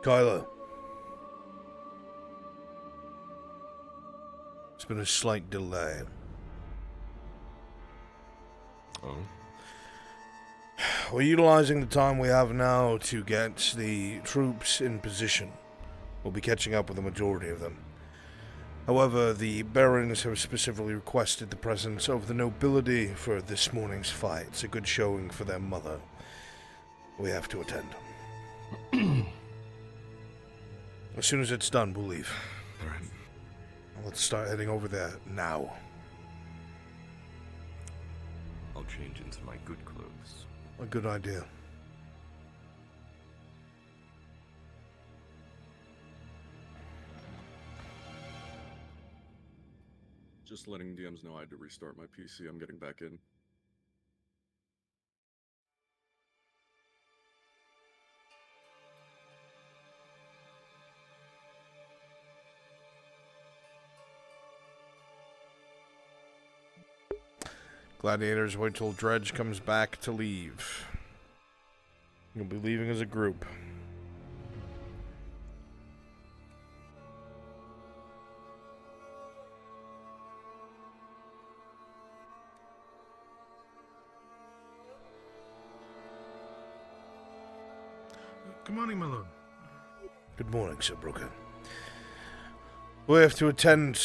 Kyla. It's been a slight delay. Oh? We're utilizing the time we have now to get the troops in position. We'll be catching up with the majority of them. However, the barons have specifically requested the presence of the nobility for this morning's fight. It's a good showing for their mother. We have to attend. As soon as it's done, we'll leave. Alright. Let's start heading over there now. I'll change into my good clothes. A good idea. Just letting DMs know I had to restart my PC. I'm getting back in. Gladiators, wait till Dredge comes back to leave. You'll be leaving as a group. Good morning, my lord. Good morning, Sir Brooker. We have to attend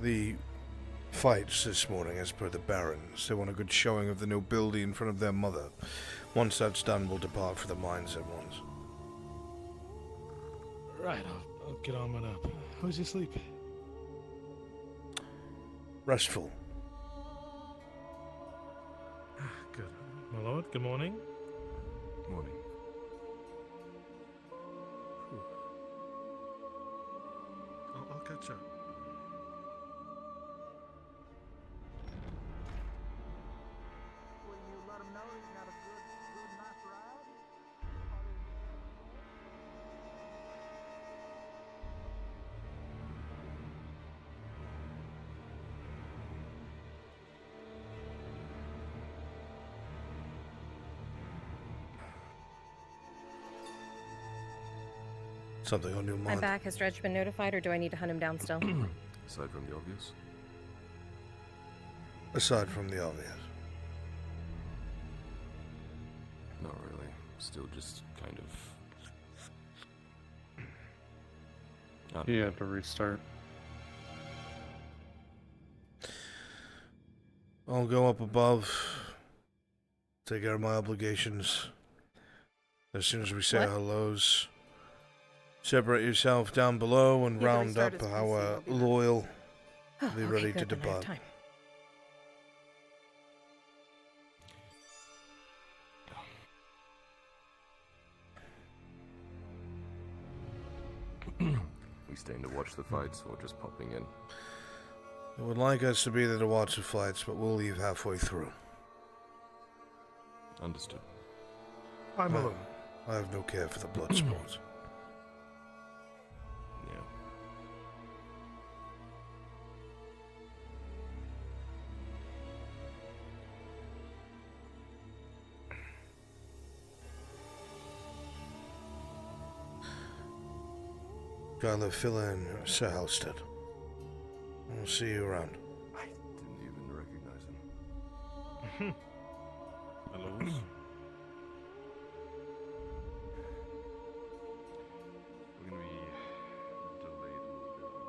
the fights this morning as per the barons. They want a good showing of the nobility in front of their mother. Once that's done, we'll depart for the mines at once. Right, I'll get on one up. How's your sleep? Restful. Good. My lord, good morning. Morning. I'll catch up. Will you let them know you got a good nice ride? Something on your mind? I'm back. Has Dredge been notified, or do I need to hunt him down still? Aside from the obvious. Aside from the obvious. Not really. Still just kind of... You have to restart. I'll go up above. Take care of my obligations. As soon as we say What? our hellos. Separate yourself down below and You have to round restart up his PC, our I'll be back. loyal. Oh, Be okay, ready good, to then I have depart. time. We staying to watch the fights or just popping in? I would like us to be there to watch the fights, but we'll leave halfway through. Understood. Hi, my lord. I have no care for the blood sports. Yeah. Gotta fill in Sir Halstead. I'll see you around. I didn't even recognize him. Hello. We're gonna be delayed a little bit on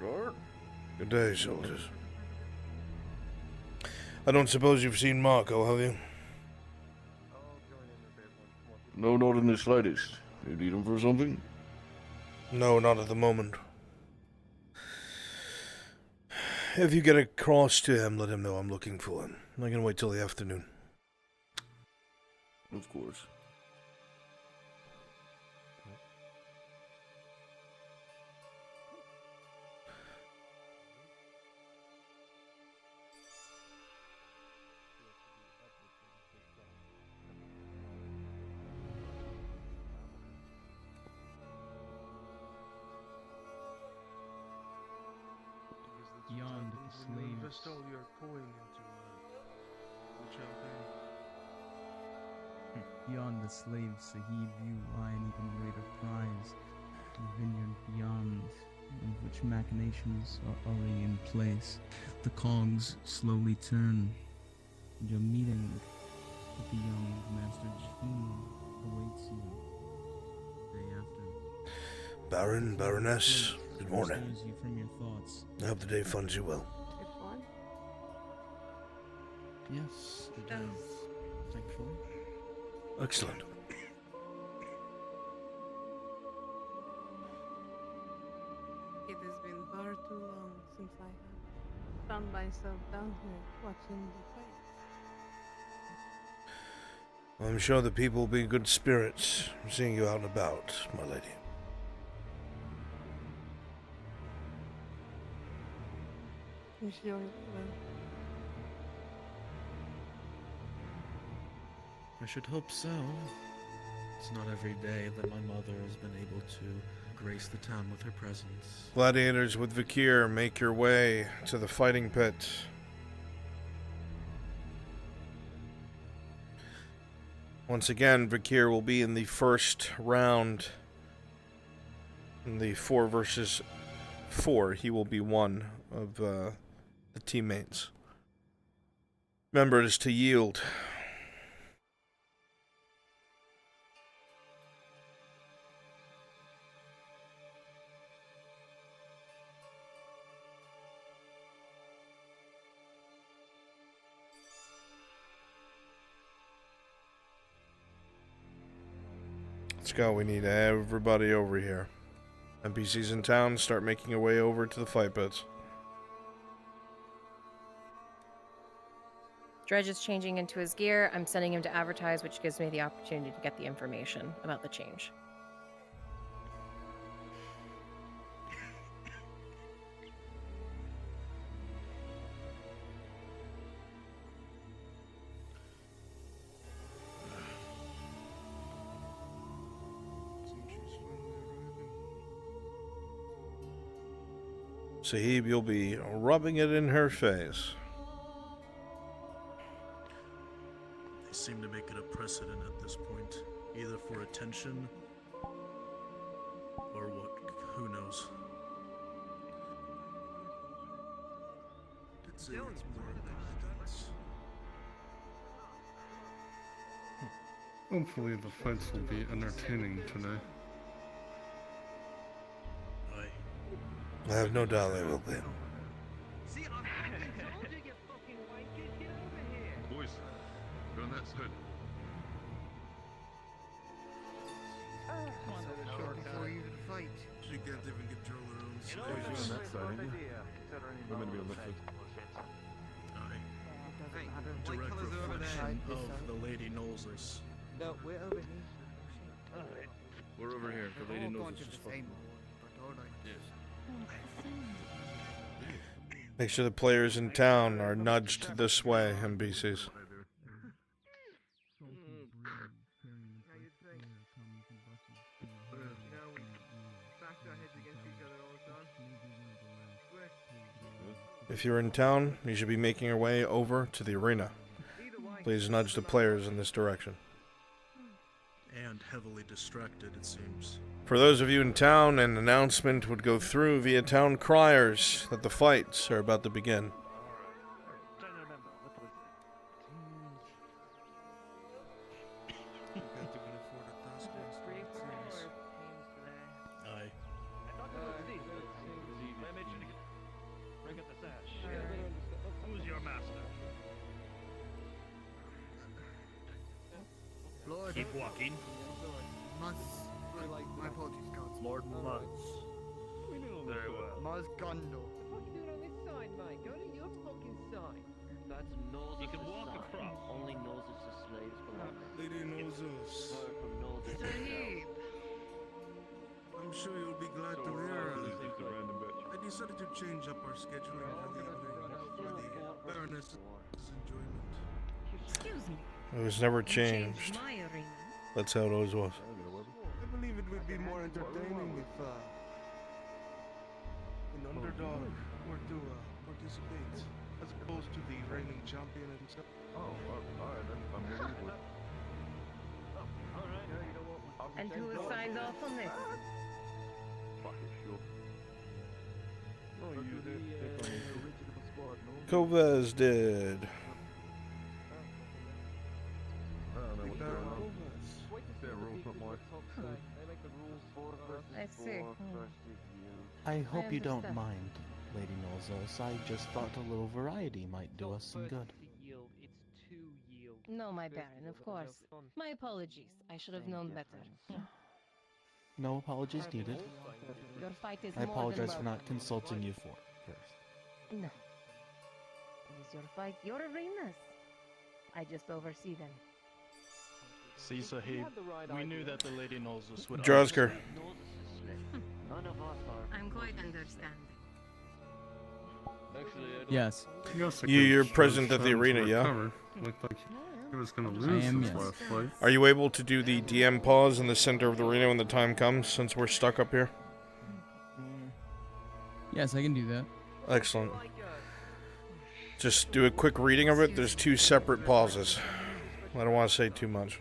NOBLEDARK. Good day, soldiers. I don't suppose you've seen Marco, have you? No, not in the slightest. You need him for something? No, not at the moment. If you get across to him, let him know I'm looking for him. I can wait till the afternoon. Of course. Beyond the slaves. Invest all your coin into champagne. Beyond the slaves, Sahib, you lie an even greater prize. The vineyard beyond, of which machinations are already in place. The cogs slowly turn. And your meeting with the young Master Jin awaits you the day after. Baron, Baroness, good morning. Stirs you from your thoughts. I hope the day finds you well. Good one. Yes, it does. Thankfully. Excellent. It has been far too long since I have found myself down here watching the fights. I'm sure the people will be in good spirits seeing you out and about, my lady. I'm sure it will. I should hope so. It's not every day that my mother has been able to grace the town with her presence. Gladiators with Vakir, make your way to the fighting pit. Once again, Vakir will be in the first round. In the 4 versus 4, he will be one of the teammates. Remember, it is to yield. Let's go, we need everybody over here. NPCs in town, start making your way over to the fight pits. Dredge is changing into his gear. I'm sending him to advertise, which gives me the opportunity to get the information about the change. Sahib, you'll be rubbing it in her face. They seem to make it a precedent at this point, either for attention or what, who knows. It's more guidance. Hopefully the fights will be entertaining today. I have no doubt they will be. Boys, go on that side. Before you even fight. She can't even control her own Boys, you on that side, ain't you? We're meant to be on this side. Direct reflection of the Lady Knowles. No, we're over here. We're over here. The lady knows it's just fucking. Yes. Make sure the players in town are nudged this way, NPCs. If you're in town, you should be making your way over to the arena. Please nudge the players in this direction. And heavily distracted, it seems. For those of you in town, an announcement would go through via town criers that the fights are about to begin. Aye. Who's your master? Lord. Keep walking. Muzz. My apologies, gods. Lord Muzz. Very well. Muzz Gondo. What are you doing on this side, mate? Go to your fucking side. That's Noses. You can walk across. Only Noses to slaves belong. Lady Noses. Word from Noses himself. I'm sure you'll be glad to hear. I decided to change up our scheduling for the evening for the Baroness's enjoyment. Excuse me. It was never changed. My arena. That's how it always was. I believe it would be more entertaining if an underdog were to participate, as opposed to the reigning champion himself. Alright then. I'm here for it. And who has signed off on this? Fuck it, sure. No, you did. Take on the original squad, no? Kovaz did. I don't know what's going on. Their rules, not mine. I see. I hope you don't understand. mind, Lady Nolzos. I just thought a little variety might do us some good. No, my Baron, of course. My apologies. I should have known better. No apologies needed. Your fight is I more apologize than for not consulting you first. No. It is your fight, your arenas. I just oversee them. See, Sahib, we knew that the Lady Nolzos would... Drosker. None of us are. I'm quite understanding. Yes. You're present at the arena, yeah? Looked like he was gonna I lose am, this yes. last fight. Are you able to do the DM pause in the center of the arena when the time comes, since we're stuck up here? Yes, I can do that. Excellent. Just do a quick reading of it. There's 2 separate pauses. I don't want to say too much.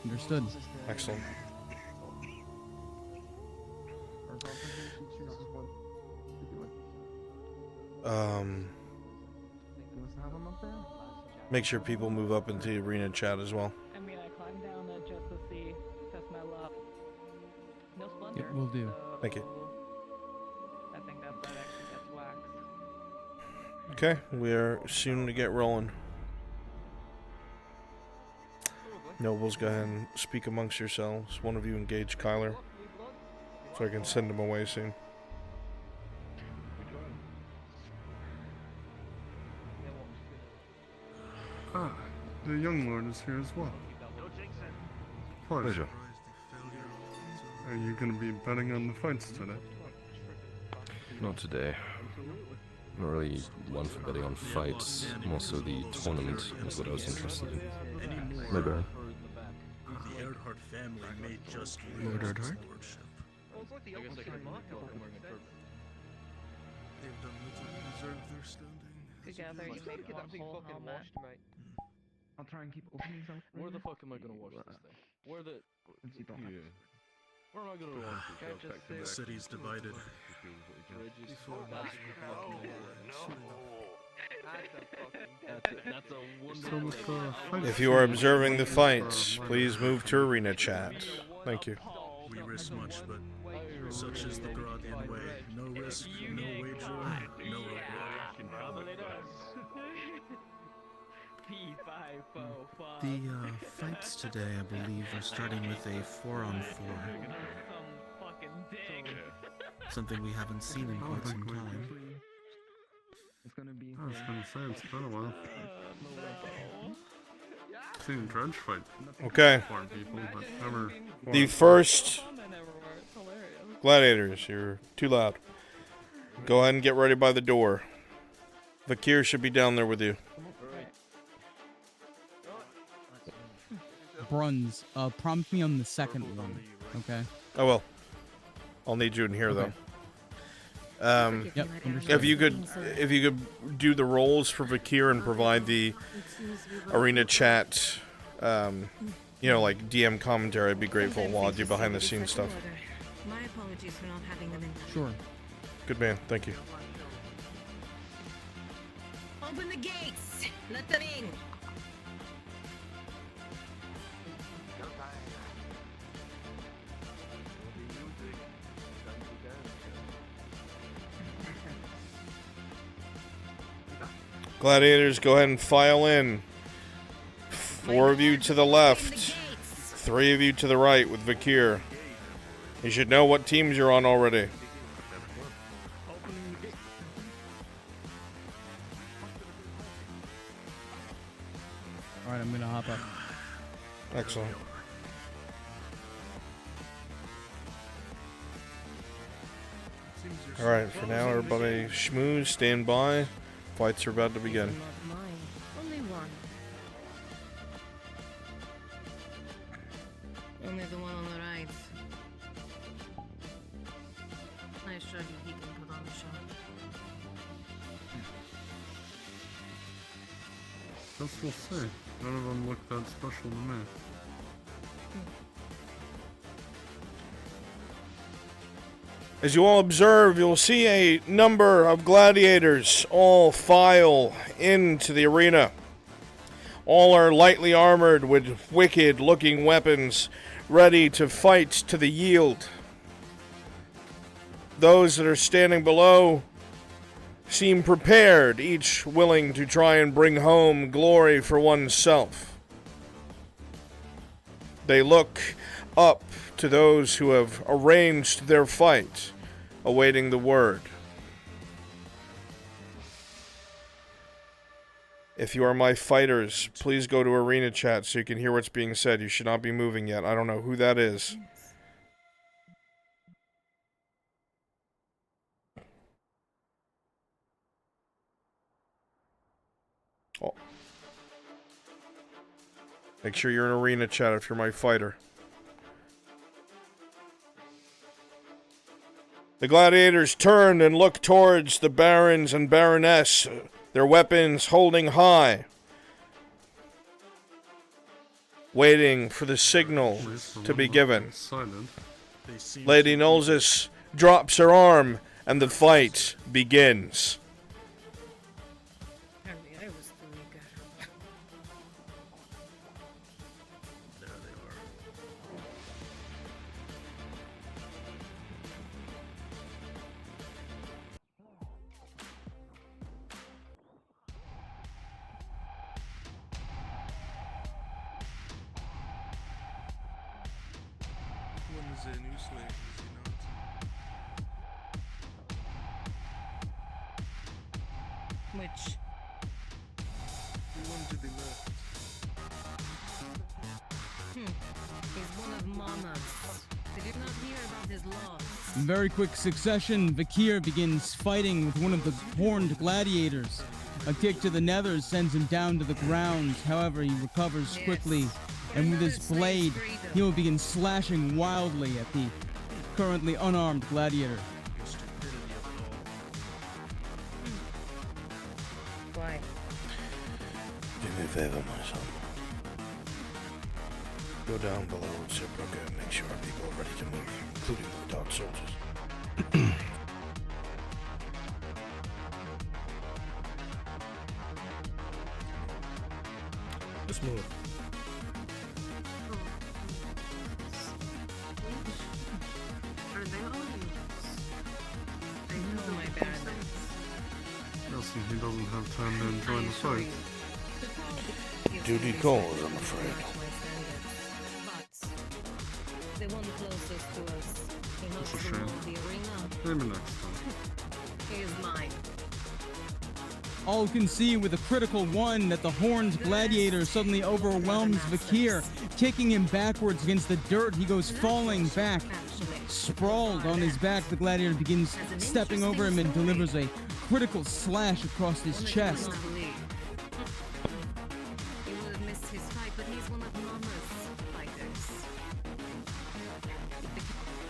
Understood. Excellent. Make sure people move up into the arena chat as well. I mean, I climbed down it just to see, test my luck. No splendor. Yep, will do. Thank you. I think that actually gets waxed. Okay, we are soon to get rolling. Nobles, go ahead and speak amongst yourselves. One of you engage Kyler, so I can send him away soon. Ah, the young lord is here as well. Pleasure. Are you gonna be betting on the fights today? Not today. I'm not really one for betting on fights. More so the tournament is what I was interested in. My Baron. The Erdhart family may just Lord lose Erdhart? this lordship. They've done little to deserve their standing. Together, you make one whole helmet. I'll try and keep openings open. Where the fuck am I gonna wash this thing? Where the... Where am I gonna wash this? The city's divided. That's a wonderful... If you are observing the fights, please move to arena chat. Thank you. We risk much, but such is the Gradian way. No risk, no wager, no reward. The fights today, I believe, are starting with a 4-on-4. Something we haven't seen in quite some time. It's gonna be. I was gonna say, it's been a while. Seen Dredge fight. Okay. 4 people, but never. The first gladiators, you're too loud. Go ahead and get ready by the door. Vakir should be down there with you. Bruns, prompt me on the second one, okay? I will. I'll need you in here though. Yep, if you could do the roles for Vakir and provide the arena chat, you know, like DM commentary, I'd be grateful while I do behind the scenes stuff. My apologies for not having them in. Sure. Good man, thank you. Open the gates! Let them in! Gladiators, go ahead and file in. 4 of you to the left, 3 of you to the right with Vakir. You should know what teams you're on already. Alright, I'm gonna hop up. Excellent. Alright, for now, everybody schmooze, stand by. Fights are about to begin. Not mine. Only one. Only the one on the right. I assure you he can put on the show. Guess we'll see. None of them look that special to me. As you all observe, you'll see a number of gladiators all file into the arena. All are lightly armored with wicked-looking weapons, ready to fight to the yield. Those that are standing below seem prepared, each willing to try and bring home glory for oneself. They look up to those who have arranged their fight, awaiting the word. If you are my fighters, please go to VRChat so you can hear what's being said. You should not be moving yet. I don't know who that is. Oh. Make sure you're in VRChat if you're my fighter. The gladiators turn and look towards the barons and baroness, their weapons holding high, waiting for the signal to be given. Lady Nolzis drops her arm and the fight begins. Which? The one to the left. He's one of Mama's. Did you not hear about his loss? In very quick succession, Vakir begins fighting with one of the horned gladiators. A kick to the nethers sends him down to the ground. However, he recovers quickly, and with his blade, he will begin slashing wildly at the currently unarmed gladiator. Why? Do me a favor, my son. Go down below at Sirbrooke and make sure our people are ready to move, including the dark soldiers. Let's move. Are they all I know my baroness. Nelson, he doesn't have time to enjoy the fight. Duty calls, I'm afraid. The one closest to us. He That's a hosts the shame. wall of the arena. Maybe next time. He is mine. All can see with a critical one that the horned gladiator suddenly overwhelms Vakir, kicking him backwards against the dirt. He goes falling back. Sprawled on his back, the gladiator begins stepping over him and delivers a critical slash across his chest. He would have missed his fight, but he's one of Mama's fighters.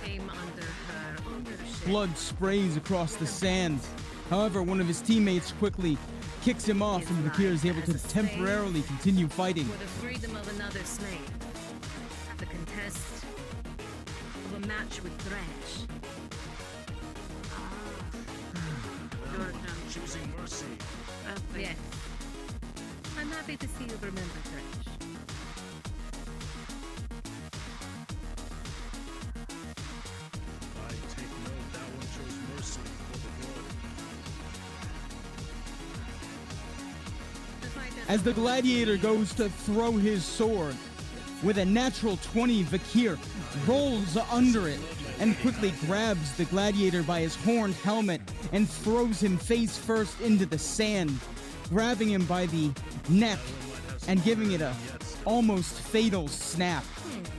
He came under her ownership. Blood sprays across the sand. However, one of his teammates quickly kicks him off, and Vakir is able to temporarily continue fighting. For the freedom of another slave. The contest of a match with Thresh. You're choosing mercy. Yes. I'm happy to see you remember Thresh. I take note that one chose mercy for the good. As the gladiator goes to throw his sword, with a natural 20, Vakir rolls under it and quickly grabs the gladiator by his horned helmet and throws him face first into the sand, grabbing him by the neck and giving it a almost fatal snap.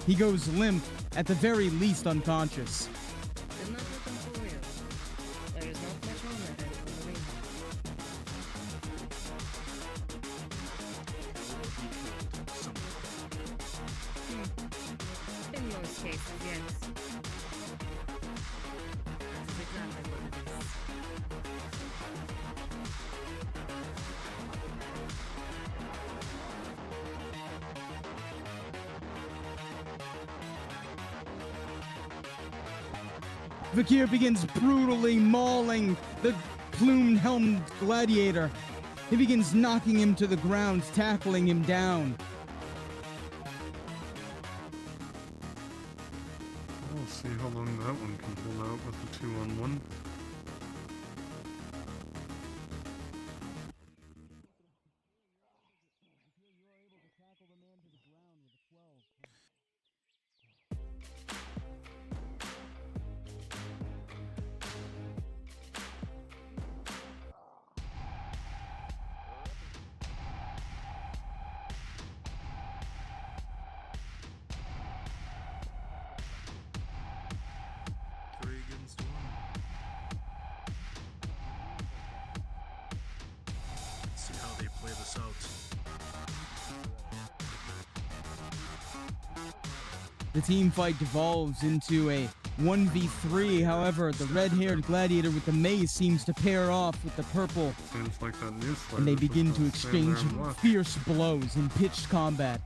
He goes limp, at the very least unconscious. Did not let them fool you. There is not much on that end of the ring. In most cases, yes. That is exactly what it is. Vakir begins brutally mauling the plumed-helmed gladiator. He begins knocking him to the ground, tackling him down. We'll see how long that one can hold out with the 2-on-1. See how they play this out. The team fight devolves into a 1v3. However, the red-haired gladiator with the mace seems to pair off with the purple, Seems like that news and they slider's begin just to gonna stand there exchange and watch. fierce blows in pitched combat.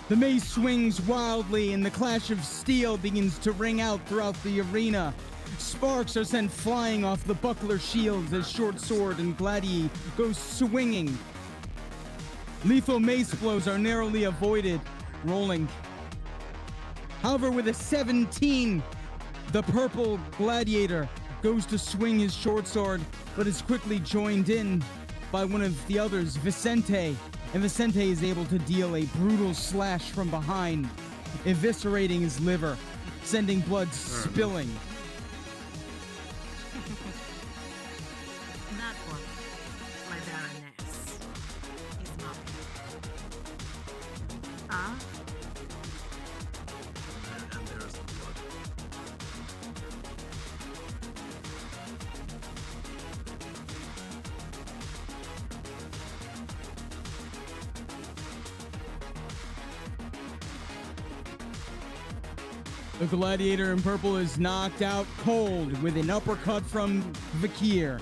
The mace swings wildly, and the clash of steel begins to ring out throughout the arena. Sparks are sent flying off the buckler shields as Short Sword and Gladiator go swinging. Lethal mace blows are narrowly avoided, rolling. However, with a 17, the purple gladiator goes to swing his short sword, but is quickly joined in by one of the others, Vicente. And Vicente is able to deal a brutal slash from behind, eviscerating his liver, sending blood spilling. That one, my Baroness, is not. Ah? And there's the blood. The gladiator in purple is knocked out cold with an uppercut from Vakir.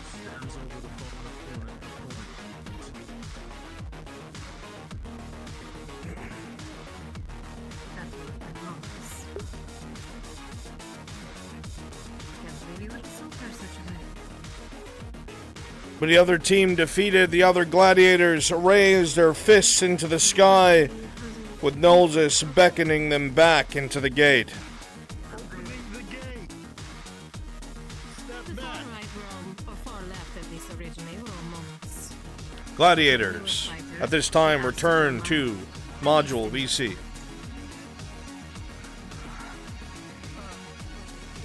Stands over the bottom opponent. That's what I promise. Can't believe you let Silver such a way. But the other team defeated. The other gladiators raised their fists into the sky, with Nolzis beckoning them back into the gate. The far right realm or far left at least originally were all monks. Gladiators, at this time, return to Module VC.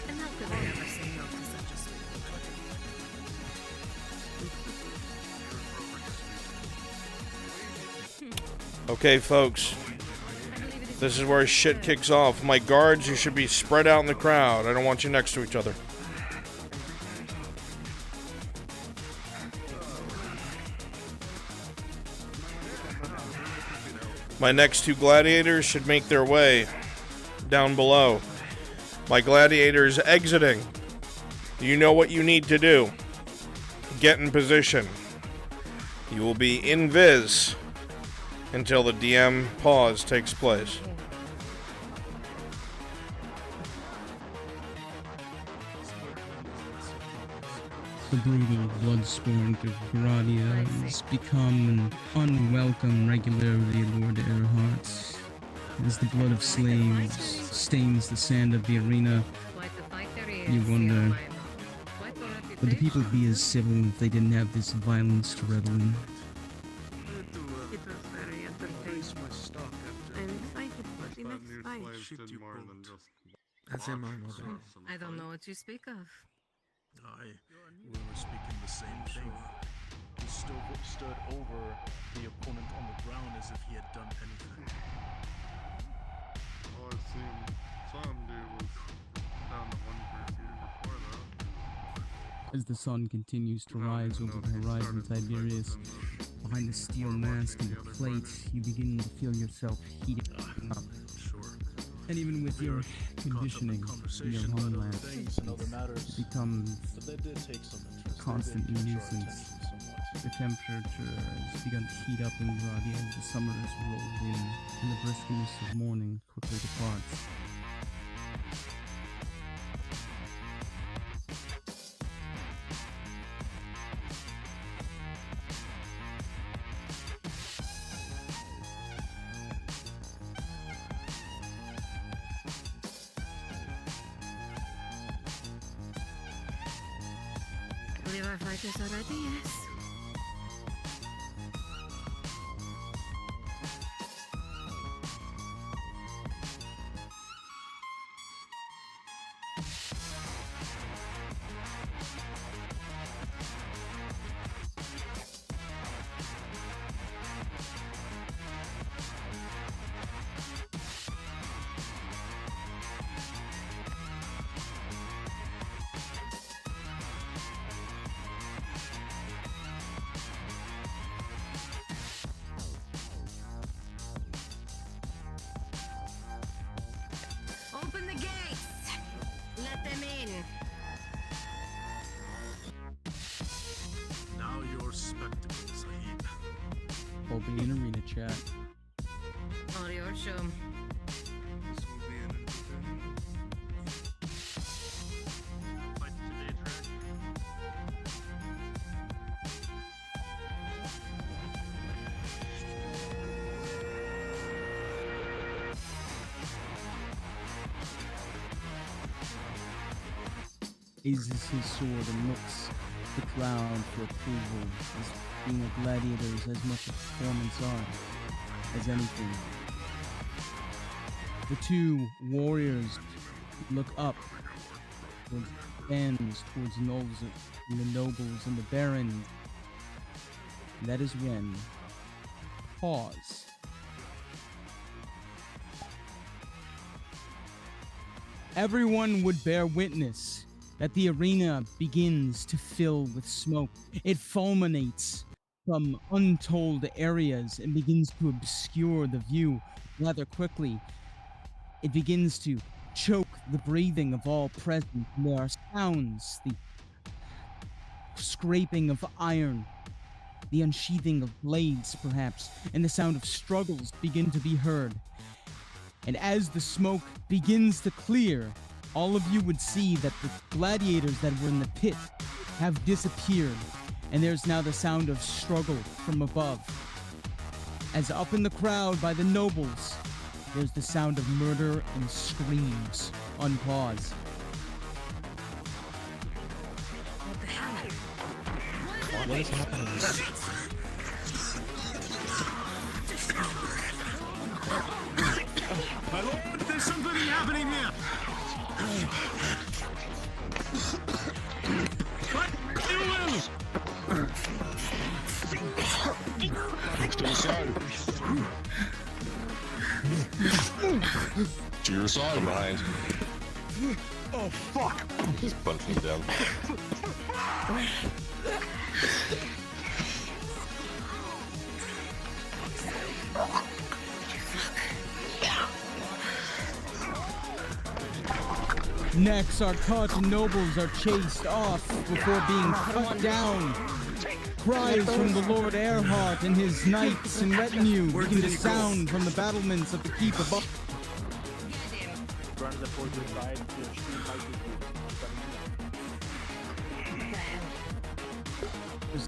And how could I ever say no to such a sweet Okay, folks. This is where shit kicks off. My guards, you should be spread out in the crowd. I don't want you next to each other. My next two gladiators should make their way down below. My gladiators exiting. You know what you need to do. Get in position. You will be invis until the DM pause takes place. The brutal blood-sport of Gradia has become an unwelcome regularity aboard Earhart's. As the blood of slaves stains the sand of the arena, you wonder, would the people be as civil if they didn't have this violence to revel in? It was very entertaining. I'm excited for the next fight. Slaves did more than just As in my mother. I don't know what you speak of. We were speaking the same thing. He stood over the opponent on the ground as if he had done anything. All I seen Sam do was down to 1 before that. As the sun continues to rise over the horizon, Tiberius, behind the steel mask and the plate, you begin to feel yourself heating up. And even with your conditioning in your homeland, it becomes a constant nuisance. The temperature has begun to heat up in Gradia as the summer has rolled in, and the briskness of morning quickly departs. Believe our fighters are ready, yes. Open the gates! Let them in! Now your spectacle, Sahib. Open in arena chat. All your show. This will be an entertaining fight today, track. Raises his sword and looks the crowd for approval, as being a gladiator is as much a performance art as anything. The two warriors look up towards the bands, towards the nobles and the barons. And that is when pause. Everyone would bear witness that the arena begins to fill with smoke. It fulminates from untold areas and begins to obscure the view rather quickly. It begins to choke the breathing of all present. And there are sounds, the scraping of iron, the unsheathing of blades perhaps, and the sound of struggles begin to be heard. And as the smoke begins to clear, all of you would see that the gladiators that were in the pit have disappeared, and there's now the sound of struggle from above. As up in the crowd by the nobles, there's the sound of murder and screams on pause. What the hell? What is happening? My lord, there's something happening here! To the side. To your side. From behind. Oh, fuck! Just punching him down. Necks are cut and nobles are chased off before being cut down. Cries from the Lord Earhart and his knights and retinue begin to sound from the battlements of the keep above.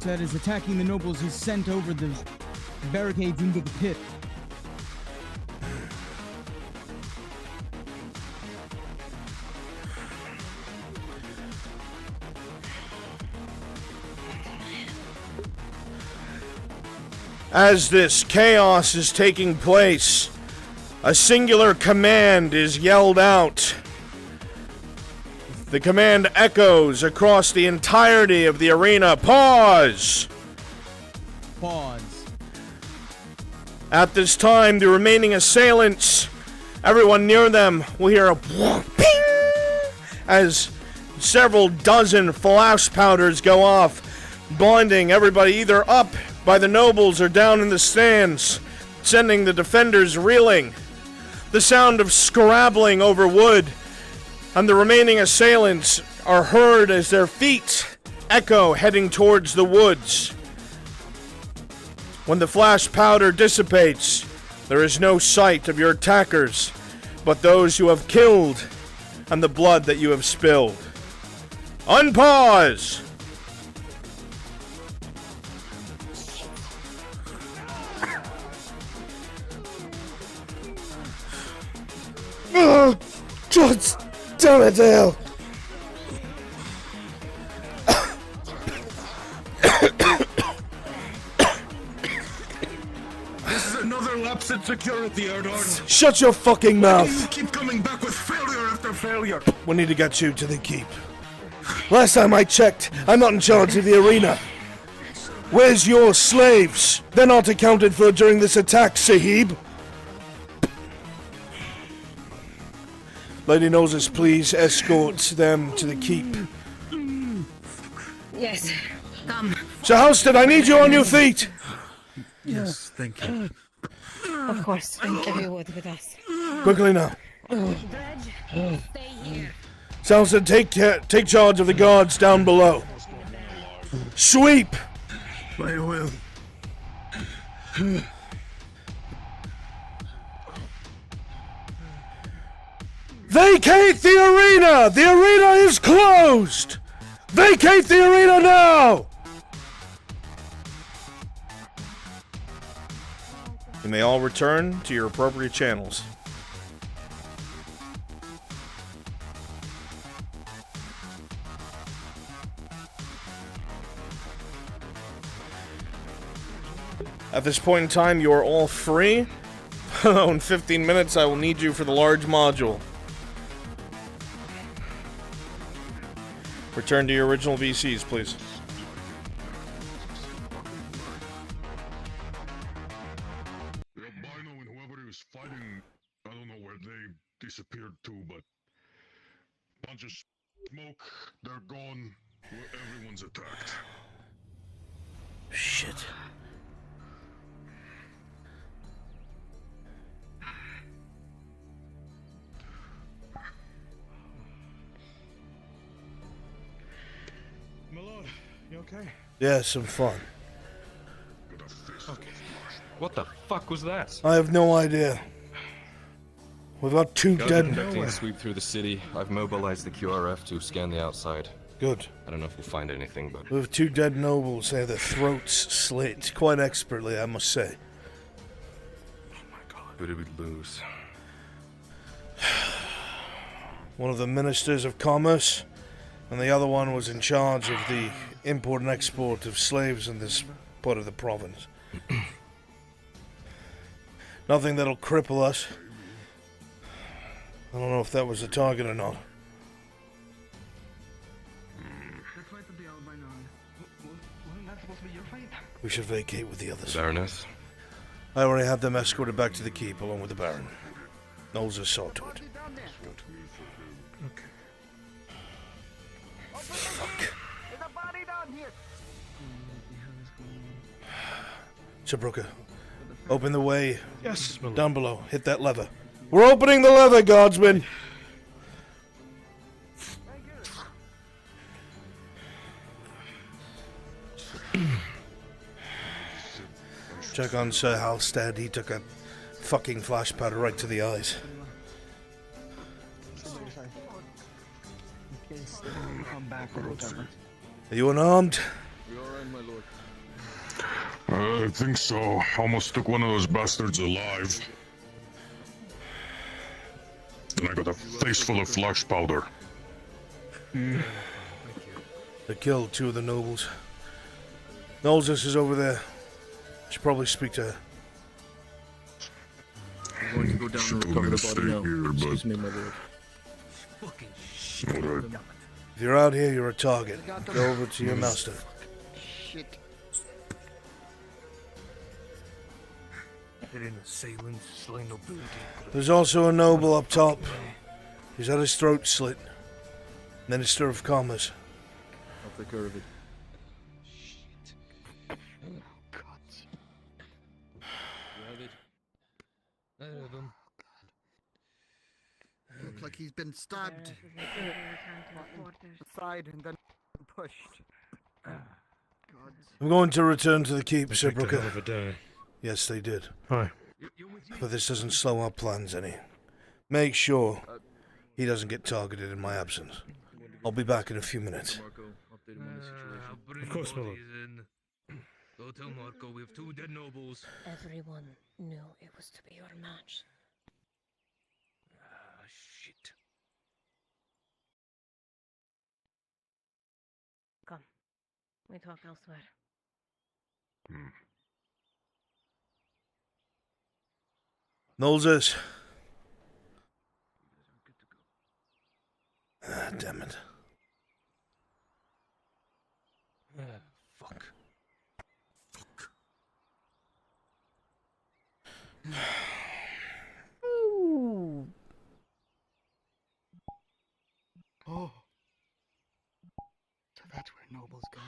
That is attacking the nobles is sent over the barricades into the pit. As this chaos is taking place, a singular command is yelled out The command echoes across the entirety of the arena. Pause! Pause. At this time, the remaining assailants, everyone near them, will hear a ping as several dozen flash powders go off, blinding everybody either up by the nobles or down in the stands, sending the defenders reeling. The sound of scrabbling over wood, and the remaining assailants are heard as their feet echo heading towards the woods. When the flash powder dissipates, there is no sight of your attackers, but those you have killed and the blood that you have spilled. Unpause! Oh, God damn it, Dale! This is another lapse in security, Erdorn. Shut your fucking mouth! You keep coming back with failure after failure. We need to get you to the keep. Last time I checked, I'm not in charge of the arena. Where's your slaves? They're not accounted for during this attack, Sahib. Lady Noses, please escort them to the keep. Yes, come. Sir Halstead, I need you on your feet! Yes, thank you. Of course, every word with us. Quickly now. Dredge, stay here. Sir Halstead, take charge of the guards down below. Sweep! I will. Vacate the arena! The arena is closed! Vacate the arena now! You may all return to your appropriate channels. At this point in time, you are all free. In 15 minutes, I will need you for the large module. Return to your original VCs, please. Albino and whoever he was fighting, I don't know where they disappeared to, but bunch of smoke, they're gone. Everyone's attacked. Shit. My lord, you okay? Yeah, some fun. Okay. What the fuck was that? I have no idea. We've got two Guys are dead. conducting a sweep through the city. I've mobilized the QRF to scan the outside. Good. I don't know if we'll find anything, but... We have two dead nobles. They have their throats slit quite expertly, I must say. Who did we lose? One of the ministers of commerce, and the other one was in charge of the import and export of slaves in this part of the province. Nothing that'll cripple us. I don't know if that was the target or not. We should vacate with the others. Baroness? I already have them escorted back to the keep along with the Baron. Knowles has saw to it. Okay. Fuck. There's a body down here. Sir Brooker, open the way. Yes, my lord. Down below. Hit that lever. We're opening the lever, guardsmen! Check on Sir Halstead. He took a fucking flash powder right to the eyes. In case they come back or whatever. Are you unarmed? You alright, my lord? I think so. Almost took one of those bastards alive. And I got a face full of flash powder. They killed two of the nobles. Knowles is over there. Should probably speak to her. I'm going to go down and recover the body now. Here, Excuse me, my lord. Alright. If you're out here, you're a target. Go over to your master. Shit. There's also a noble up top. He's had his throat slit. Minister of Commerce. I'll take care of it. Looks like he's been stabbed. Side and then pushed. God. I'm going to return to the keep, Sir Take a hell of Brooker. a day. Yes, they did. Hi. But this doesn't slow our plans any. Make sure he doesn't get targeted in my absence. I'll be back in a few minutes. Of course, my lord. Go tell Marco we have 2 dead nobles. Everyone knew it was to be your match. Shit. Come. We talk elsewhere. Nolzes. Ah, damn it. Fuck. Ooh. Oh. So that's where nobles go.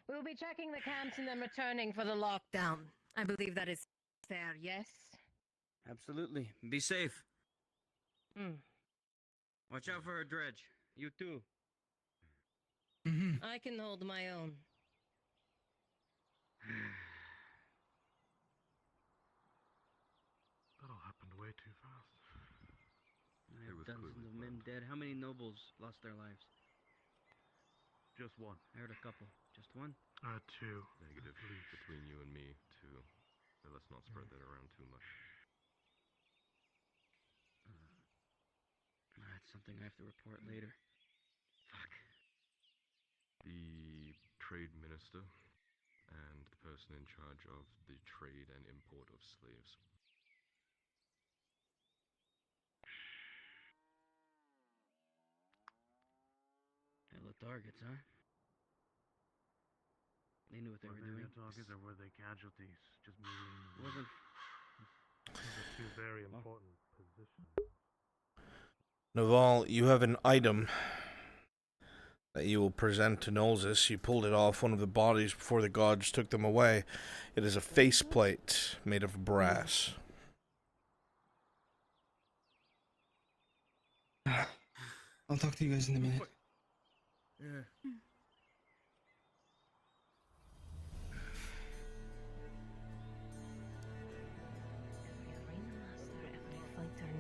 We'll be checking the camps and then returning for the lockdown. I believe that is fair, yes? Absolutely. Be safe. Hmm. Watch out for her dredge. You too. I can hold my own. That all happened way too fast. I have dozens of men dead. How many nobles lost their lives? Just one. I heard a couple. Just one? Two. Negative. Between you and me, too. But let's not spread that around too much. That's something I have to report later. Fuck. The trade minister and the person in charge of the trade and import of slaves. Hella targets, huh? They knew what they were doing. Were they targets or were they casualties? Just moving. Wasn't. Those are 2 very important positions. Naval, you have an item that you will present to Nolzis. You pulled it off one of the bodies before the gods took them away. It is a faceplate made of brass. I'll talk to you guys in a minute. Yeah.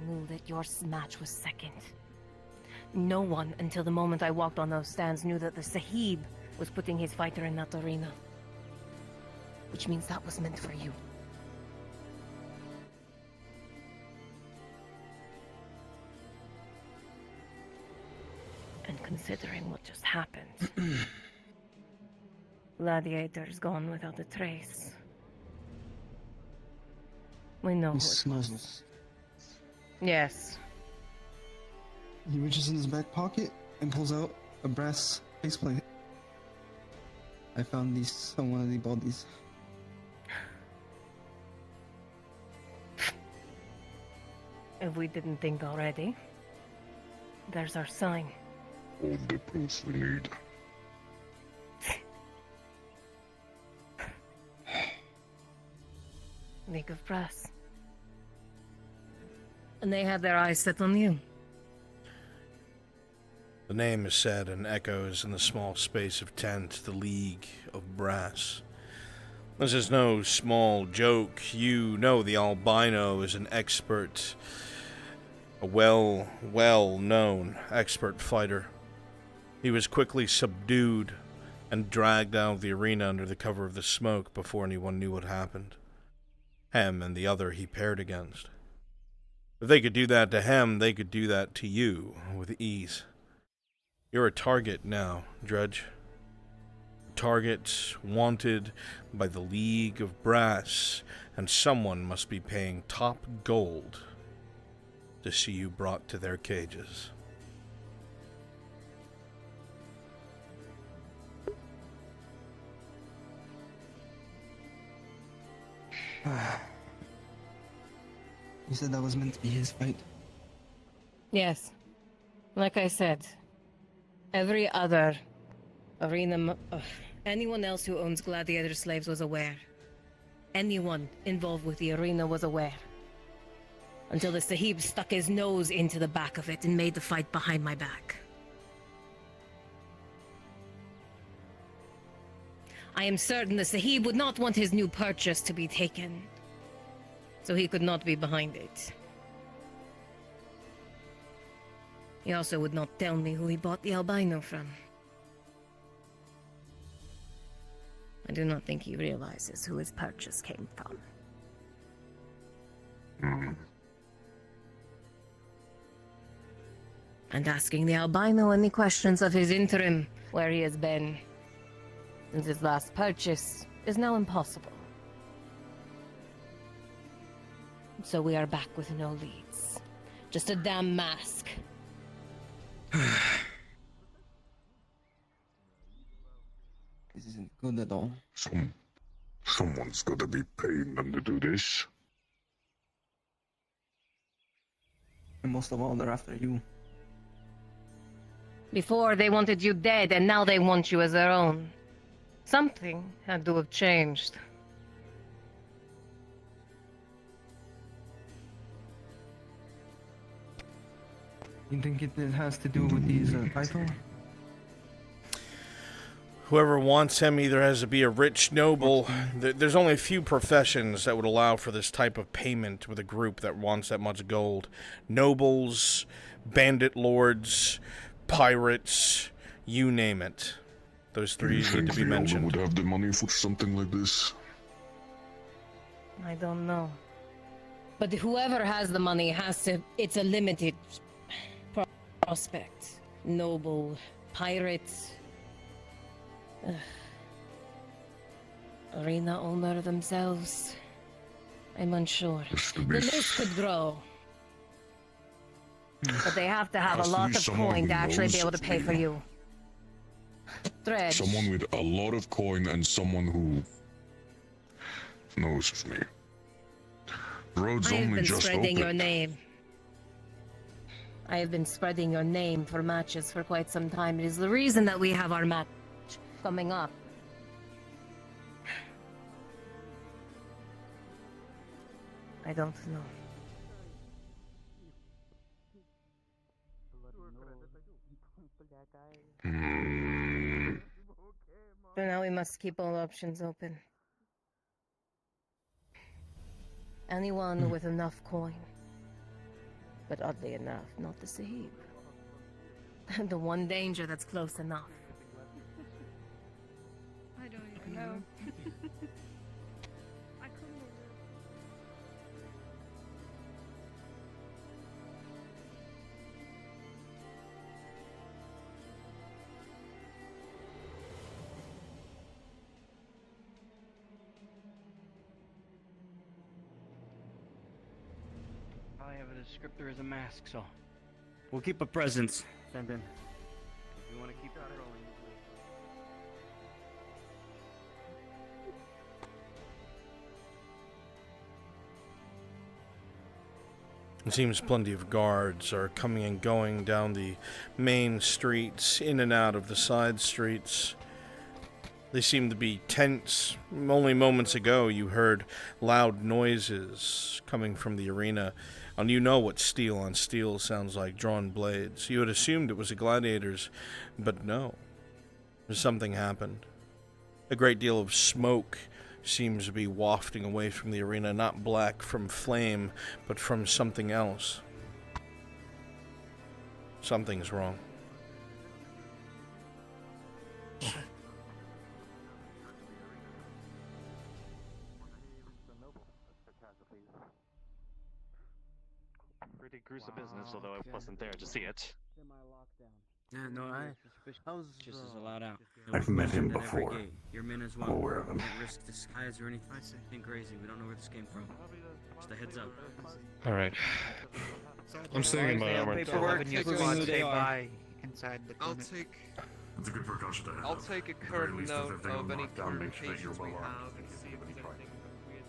Knew that your match was second. No one, until the moment I walked on those stands, knew that the Sahib was putting his fighter in that arena. Which means that was meant for you. And considering what just happened, Gladiator's gone without a trace. We know who it was. Yes. He reaches in his back pocket and pulls out a brass faceplate. I found these on one of the bodies. If we didn't think already, there's our sign. All the proof we need. League of Brass. And they had their eyes set on you. The name is said and echoes in the small space of tent, the League of Brass. This is no small joke. You know the albino is an expert, a well-known expert fighter. He was quickly subdued and dragged out of the arena under the cover of the smoke before anyone knew what happened. Him and the other he paired against. If they could do that to him, they could do that to you with ease. You're a target now, Dredge. Target wanted by the League of Brass, and someone must be paying top gold to see you brought to their cages. You said that was meant to be his fight. Yes. Like I said, every other arena... anyone else who owns gladiator slaves was aware. Anyone involved with the arena was aware. Until the Sahib stuck his nose into the back of it and made the fight behind my back. I am certain the Sahib would not want his new purchase to be taken, so he could not be behind it. He also would not tell me who he bought the albino from. I do not think he realizes who his purchase came from. And asking the albino any questions of his interim, where he has been since his last purchase, is now impossible. So we are back with no leads. Just a damn mask. This isn't good at all. Someone's gotta be paying them to do this. And most of all, they're after you. Before they wanted you dead, and now they want you as their own. Something had to have changed. You think it has to do with these title? Whoever wants him either has to be a rich noble. There's only a few professions that would allow for this type of payment with a group that wants that much gold. Nobles, bandit lords, pirates, you name it. Those three need to be mentioned. Would have the money for something like this? I don't know. But whoever has the money has to... It's a limited prospect. Noble, pirates... arena owner themselves. I'm unsure. The list could grow. But they have to have a lot of coin to actually be able to pay for you. Dredge. Someone with a lot of coin and someone who knows me. Road's I have only been just spreading your opened. name. I have been spreading your name for matches for quite some time. It is the reason that we have our match coming up. I don't know. For now, we must keep all options open. Anyone with enough coin. But oddly enough, not the Sahib. The one danger that's close enough. I don't even know. I couldn't even... All I have a descriptor is a mask, so We'll keep a presence, Fenton. if you want to keep patrolling. It seems plenty of guards are coming and going down the main streets, in and out of the side streets. They seem to be tense. Only moments ago you heard loud noises coming from the arena, and you know what steel on steel sounds like, drawn blades. You had assumed it was the gladiators, but no. Something happened. A great deal of smoke seems to be wafting away from the arena, not black from flame, but from something else. Something's wrong. Pretty gruesome business, although I wasn't there to see it. Semi-lockdown. Yeah, no, I was just as allowed out. I've met him At every before. gate. Your men as well. I'm aware of him. Can't risk disguise or anything crazy. We don't know where this came from. Just a heads up. All right. I'm staying in my armor. I'll take. It's a good precaution to have. I'll take a At the very current least, if note everything of on any lockdown, make sure that you're communications we well armed have and if see you if have there's any anything weird.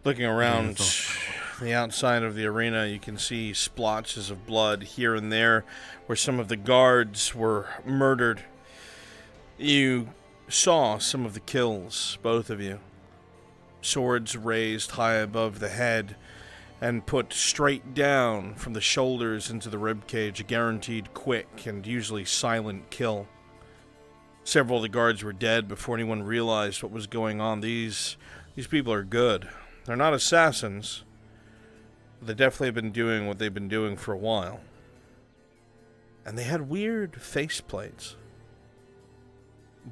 Looking around the outside of the arena, you can see splotches of blood here and there where some of the guards were murdered. You saw some of the kills, both of you. Swords raised high above the head and put straight down from the shoulders into the ribcage, a guaranteed quick and usually silent kill. Several of the guards were dead before anyone realized what was going on. These people are good. They're not assassins. But they definitely have been doing what they've been doing for a while. And they had weird faceplates.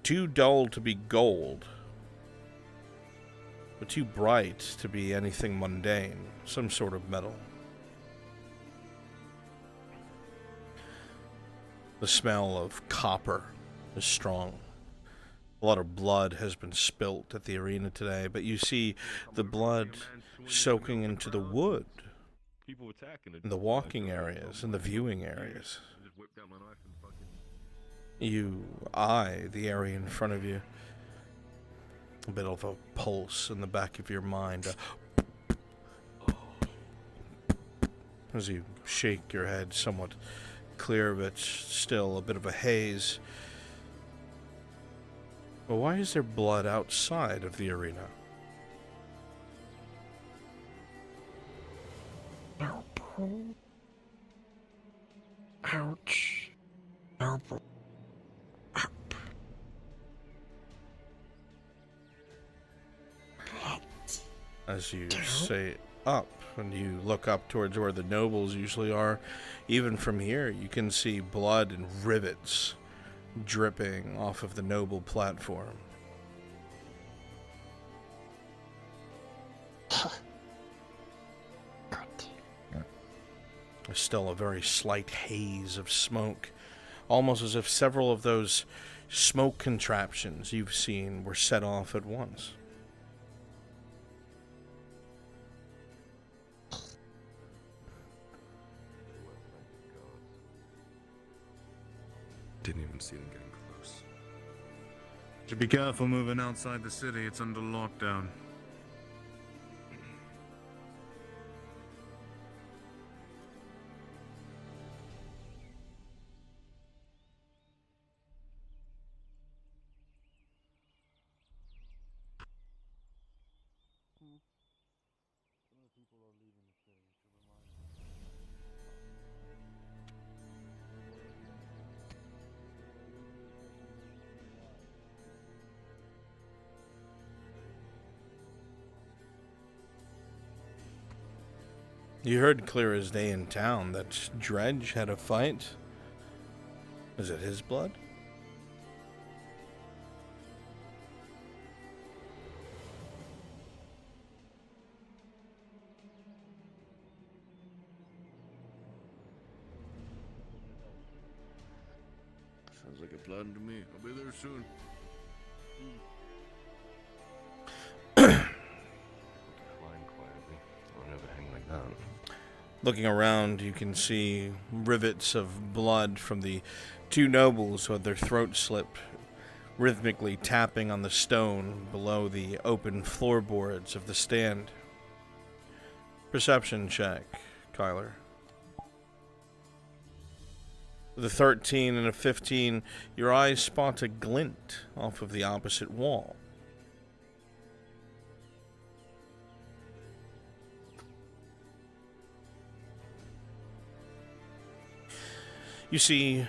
Too dull to be gold, but too bright to be anything mundane. Some sort of metal. The smell of copper is strong. A lot of blood has been spilt at the arena today, but you see the blood soaking into the wood, in the walking areas, and the viewing areas. You eye the area in front of you. A bit of a pulse in the back of your mind. As you shake your head, somewhat clear, but still a bit of a haze. But why is there blood outside of the arena? Ouch. Noble. As you say up, and you look up towards where the nobles usually are, even from here, you can see blood and rivets dripping off of the noble platform. There's still a very slight haze of smoke, almost as if several of those smoke contraptions you've seen were set off at once. Didn't even see them getting close. Should be careful moving outside the city. It's under lockdown. You heard clear as day in town that Dredge had a fight. Is it his blood? Sounds like a plan to me. I'll be there soon. Flying quietly. I'll never hang like that. Looking around, you can see rivets of blood from the two nobles who had their throats slit, rhythmically tapping on the stone below the open floorboards of the stand. Perception check, Kyler. With a 13 and a 15, your eyes spot a glint off of the opposite wall. You see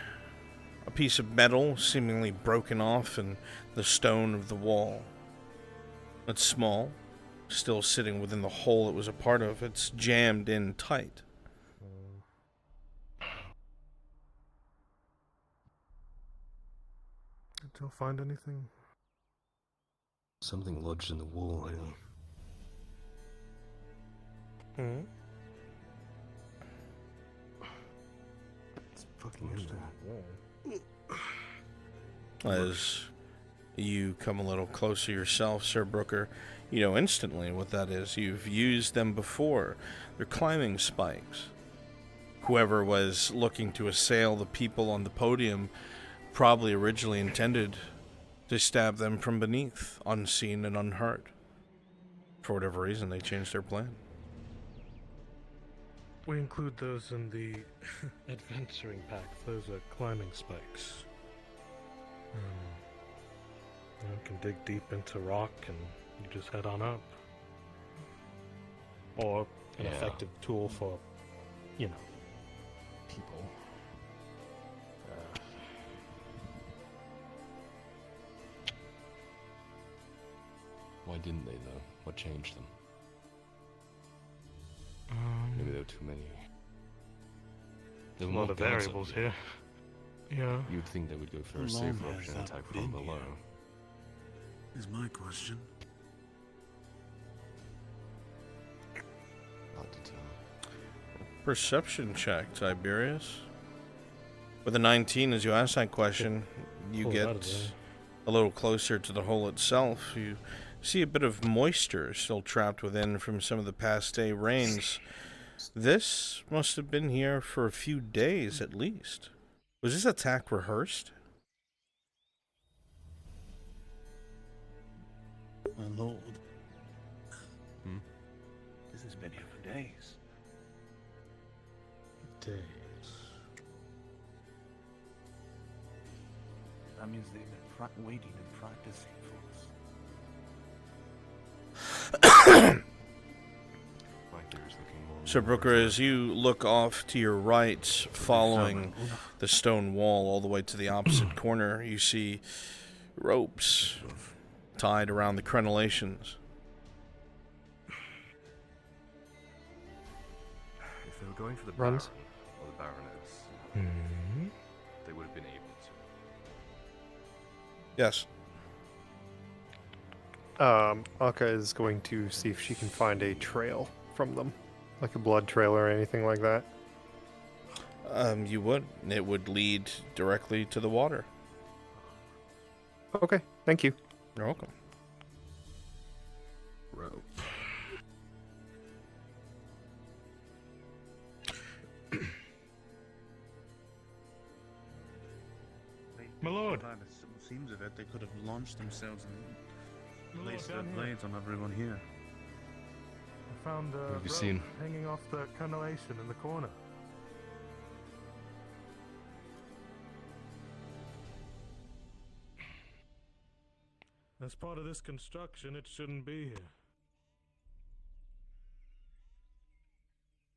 a piece of metal seemingly broken off in the stone of the wall. It's small, still sitting within the hole it was a part of. It's jammed in tight. Still find anything? Something lodged in the wall here. Hmm? It's fucking in there. As you come a little closer yourself, Sir Brooker, you know instantly what that is. You've used them before. They're climbing spikes. Whoever was looking to assail the people on the podium probably originally intended to stab them from beneath, unseen and unhurt. For whatever reason, they changed their plan. We include those in the adventuring pack. Those are climbing spikes. You can dig deep into rock and you just head on up. Or an effective tool for, you know, people. Why didn't they, though? What changed them? Maybe there were too many. There were a lot of variables here. Yeah. You'd think they would go for a safer option and attack from below. Is my question. Hard to tell. Perception check, Tiberius. With a 19, as you ask that question, you get a little closer to the hole itself. You see a bit of moisture still trapped within from some of the past day rains. This must have been here for a few days at least. Was this attack rehearsed? My lord. This has been here for days. Days. That means they've been waiting and practicing for us. Sir Brooker, as you look off to your right, following the stone wall all the way to the opposite corner, you see ropes tied around the crenellations. If they were going for the Runs? Baron or the Baroness, they would have been able to. Yes. Akka is going to see if she can find a trail from them. Like a blood trail or anything like that. You would. It would lead directly to the water. Okay, thank you. You're welcome. Rope. My lord. By the seems of it, they could have launched themselves and placed their down here. blades on everyone here. I found a have you rope seen? hanging off the crenellation in the corner. As part of this construction, it shouldn't be here.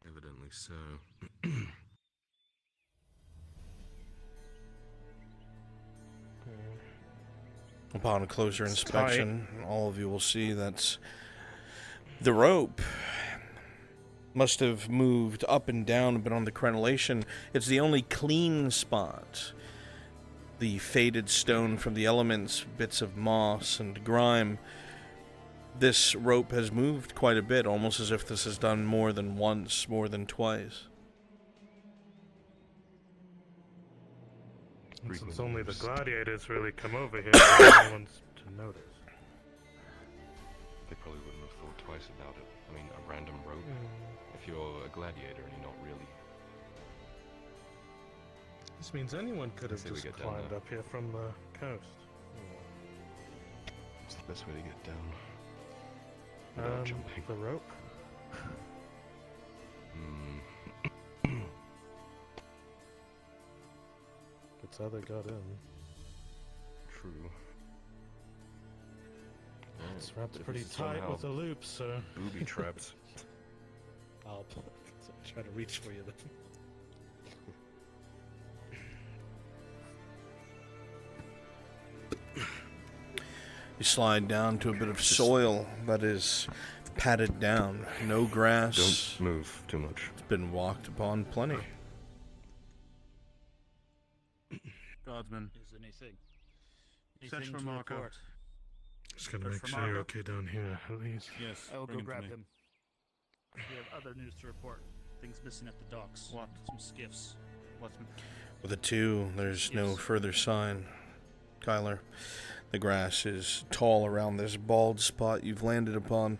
Evidently so. Upon a closer inspection, all of you will see that the rope must have moved up and down a bit on the crenellation. It's the only clean spot. The faded stone from the elements, bits of moss and grime. This rope has moved quite a bit, almost as if this is done more than once, more than twice. And since only the gladiators really come over here, no one's to notice. They probably wouldn't have thought twice about it. I mean, a random rope. If you're a gladiator and you're not really. This means anyone could have Say we just get down climbed there. up here from the coast. It's the best way to get down. Without jumping. The rope? It's how they got in. True. It's wrapped pretty tight with the loops, so... Booby trapped. I'll try to reach for you then. You slide down to a bit of soil that is patted down. No grass. Don't move too much. It's been walked upon plenty. Guardsman. Is anything? Search for Marco. Just gotta Search make for sure you're Marco. okay down here, at least. Yes. I will bring go to grab me. him. We have other news to report. Things missing at the docks. What? Some skiffs. What's With the two, there's no further sign. Kyler, the grass is tall around this bald spot you've landed upon,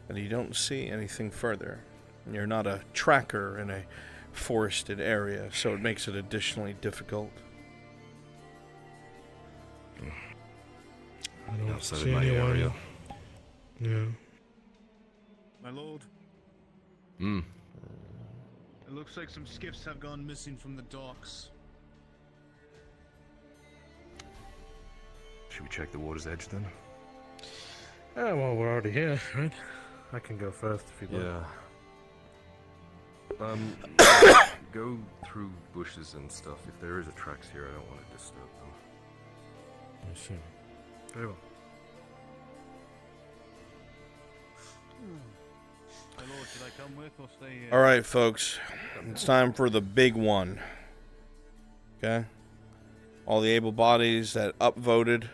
and you don't see anything further. You're not a tracker in a forested area, so it makes it additionally difficult. I don't Outside of see my anyone. area. Yeah. My lord, Hmm. it looks like some skiffs have gone missing from the docks. Should we check the water's edge then? Yeah, well, we're already here, right? I can go first if you'd like. Yeah. Go through bushes and stuff. If there is a tracks here, I don't want to disturb them. I see. Very well. My lord, should I come with or stay here? Alright, folks. It's time for the big one. Okay? All the able bodies that upvoted,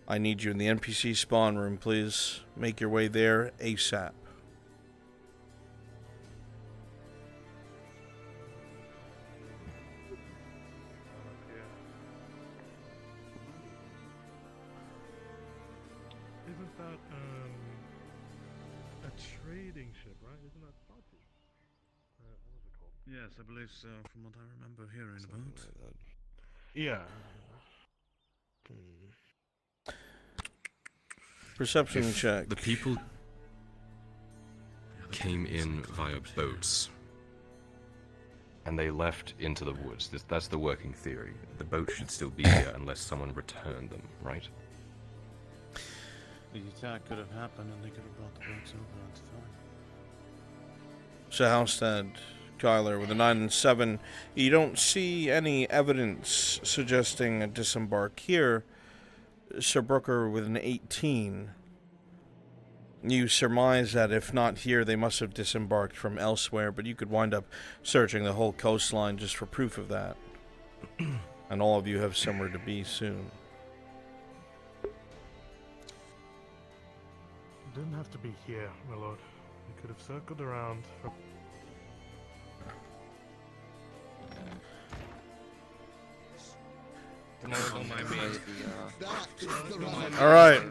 I need you in the NPC spawn room, please. Make your way there ASAP. Isn't that, a trading ship, right? Isn't that party? What was it called? Yes, I believe so, from what I remember hearing about. Yeah. Perception If check. The people came in via boats. And they left into the woods. That's the working theory. The boat should still be here unless someone returned them, right? The attack could have happened and they could have brought the boats over onto time. So Halstead, Kyler, with a 9 and 7, you don't see any evidence suggesting a disembark here. Sir Brooker with an 18. You surmise that if not here, they must have disembarked from elsewhere, but you could wind up searching the whole coastline just for proof of that. And all of you have somewhere to be soon. It didn't have to be here, my lord. We could have circled around from... Don't mind me. All right.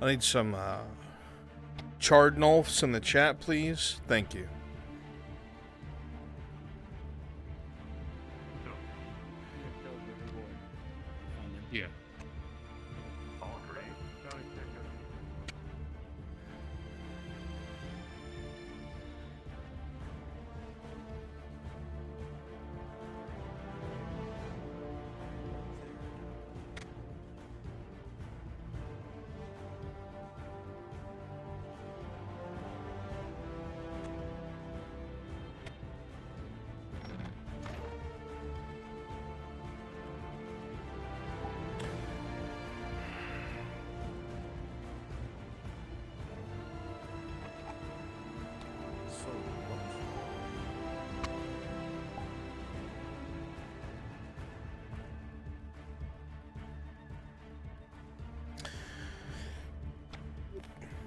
I need some Chardnolfs in the chat, please. Thank you. Yeah.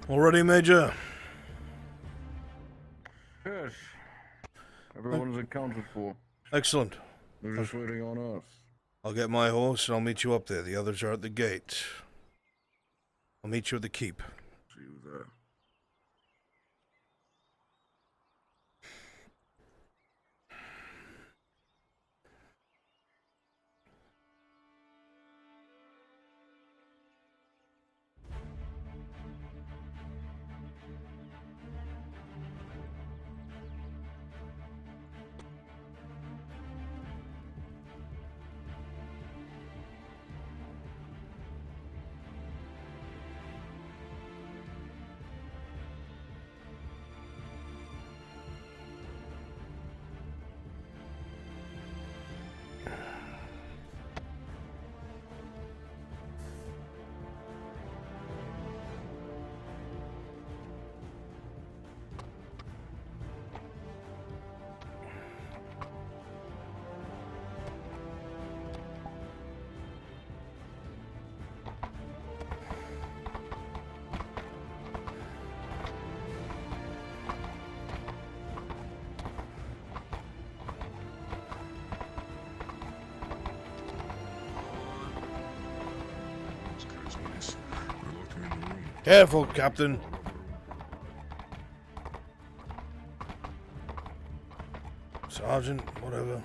All ready, Major? Yes. Everyone's accounted for. Excellent. They're just waiting on us. I'll get my horse and I'll meet you up there. The others are at the gate. I'll meet you at the keep. See you there. Careful, Captain. Sergeant, whatever.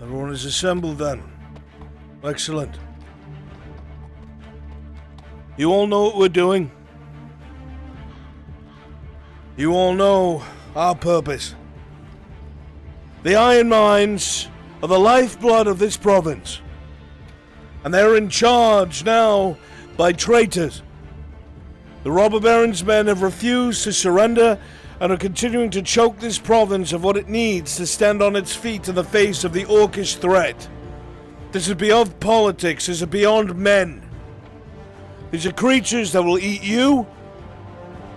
Everyone is assembled then. Excellent. You all know what we're doing. You all know our purpose. The iron mines are the lifeblood of this province. And they're in charge now by traitors. The robber baron's men have refused to surrender and are continuing to choke this province of what it needs to stand on its feet in the face of the orcish threat. This is beyond politics, this is beyond men. These are creatures that will eat you,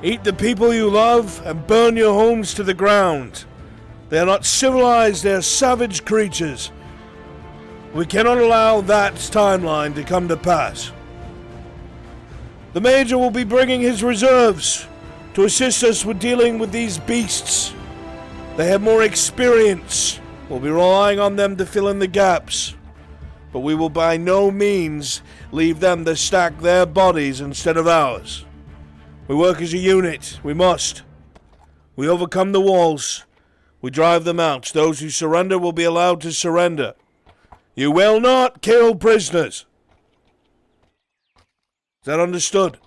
eat the people you love, and burn your homes to the ground. They are not civilized, they are savage creatures. We cannot allow that timeline to come to pass. The Major will be bringing his reserves to assist us with dealing with these beasts. They have more experience. We'll be relying on them to fill in the gaps. But we will by no means leave them to stack their bodies instead of ours. We work as a unit. We must. We overcome the walls. We drive them out. Those who surrender will be allowed to surrender. You will not kill prisoners. Is that understood?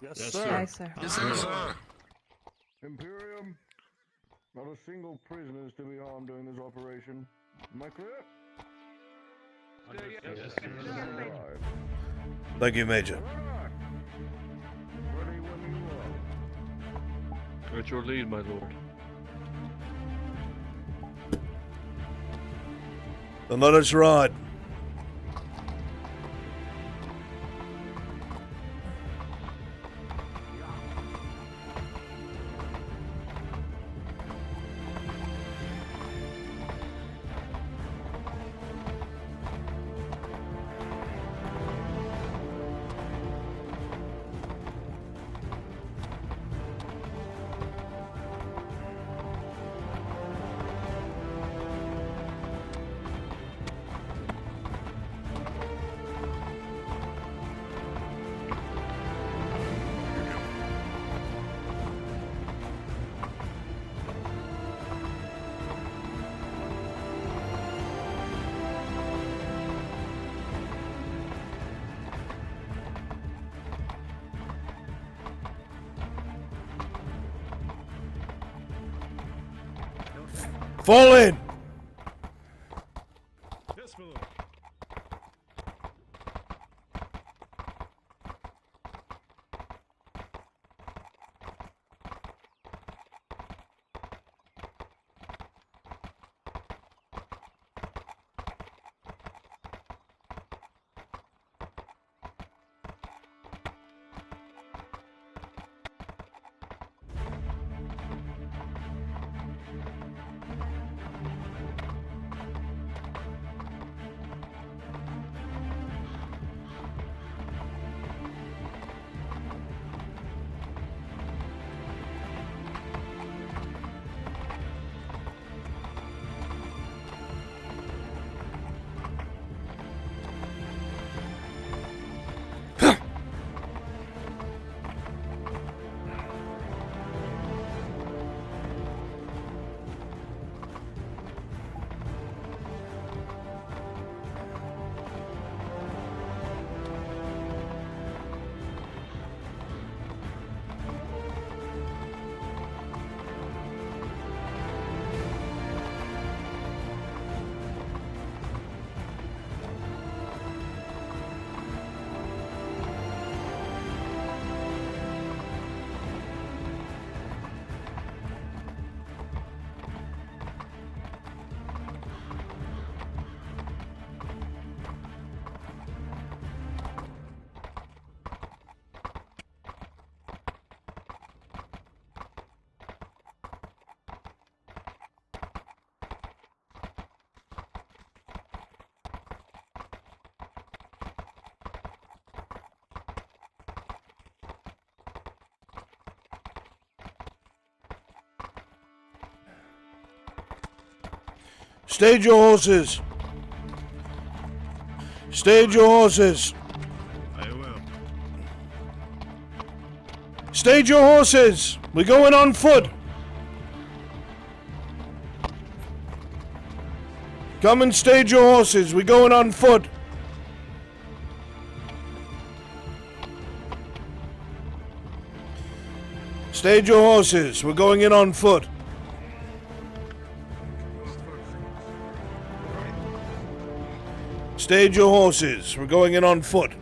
Yes, Yes, sir. sir. Yes, sir. Yes, sir. Imperium, not a single prisoner is to be harmed during this operation. Am I clear? Yes, sir. Thank you, Major. Ready when you are. At your lead, my lord. Then let us ride. Fall in! Yes, my lord. Stage your horses. Stage your horses. I will. Stage your horses. We're going on foot. Come and stage your horses. We're going on foot. Stage your horses. We're going in on foot. Stage your horses. We're going in on foot.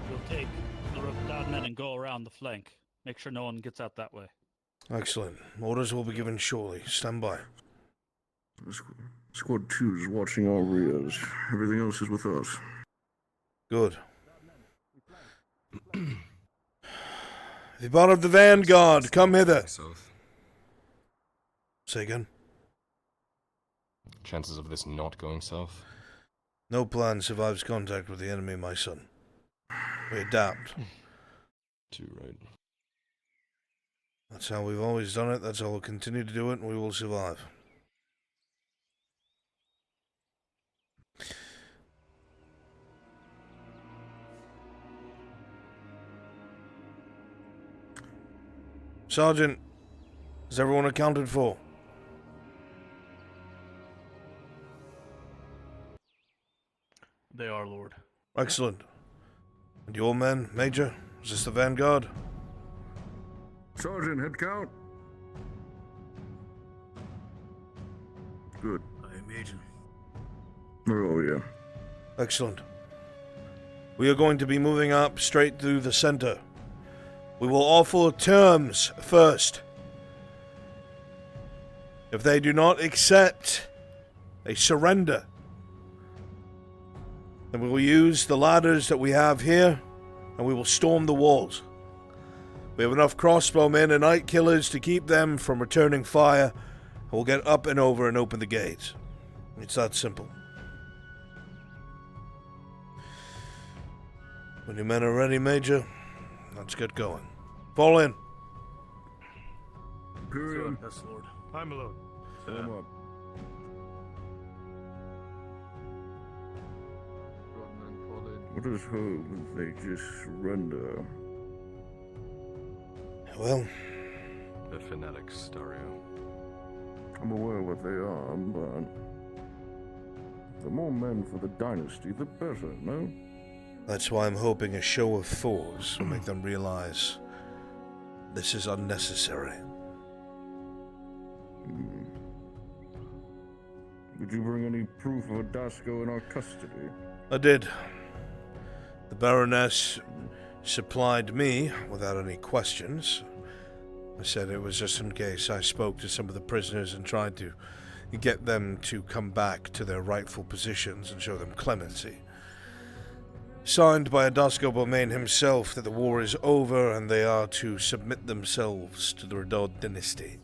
We'll take the down men and go around the flank. Make sure no one gets out that way. Excellent. Orders will be given shortly. Stand by. Squad 2 is watching our rears. Everything else is with us. Good. The part of the vanguard, come hither. South. Say again. Chances of this not going south? No plan survives contact with the enemy, my son. We adapt. Too right. That's how we've always done it, that's how we'll continue to do it, and we will survive. Sergeant, is everyone accounted for? They are, Lord. Excellent. And your men, Major? Is this the vanguard? Sergeant, head count. Good. I imagine. Oh, yeah. Excellent. We are going to be moving up straight through the center. We will offer terms first. If they do not accept a surrender, then we will use the ladders that we have here, and we will storm the walls. We have enough crossbowmen and night killers to keep them from returning fire, and we'll get up and over and open the gates. It's that simple. When your men are ready, Major, let's get going. Fall in. Imperium. Yes, Lord. I'm alone. Form up. What is hope if they just surrender? Well, The fanatics, Dario. I'm aware what they are, but the more men for the dynasty, the better, no? That's why I'm hoping a show of force will make them realize this is unnecessary. Did you bring any proof of Adasco in our custody? I did. The Baroness supplied me without any questions. I said it was just in case I spoke to some of the prisoners and tried to get them to come back to their rightful positions and show them clemency. Signed by Adasco Beaumain himself that the war is over and they are to submit themselves to the Renaud dynasty.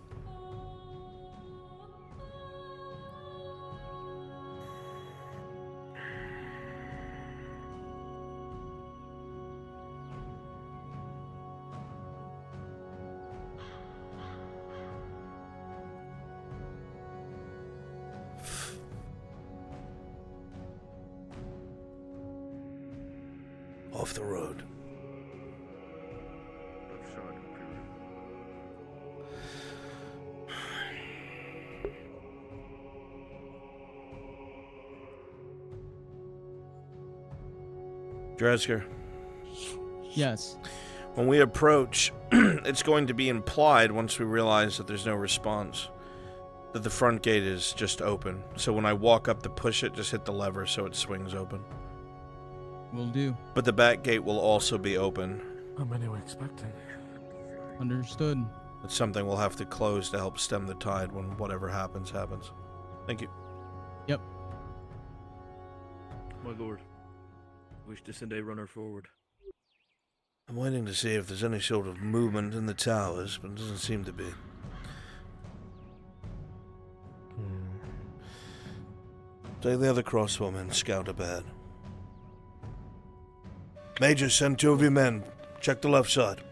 Off the road. Dresker. Yes. When we approach, it's going to be implied once we realize that there's no response, that the front gate is just open. So when I walk up to push it, just hit the lever so it swings open. Will do. But the back gate will also be open. How many are we expecting? Understood. It's something we'll have to close to help stem the tide when whatever happens, happens. Thank you. Yep. My lord, wish to send a runner forward. I'm waiting to see if there's any sort of movement in the towers, but it doesn't seem to be. Take the other crossbowmen, scout ahead. Major, send 2 of your men. Check the left side.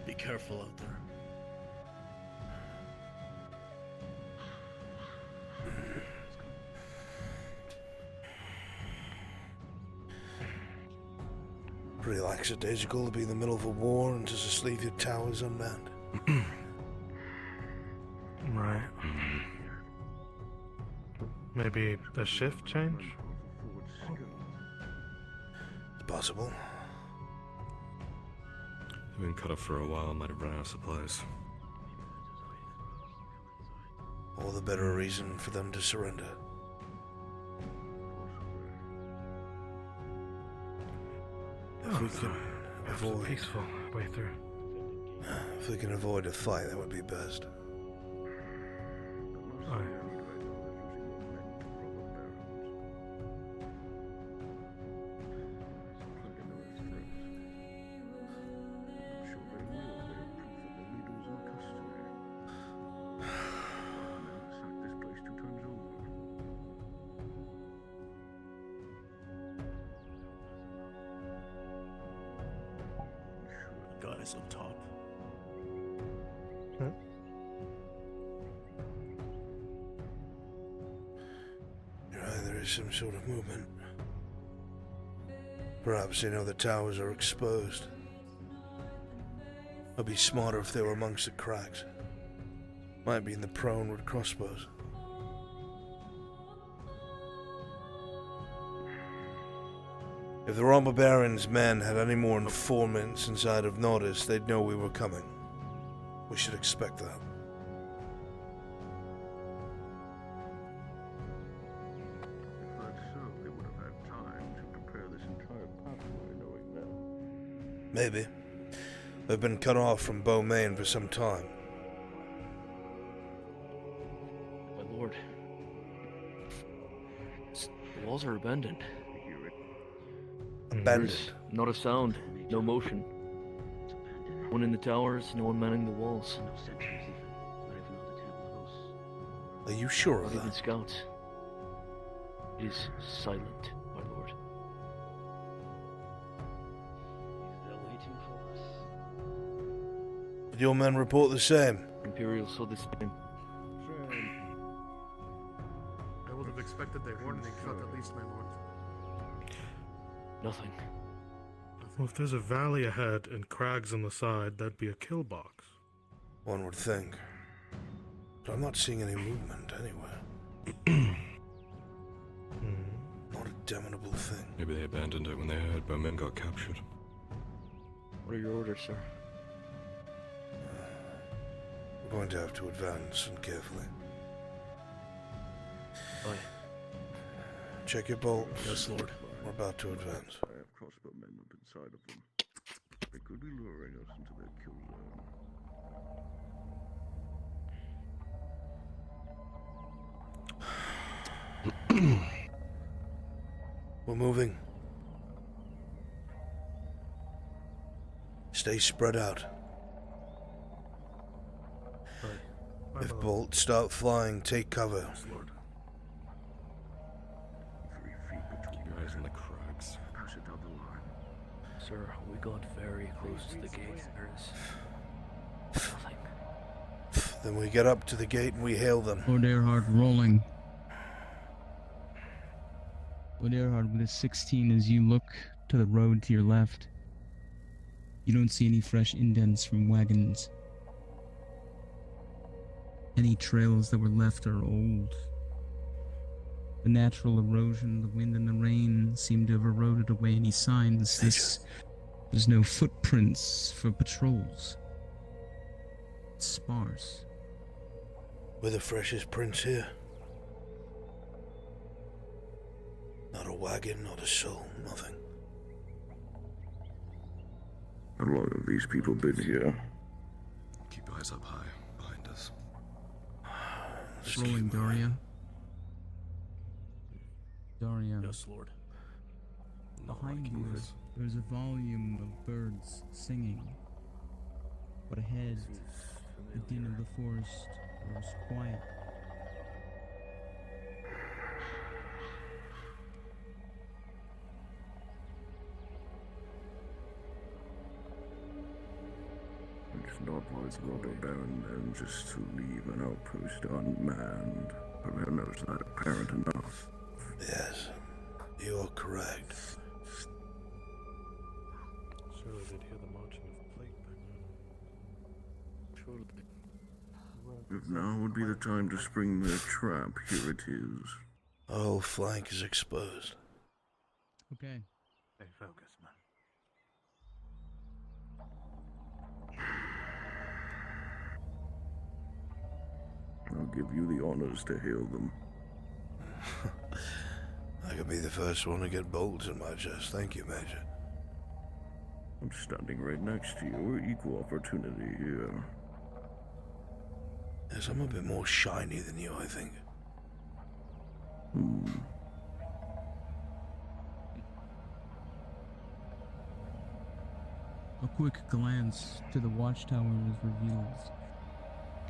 Be careful out there. Pretty lackadaisical to be in the middle of a war and to just leave your towers unmanned. Right. Maybe a shift change? It's possible. We've been cut off for a while, might have run out of supplies. All the better reason for them to surrender. If we can avoid peaceful way through. If we can avoid a fight, that would be best. Guys up top. You're right, there is some sort of movement. Perhaps they know the towers are exposed. It'd be smarter if they were amongst the cracks. Might be in the prone with crossbows. If the Robber Baron's men had any more informants inside of Nordis, they'd know we were coming. We should expect that. If that's so, they would have had time to prepare this entire pathway knowing that. Maybe. They've been cut off from Beaumain for some time. My lord, the walls are abandoned. Abandoned? There's not a sound, no motion. No one in the towers, no one manning the walls. Are you sure of Not even that? scouts. It is silent, my lord. They're waiting for us. Did your men report the same? Imperial saw this time. I would have expected a warning shot at least, my lord. Nothing. Well, if there's a valley ahead and crags on the side, that'd be a kill box. One would think. But I'm not seeing any movement anywhere. Not a damnable thing. Maybe they abandoned it when they heard bowmen got captured. What are your orders, sir? We're going to have to advance, and carefully. Oh, Check your bolts. Yes, Lord. We're about to advance. I have crossbowmen up inside of them. They could be luring us into their kill zone. We're moving. Stay spread out. If bolts start flying, take cover. Keep your eyes on the crags. Pass it down the line. Sir, we got very close to the gate. There is nothing. Then we get up to the gate and we hail them. Lord Earhart rolling. Lord Earhart with a 16 as you look to the road to your left. You don't see any fresh indents from wagons. Any trails that were left are old. The natural erosion, the wind and the rain seem to have eroded away any signs. There's no footprints for patrols. It's sparse. We're the freshest prints here. Not a wagon, not a soul, nothing. How long have these people been here? Keep your eyes up high, behind us. Rolling, Daria. Daria. Yes, Lord. Behind you, there's a volume of birds singing. But ahead, the din of the forest grows quiet. It's not wise, Robber Baron, then just to leave an outpost unmanned. Is that apparent enough? Yes, you are correct. Surely they'd hear the marching of a plate back then. If now would be the time to spring their trap, here it is. Our whole flank is exposed. Okay. Stay focused, man. I'll give you the honors to hail them. I could be the first one to get bolts in my chest. Thank you, Major. I'm standing right next to you. We're equal opportunity here. Yes, I'm a bit more shiny than you, I think. A quick glance to the watchtowers reveals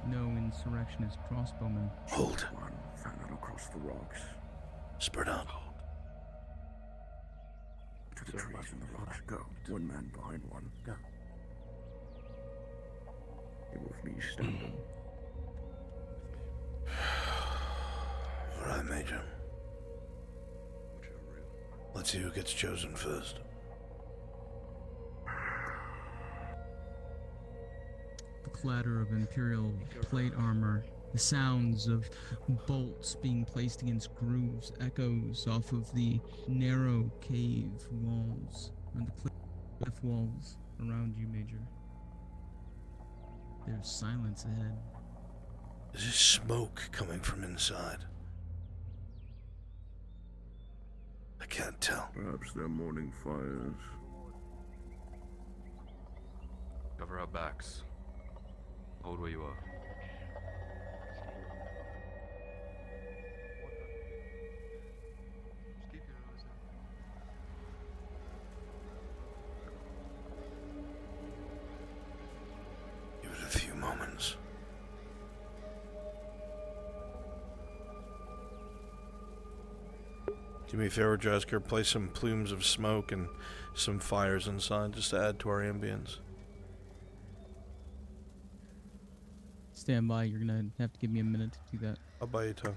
no insurrectionist crossbowmen. Hold. One, fan it across the rocks. Spread out. To the trees and the rocks. Go. One man behind one. Go. You're with me standing. All right, Major. Let's see who gets chosen first. The clatter of Imperial plate armor, the sounds of bolts being placed against grooves echoes off of the narrow cave walls, and the cliff walls around you, Major. There's silence ahead. Is this smoke coming from inside? I can't tell. Perhaps they're morning fires. Cover our backs. Hold where you are. Give it a few moments. Do me a favor, Jasker, place some plumes of smoke and some fires inside just to add to our ambience. Stand by, you're gonna have to give me a minute to do that. I'll buy you time.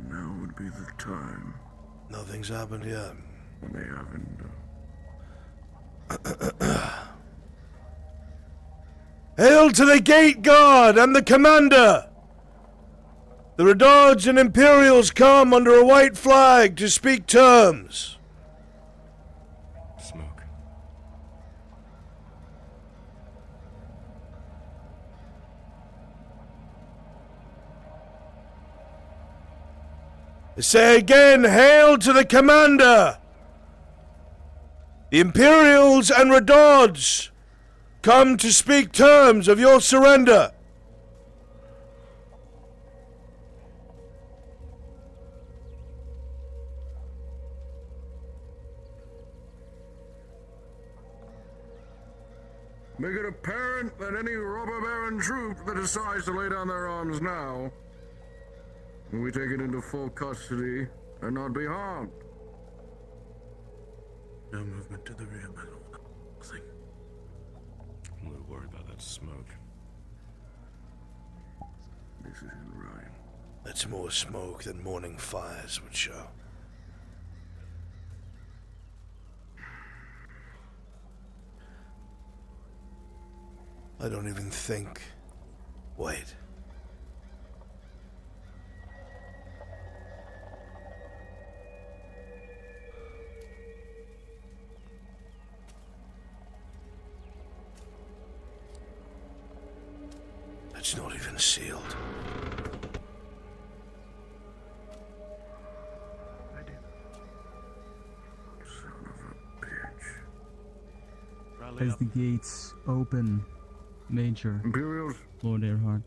Now would be the time. Nothing's happened yet. They haven't. Hail to the gate guard and the commander! The Redards and Imperials come under a white flag to speak terms. Smoke. I say again, hail to the commander! The Imperials and Redards come to speak terms of your surrender. Make it apparent that any robber baron troop that decides to lay down their arms now will be taken into full custody and not be harmed. No movement to the rear, my lord. Nothing. I'm a little worried about that smoke. This isn't right. That's more smoke than morning fires would show. I don't even think. Wait. It's not even sealed. As the gates open, Major Imperials, Lord Earhart,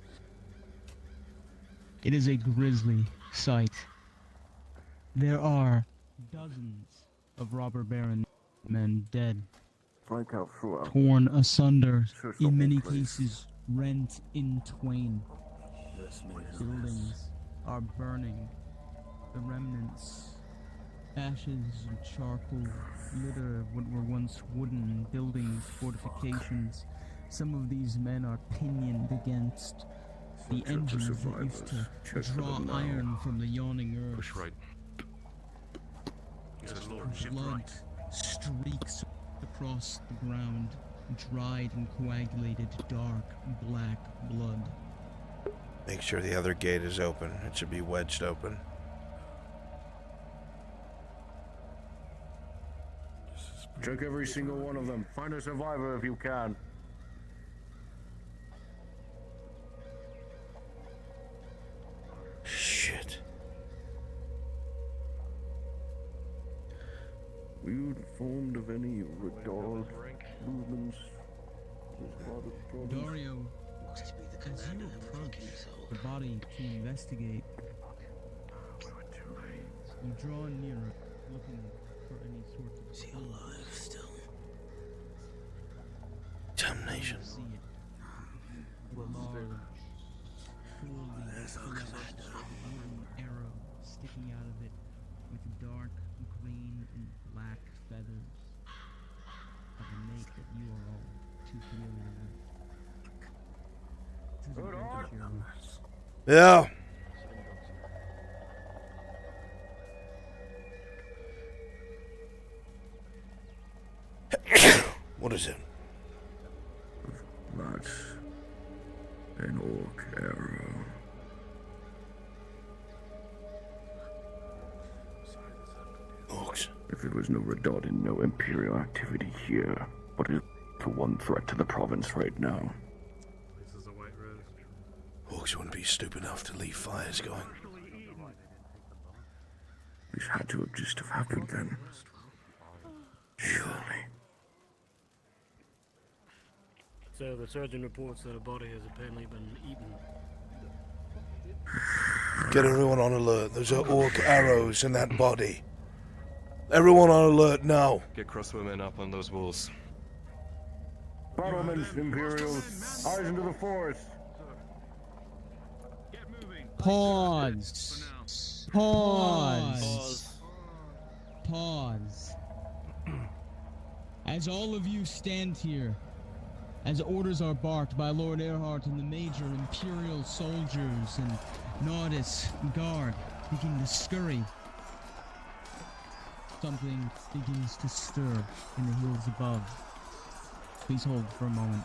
it is a grisly sight. There are dozens of robber baron men dead, flank out throughout. torn asunder, Search the in whole many place. cases rent in twain. Buildings are burning. The remnants, ashes and charcoal, litter of what were once wooden buildings, fortifications. Some of these men are pinioned against the engines that used to draw iron from the yawning earth. Push right. Yes, Lord. Blood streaks across the ground, dried and coagulated, dark black blood. Make sure the other gate is open. It should be wedged open. Check every single one of them. Find a survivor if you can. Shit. Were you informed of any Redard movements as part of the province? Dario, as you approach the body to investigate, you draw nearer, looking for any sort of... Is he alive still? Damnation. See it. A large, fully wooden arrow sticking out of it with dark green and black feathers of a make that you are all too familiar with. Yeah. What is it? That's an orc arrow. Orcs. If it was no Redard and no Imperial activity here, what is the one threat to the province right now? This is a white rose. Orcs wouldn't be stupid enough to leave fires going. This had to have just have happened then. Surely. So the surgeon reports that a body has apparently been eaten. Get everyone on alert. Those are orc arrows in that body. Everyone on alert now. Get crossbowmen up on those walls. Battlements, Imperials. Eyes into the forest. Pause. Pause. Pause. As all of you stand here, as orders are barked by Lord Earhart and the major Imperial soldiers and Nordis guard begin to scurry, Something begins to stir in the hills above. Please hold for a moment.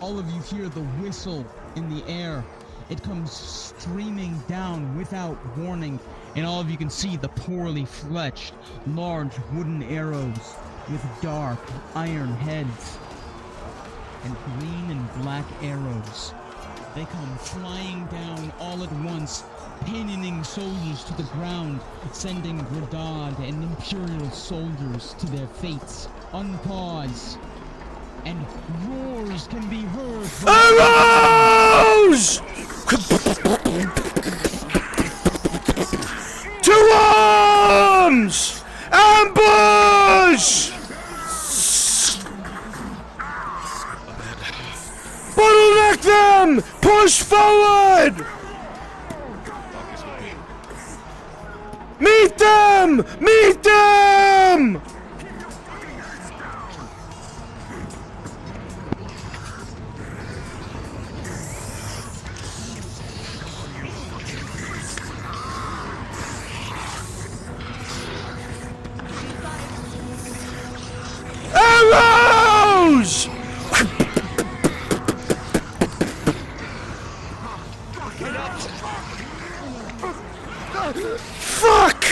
All of you hear the whistle in the air. It comes streaming down without warning, and all of you can see the poorly fletched, large wooden arrows with dark iron heads and green and black arrows. They come flying down all at once, pinning soldiers to the ground, sending Gredad and Imperial soldiers to their fates. Unpause. And roars can be heard from Arrows! To arms! Ambush! Bottleneck them! Push forward! Meet them! Meet them! Arrows! Fuck!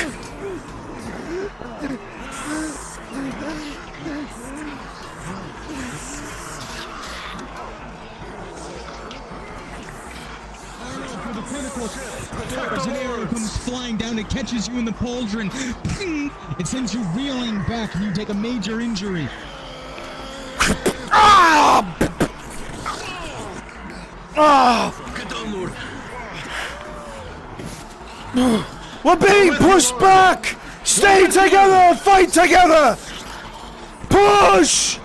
As an arrow comes flying down, it catches you in the pauldron. It sends you reeling back, and you take a major injury. Ah! Ah! Get down, Lord. We're being pushed back! Stay together! Fight together! Push!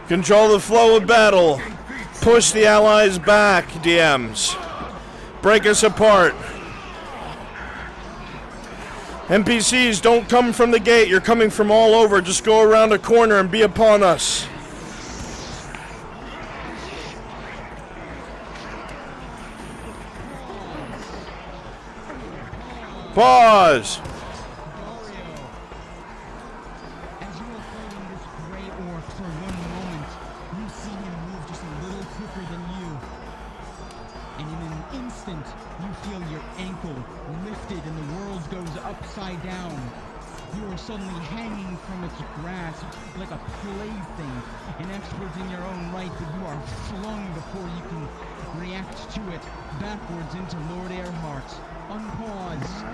Control the flow of battle. Push the allies back, DMs. Break us apart. NPCs, don't come from the gate. You're coming from all over. Just go around a corner and be upon us. Pause. You feel your ankle lifted and the world goes upside down. You are suddenly hanging from its grasp like a plaything, an expert in your own right, but you are flung before you can react to it, backwards into Lord Earhart. Unpause.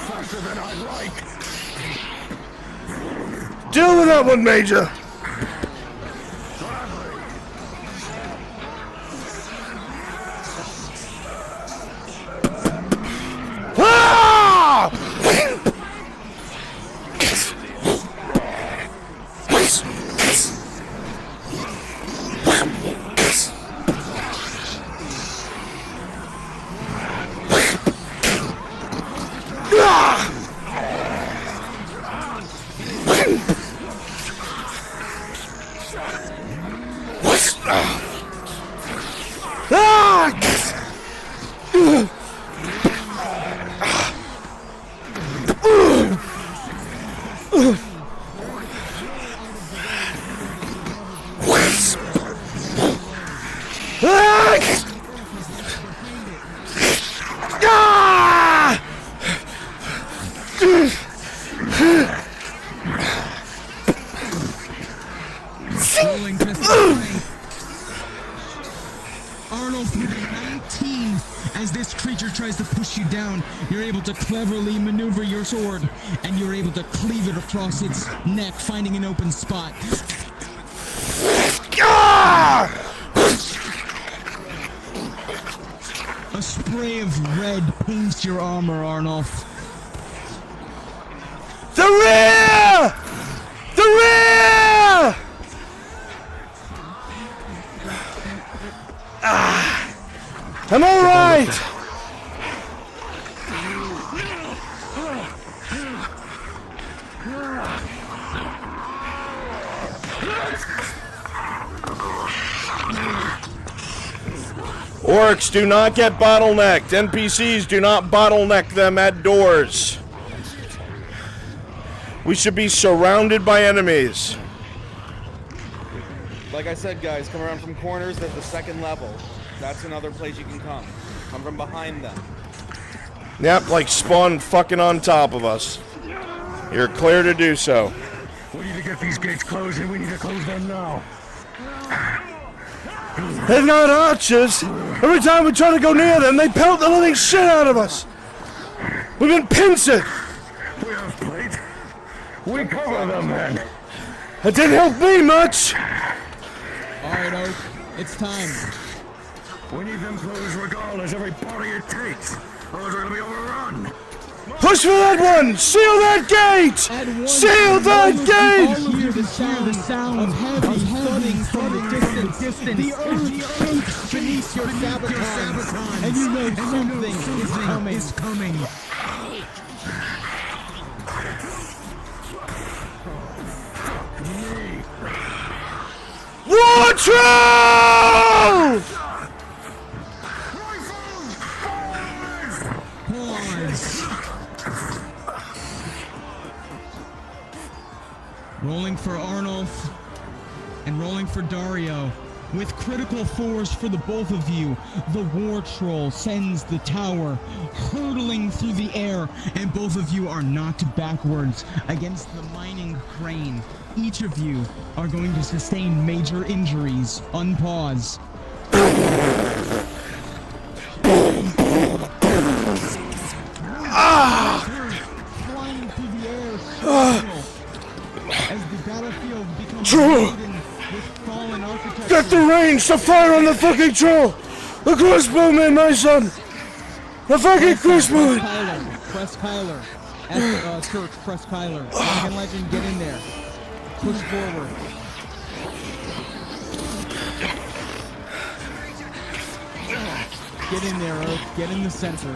Faster than I'd like. Deal with that one, Major. Arnold, 19. As this creature tries to push you down, you're able to cleverly maneuver your sword, and you're able to cleave it across its neck, finding an open spot. A spray of red paints your armor, Arnulf. The rear! The rear! I'm all right. Orcs do not get bottlenecked. NPCs do not bottleneck them at doors. We should be surrounded by enemies. Like I said, guys, come around from corners at the second level. That's another place you can come. Come from behind them. Yep, like spawn fucking on top of us. You're clear to do so. We need to get these gates closed, and we need to close them now. They've got archers. Every time we try to go near them, they pelt the living shit out of us. We've been pincered. We have plate. We cover them, then. It didn't help me much. Alright, Oak. It's time. We need them closed regardless, every body it takes. Otherwise we're gonna be overrun. Push for that one! Seal that gate! Seal that gate! Hear the sound of heavy thudding from the distance. The earth shakes beneath your sabotage, and you know something is coming. War Troll! Rolling for Arnulf and rolling for Dario. With critical force for the both of you, the War Troll sends the tower hurtling through the air, and both of you are knocked backwards against the mining crane. Each of you are going to sustain major injuries. Unpause. Flying through the air. As the battlefield becomes Troll! Get the range to fire on the fucking troll! The crossbowman, my son! The fucking crossbowman! Press Kyler. Church, press Kyler. Dragon Legend, get in there. Push forward. Get in there, Earth. Get in the center.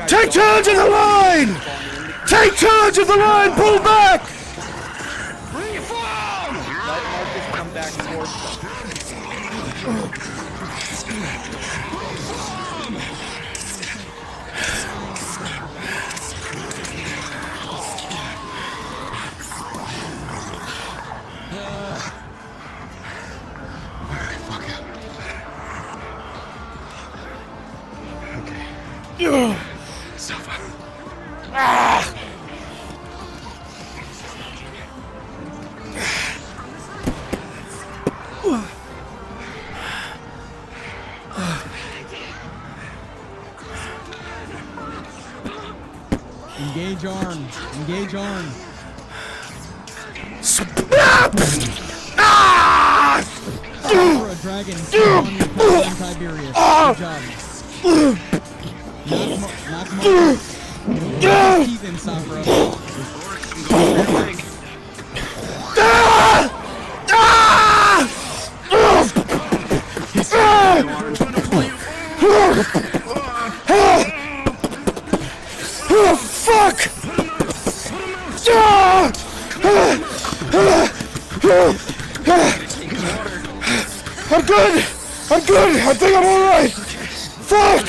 Take turns in the line! Take charge of the line! Pull back! Let Marcus come back towards Suffer. Ah! Engage arm. Engage arm. For a dragon, on Tiberius. Good job. Knock teeth in, Sakura. Oh, fuck! I'm good! I'm good! I think I'm alright! Fuck!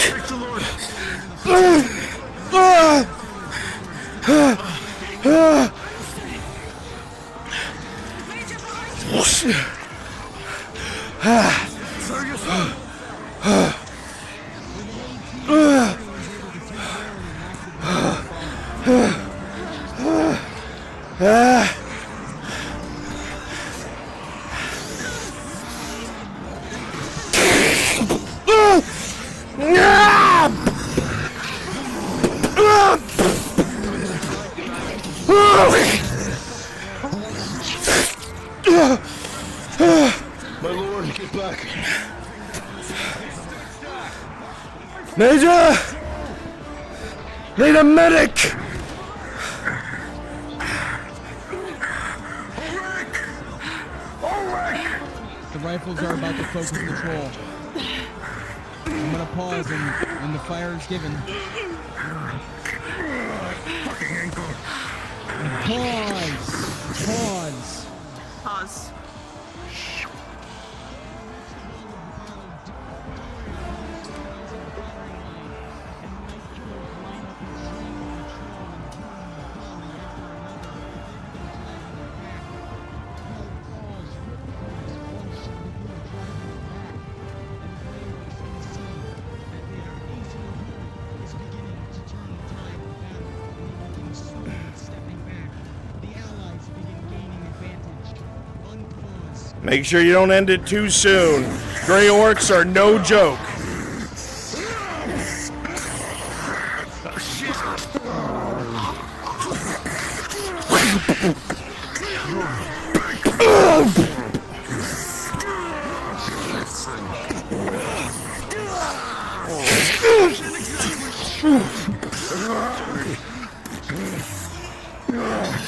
My lord, get back. Major! Need a medic! The rifles are about to focus patrol. I'm gonna pause and the fire is given. Pause! Pause! Pause. Make sure you don't end it too soon. Grey orcs are no joke.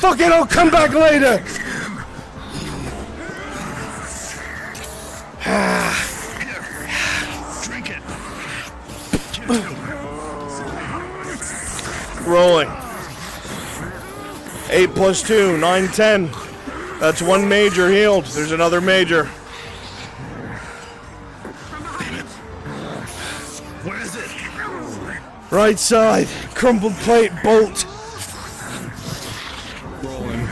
Fuck it, I'll come back later! Drink it. Rolling. 8 plus 2, 9, 10. That's one major healed. There's another major. Where is it? Right side. Crumpled plate, bolt. Rolling.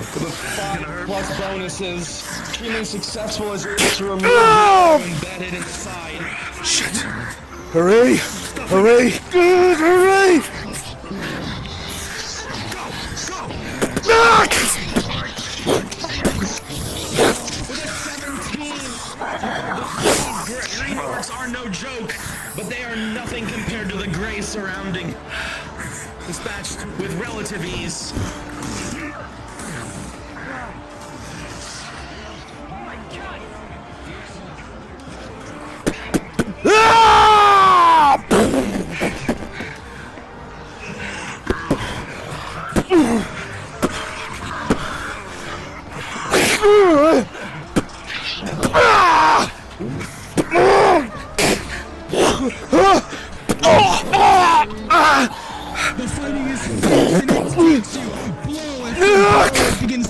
For the 5 plus bonuses, being successful as it gets removed embedded inside. Shit. Hooray! Hooray! Good, hooray! Ah! Green orcs are no joke, but they are nothing compared to the gray surrounding. Dispatched with relative ease.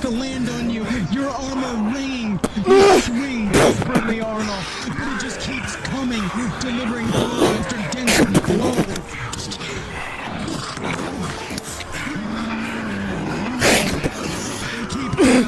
to land on you, your armor ringing. You swing desperately, Arnold, but it just keeps coming, delivering blow after dense blow. They keep -4.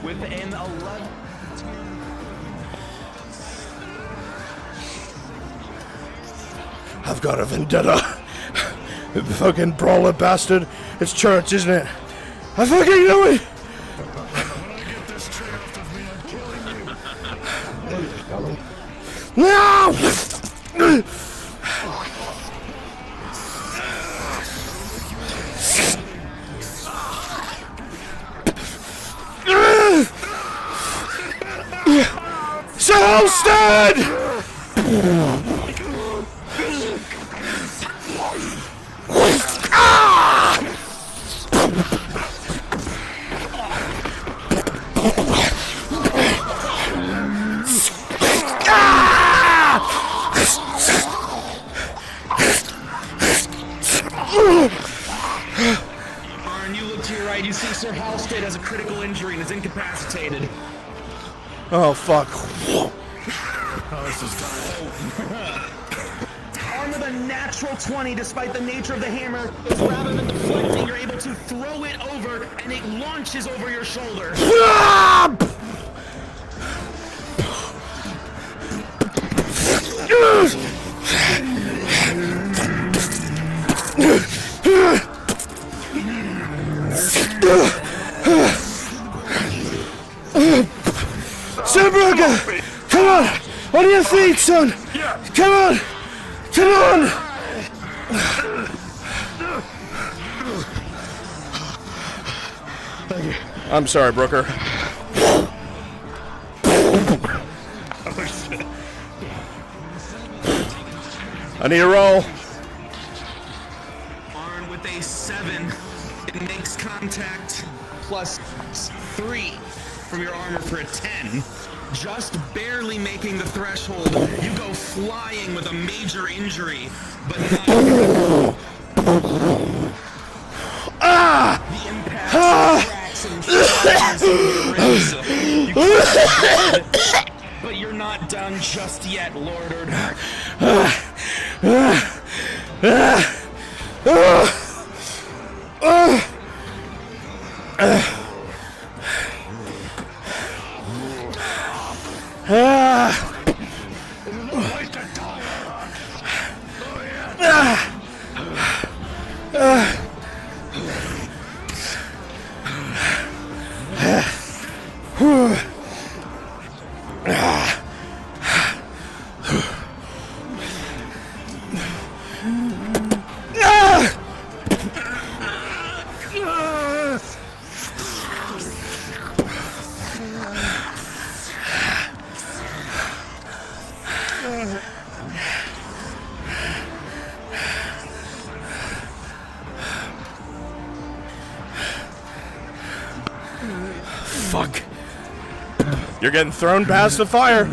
Within 11. I've got a vendetta. Fucking brawler bastard. It's church, isn't it? I fucking knew it! No! Solstead! Arn, you look to your right. You see Sir Halstead has a critical injury and is incapacitated. Oh, fuck. Arn with a natural 20, despite the nature of the hammer, is rather than deflecting, you're able to throw it over, and it launches over your shoulder. Sunbroker! Come on! On your feet, son! Come on! Come on! Thank you. I'm sorry, Brooker. I need a roll. Arn with a 7. It makes contact plus 3 from your armor for a 10. Just barely making the threshold. You go flying with a major injury, but not. The impact cracks and flies over your ribs. You can't, but you're not done just yet, Lord Erdmark. Fuck. You're getting thrown past the fire.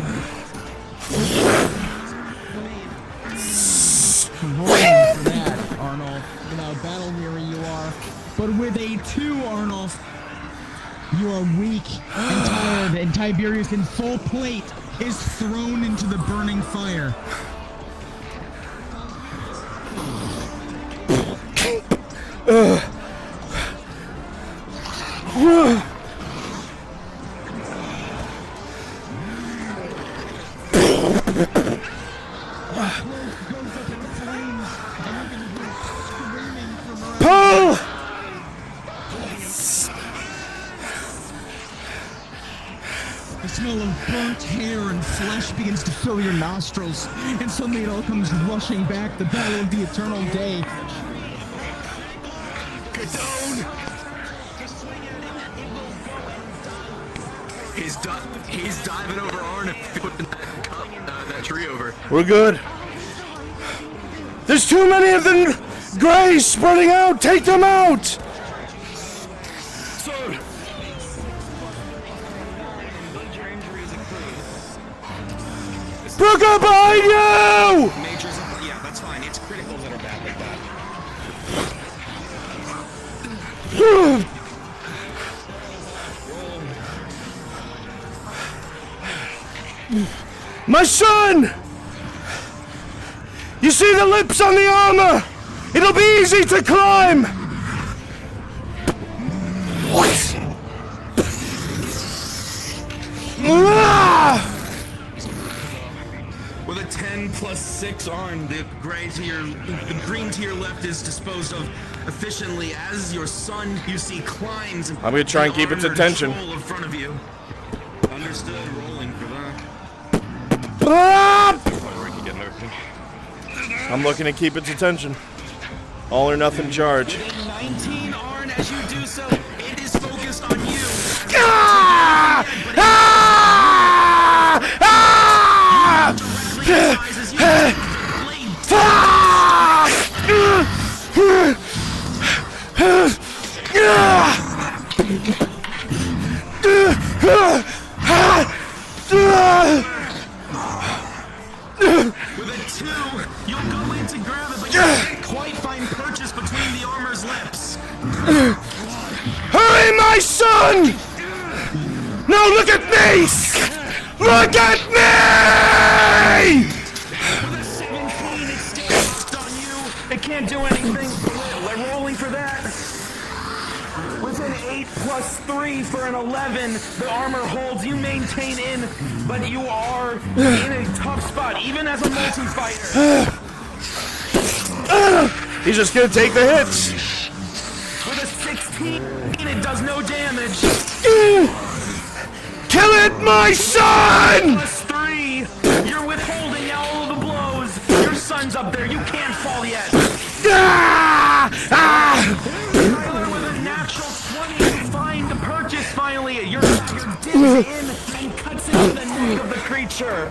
Arnold. You know how battle weary you are. But with a 2, Arnold, you are weak and tired, and Tiberius in full plate is thrown into the burning fire. Pull! The smell of burnt hair and flesh begins to fill your nostrils, and suddenly it all comes rushing back, the battle of the eternal day. He's diving over Arn and flipping that tree over. We're good. There's too many of them Greys spreading out! Take them out! Sir! Brooker behind you! Majors, yeah, that's fine. It's criticals that are bad like that. My son! You see the lips on the armor? It'll be easy to climb! With a 10 plus 6 Arn, the green to your left is disposed of efficiently as your son, you see, climbs. I'm gonna try and keep its attention. In front of you. Understood. Rolling for that. I'm looking to keep its attention. All or nothing charge. 19 Arn, as you do so, it is focused on you. With a 2, you'll go in to grab it, but you can't quite find purchase between the armor's lips. Hurry, my son! No, look at me! Look at me! With a 17, it's still locked on you. It can't do anything. We're rolling for that. With an 8 plus 3 for an 11, the armor holds. You maintain in, but you are in a tough spot, even as a multi-fighter. He's just gonna take the hits. With a 16, it does no damage. Kill it, my son! Plus 3, you're withholding all of the blows. Your son's up there. You can't fall yet. Tyler, with a natural 20, you find the purchase finally. Your dagger dips in and cuts into the neck of the creature.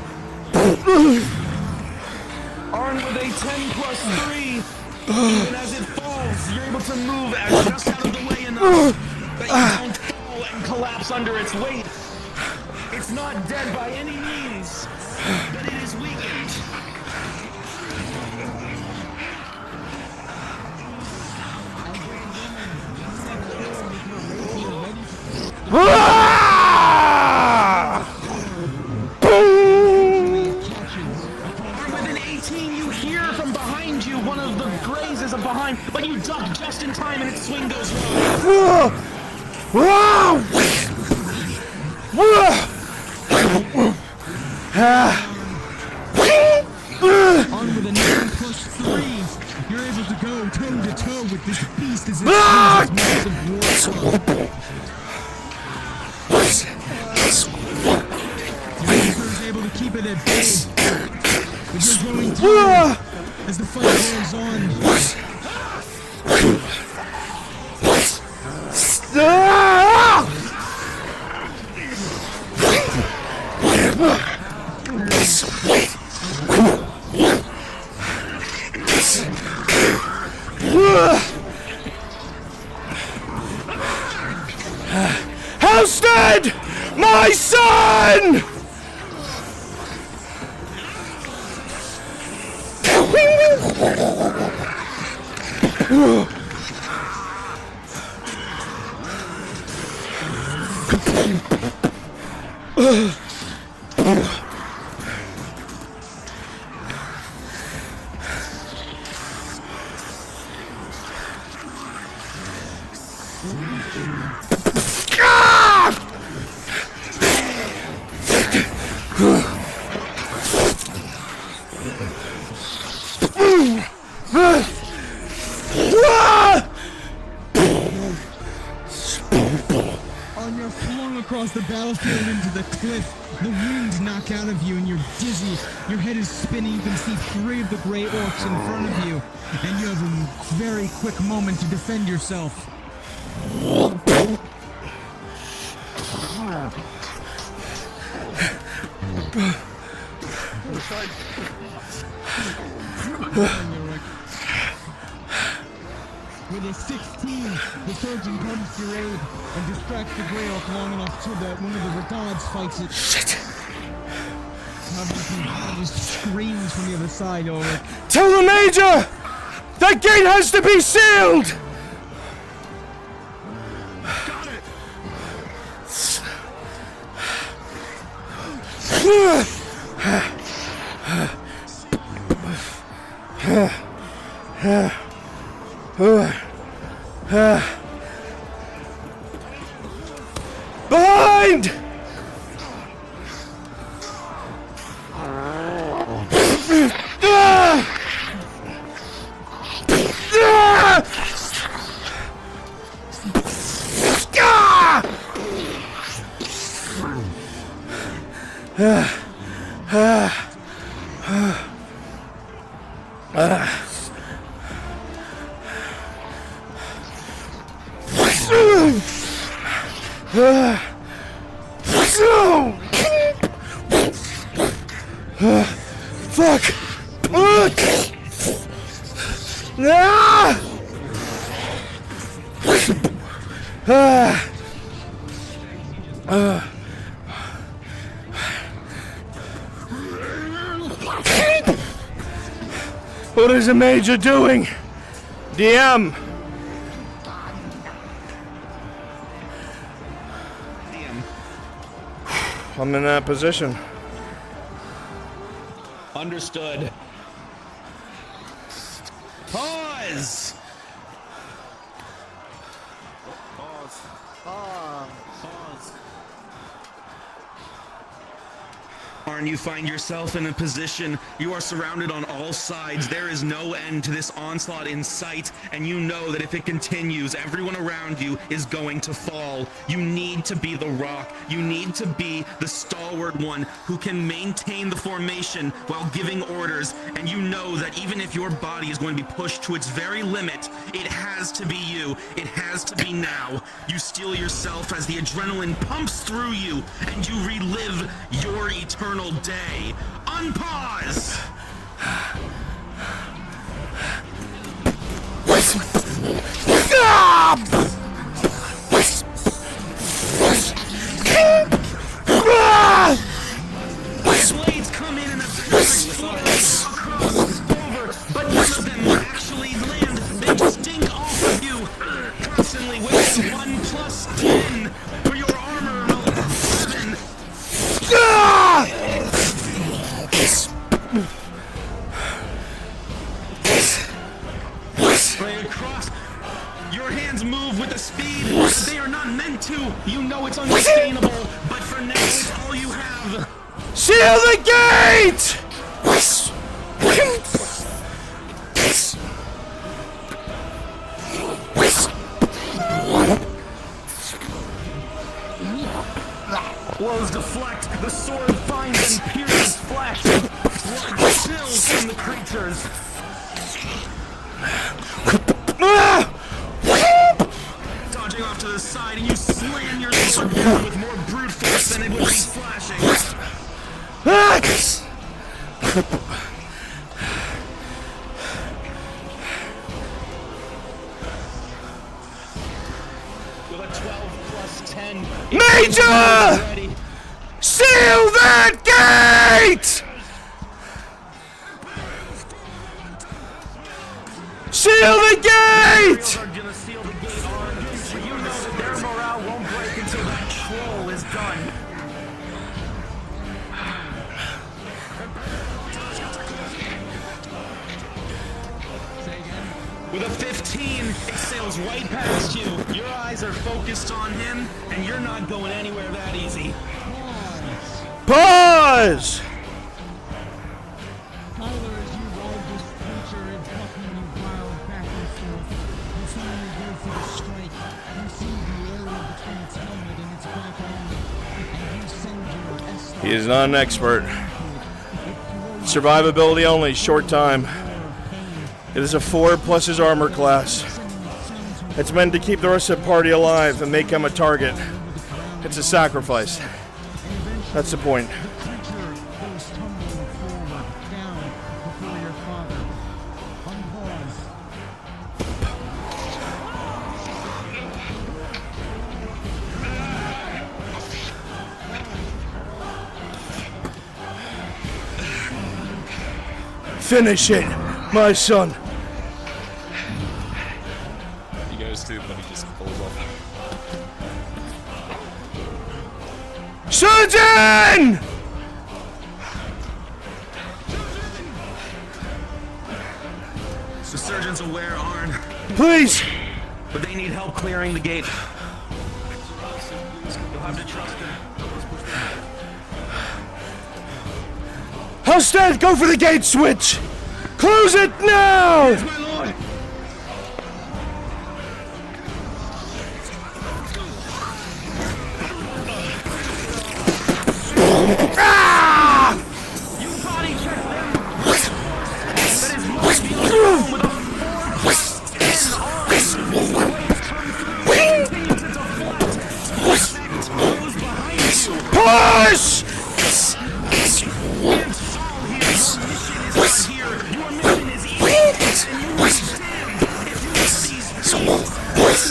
Armed with a 10 plus 3, even as it falls, you're able to move just out of the way enough that you don't fall and collapse under its weight. It's not dead by any means, but it is weakened. With an 18, you hear from behind you one of the Greys is behind, but you duck just in time and its swing goes wrong. On with a 9 plus 3, you're able to go toe to toe with this beast as it swings its massive war. You're able to keep it at bay, but you're going through as the fight goes on. Halstead! My son! You're flung across the battlefield into the cliff. The wind knocks out of you and you're dizzy. Your head is spinning. You can see 3 of the gray orcs in front of you. And you have a very quick moment to defend yourself. With a 16, the surgeon comes to your aid and distracts the Greyhawk long enough so that one of the retards fights it. Shit! He screams from the other side, Ulrich. Tell the Major! That gate has to be sealed! Got it! Behind! Fuck! What is the Major doing? DM! I'm in that position. Understood. Pause! Pause. Pause. Arn, you find yourself in a position, you are surrounded on all sides, there is no end to this onslaught in sight, and you know that if it continues, everyone around you is going to fall. You need to be the rock, you need to be the stalwart one who can maintain the formation while giving orders, and you know that even if your body is going to be pushed to its very limit, it has to be you, it has to be now. You steel yourself as the adrenaline pumps through you, and you relive your eternal day. Unpause! Blades come in and over, but none of them actually land. They just dink off of you, constantly wasting 1 + 10 for your armor roll 7. Right across. Your hands move with a speed they are not meant to. You know it's unsustainable, but for now it's all you have. Seal the gate! Blows deflect, the sword finds and pierces flesh. Blood spills from the creatures. Dodging off to the side, and you slam your sword down with more brute force than it would be flashing. With a 12 + 10. Major! Seal that gate! Seal the gate! You know that their morale won't break until that troll is done. With a 15, it sails right past you. Your eyes are focused on him, and you're not going anywhere that easy. Pause! Tyler, as you ride this creature and fucking you wild back and forth, you finally go for the strike. You see the area between its helmet and its back armor, and you send your S. He is not an expert. Survivability only, short time. It is a 4 plus his armor class. It's meant to keep the rest of the party alive and make him a target. It's a sacrifice. That's the point. Finish it, my son. He goes to, but he just pulls off. Surgeon! The surgeon's aware, Arn. Please! But they need help clearing the gate. You'll have to trust him. Halstead, go for the gate switch! Close it now! Yes, my lord! Ah! You body check them! That is much beyond your own with a 4 Push!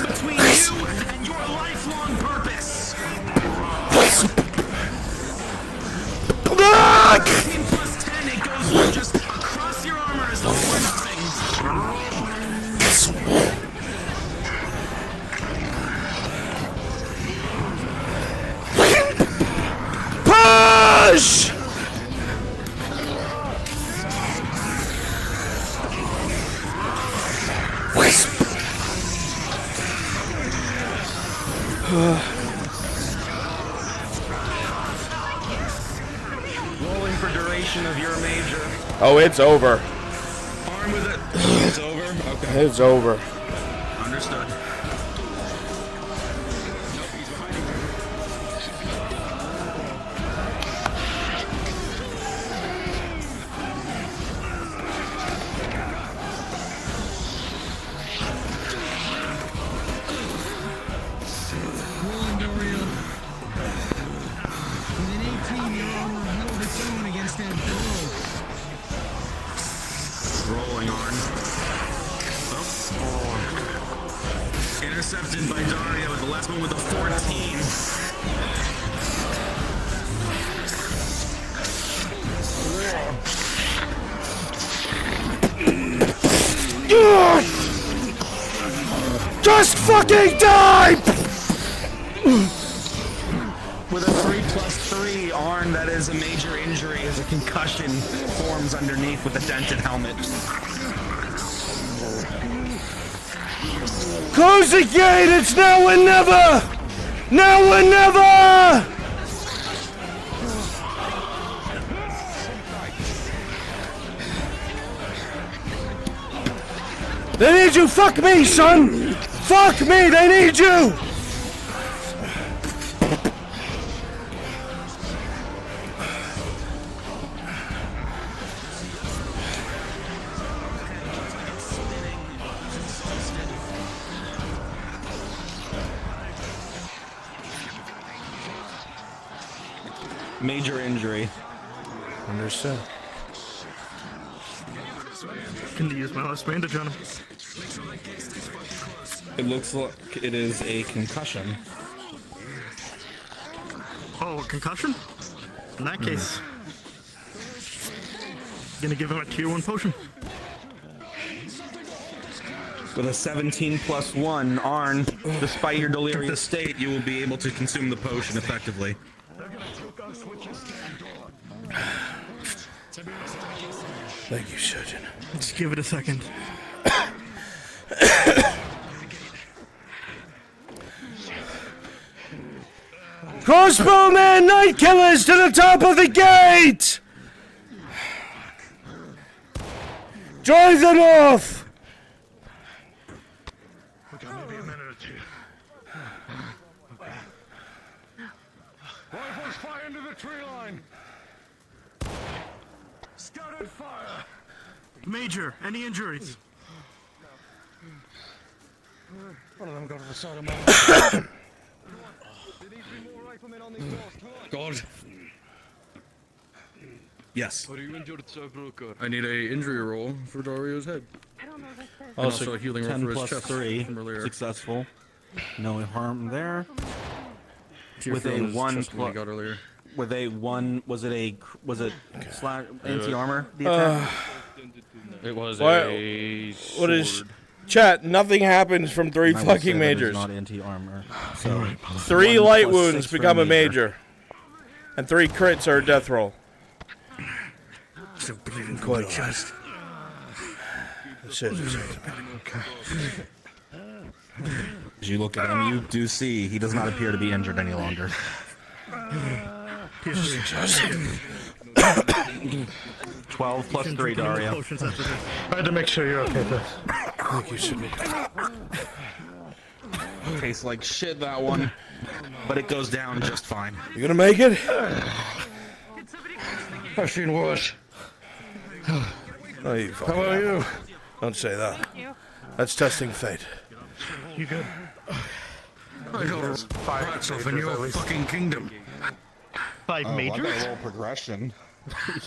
Between you and your lifelong purpose. 13 plus 10, it goes just across your armor as though it were nothing. Push! Rolling for duration of your major. Oh, it's over. Arm with it. It's over? Okay. It's over. Understood. Rolling on. Oh. Intercepted by Dario with the last one with a 14. Just fucking die! With a 3+3, Arn, that is a major injury as a concussion forms underneath with a dented helmet. Close the gate! It's now or never! Now or never! They need you! Fuck me, son! Fuck me! They need you! Major injury. Understood. Can you use my last bandage on him? It looks like it is a concussion. Oh, a concussion? In that case, gonna give him a tier 1 potion. With a 17+1, Arn, despite your delirious state, you will be able to consume the potion effectively. Thank you, Surgeon. Just give it a second. Crossbowmen, night killers to the top of the gate! Drive them off! Okay, maybe a minute or two. Rifles fire into the tree line! Scattered fire! Major, any injuries? One of them got to the side of my God. Yes. Are you injured, Sir Brooker? I need a injury roll for Dario's head. And also a healing roll 10 for his plus chest 3. from earlier. Successful. No harm there. Tear With feel a on his 1 chest when he got earlier. With a 1, was it slash anti-armor, the attack? It was What is... Chat, nothing happens from 3 I will say fucking that is majors. not anti-armor. So 3 1 light plus wounds 6 for become a major. And 3 crits are a death roll. Still bleeding Quite from my chest. As you look at him, you do see he does not appear to be injured any longer. 12 plus 3, Dario. I had to make sure you're okay, Beth. Thank you, Sydney. Tastes like shit, that one. But it goes down just fine. You gonna make it? I've seen worse. Oh, you fucking How about you? Don't say that. That's testing fate. You good? I got 5 rats off in your fucking kingdom. 5 majors? I got a roll progression.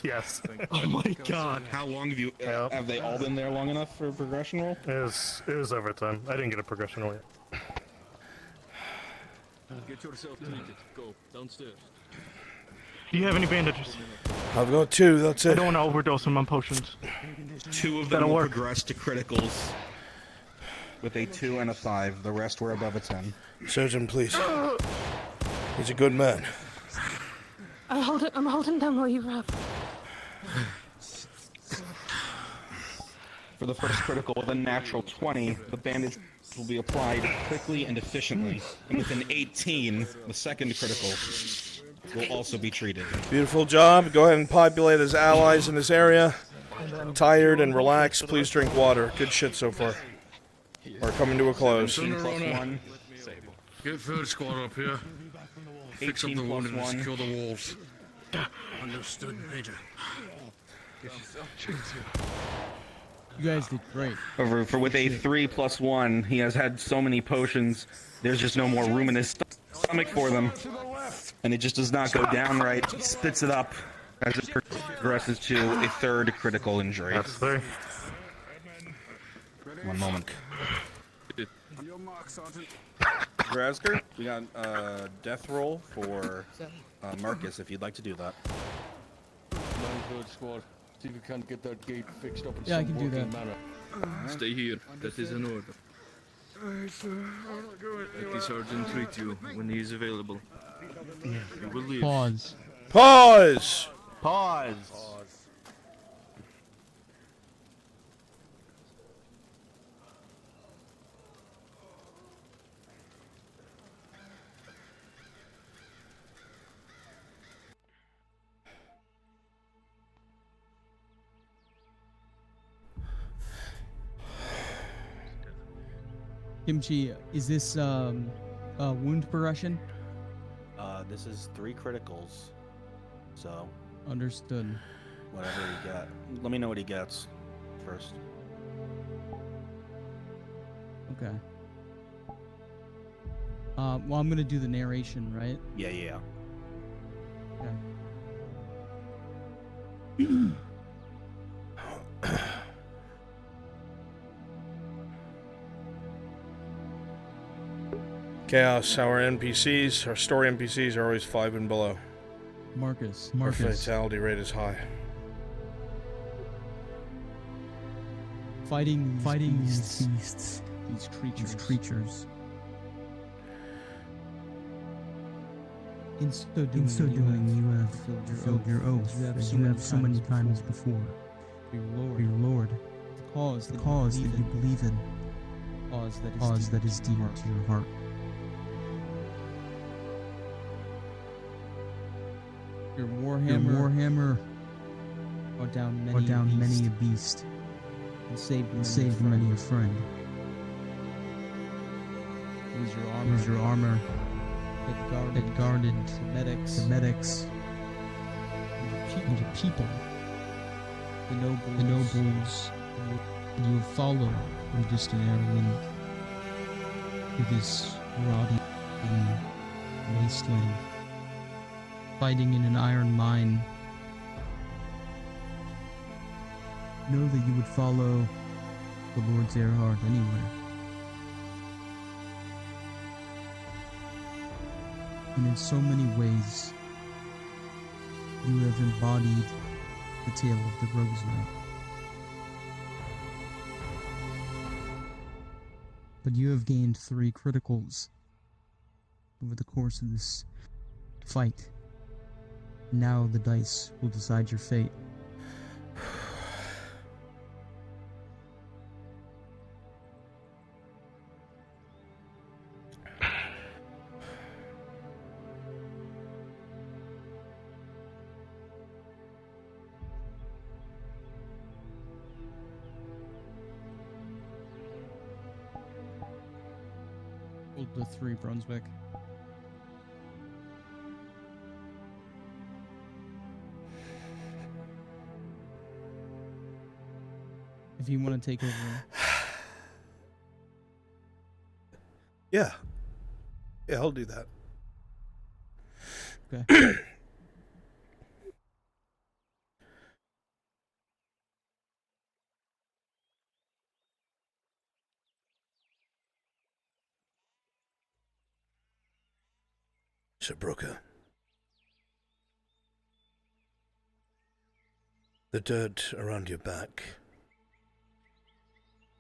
Yes. Oh my god. How long have you... have they all been there long enough for a progression roll? It was overtime. I didn't get a progression roll yet. Get yourself treated. Go downstairs. Do you have any bandages? I've got 2, that's it. I don't want to overdose on my potions. 2 of them will progress to criticals with a 2 and a 5. The rest were above a 10. Surgeon, please. He's a good man. I'm holding down while you rub. For the first critical with a natural 20, the bandage will be applied quickly and efficiently. And with an 18, the second critical will also be treated. Beautiful job. Go ahead and populate his allies in this area. Tired and relaxed. Please drink water. Good shit so far. We're coming to a close. 17 plus 1. Get third squad up here. Fix up the wounded and secure the walls. Understood, Major. You guys did great. However, with a 3 plus 1, he has had so many potions, there's just no more room in his stomach for them. And it just does not go down right. He spits it up as it progresses to a 3rd critical injury. That's 3. One moment. Grasker, we got death roll for Marcus if you'd like to do that. Third squad. See if we can get that gate fixed up in Yeah, I some can do working that. manner. Stay here. That is an order. Let the sergeant treat you when he is available. You will leave. Pause. Pause! Pause! Kimchi, is this wound progression? This is 3 criticals. So, Understood. whatever you get. Let me know what he gets first. Okay. Well, I'm gonna do the narration, right? Yeah. Okay. Chaos, our NPCs, our story NPCs are always 5 and below. Marcus. Our fatality rate is high. Fighting these beasts, these creatures. In so doing, you have fulfilled your oath as you have so many times before. For your Your Lord, the the cause that you believe in, cause that is dear to your heart. Your Warhammer brought down many a beast and saved many a friend. It was your armor that guarded the medics and your people, the nobles, and you have followed from distant Ireland. of this rotting wasteland, fighting in an iron mine. Know that you would follow the Lord's Earhart anywhere. And in so many ways, you have embodied the tale of the Roselight. But you have gained 3 criticals over the course of this fight. Now the dice will decide your fate. The 3 Brunswick. If you want to take over. Yeah. Yeah, I'll do that. Okay. Sir Brooker. The dirt around your back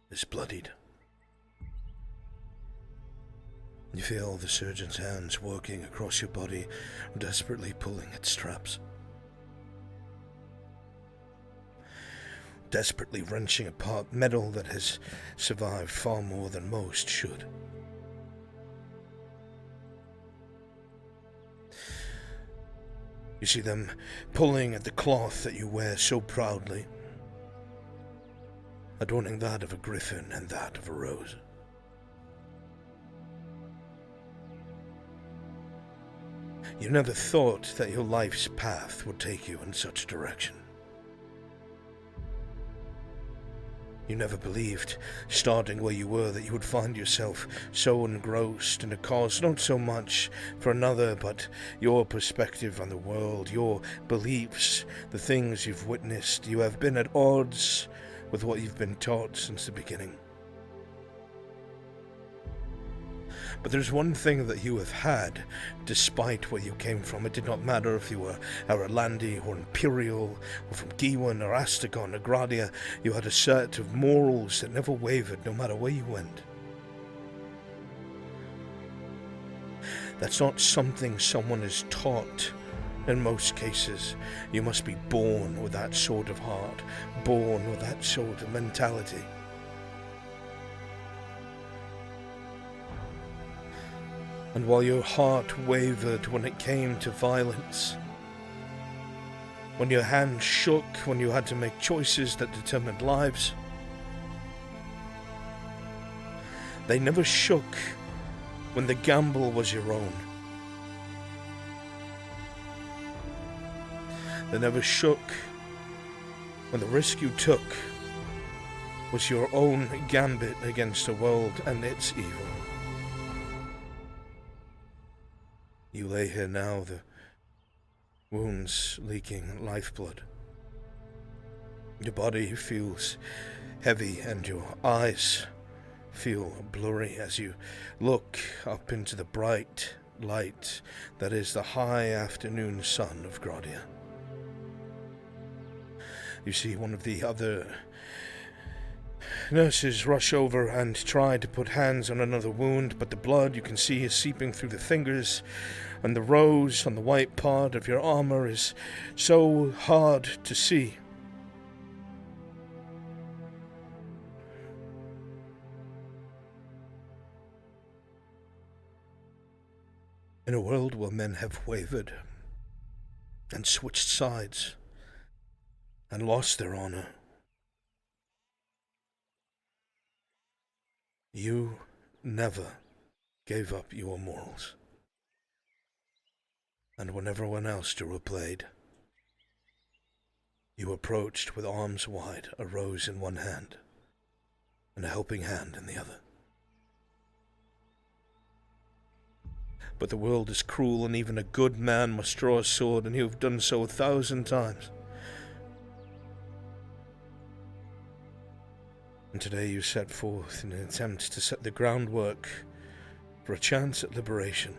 is bloodied. You feel the surgeon's hands working across your body, desperately pulling at straps. Desperately wrenching apart metal that has survived far more than most should. You see them pulling at the cloth that you wear so proudly, adorning that of a griffin and that of a rose. You never thought that your life's path would take you in such a direction. You never believed, starting where you were, that you would find yourself so engrossed in a cause not so much for another, but your perspective on the world, your beliefs, the things you've witnessed. You have been at odds with what you've been taught since the beginning. But there's one thing that you have had, despite where you came from. It did not matter if you were Aralandi or Imperial, or from Giwan or Astagon or Gradia. You had a set of morals that never wavered, no matter where you went. That's not something someone is taught. In most cases, you must be born with that sort of heart, born with that sort of mentality. And while your heart wavered when it came to violence, when your hands shook, when you had to make choices that determined lives, they never shook when the gamble was your own. They never shook when the risk you took was your own gambit against the world and its evil. You lay here now, the wounds leaking lifeblood. Your body feels heavy and your eyes feel blurry as you look up into the bright light that is the high afternoon sun of Gradia. You see one of the other nurses rush over and try to put hands on another wound, but the blood you can see is seeping through the fingers, and the rose on the white part of your armor is so hard to see. In a world where men have wavered and switched sides and lost their honor, you never gave up your morals. And when everyone else drew a blade, you approached with arms wide, a rose in one hand and a helping hand in the other. But the world is cruel, and even a good man must draw a sword, and you have done so 1,000 times. And today you set forth in an attempt to set the groundwork for a chance at liberation.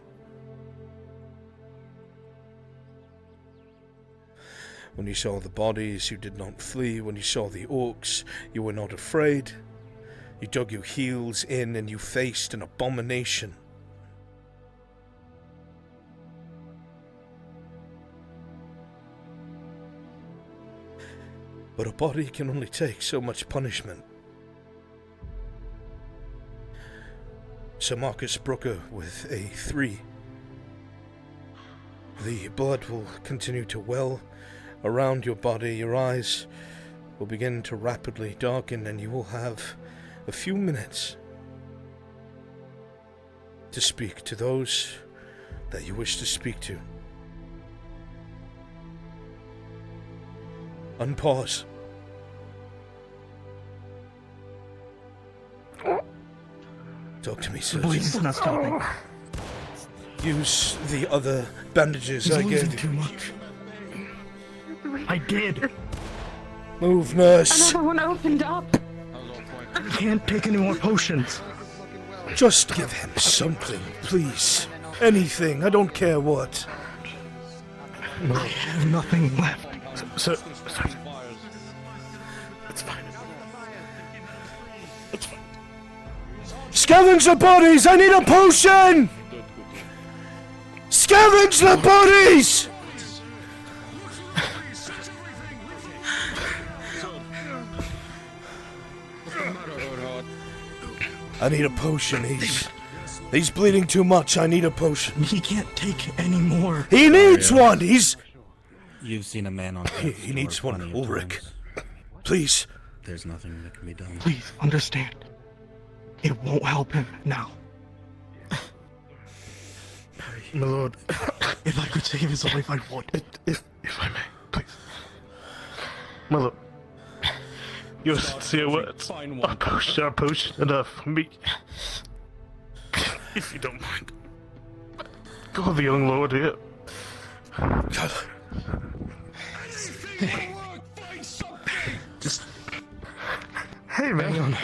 When you saw the bodies, you did not flee. When you saw the orcs, you were not afraid. You dug your heels in and you faced an abomination. But a body can only take so much punishment. Sir Marcus Brooker with a 3. The blood will continue to well around your body. Your eyes will begin to rapidly darken, and you will have a few minutes to speak to those that you wish to speak to. Unpause. Talk to me, sir. Please, not stopping. Use the other bandages I gave you. Too much. I did. Move, nurse. Another one opened up. I can't take any more potions. Just give him something, please. Anything, I don't care what. I have nothing left. Sir. It's fine. It's fine. Scavenge the bodies! I need a potion! Scavenge the bodies! I need a potion. He's bleeding too much. I need a potion. He can't take any more. He needs one. You've seen a man on. He needs one, Ulrich. Please. There's nothing that can be done. Please understand. It won't help him now. My lord, if I could save his life, I would. If I may, please. My lord, your sincere words are potion enough for me. If you don't mind. Call the young lord here. Just... Hey, man.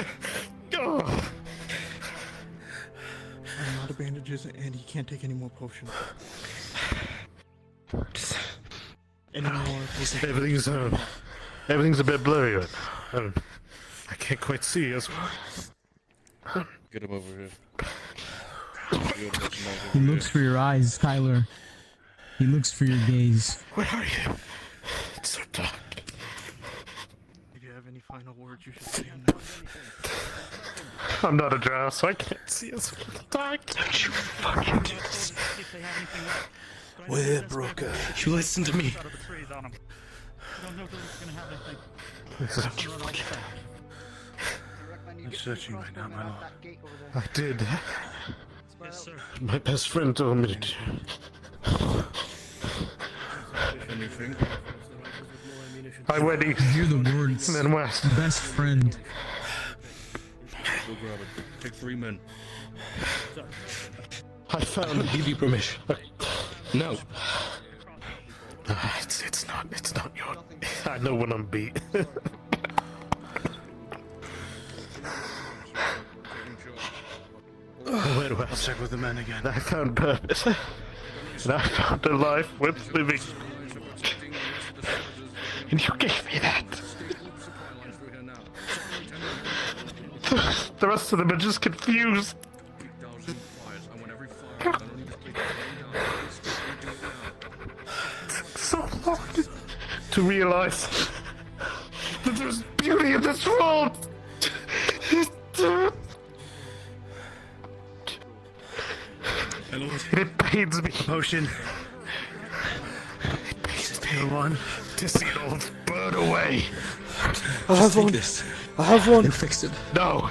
Oh. I'm out of bandages, and he can't take any more potions. Any more potions? Everything's a bit blurry right now. I can't quite see as well. Get him over here. He looks for your eyes, Tyler. He looks for your gaze. Where are you? It's so dark. If you have any final words, you should say them now. I'm not a drow, so I can't see as dark. Don't you fucking do this. Where, Brooker? You listen to me. Don't you fucking... I'm searching right now, my lord. I did. Yes, sir. My best friend told me to. Anything? I went east. Hear the words. And then west. Best friend. Go grab it. Take 3 men. I found. I'll give you permission. No. It's not your. I know when I'm beat. I'll check with the men again. I found purpose. And I found a life worth living. And you gave me that. The rest of them are just confused. So hard to realize that there's beauty in this world. It pains me. Potion. It pains me one to see it all burn away. I have one. I have one. You fixed it. No.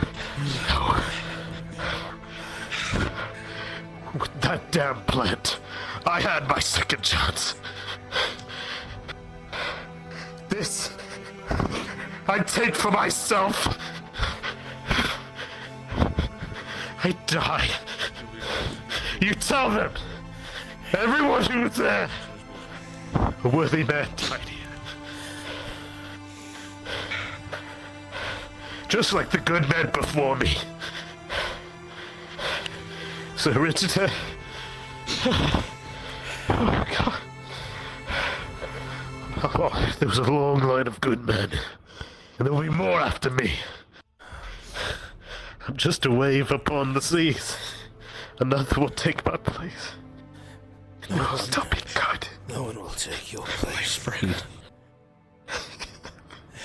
No. With that damn plant, I had my second chance. This, I'd take for myself. I die. You tell them! Everyone who was there! A worthy man died here. Just like the good men before me. Sir Richard. Oh God. Oh, there was a long line of good men. And there will be more after me. I'm just a wave upon the seas. Another will take my place. No, stop being good. No one will take your place, friend.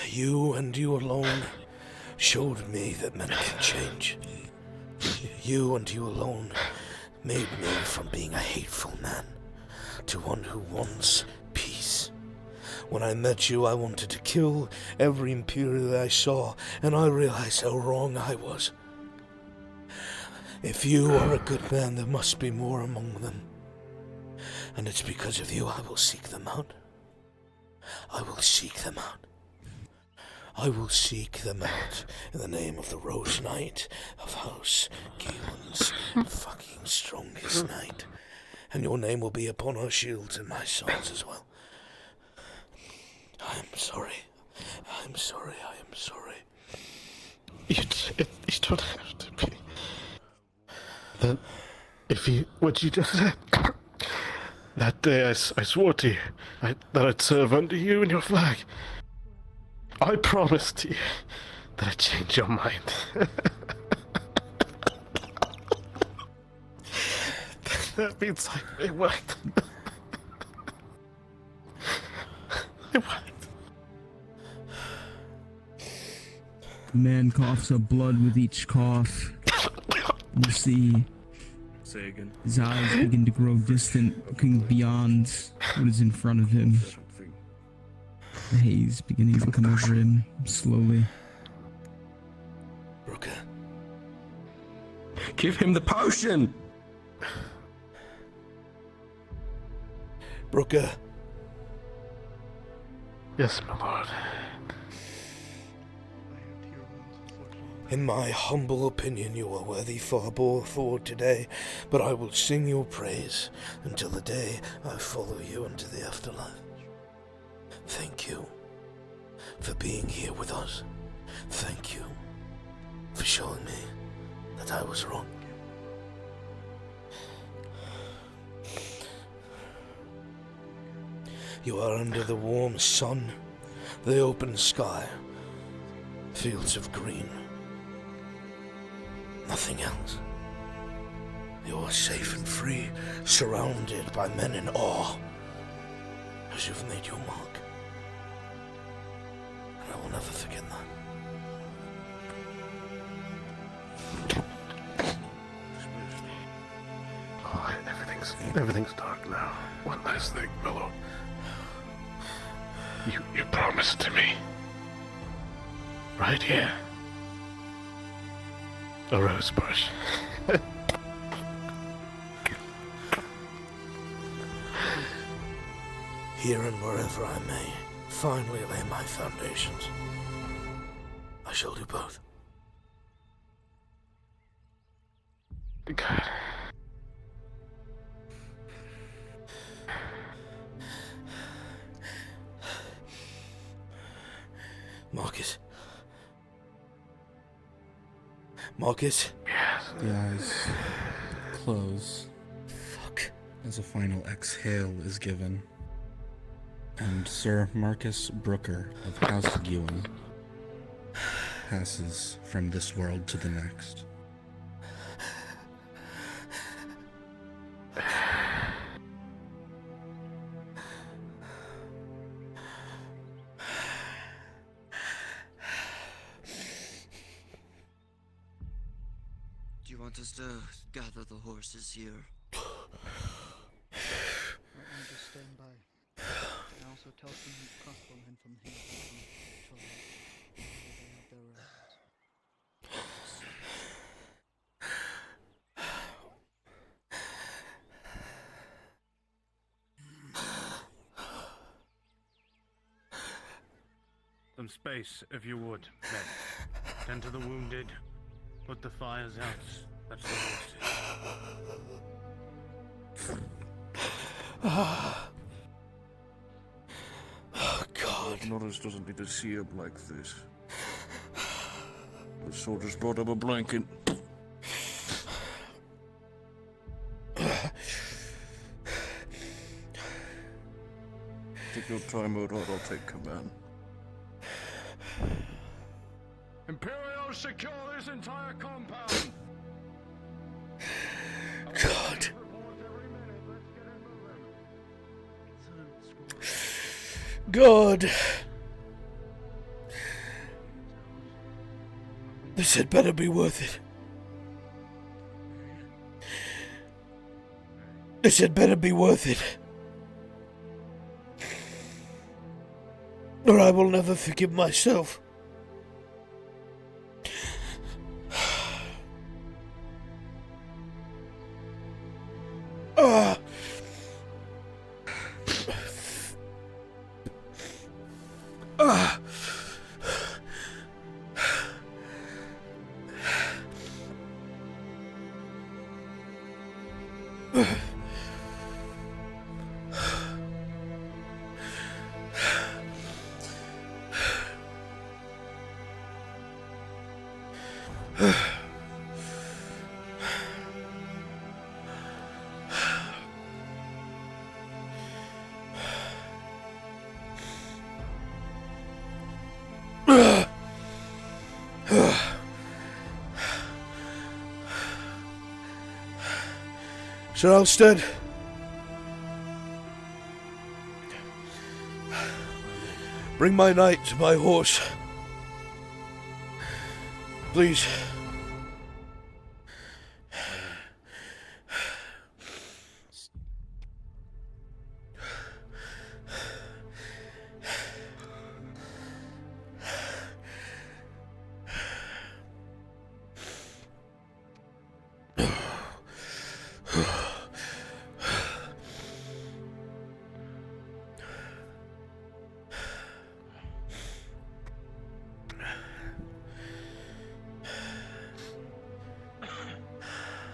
You and you alone showed me that men can change. You and you alone made me from being a hateful man to one who wants peace. When I met you, I wanted to kill every Imperial I saw, and I realized how wrong I was. If you are a good man, there must be more among them. And it's because of you I will seek them out. I will seek them out. I will seek them out in the name of the Rose Knight of House Gillen's fucking strongest knight. And your name will be upon our shields and my swords as well. I am sorry. I am sorry. I am sorry. You don't have to be. Then, what you just said, that day I swore to you that I'd serve under you and your flag. I promised you that I'd change your mind. That means it worked. It worked. The man coughs up blood with each cough. You see Say again. his eyes begin to grow distant, looking beyond what is in front of him. The haze beginning to come over him slowly. Brooker. Give him the potion! Brooker. Yes, my lord. In my humble opinion, you are worthy far more forward today, but I will sing your praise until the day I follow you into the afterlife. Thank you for being here with us. Thank you for showing me that I was wrong. You are under the warm sun, the open sky, fields of green. Nothing else. You are safe and free, surrounded by men in awe, as you've made your mark. And I will never forget that. Oh, everything's dark now. One last thing, my lord. You promised to me. Right here. A rose bush. Here and wherever I may finally lay my foundations, I shall do both. Good. Marcus. Marcus? Yes. The eyes close. Fuck. As a final exhale is given. And Sir Marcus Brooker of House Gillen passes from this world to the next. Do you want us to gather the horses here? I'm just stand by. And also tell some crossbowmen from here to they have their Some space, if you would, men. Tend to the wounded. Put the fires out. That's the horses. Oh, God. Norris doesn't need to see him like this. The soldiers brought him a blanket. Take your time out, or I'll take command. Imperial, secure this entire compound! God. God. This had better be worth it. This had better be worth it. Or I will never forgive myself. Ah. Ah. Sir Alstead, bring my knight to my horse, please.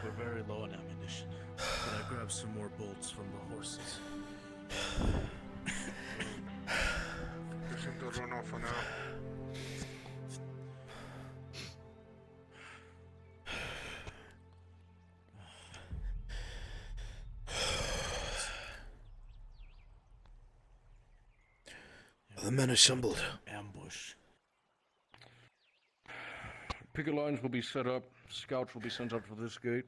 We're very low on ammunition. Could I grab some more bolts from the horses? Guess I'm to run off for now. The men assembled. Ambush. Picket lines will be set up. Scouts will be sent out for this gate.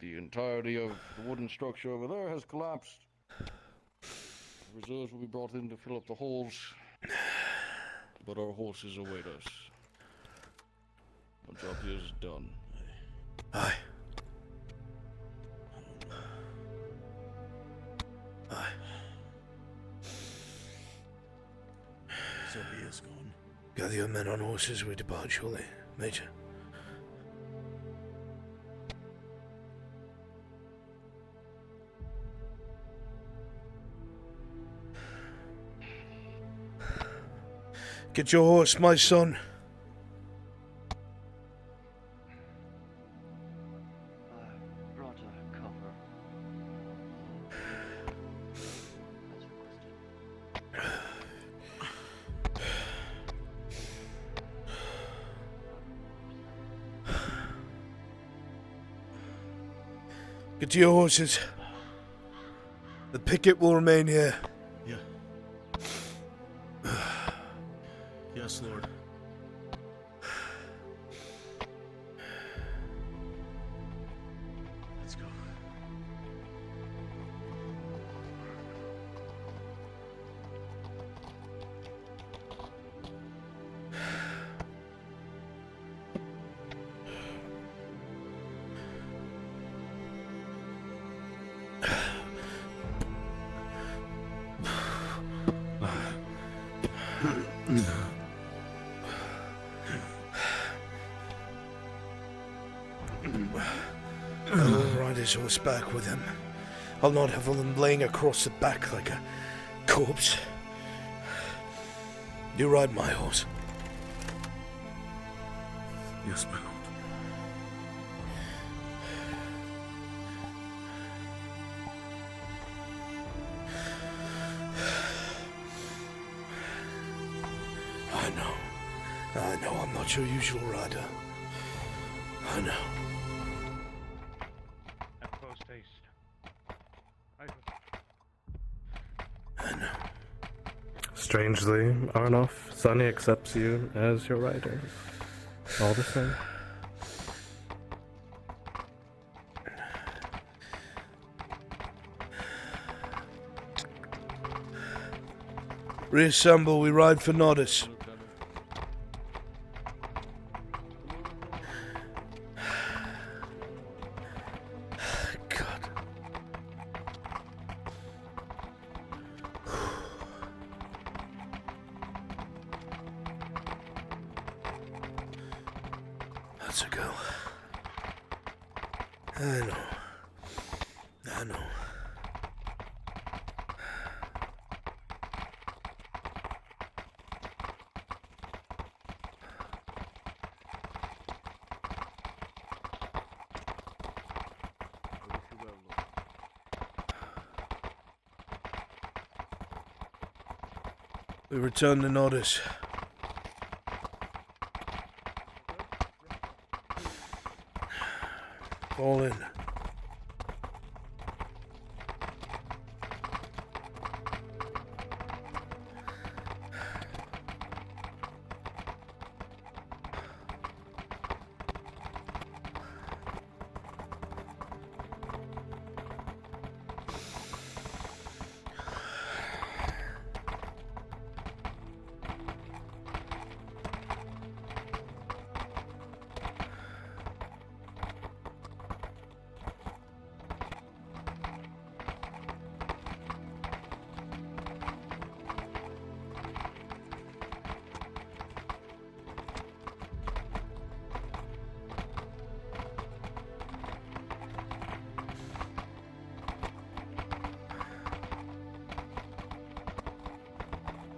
The entirety of the wooden structure over there has collapsed. Reserves will be brought in to fill up the holes. But our horses await us. Our job here is done. Aye. Aye. So he is gone. Gather your men on horses, we depart shortly, Major. Get your horse, my son. Brought a cover. Get to your horses. The picket will remain here. Yeah. Yes, Lord. Let's go. I will ride his horse back with him. I'll not have him laying across the back like a corpse. You ride my horse. Yes, my lord. Not your usual rider. I know. At post haste. I know. Strangely, Arnoff, Sunny accepts you as your rider. All the same. Reassemble, we ride for Nodis. God. Let's go. I know. I know. We return to Nodis. Fall in.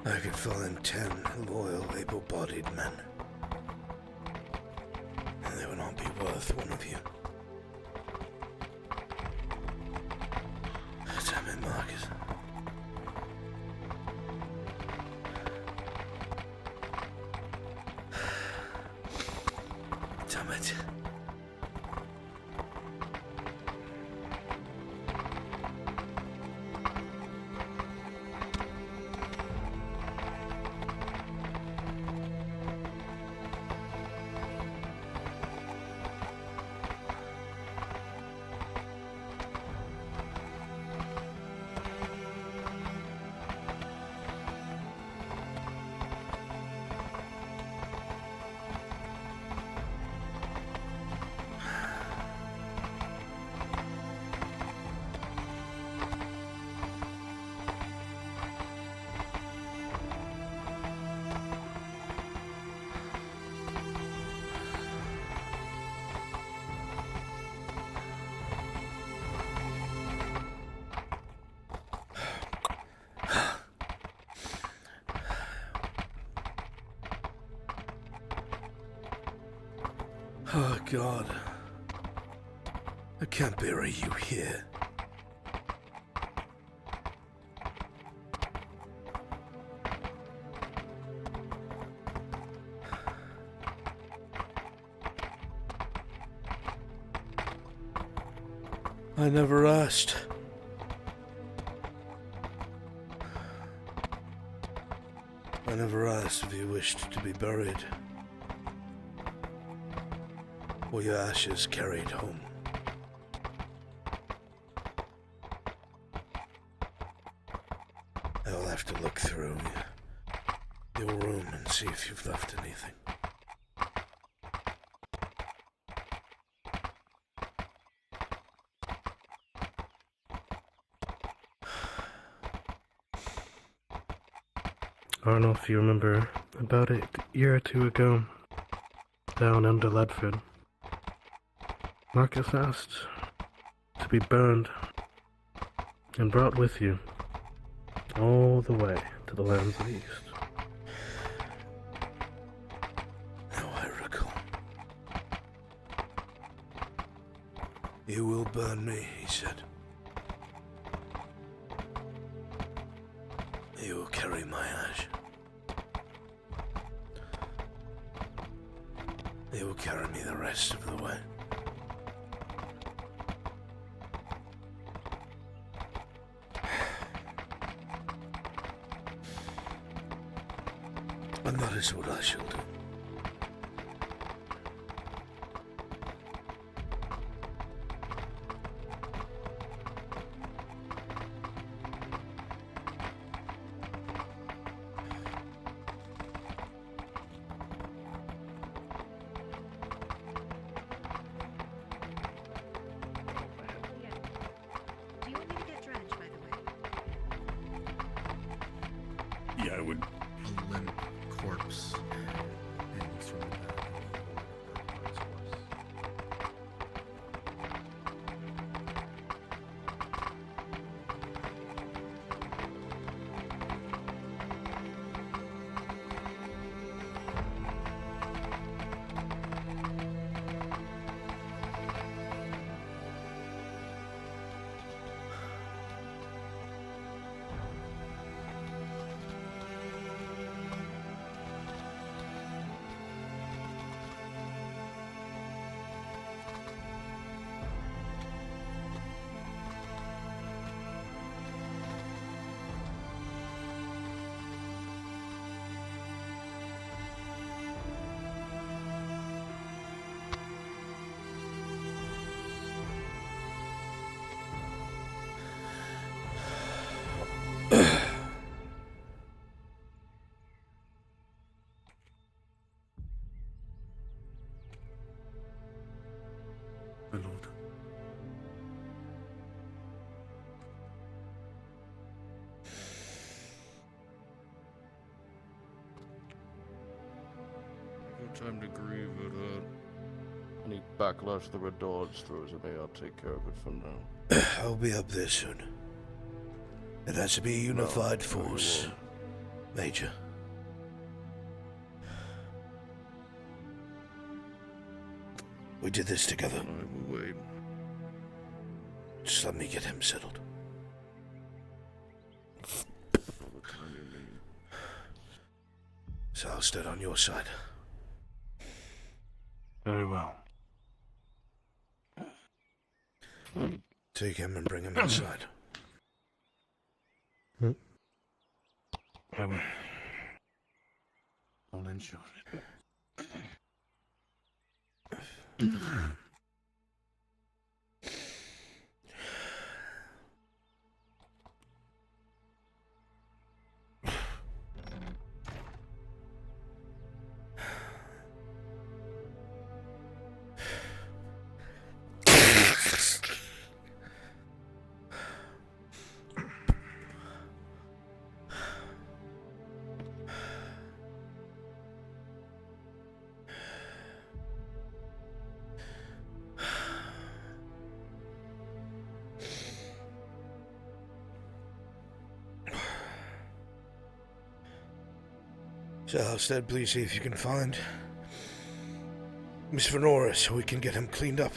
I could find 10 loyal, able-bodied men. And they would not be worth one of you. Damn it, Marcus. Damn it. Oh, God. I can't bury you here. I never asked. I never asked if you wished to be buried. Or your ashes carried home. I'll have to look through your room and see if you've left anything. I don't know if you remember, about a year or two ago, down under Ledford, Marcus asked to be burned and brought with you all the way to the lands of the East. Now I recall. You will burn me, he said. You will carry my ash. They will carry me the rest of the way. And that is what I shall do. Do you want me to get drenched, by the way? Yeah, I would. A limp corpse hangs from the back of the horse. My lord. No time to grieve it. Any backlash the Red Dodge throws at me, I'll take care of it for now. I'll be up there soon. It has to be a unified force, Major. We did this together. I will wait. Just let me get him settled. So I'll stand on your side. Very well. Take him and bring him inside. I will. I'll ensure it. So, Halstead, please see if you can find Miss Venora so we can get him cleaned up.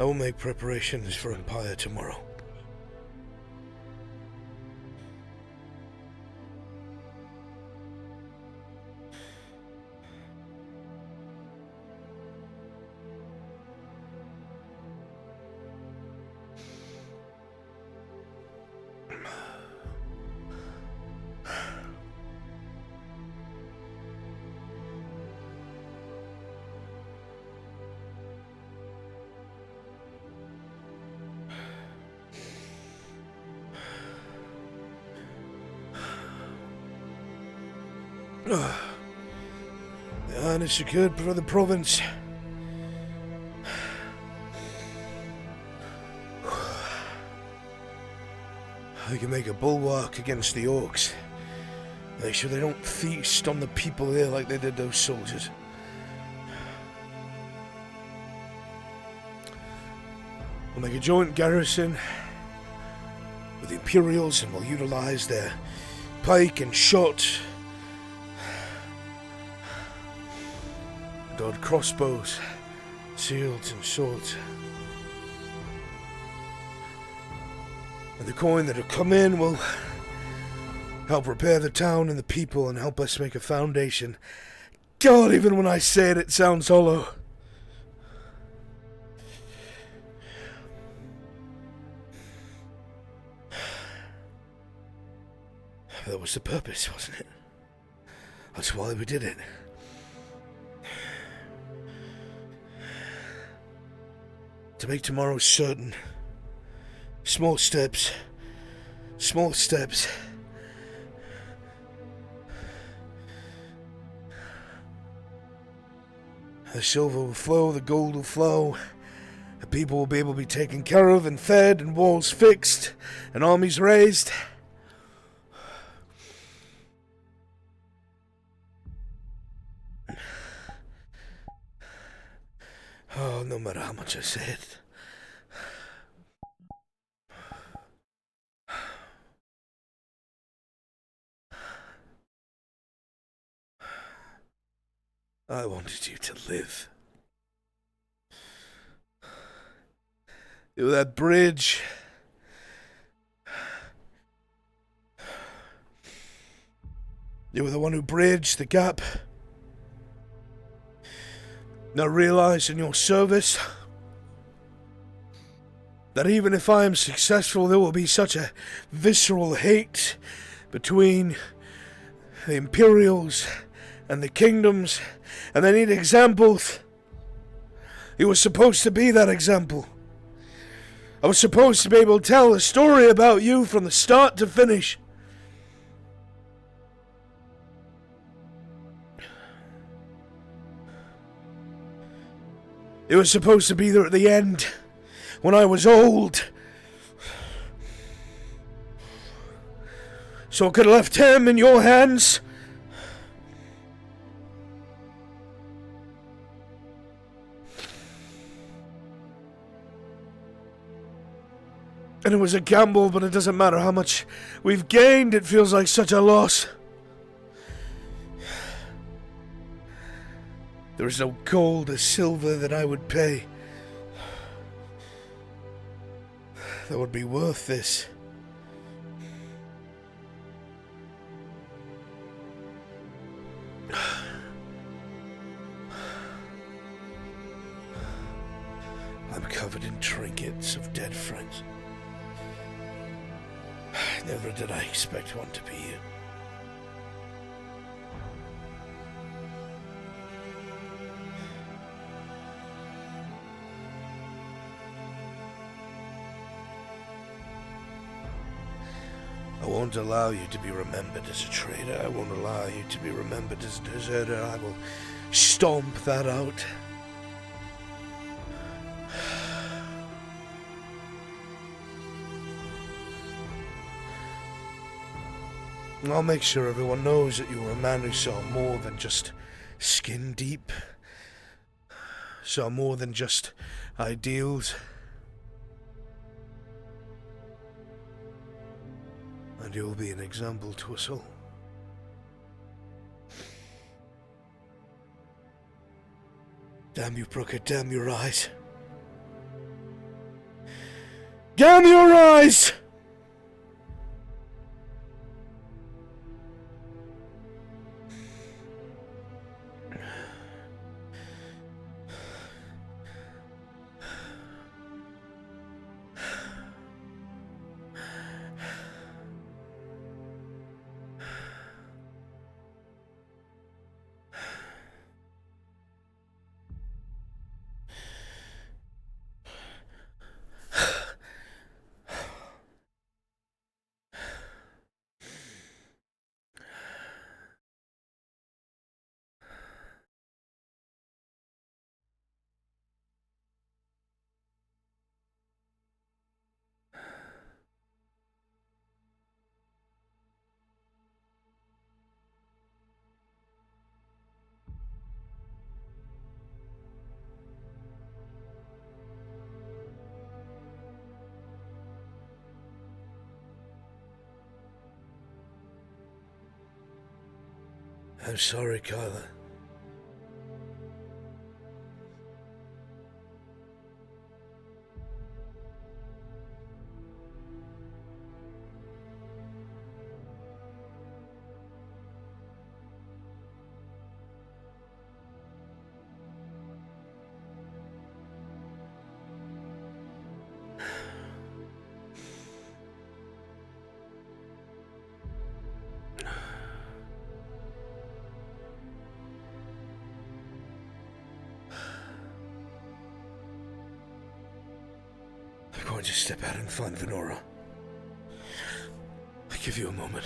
I will make preparations for a pyre tomorrow. The iron is secured for the province. I can make a bulwark against the orcs. Make sure they don't feast on the people here like they did those soldiers. We'll make a joint garrison with the Imperials and we'll utilize their pike and shot, odd crossbows, shields and swords. And the coin that'll come in will help repair the town and the people, and help us make a foundation. God, even when I say it, it sounds hollow. That was the purpose, wasn't it? That's why we did it. To make tomorrow certain. Small steps. Small steps. The silver will flow, the gold will flow. The people will be able to be taken care of and fed, and walls fixed, and armies raised. Oh, no matter how much I say it. I wanted you to live. You were that bridge. You were the one who bridged the gap. Now realize in your service that even if I am successful, there will be such a visceral hate between the Imperials and the kingdoms, and they need examples. You were supposed to be that example. I was supposed to be able to tell a story about you from the start to finish. It was supposed to be there at the end, when I was old. So I could have left him in your hands. And it was a gamble, but it doesn't matter how much we've gained, it feels like such a loss. There is no gold or silver that I would pay that would be worth this. I'm covered in trinkets of dead friends. Never did I expect one to be you. I won't allow you to be remembered as a traitor. I won't allow you to be remembered as a deserter. I will stomp that out. I'll make sure everyone knows that you were a man who saw more than just skin deep. Saw more than just ideals. And you'll be an example to us all. Damn you, Brooker, damn your eyes. Damn your eyes! I'm sorry, Kyla. going to step out and find Venora. I give you a moment.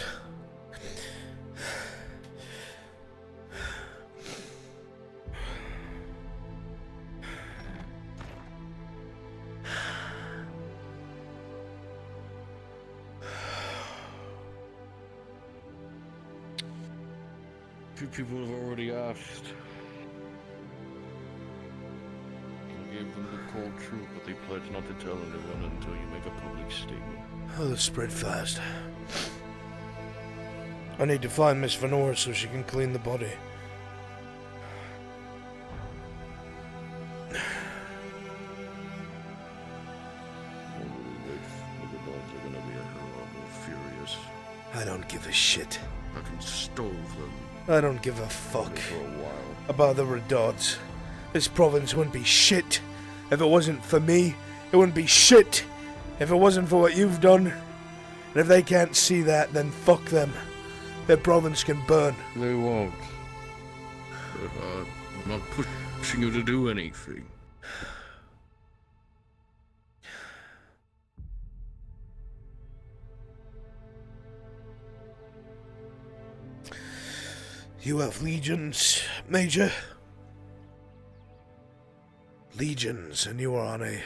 Few people have already asked. I gave them the cold truth, but they pledged not to tell anyone until you make a public statement. Oh, this spread fast. I need to find Miss Venora so she can clean the body. I don't give a shit. I can stove them. I don't give a fuck about the Redods. This province wouldn't be shit if it wasn't for me. It wouldn't be shit if it wasn't for what you've done. And if they can't see that, then fuck them. Their province can burn. They won't. But I'm not pushing you to do anything. You have legions, Major. Legions, and you are on a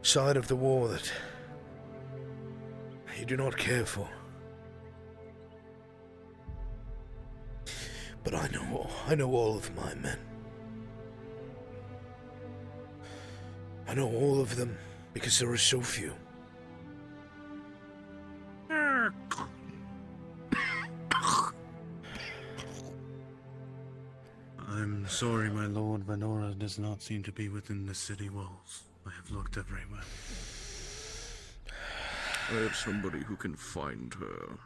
side of the war that you do not care for. But I know all of my men. I know all of them because there are so few. I'm sorry, my lord. Venora does not seem to be within the city walls. I have looked everywhere. I have somebody who can find her,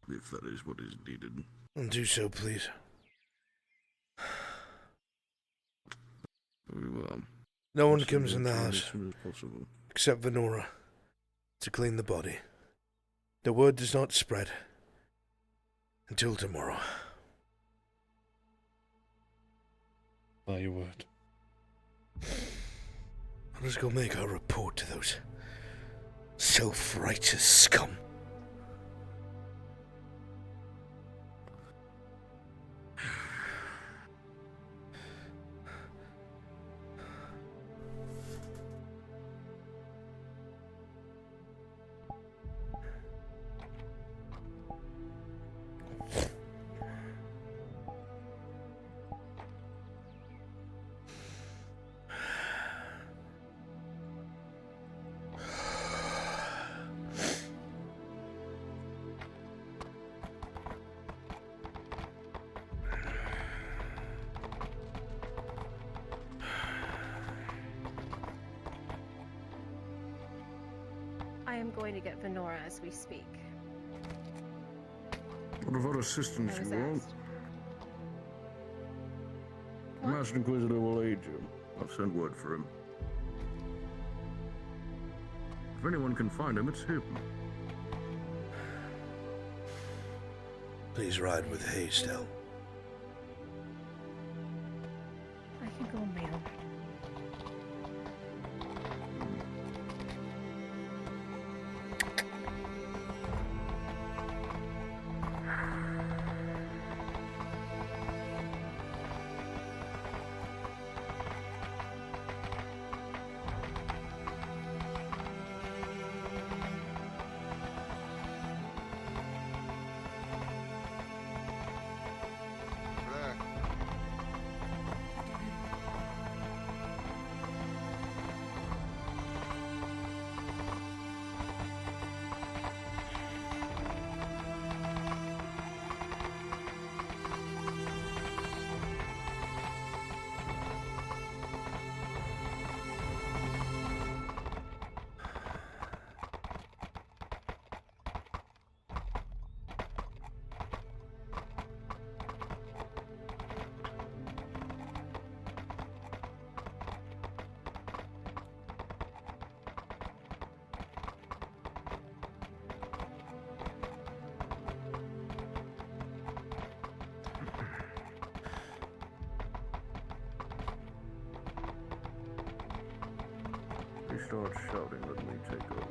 if that is what is needed. Do so, please. Very well. No one comes in the As house soon as possible. except Venora to clean the body. The word does not spread until tomorrow. By your word. I'll just go make our report to those self-righteous scum. I am going to get Venora as we speak. What of our assistance I was you want? asked. The Master Inquisitor will aid you. I'll send word for him. If anyone can find him, it's him. Please ride with haste, El. I can go, ma'am. start shouting, let me take over.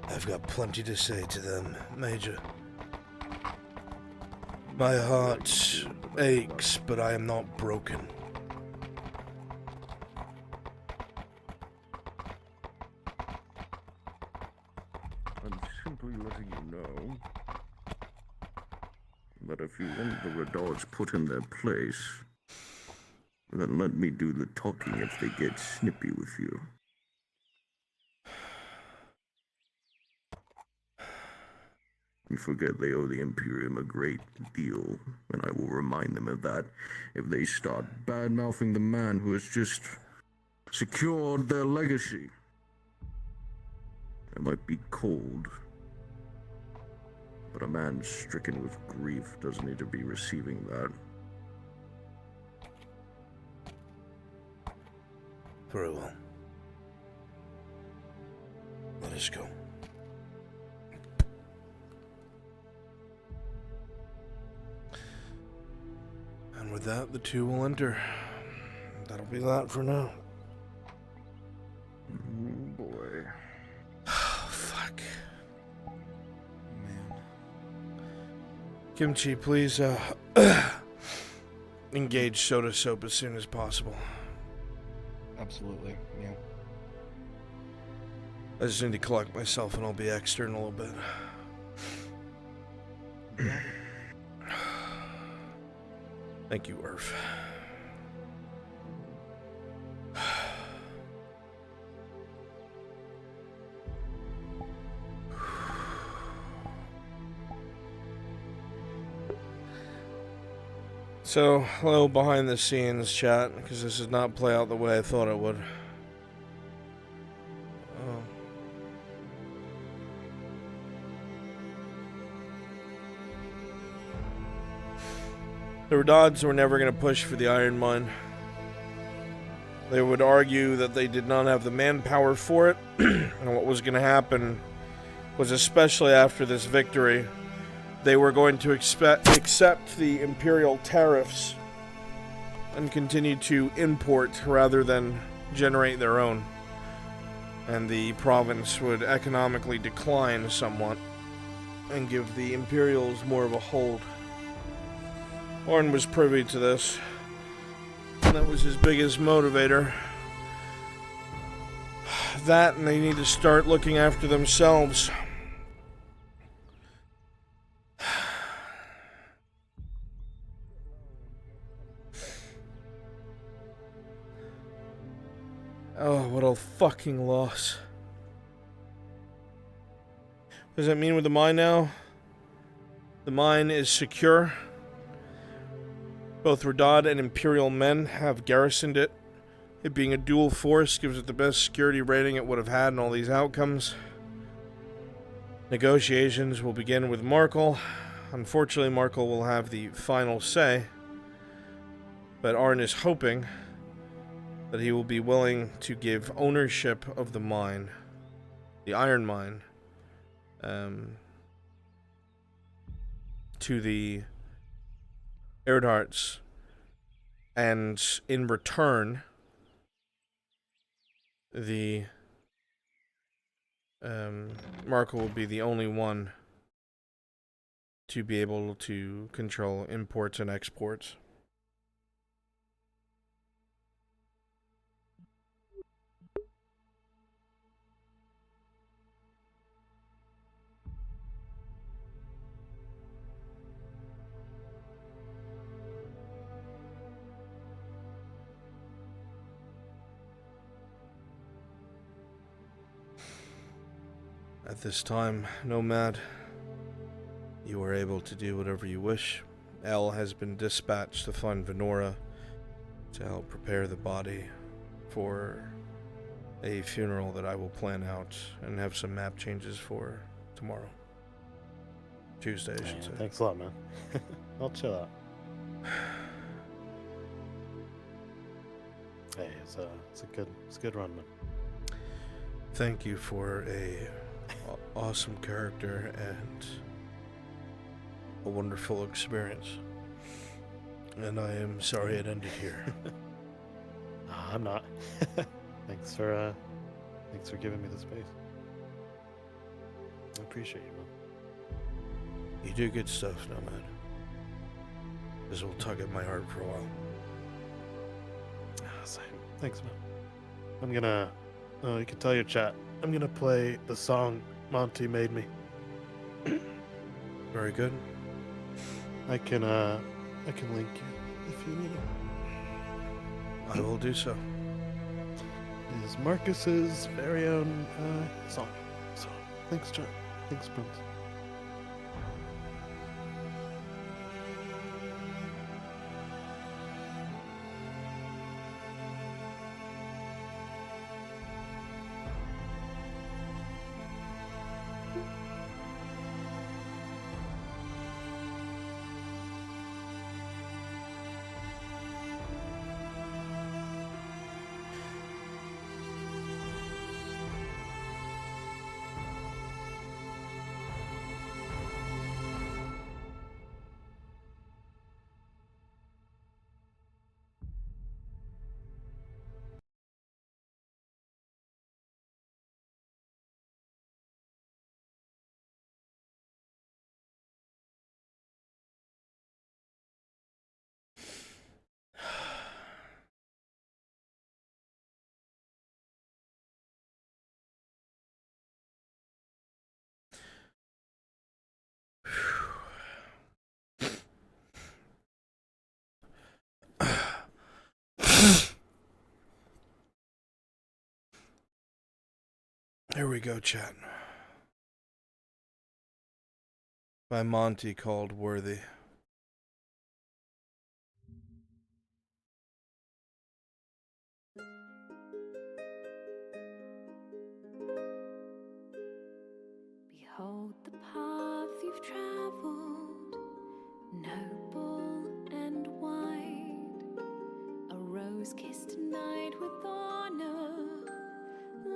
I've got plenty to say to them, Major. My heart aches, but I am not broken. I'm simply letting you know that if you want the Redards put in their place, then let me do the talking if they get snippy with you. You forget they owe the Imperium a great deal, and I will remind them of that if they start bad-mouthing the man who has just secured their legacy. It might be cold, but a man stricken with grief doesn't need to be receiving that. Very well. Let us go. And with that, the two will enter. That'll be that for now. Oh boy. Fuck. Kimchi, please, engage Soda Soap as soon as possible. Absolutely, yeah. I just need to collect myself and I'll be extra in a little bit. Thank you, Irv. So, hello behind the scenes chat, because this does not play out the way I thought it would. The Redards were never going to push for the Iron Mine. They would argue that they did not have the manpower for it, and what was going to happen was, especially after this victory, they were going to accept the Imperial tariffs and continue to import rather than generate their own. And the province would economically decline somewhat and give the Imperials more of a hold. Orn was privy to this, and that was his biggest motivator. That, and they need to start looking after themselves. Oh, what a fucking loss. What does that mean with the mine now? The mine is secure. Both Redod and Imperial men have garrisoned it. It being a dual force gives it the best security rating it would have had in all these outcomes. Negotiations will begin with Markle. Unfortunately, Markle will have the final say, but Arn is hoping that he will be willing to give ownership of the mine, the iron mine, to the Erdharts, and in return, the Markle will be the only one to be able to control imports and exports. At this time, Nomad, you are able to do whatever you wish. El has been dispatched to find Venora to help prepare the body for a funeral that I will plan out and have some map changes for tomorrow. Tuesday, I should say. Thanks a lot, man. I'll chill out. Hey, it's a good run, man. Thank you for a awesome character and a wonderful experience. And I am sorry it ended here. I'm not. Thanks for Thanks for giving me the space. I appreciate you, man. You do good stuff, Nomad. This will tug at my heart for a while. Same. Thanks, man. I'm gonna... Oh, you can tell your chat. I'm gonna play the song Monty made me. Very good. I can link you if you need it. I will do so. It is Marcus's very own song. So, thanks, chat. Thanks, Bruns. Here we go, chat. By Monty, called Worthy. Behold the path you've traveled, noble and wide. A rose-kissed night with honor,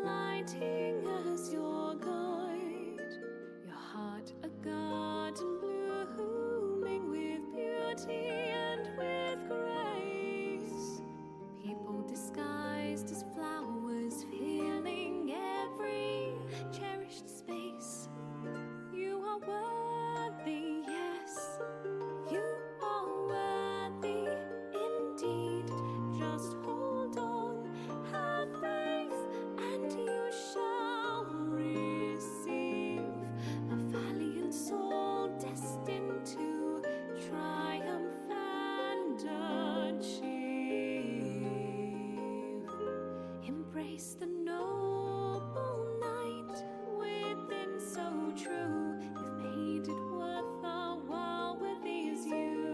lighting as your guide. Your heart a garden blooming with beauty and with grace. People disguised as flowers, filling every cherished space. You are worthy, yes, you are worthy indeed. Just hold on, have faith, and you shall receive a valiant soul destined to triumph and achieve. Embrace the noble night within, so true. You've made it worth our while, worthy is you.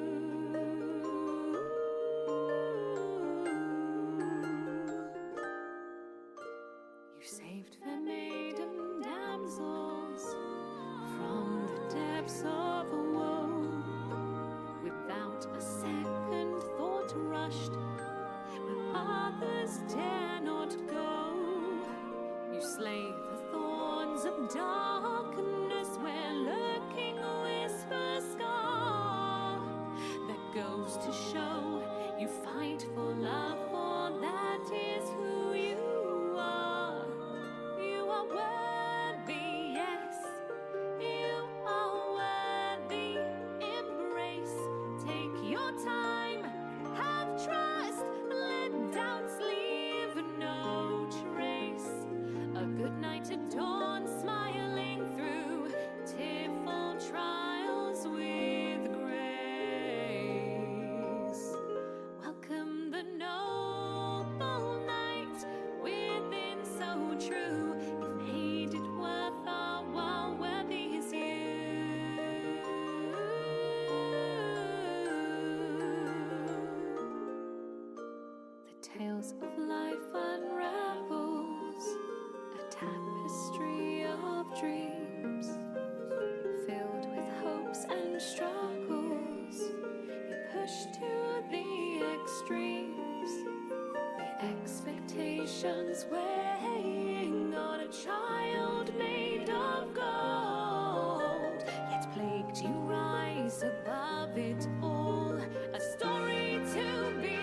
You saved fair maiden damsels from the depths of woe. Without a second thought rushed where others dare not go. You slay the thorns of darkness where lurking whispers scar. That goes to show you fight for love, for that is who you are. You are worthy, yes, you are worthy. Embrace, take your time, have trust, let doubts leave no trace. A good night at dawn, smiling through tearful trials with grace. Welcome the noble night within, so true. You've made it worth our while, worthy is you. The tales of life unravels, a tapestry of dreams, filled with hopes and struggles. You push to the extremes, the expectations weighing on a child made of gold. Yet plagued you rise above it all, a story to behold.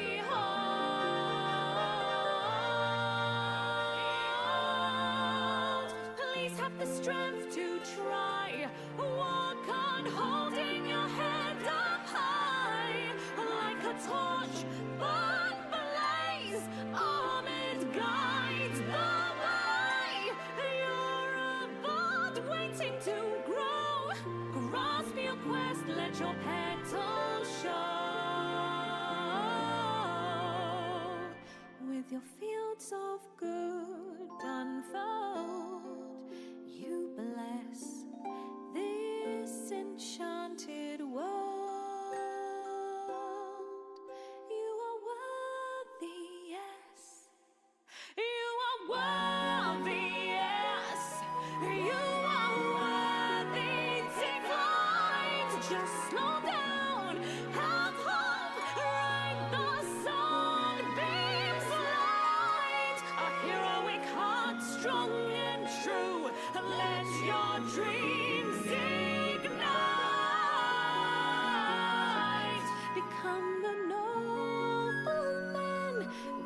always have the strength to try. Walk on holding your head up high, like a torch, burn blaze, armored guides the way. You're a bud waiting to grow. Grasp your quest, let your petals show. With your fields of good unfold, you bless this enchanted world. You are worthy, yes. You are worthy, yes. You are worthy. Take flight, just slow down. Have hope, ride the sunbeam's light. A heroic heart, strong and true. Let your dreams ignite. Become the nobleman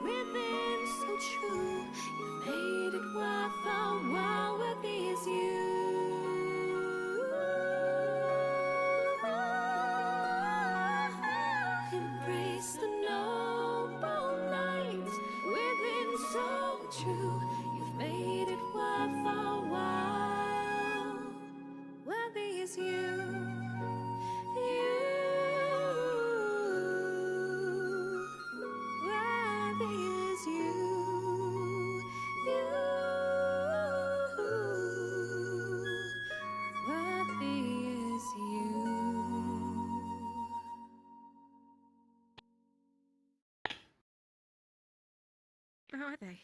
within, so true. You've made it worth a while. Worthy is you. Embrace the noble night within, so true. You've made it worth a while. Worthy is you. Worthy is you. Worthy is you. Where are they?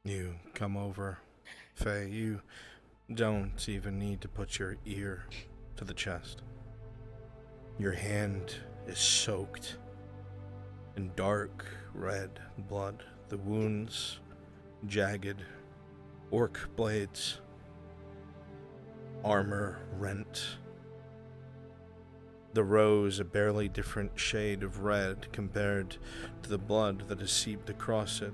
You come over, Faye. You don't even need to put your ear to the chest. Your hand is soaked in dark red blood. The wounds, jagged, orc blades, armor rent. The rose a barely different shade of red compared to the blood that has seeped across it.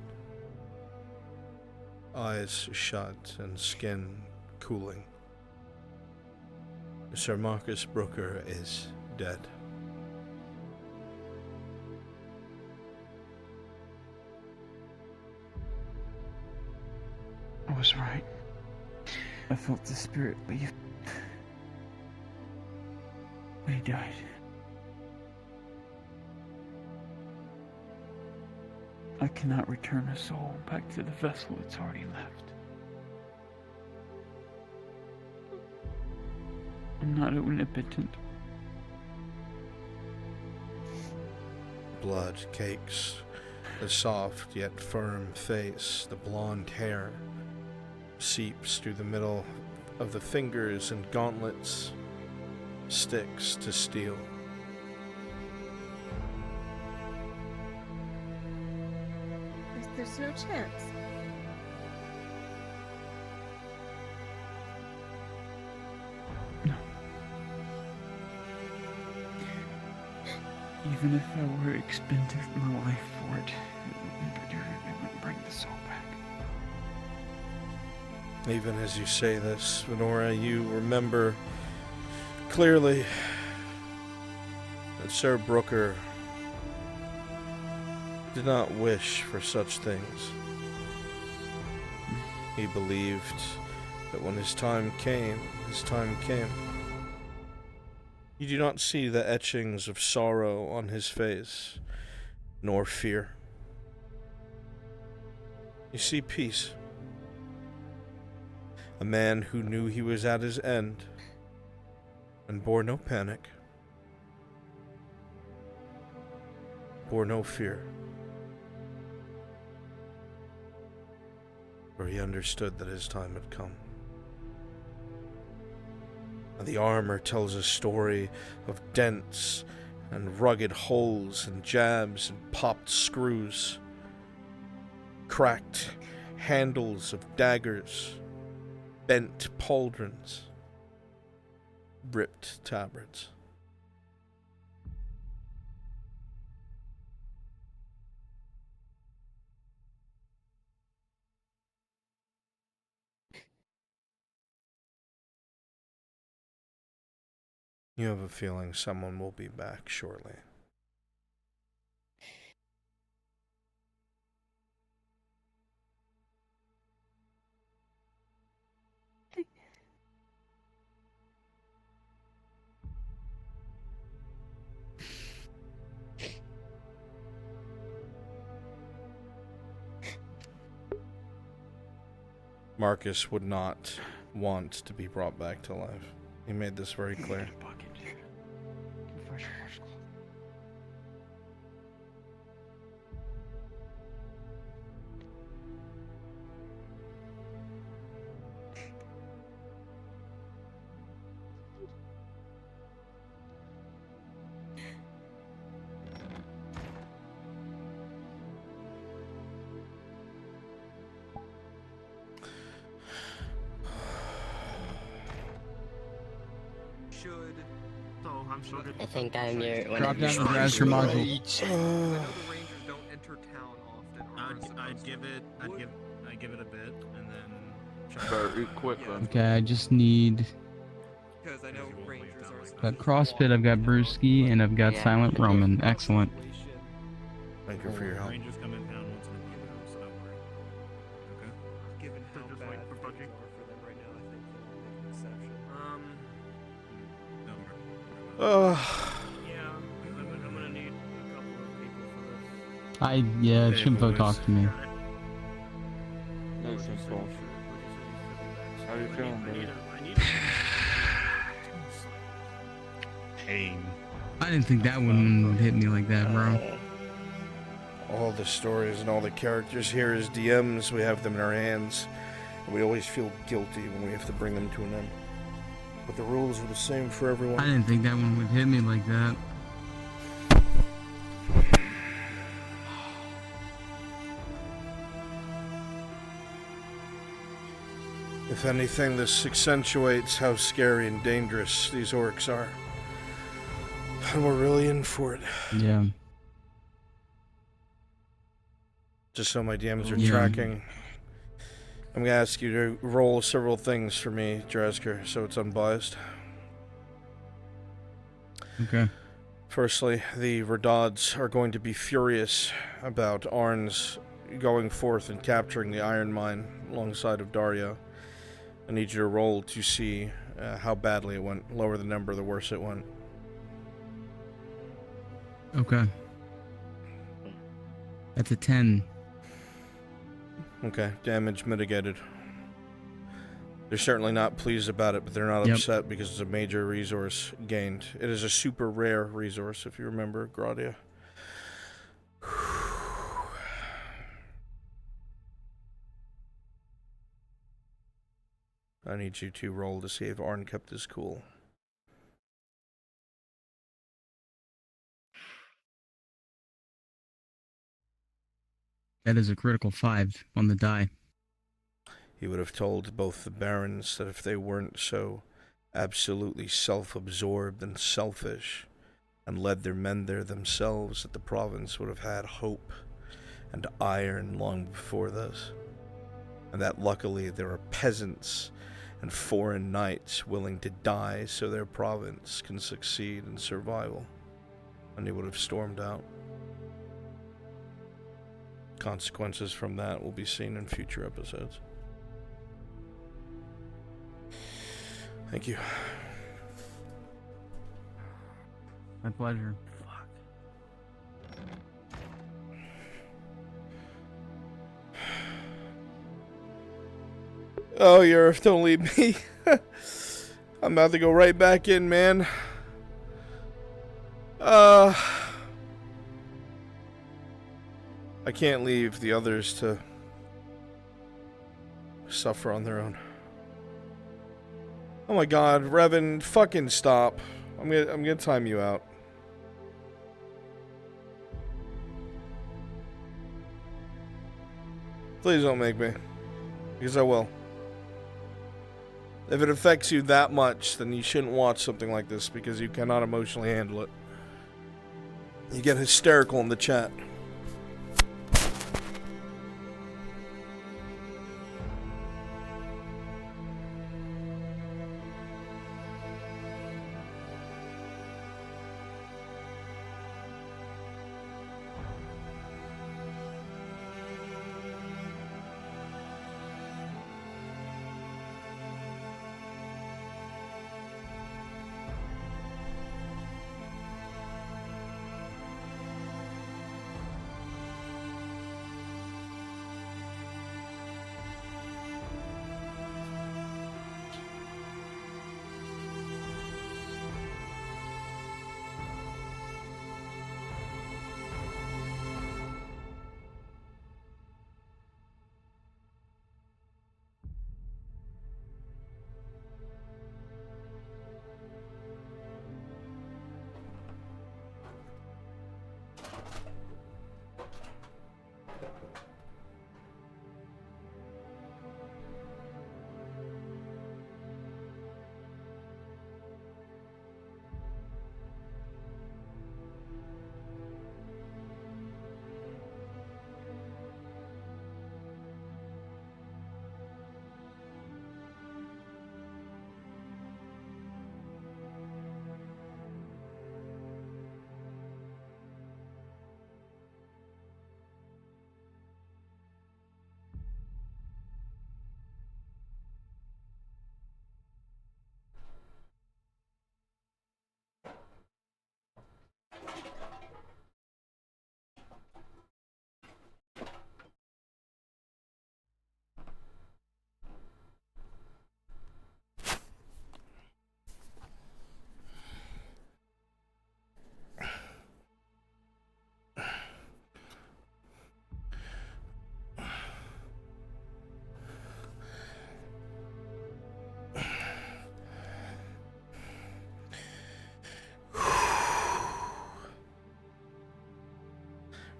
Eyes shut and skin cooling. Sir Marcus Brooker is dead. I was right. I felt the spirit leave when he died. I cannot return a soul back to the vessel it's already left. I'm not omnipotent. Blood cakes the soft yet firm face. The blonde hair seeps through the middle of the fingers and gauntlets, sticks to steel. There's no chance. Even if I were expended my life for it, it wouldn't bring the soul back. Even as you say this, Venora, you remember clearly that Sir Brooker did not wish for such things. He believed that when his time came, his time came. You do not see the etchings of sorrow on his face, nor fear. You see peace. A man who knew he was at his end and bore no panic, bore no fear. For he understood that his time had come. The armor tells a story of dents and rugged holes and jabs and popped screws, cracked handles of daggers, bent pauldrons, ripped tabards. You have a feeling someone will be back shortly. Marcus would not want to be brought back to life. He made this very clear. I think I'm your one Drop of your down the Rasker module. I'd give it a bit, and then. Very quickly. Okay, I just need. Because I know Rangers are. Got CrossFit, I've got Brewski, and I've got Silent Roman. Excellent. Thank you for your help. Rangers come in town once in a blue moon, so don't worry. Okay. Given how bad things are for them right now, I think they'll make an exception. Don't worry. Yeah, I'm gonna need a couple of people for this. Yeah, Chimpo talked to me. No, simple. How you feeling, buddy? Pain. I didn't think that one would hit me like that, bro. All the stories and all the characters here as DMs, we have them in our hands. And we always feel guilty when we have to bring them to an end. But the rules are the same for everyone. I didn't think that one would hit me like that. If anything, this accentuates how scary and dangerous these orcs are. And we're really in for it. Yeah. Just so my DMs are tracking, I'm gonna ask you to roll several things for me, Drasker, so it's unbiased. Okay. Firstly, the Redods are going to be furious about Arn's going forth and capturing the Iron Mine alongside of Dario. I need you to roll to see how badly it went. Lower the number, the worse it went. Okay. That's a 10. Okay, damage mitigated. They're certainly not pleased about it, but they're not upset because it's a major resource gained. It is a super rare resource, if you remember, Gradia. I need you to roll to see if Arn kept his cool. That is a critical 5 on the die. He would have told both the barons that if they weren't so absolutely self-absorbed and selfish and led their men there themselves, that the province would have had hope and iron long before this. And that luckily there are peasants and foreign knights willing to die so their province can succeed in survival. And he would have stormed out. Consequences from that will be seen in future episodes. Thank you. My pleasure. Oh, Yerf, don't leave me. I'm about to go right back in, man. I can't leave the others to suffer on their own. Oh my god, Revan, fucking stop. I'm gonna time you out. Please don't make me. Because I will. If it affects you that much, then you shouldn't watch something like this because you cannot emotionally handle it. You get hysterical in the chat.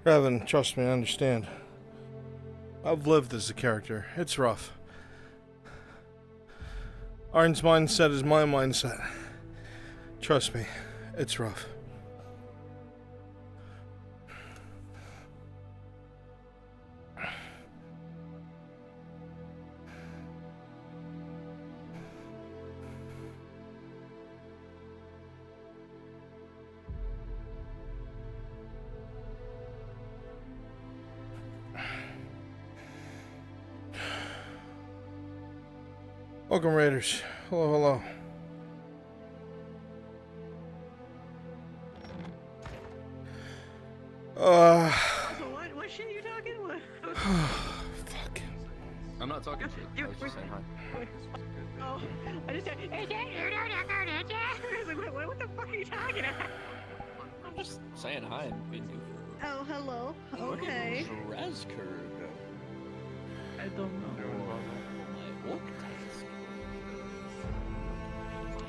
Evan, trust me, I understand. I've lived as a character. It's rough. Arn's mindset is my mindset. Trust me, it's rough. Welcome, Raiders. Hello, hello. What shit are you talking about? Fuck. I'm not talking shit. I was just saying hi. Oh, I just said, hey, I was like, what the fuck are you talking about? I'm just saying hi and being goofy. Oh, hello. Okay. I don't know.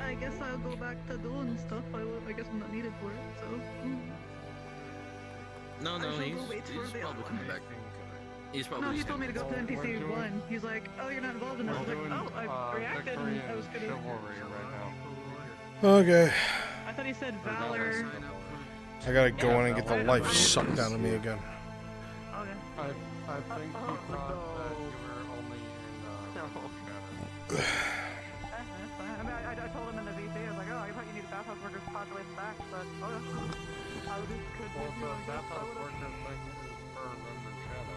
I guess I'll go back to doing stuff. I guess I'm not needed for it, so. No, I shall he's go wait for the probably other coming back. He's probably. No, he told me to go to NPC 1. He's like, oh, you're not involved in this. I was like, oh, I reacted and I was gonna. Okay. I thought he said Valor. I gotta go in and get the life sucked out of me again. Okay. I think he thought that you were only in That's fine. I mean, I told him in the VC, I was like, oh, I thought you needed bathhouse workers to populate the back, but okay. I would just could Well, the bathhouse workers thing is burned under shadow.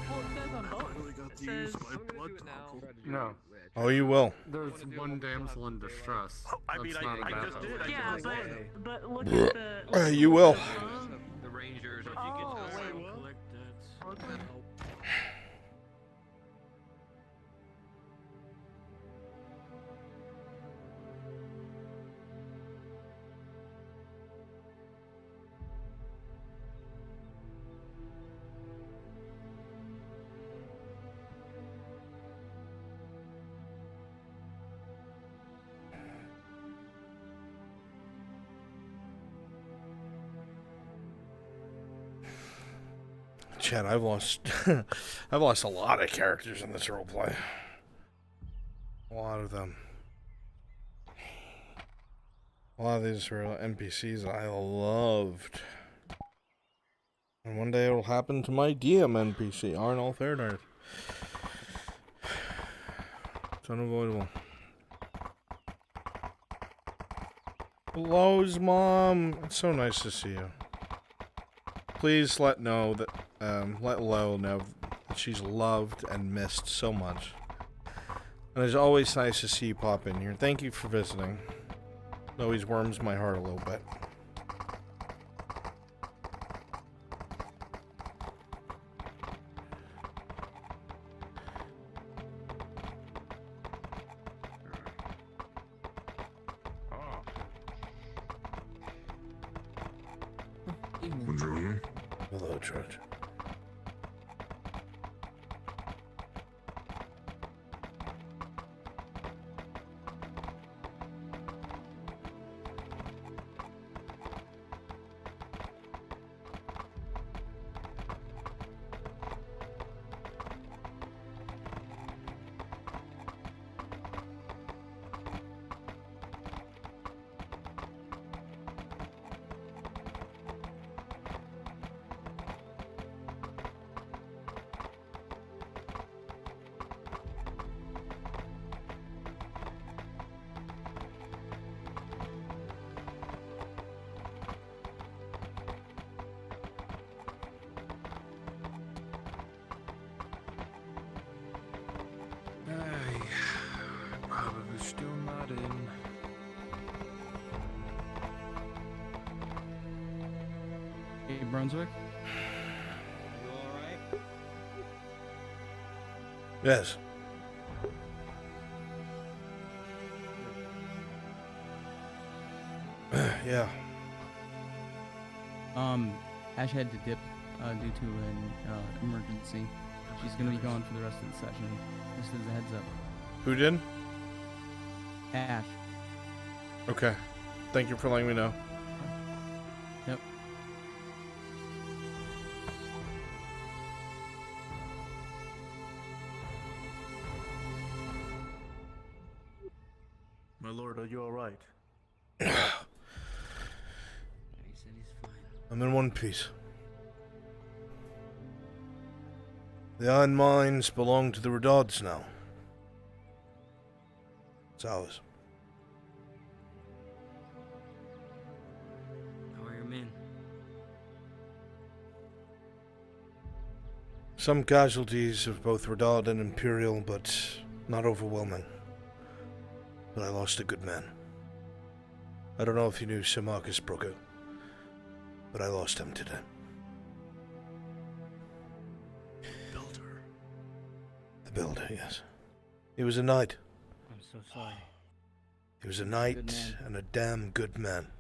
Well, it says on both. Really got to use my blood toggle. No. Oh, you will. There's one damsel in distress. I mean, That's not a I just bathhouse did. worker. Yeah, but look at the. You will. The Rangers. Oh, wait. VRChat, I've lost I've lost a lot of characters in this roleplay. A lot of them. A lot of these were NPCs I loved. And one day it'll happen to my DM NPC, Arnold Fairdirt. It's unavoidable. Hello's mom. It's so nice to see you. Please let Lo know that she's loved and missed so much. And it's always nice to see you pop in here. Thank you for visiting. It always warms my heart a little bit. Hello, George. Probably still not in. Hey, Brunswick? You alright? Yes. Yeah. Ash had to dip due to an emergency. She's gonna be gone for the rest of the session. Just as a heads up. Who did? Ash. Okay. Thank you for letting me know. Yep. My lord, are you alright? He said he's fine. I'm in one piece. The Iron Mines belong to the Redards now. It's ours. How are your men? Some casualties of both Redard and Imperial, but not overwhelming. But I lost a good man. I don't know if you knew Sir Marcus Brooker, but I lost him today. Builder. The Builder, yes. He was a knight. I'm so sorry. He was a knight and a damn good man.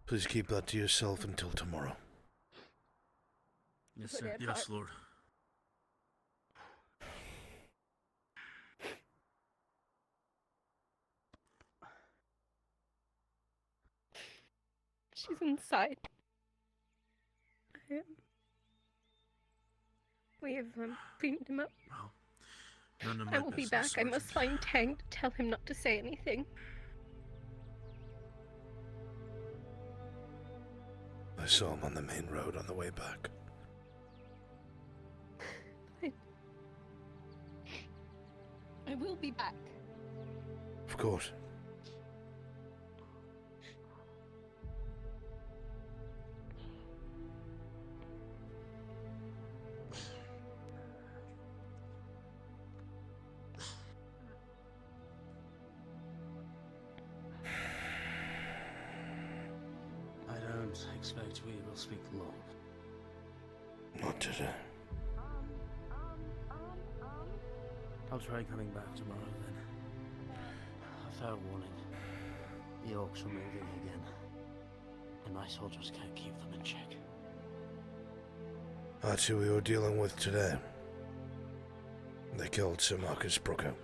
Please keep that to yourself until tomorrow. Yes, sir. Yes, lord. She's inside. We have cleaned him up. None of I my will be business, back. I must find Tang to tell him not to say anything. I saw him on the main road on the way back. I will be back. Of course. I don't expect we will speak long. Not today. I'll try coming back tomorrow then. A fair warning. The orcs are moving again. And my soldiers can't keep them in check. That's who we were dealing with today. They killed Sir Marcus Brooker.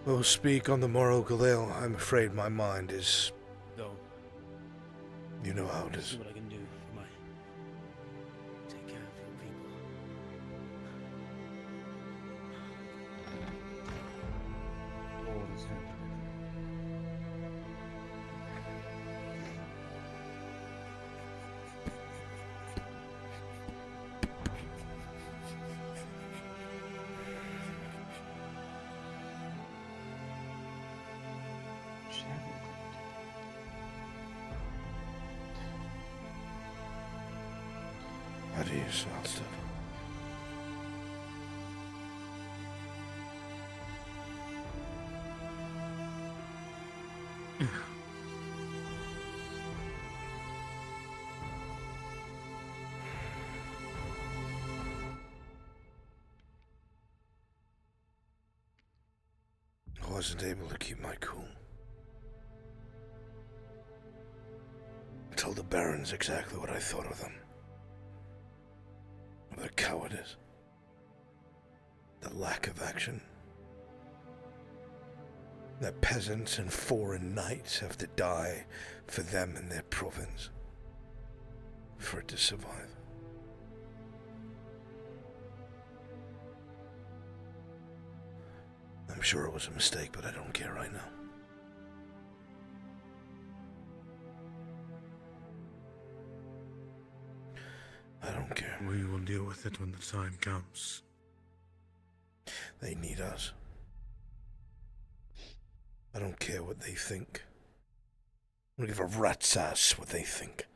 We'll speak on the morrow, Galil. I'm afraid my mind is... Go. You know how it is. See what I can do for my... Take care of your people. Lord is handling it. How do you sound, Steph? I wasn't able to keep my cool. I told the Barons exactly what I thought of them. Of their cowardice. The lack of action. That peasants and foreign knights have to die for them and their province. For it to survive. I'm sure it was a mistake, but I don't care right now. I don't care. We will deal with it when the time comes. They need us. I don't care what they think. I don't give a rat's ass what they think.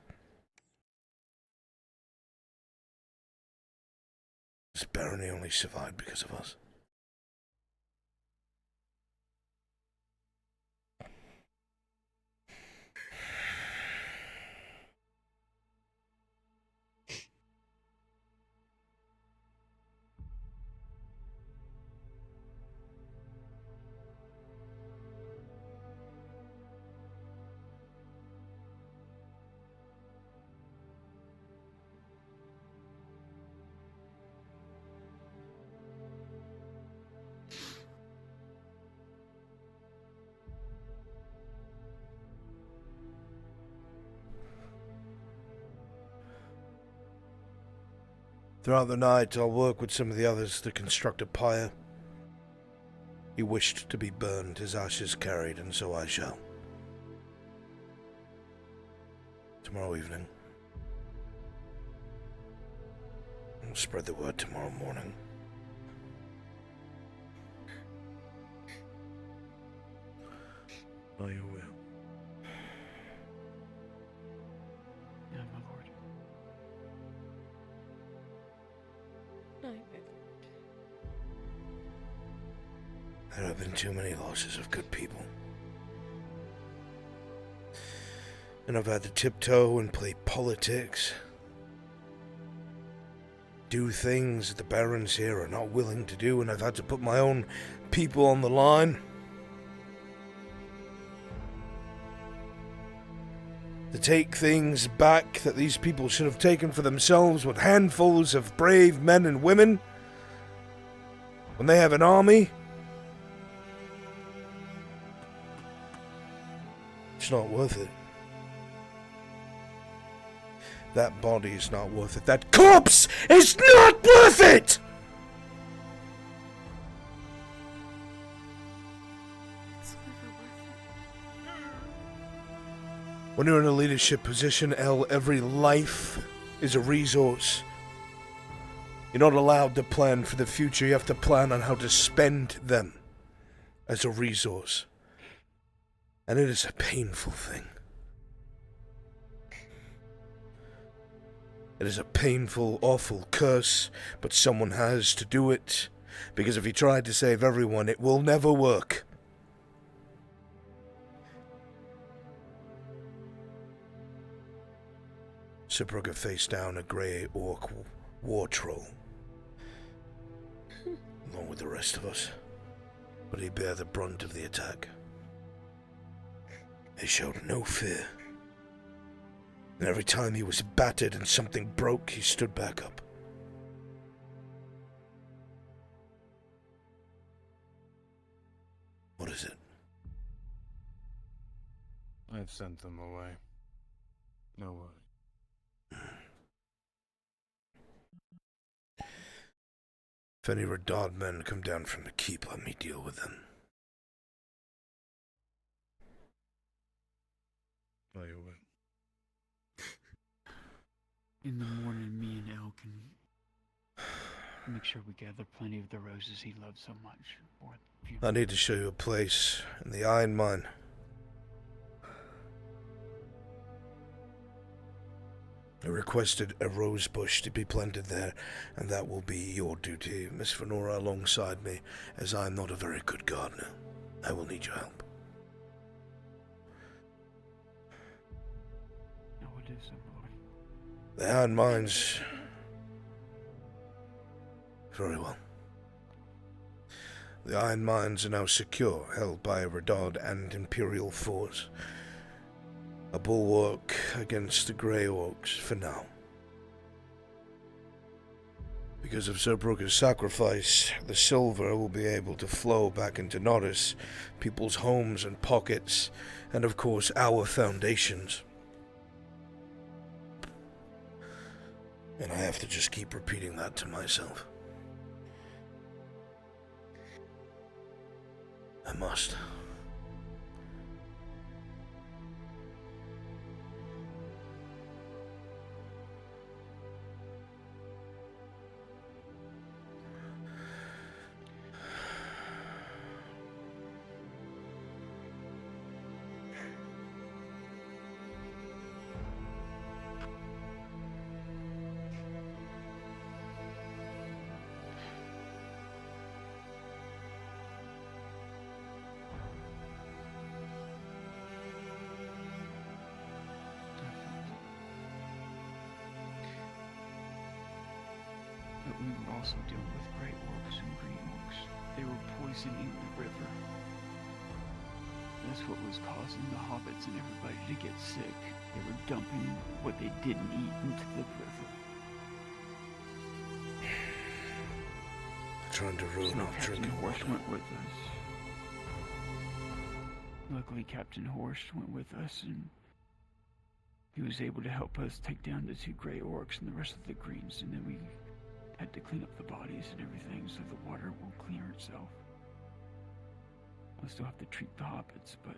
This barony only survived because of us. Throughout the night, I'll work with some of the others to construct a pyre. He wished to be burned, his ashes carried, and so I shall. Tomorrow evening. We'll spread the word tomorrow morning. By your will. Yeah, my lord. There have been too many losses of good people. And I've had to tiptoe and play politics. Do things that the barons here are not willing to do, and I've had to put my own people on the line. To take things back that these people should have taken for themselves with handfuls of brave men and women. When they have an army. It's not worth it. That body is not worth it. That corpse is not worth it! When you're in a leadership position, Elle, every life is a resource. You're not allowed to plan for the future. You have to plan on how to spend them as a resource. And it is a painful thing. It is a painful, awful curse, but someone has to do it. Because if you try to save everyone, it will never work. Sir Brugger faced down a grey orc war troll, along with the rest of us, but he bare the brunt of the attack. He showed no fear, and every time he was battered and something broke, he stood back up. I've sent them away. No worry. If any Radard men come down from the keep, let me deal with them. Oh, you will. In the morning, me and El can make sure we gather plenty of the roses he loves so much. I need to show you a place in the Iron Mine. I requested a rose bush to be planted there, and that will be your duty, Miss Venora, alongside me, as I am not a very good gardener. I will need your help. I will do so, Lord. The Iron Mines... Very well. The Iron Mines are now secure, held by a Radard and Imperial force. A bulwark against the Grey Orcs for now. Because of Sir Brooker's sacrifice, the silver will be able to flow back into Norris, people's homes and pockets, and of course our foundations. And I have to just keep repeating that to myself. I must. But we were also dealing with Grey Orcs and Green Orcs. They were poisoning the river. That's what was causing the hobbits and everybody to get sick. They were dumping what they didn't eat into the river. Trying to ruin our drinking Horst water. went with us. Luckily, Captain Horst went with us, and he was able to help us take down the 2 Grey Orcs and the rest of the Greens, and then we had to clean up the bodies and everything so the water won't clear itself. We'll still have to treat the hobbits, but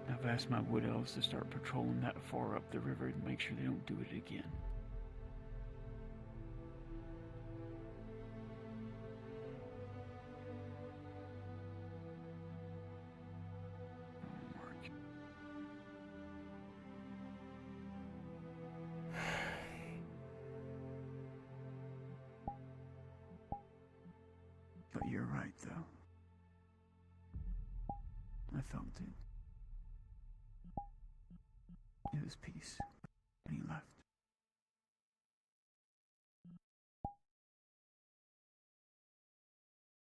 I've asked my wood elves to start patrolling that far up the river and make sure they don't do it again. But you're right, though. I felt it. It was peace, and he left.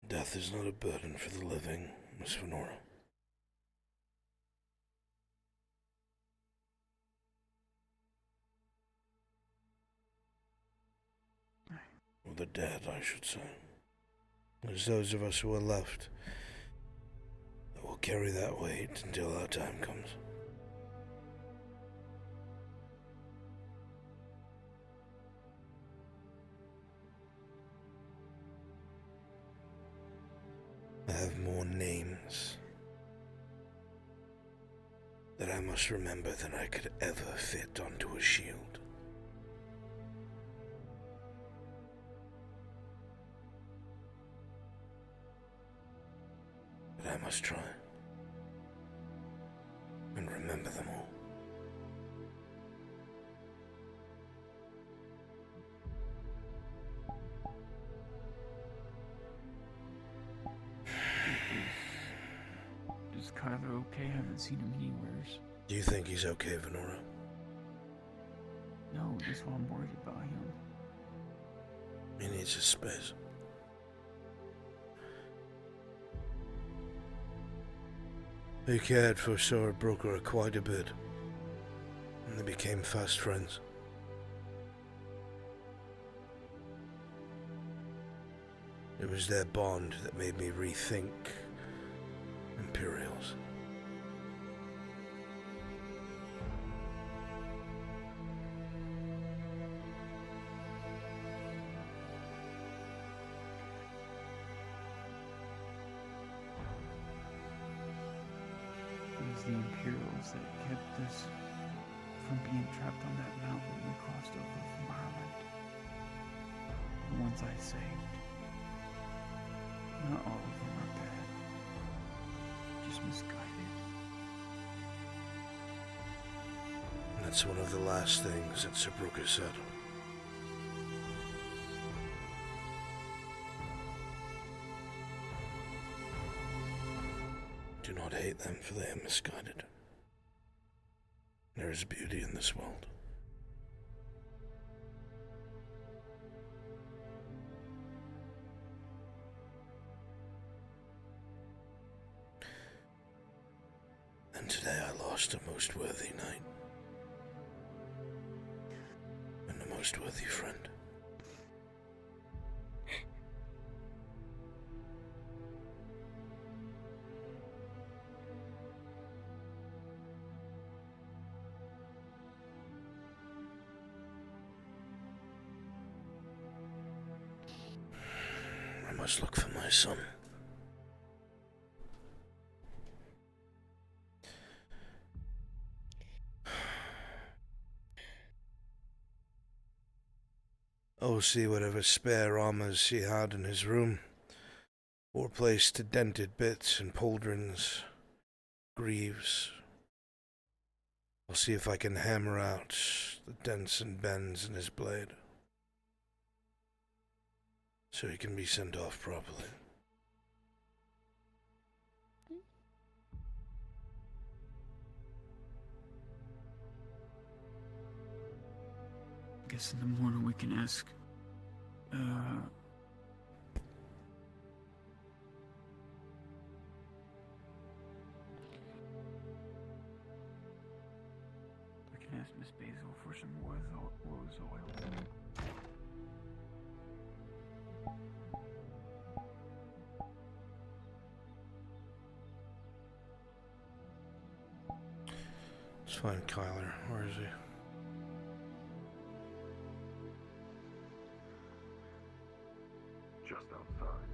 Death is not a burden for the living, Miss Venora. Or the dead, I should say. There's those of us who are left that will carry that weight until our time comes. I have more names that I must remember than I could ever fit onto a shield. But I must try and remember them all. Is Kyler okay? I haven't seen him anywheres. Do you think he's okay, Venora? No, that's why I'm worried about him. He needs his space. He cared for Sir Brooker quite a bit, and they became fast friends. It was their bond that made me rethink Imperials. It was the Imperials that kept us from being trapped on that mountain we crossed over from Ireland. The ones I saved. Not all of them are bad. Just misguided. That's one of the last things that Sir Brooker said. Do not hate them, for they are misguided. There is beauty in this world. And today I lost a most worthy knight. And a most worthy friend. I must look for my son. Oh, see whatever spare armors he had in his room, or placed to dented bits and pauldrons, greaves. I'll see if I can hammer out the dents and bends in his blade, so he can be sent off properly. I guess in the morning we can ask, I can ask Miss Basil for some rose oil. Let's find Kyler. Where is he? Just outside.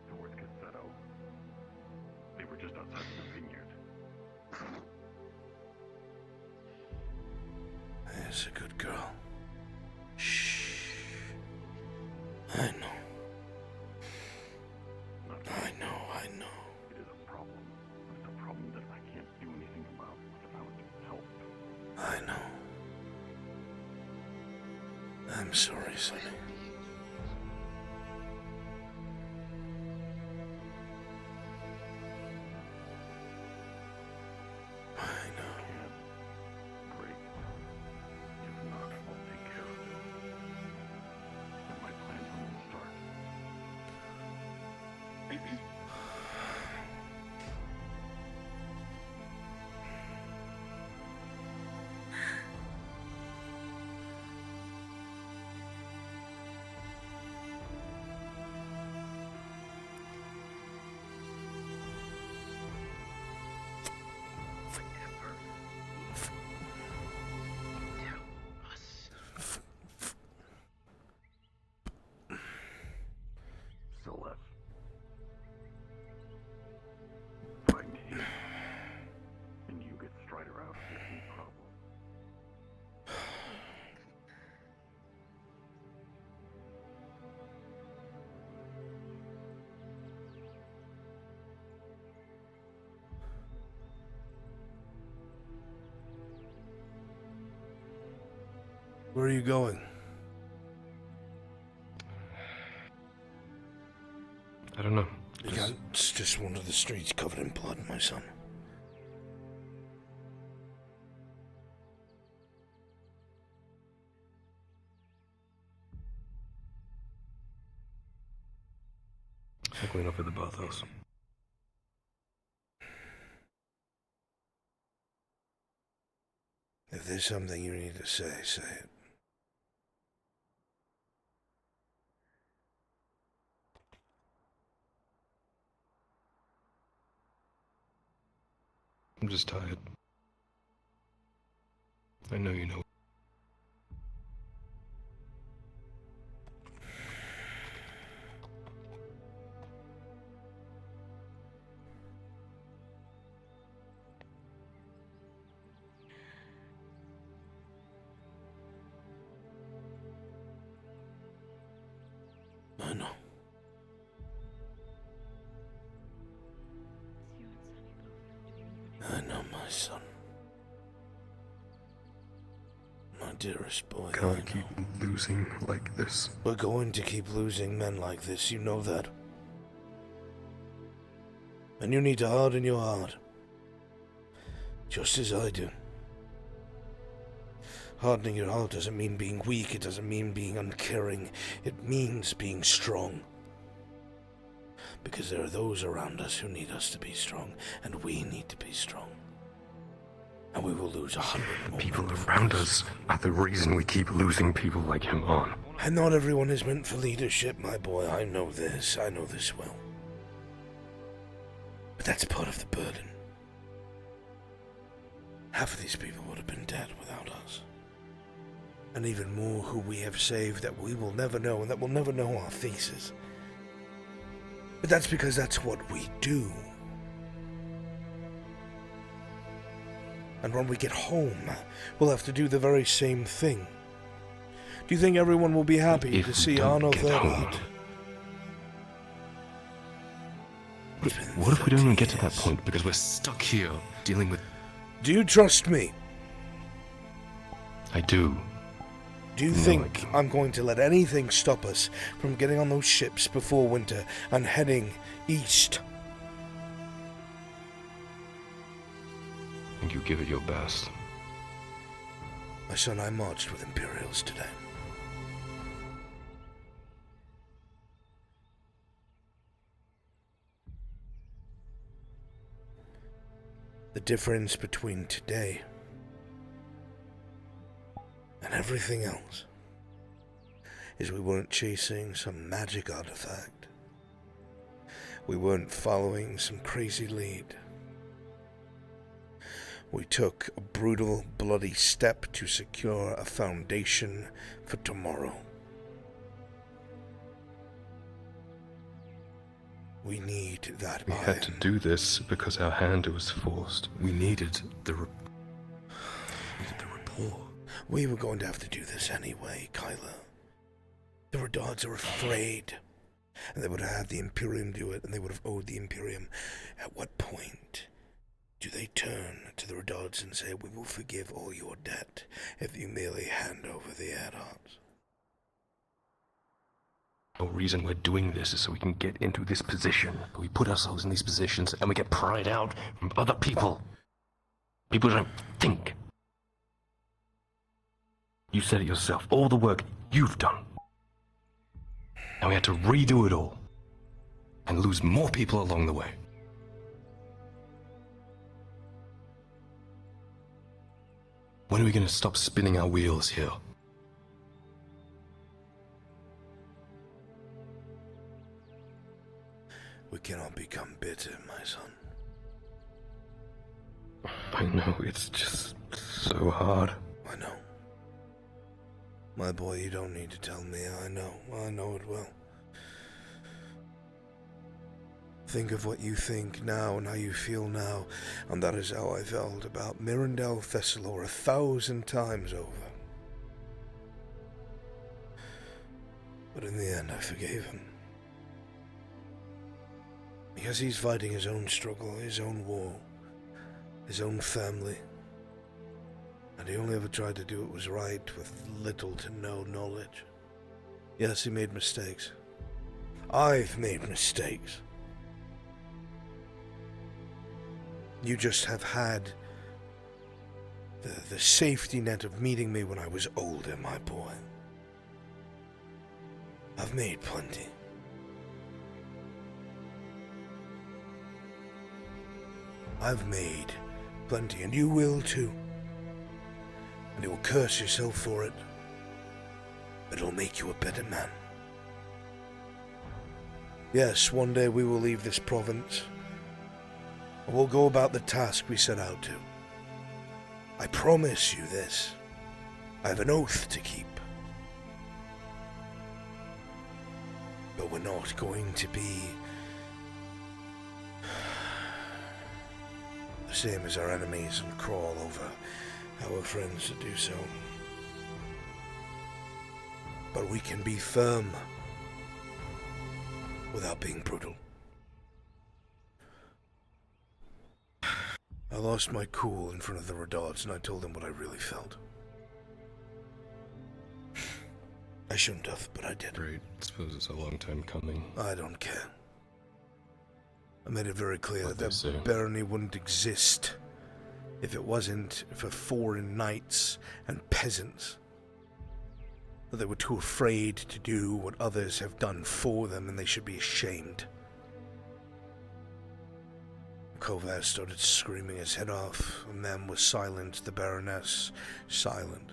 Towards Cassetto. They were just outside the vineyard. There's a good girl. Shh. I know. I know. It is a problem, but it's a problem that I can't do anything about without help. I know. I'm sorry, Sonny. I know. Great. If not, I'll take care of it. But my plan from the start. Celeste. Find him. And you get Strider out of any problem. Where are you going? I don't know. It's just one of the streets covered in blood, my son. I'm going up at the bathhouse. there's something you need to say, say it. I'm just tired. I know you know. I know. I know, my son. My dearest boy. Can't keep losing like this. We're going to keep losing men like this, you know that. And you need to harden your heart. Just as I do. Hardening your heart doesn't mean being weak, it doesn't mean being uncaring. It means being strong. Because there are those around us who need us to be strong, and we need to be strong. And we will lose 100 more. People around us are the reason we keep losing people like him on. And not everyone is meant for leadership, my boy. I know this well. But that's part of the burden. Half of these people would have been dead without us. And even more who we have saved that we will never know, and that will never know our faces. But that's because that's what we do. And when we get home, we'll have to do the very same thing. Do you think everyone will be happy to see Arno Thurgood? What if we don't even get to that point because we're stuck here dealing with... Do you trust me? I do. Do you think I'm going to let anything stop us from getting on those ships before winter and heading east? I think you give it your best. My son, I marched with Imperials today. The difference between today and everything else is we weren't chasing some magic artifact. We weren't following some crazy lead. We took a brutal, bloody step to secure a foundation for tomorrow. We need that We iron. had to do this because our hand was forced. We needed the rapport. We were going to have to do this anyway, Kyla. The Redards are afraid. And they would have had the Imperium do it, and they would have owed the Imperium. At what point do they turn to the Redards and say, we will forgive all your debt if you merely hand over the Adars? The whole reason we're doing this is so we can get into this position. We put ourselves in these positions and we get pried out from other people. People don't think. You said it yourself, all the work you've done. And we had to redo it all. And lose more people along the way. When are we going to stop spinning our wheels here? We cannot become bitter, my son. I know, it's just so hard. I know. My boy, you don't need to tell me. I know it well. Think of what you think now and how you feel now, and that is how I felt about Mirandel Thessalor 1,000 times over. But in the end, I forgave him. Because he's fighting his own struggle, his own war, his own family. And he only ever tried to do what was right with little to no knowledge. Yes, he made mistakes. I've made mistakes. You just have had the safety net of meeting me when I was older, my boy. I've made plenty. I've made plenty, and you will too. And you will curse yourself for it, but it'll make you a better man. Yes, one day we will leave this province, and we'll go about the task we set out to. I promise you this. I have an oath to keep. But we're not going to be the same as our enemies and crawl over our friends to do so. But we can be firm without being brutal. I lost my cool in front of the Redards and I told them what I really felt. I shouldn't have, but I did. Great. I suppose it's a long time coming. I don't care. I made it very clear that barony wouldn't exist if it wasn't for foreign knights and peasants. That they were too afraid to do what others have done for them, and they should be ashamed. Kovaz started screaming his head off, and then was silent, the Baroness silent.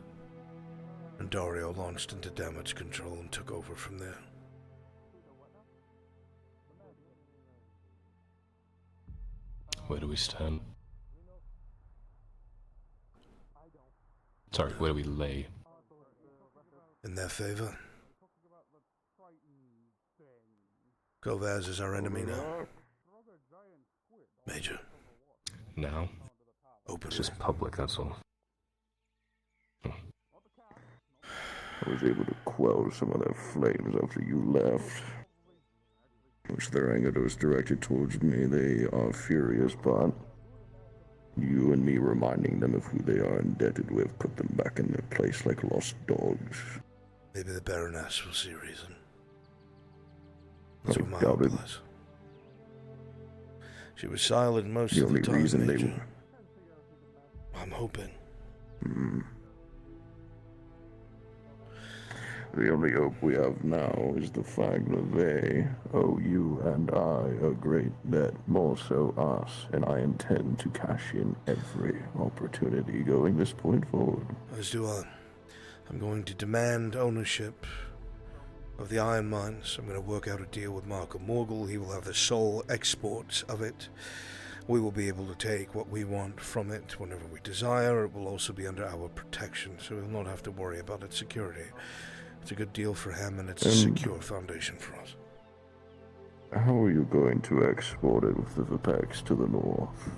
And Dario launched into damage control and took over from there. Where do we stand? Sorry, where do we lay? In their favor. Kovaz is our enemy now. Major. Now? Open. It's just public, that's all. I was able to quell some of their flames after you left. Which their anger was directed towards me. They are furious, but you and me reminding them of who they are indebted with put them back in their place like lost dogs. Maybe the Baroness will see reason. That's what my doubt hope it. was. She was silent most The of the only time, reason they Major. I'm hoping. The only hope we have now is the fact that they owe you and I a great debt, more so us, and I intend to cash in every opportunity going this point forward. As do I. I'm going to demand ownership of the iron mines. I'm going to work out a deal with Marco Morgul. He will have the sole exports of it. We will be able to take what we want from it whenever we desire. It will also be under our protection, so we'll not have to worry about its security. It's a good deal for him, and it's a secure foundation for us. How are you going to export it with the Vipex to the north?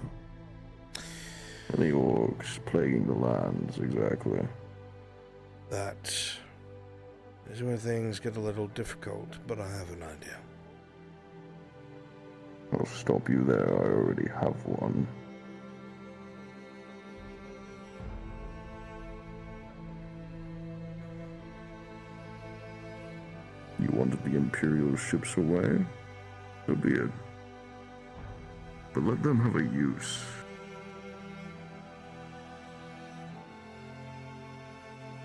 And the orcs plaguing the lands, exactly. That is where things get a little difficult, but I have an idea. I'll stop you there, I already have one. You wanted the Imperial ships away? So be it. But let them have a use.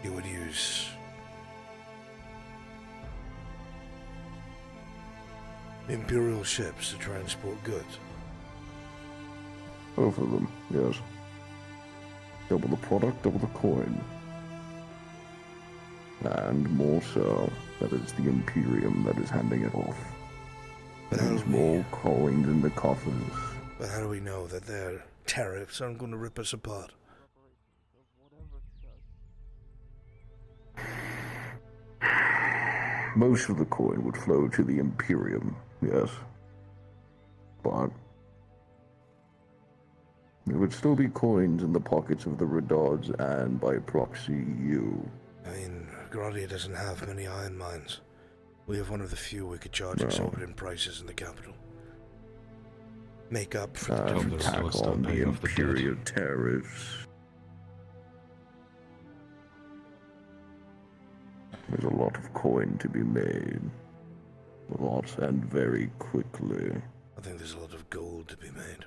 You would use Imperial ships to transport goods. Both of them, yes. Double the product, double the coin. And more so, that it's the Imperium that is handing it off. There's more coins in the coffers. But how do we know that their tariffs aren't going to rip us apart? Most of the coin would flow to the Imperium, yes. But there would still be coins in the pockets of the Redards and, by proxy, you. I mean, Gradia doesn't have many iron mines. We have one of the few we could charge exorbitant prices in the capital. Make up for the difference. Tack on the Imperial tariffs. There's a lot of coin to be made. Lots and very quickly. I think there's a lot of gold to be made.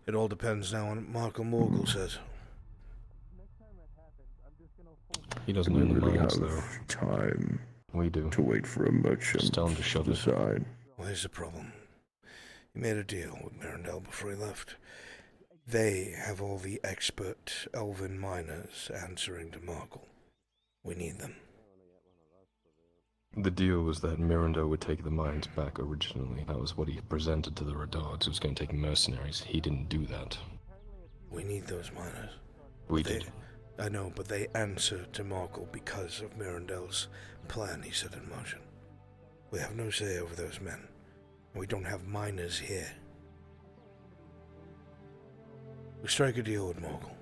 It all depends now on what Marco Morgul says. He doesn't own the really mines, have though. Time we do. To wait for a merchant Just tell him to shove it. decide. Well, here's the problem. He made a deal with Marindel before he left. They have all the expert elven miners answering to Markle. We need them. The deal was that Miranda would take the mines back originally. That was what he presented to the Redards. He was going to take mercenaries. He didn't do that. We need those miners. We did. I know, but they answer to Markle because of Mirandel's plan he set in motion. We have no say over those men. We don't have miners here. We strike a deal with Markle.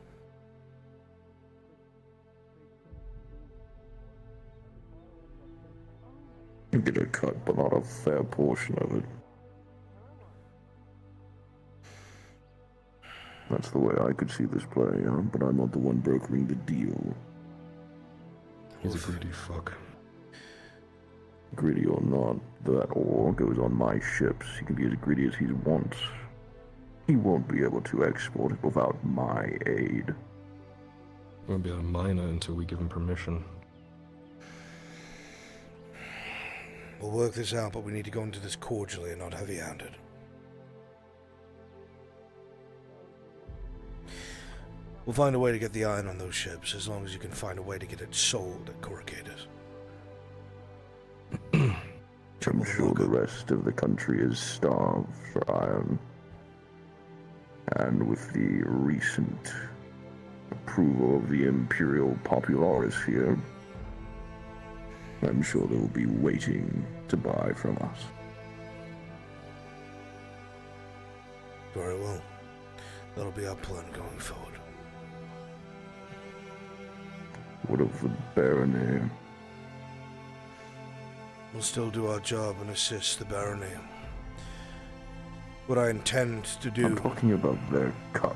You get a cut, but not a fair portion of it. That's the way I could see this play, but I'm not the one brokering the deal. He's a greedy fuck. Greedy or not, that ore goes on my ships. He can be as greedy as he wants. He won't be able to export it without my aid. We won't be able to mine it until we give him permission. We'll work this out, but we need to go into this cordially and not heavy-handed. We'll find a way to get the iron on those ships, as long as you can find a way to get it sold at Corrugatus. I'm sure the rest of the country is starved for iron. And with the recent approval of the Imperial Popularis here, I'm sure they will be waiting to buy from us. Very well. That'll be our plan going forward. What of the barony? We'll still do our job and assist the barony. What I intend to do... I'm talking about their cut.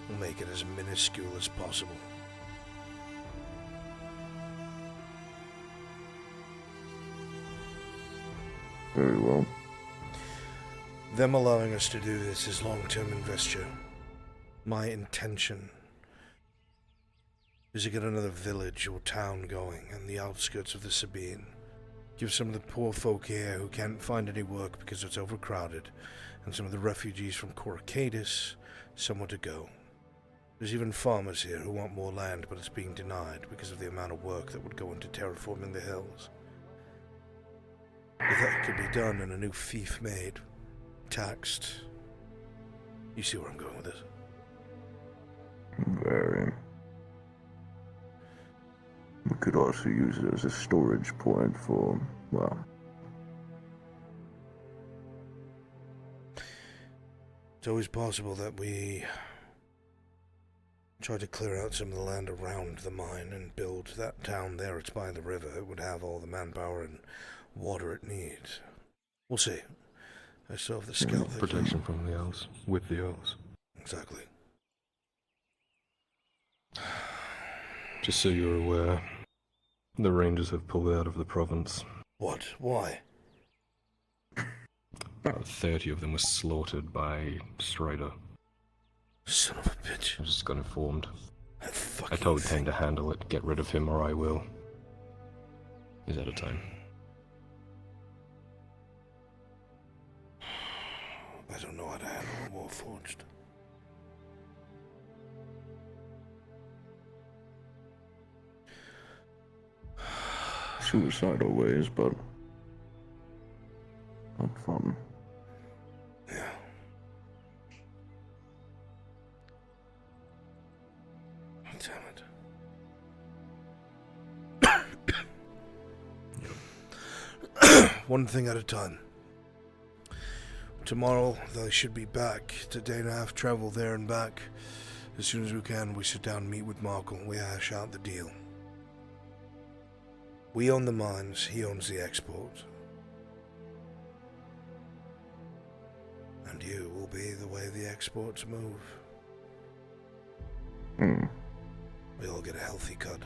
We'll make it as minuscule as possible. Very well. Them allowing us to do this is long-term investure. My intention is to get another village or town going on the outskirts of the Sabine. Give some of the poor folk here who can't find any work because it's overcrowded, and some of the refugees from Corrugatus somewhere to go. There's even farmers here who want more land, but it's being denied because of the amount of work that would go into terraforming the hills. If that could be done and a new fief made, taxed. You see where I'm going with this? Very. We could also use it as a storage point for, well... It's always possible that we try to clear out some of the land around the mine and build that town there. It's by the river. It would have all the manpower and water it needs. We'll see. I still have the scout. Protection from the elves. With the elves. Exactly. Just so you're aware, the Rangers have pulled out of the province. What? Why? About 30 of them were slaughtered by Strider. Son of a bitch. I just got informed. I told Tane to handle it, get rid of him or I will. He's out of time. I don't know how to handle a Warforged. Suicidal ways, but not fun. Yeah. Damn it. One thing at a time. Tomorrow, they should be back. It's a day and a half travel there and back. As soon as we can, we sit down and meet with Markle. We hash out the deal. We own the mines, he owns the export. And you will be the way the exports move. We all get a healthy cut.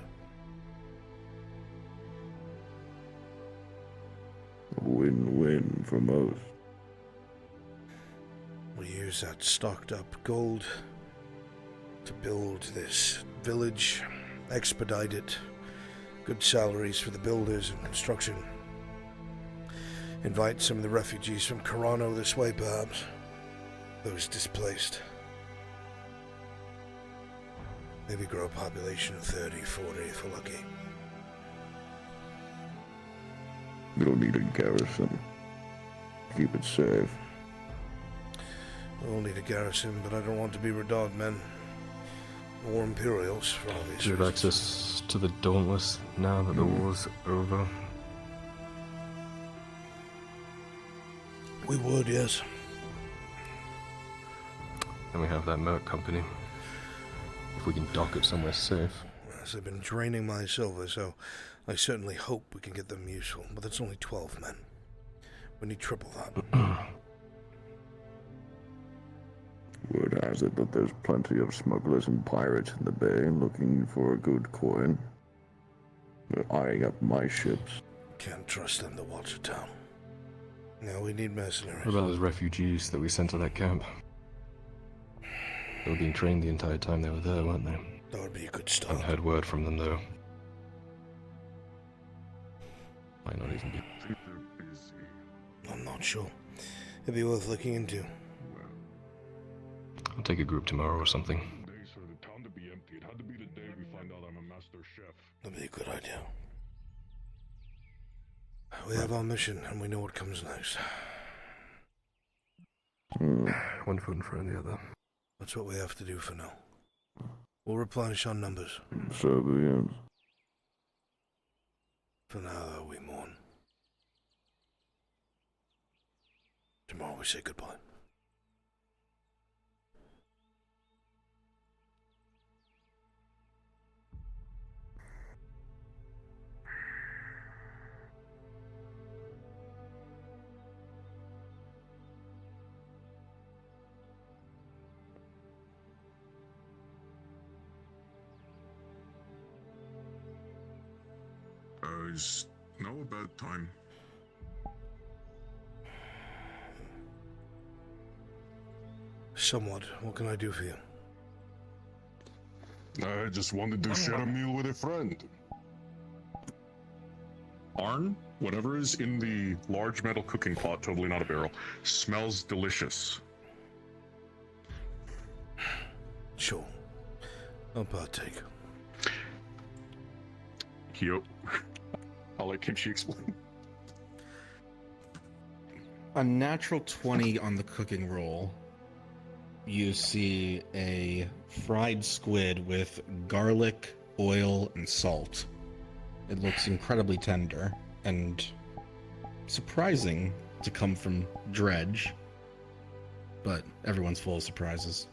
Win-win for most. We use that stocked up gold to build this village, expedite it, good salaries for the builders and construction. Invite some of the refugees from Carano this way, perhaps. those displaced. Maybe grow a population of 30, 40 if we're lucky. We'll need a garrison. Keep it safe. We'll need a garrison, but I don't want to be Redod men. Or Imperials, for obvious Do you have access to the Dauntless now that the war's over? We would, yes. Then we have that Merc company. If we can dock it somewhere safe. Yes, I've been draining my silver, so I certainly hope we can get them useful. But that's only 12 men. We need triple that. Word has it that there's plenty of smugglers and pirates in the bay looking for a good coin. They're eyeing up my ships. Can't trust them to watch a town. No, we need mercenaries. What about those refugees that we sent to that camp? They were being trained the entire time they were there, weren't they? That would be a good start. I haven't heard word from them, though. Might not even be. I'm not sure. It'd be worth looking into. I'll take a group tomorrow or something. Days for the town to be empty. It had to be the day we find out I'm a master chef. That'd be a good idea. We have our mission, and we know what comes next. One foot in front of the other. That's what we have to do for now. We'll replenish our numbers. So be it. For now, though, we mourn. Tomorrow we say goodbye. Is now a bad time? Somewhat. What can I do for you? I just wanted to share a meal with a friend. Arn, whatever is in the large metal cooking pot, totally not a barrel, smells delicious. Sure. I'll partake. Yo. I'll let Kimchi explain. A natural 20 on the cooking roll. You see a fried squid with garlic, oil, and salt. It looks incredibly tender and surprising to come from Dredge, but everyone's full of surprises.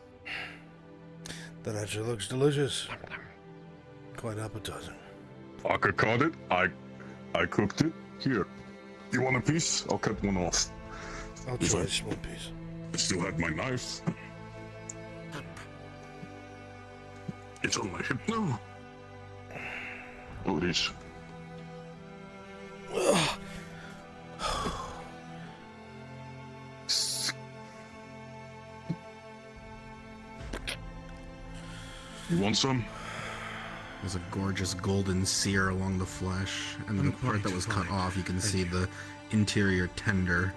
That actually looks delicious. Quite appetizing. Aka caught it. I cooked it. Here. You want a piece? I'll cut one off. I'll try a small piece. I still have my knife. It's on my hip now. Oh, it is. You want some? There's a gorgeous golden sear along the flesh, and then the part that was cut off, you can see the interior tender.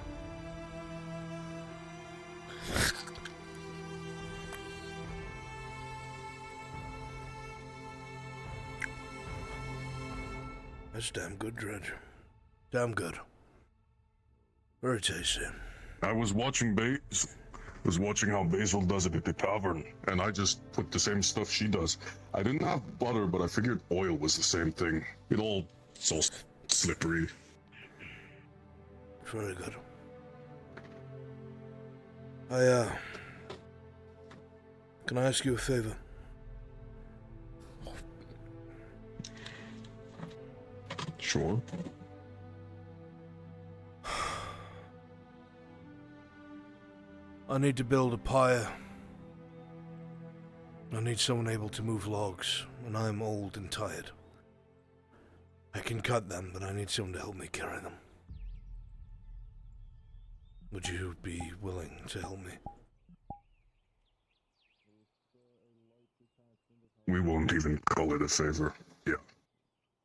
That's damn good, Dredge. Damn good. Very tasty. I was watching how Basil does it at the tavern, and I just put the same stuff she does. I didn't have butter, but I figured oil was the same thing. It's all slippery. Very good. Can I ask you a favor? Sure. I need to build a pyre. I need someone able to move logs, and I am old and tired. I can cut them, but I need someone to help me carry them. Would you be willing to help me? We won't even call it a favor. Yeah.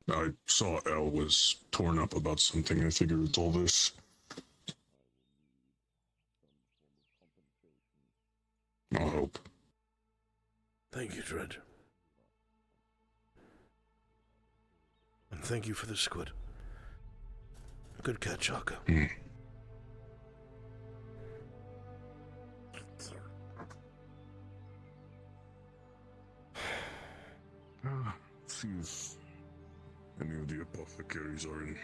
I saw Elle was torn up about something. I figured it's all this. Thank you, Dredge. And thank you for the squid. Good catch, Aka. See if any of the apothecaries are in.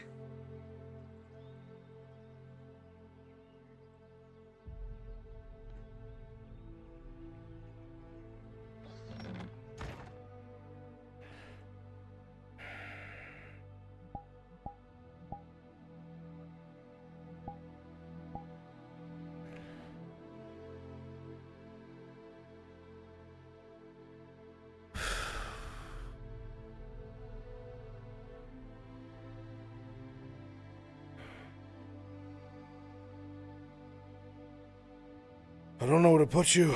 I don't know where to put you.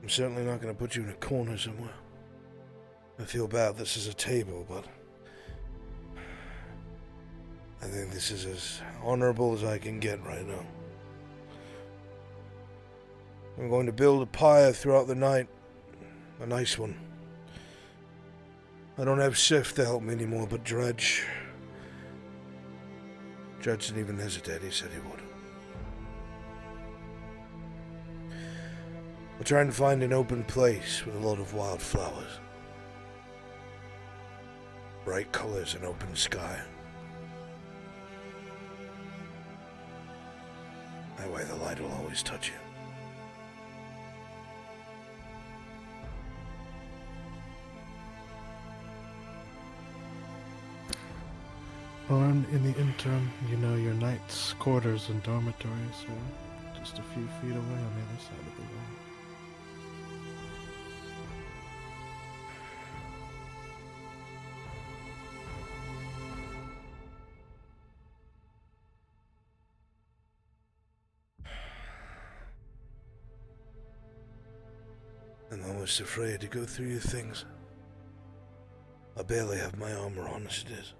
I'm certainly not going to put you in a corner somewhere. I feel bad this is a table, but I think this is as honorable as I can get right now. I'm going to build a pyre throughout the night. A nice one. I don't have Sif to help me anymore, but Dredge didn't even hesitate, he said he would. We're trying to find an open place with a lot of wildflowers. Bright colors and open sky. That way the light will always touch you. Well, in the interim, you know your knight's quarters and dormitories are just a few feet away on the other side of the wall. I'm almost afraid to go through your things. I barely have my armor on as it is.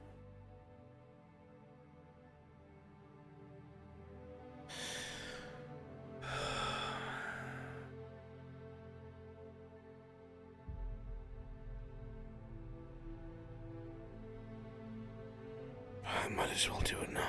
I might as well do it now.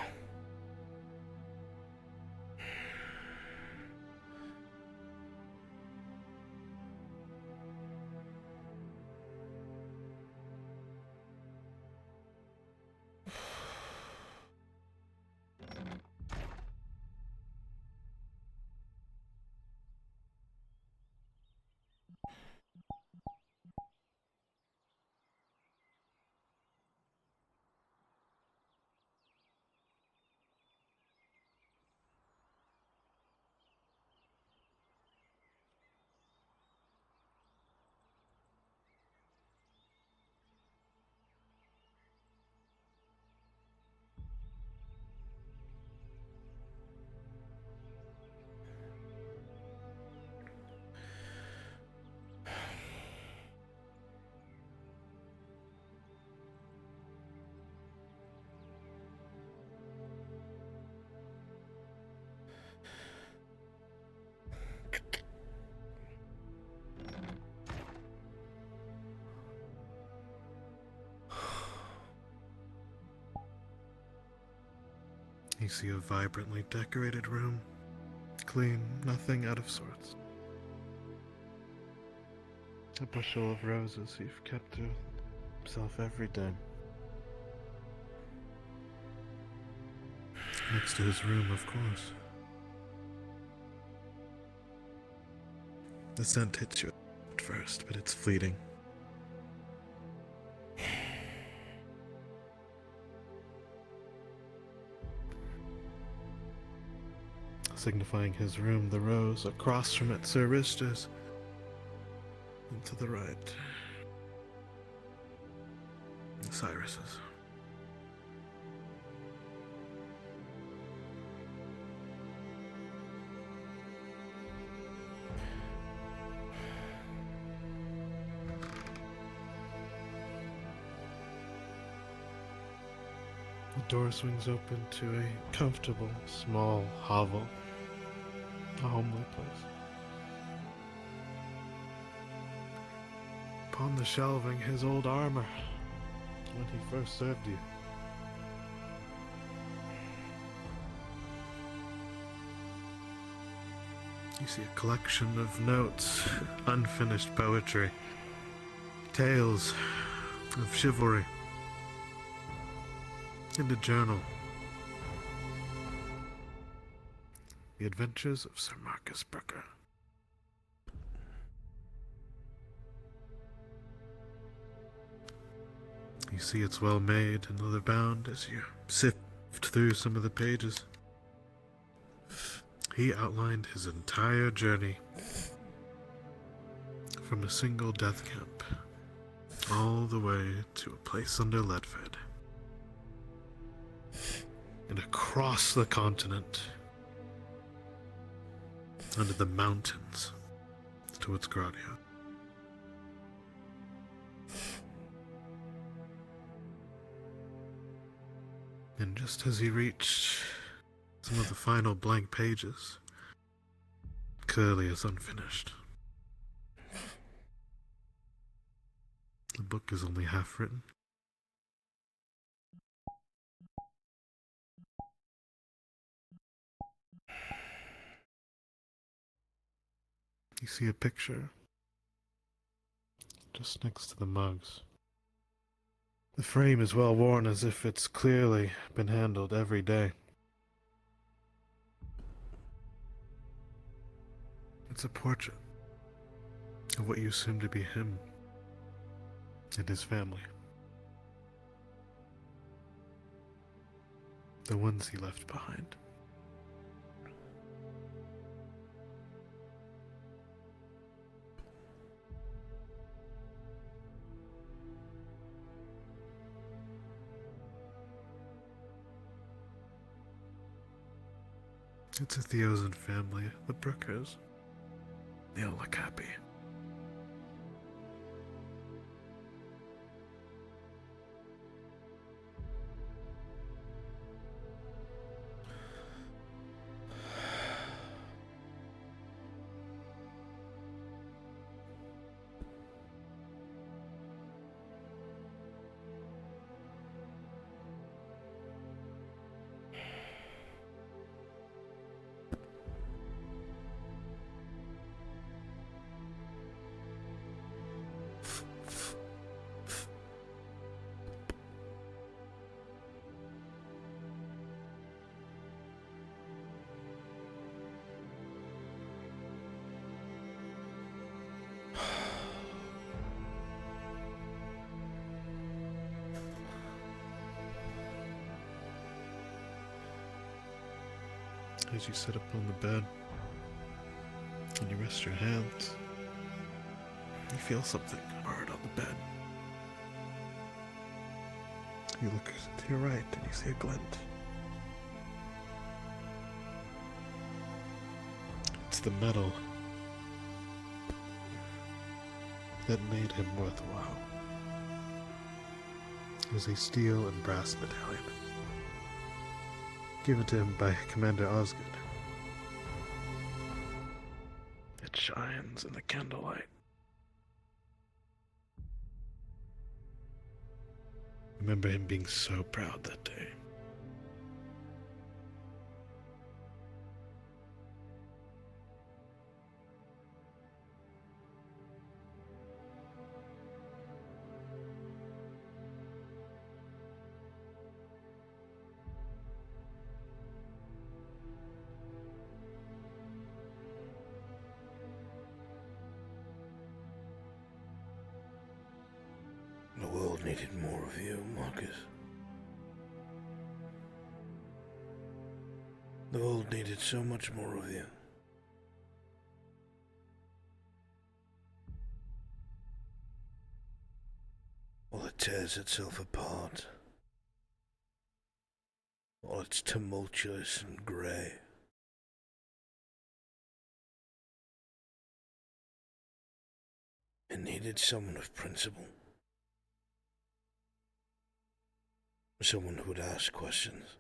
You see a vibrantly decorated room. Clean, nothing out of sorts. A bushel of roses you've kept to himself every day. Next to his room, of course. The scent hits you at first, but it's fleeting. Signifying his room, the rose across from it, Sir Rister's. And to the right, Cyrus's. The door swings open to a comfortable, small hovel. A homely place. upon the shelving his old armor when he first served you. You see a collection of notes, unfinished poetry, tales of chivalry, and a journal. The Adventures of Sir Marcus Brooker. You see it's well made and leather bound as you sift through some of the pages. He outlined his entire journey from a single death camp all the way to a place under Ledford and across the continent under the mountains towards Gradia. And just as he reached some of the final blank pages, clearly as unfinished, the book is only half written. You see a picture just next to the mugs. The frame is well worn, as if it's clearly been handled every day. It's a portrait of what you assume to be him and his family. The ones he left behind. It's a Theosin family, the Brookers. They all look happy. As you sit up on the bed and you rest your hands, you feel something hard on the bed. You look to your right and you see a glint. It's the metal that made him worthwhile. It was a steel and brass medallion, given to him by Commander Osgood. It shines in the candlelight. Remember him being so proud that day. The world needed more of you, Marcus. The world needed so much more of you. While it tears itself apart, while it's tumultuous and grey, it needed someone of principle. Someone who would ask questions.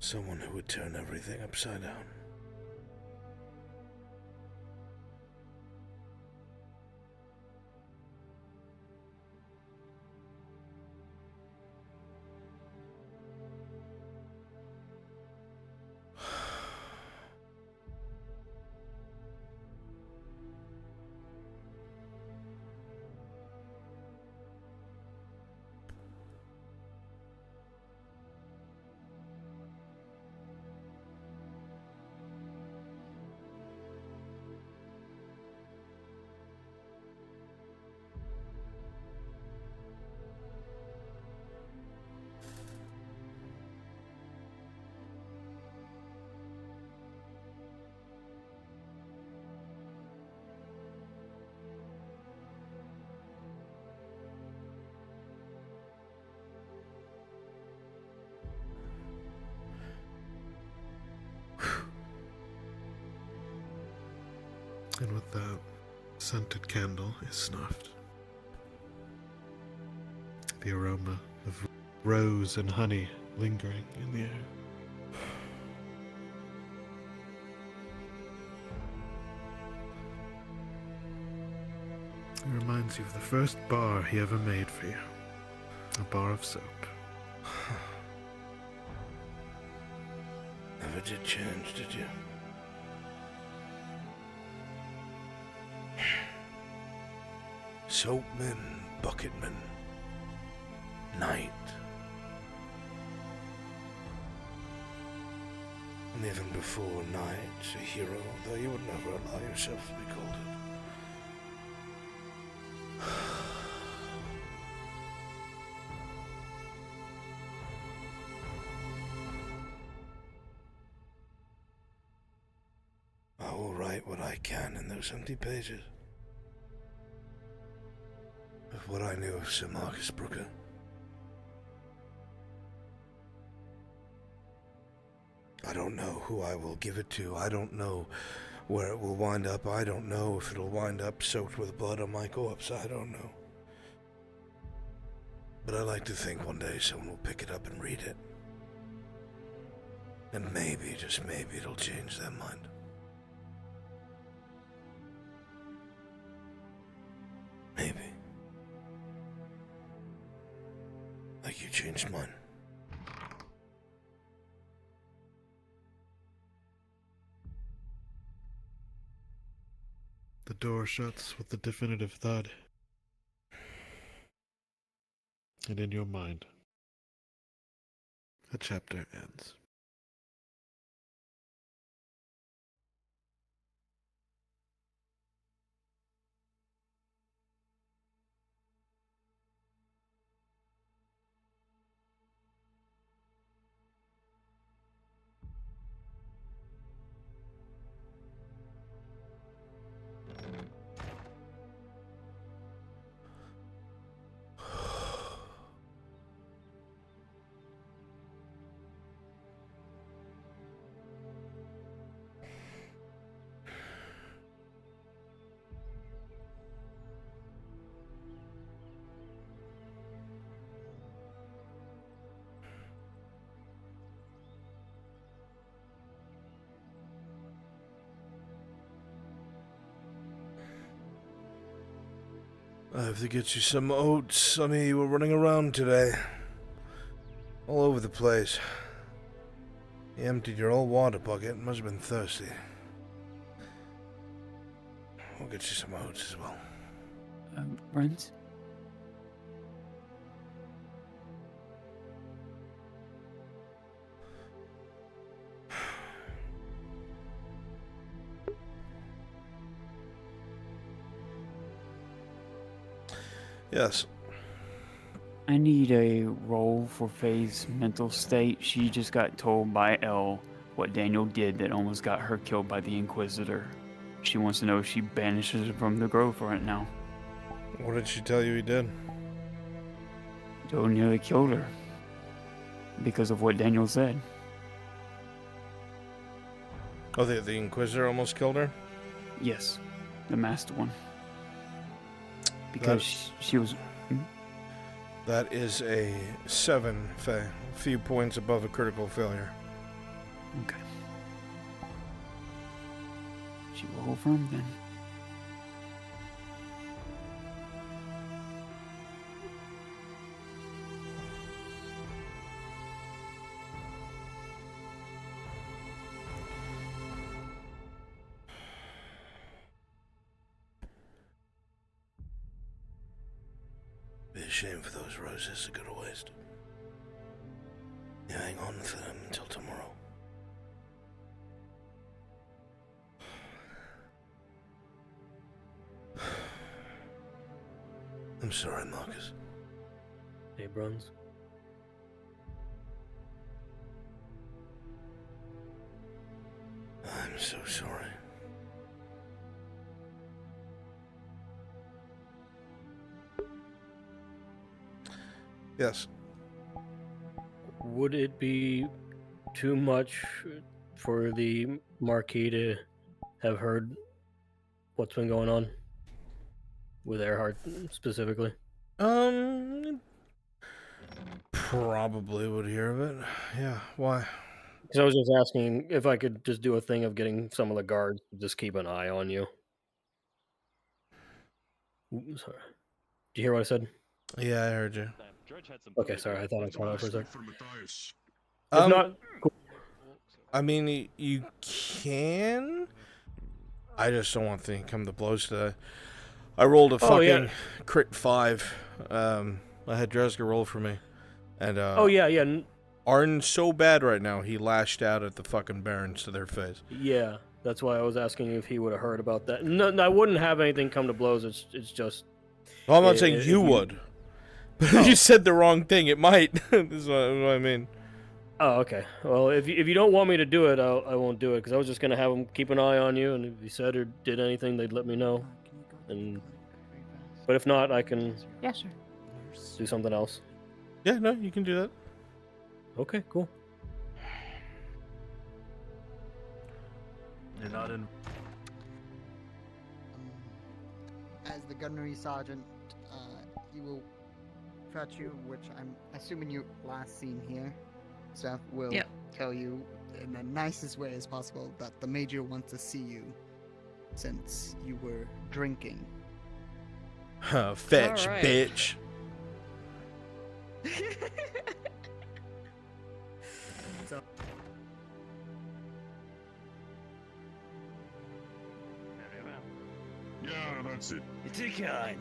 Someone who would turn everything upside down. And with that, scented candle is snuffed. The aroma of rose and honey lingering in the air. It reminds you of the first bar he ever made for you. A bar of soap. Never did change, did you? Soapman, bucketman, knight. And even before knight, a hero, though you would never allow yourself to be called it. I will write what I can in those empty pages of what I knew of Sir Marcus Brooker. I don't know who I will give it to. I don't know where it will wind up. I don't know if it'll wind up soaked with blood on my corpse. I don't know. But I like to think one day someone will pick it up and read it. And maybe, just maybe, it'll change their mind. Maybe. Like you changed mine. The door shuts with a definitive thud. And in your mind, the chapter ends. I have to get you some oats, Sonny. You were running around today. All over the place. You emptied your old water bucket and must have been thirsty. I'll get you some oats as well. Bruns? Yes. I need a roll for Faye's mental state. She just got told by Elle what Daniel did that almost got her killed by the Inquisitor. She wants to know if she banishes him from the Grove right now. What did she tell you he did? Joe nearly killed her because of what Daniel said. Oh, the Inquisitor almost killed her? Yes, the masked one. Because she was... That is a 7, Faye. A few points above a critical failure. Okay. She will hold firm then. Be a shame for those roses to go to waste. You hang on to them until tomorrow. I'm sorry, Marcus. Hey, Bruns. I'm so sorry. Yes. Would it be too much for the Marquis to have heard what's been going on with Earhart specifically? Probably would hear of it. Yeah, why? Because I was just asking if I could just do a thing of getting some of the guards to just keep an eye on you. Ooh, sorry. Did you hear what I said? Yeah, I heard you. Okay, sorry. I thought I cut out for a sec. Matthias. If not, cool. I mean, you can. I just don't want things to come to blows today. I rolled a fucking crit 5. I had Dresger roll for me. And, Oh, yeah. Arn's so bad right now, he lashed out at the fucking Barons to their face. Yeah, that's why I was asking if he would have heard about that. No, I wouldn't have anything come to blows. It's just. Well, I'm not saying you would. But if you said the wrong thing, it might. This is what I mean. Oh, okay. Well, if you don't want me to do it, I won't do it, because I was just going to have them keep an eye on you, and if you said or did anything, they'd let me know. But if not, I can do something else. Yeah, no, you can do that. Okay, cool. You're not in. As the gunnery sergeant, he will fetch you, which I'm assuming you last seen here. Seth will tell you in the nicest way as possible that the major wants to see you since you were drinking. Fetch, All right. bitch. So, Yeah, that's it. You're too kind.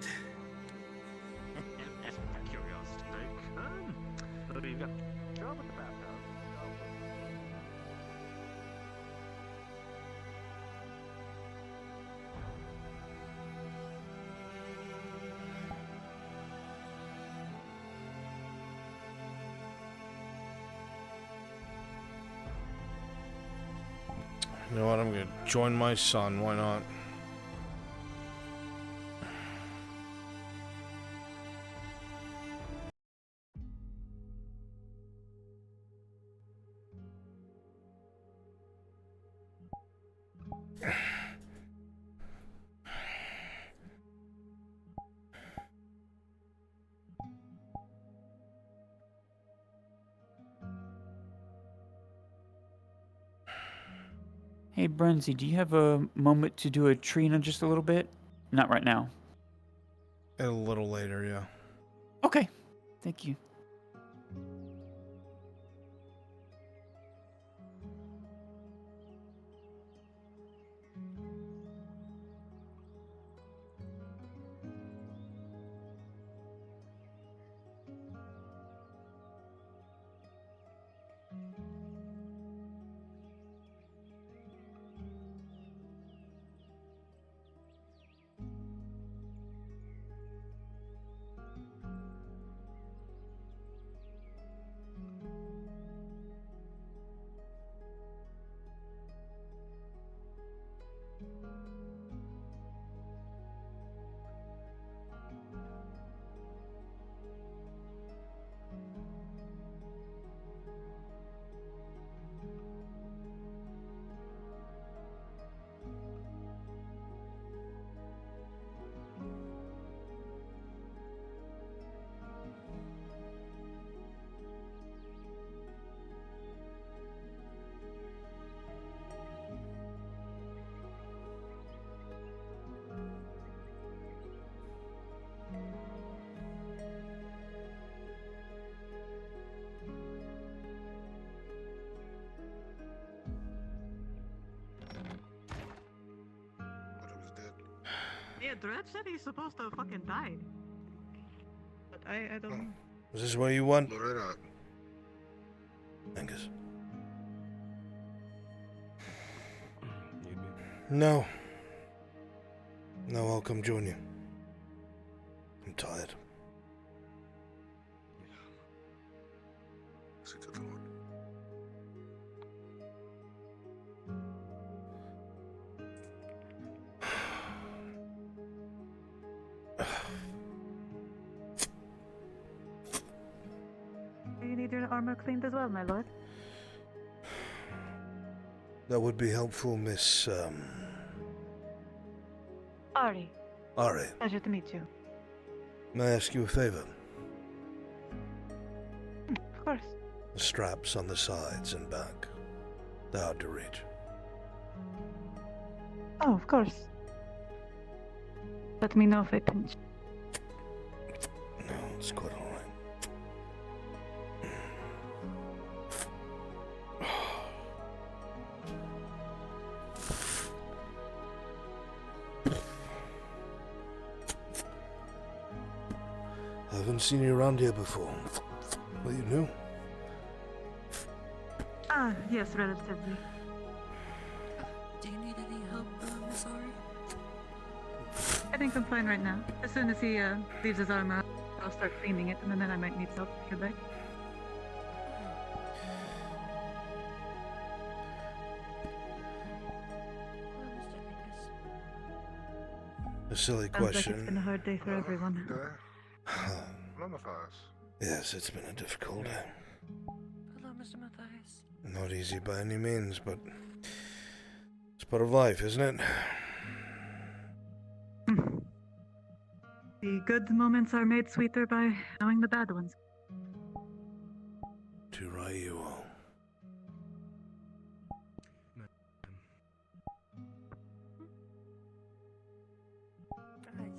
Just curiosity sake. So you've got a job at the bathhouse. You know what? I'm gonna join my son. Why not? Hey, Brunsy, do you have a moment to do a Trina just a little bit? Not right now. A little later, yeah. Okay. Thank you. Dredd said he's supposed to have fucking died. But I don't know. Is this what you want? Load it up. Angus. No. No, I'll come join you. I'm tired. Sit to the Lord. Do you need your armor cleaned as well, my lord? That would be helpful, Miss, Ari. Ari. Pleasure to meet you. May I ask you a favor? Of course. The straps on the sides and back. They're hard to reach. Oh, of course. Let me know if I pinch. No, it's quite alright. I haven't seen you around here before. Well, you knew. Ah, yes, relatively. Do you need any help, Miss Ari? I think I'm fine right now. As soon as he leaves his armor out, I'll start cleaning it, and then I might need help if you'd like. A silly Sounds like question. it's been a hard day for everyone. Yes, it's been a difficult day. Hello, Mr. Matthias. Not easy by any means, but it's part of life, isn't it? The good moments are made sweeter by knowing the bad ones. Too right you are.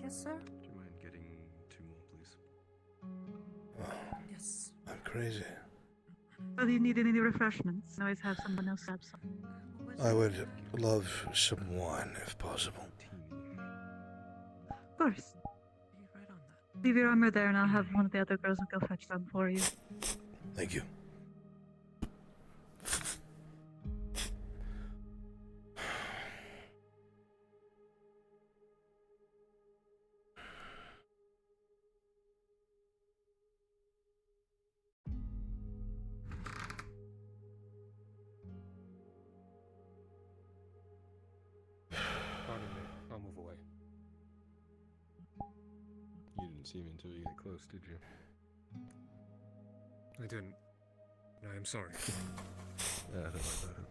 Yes, sir? Do you mind getting 2 more, please? Oh, Yes. I'm crazy. Well, do you need any refreshments? I always have someone else grab some. I would love some wine, if possible. Of course. Leave your armor there, and I'll have one of the other girls go fetch some for you. Thank you. Pardon me, I'll move away. You didn't see me until you get close, did you? I didn't. I am sorry. Yeah, don't worry about it.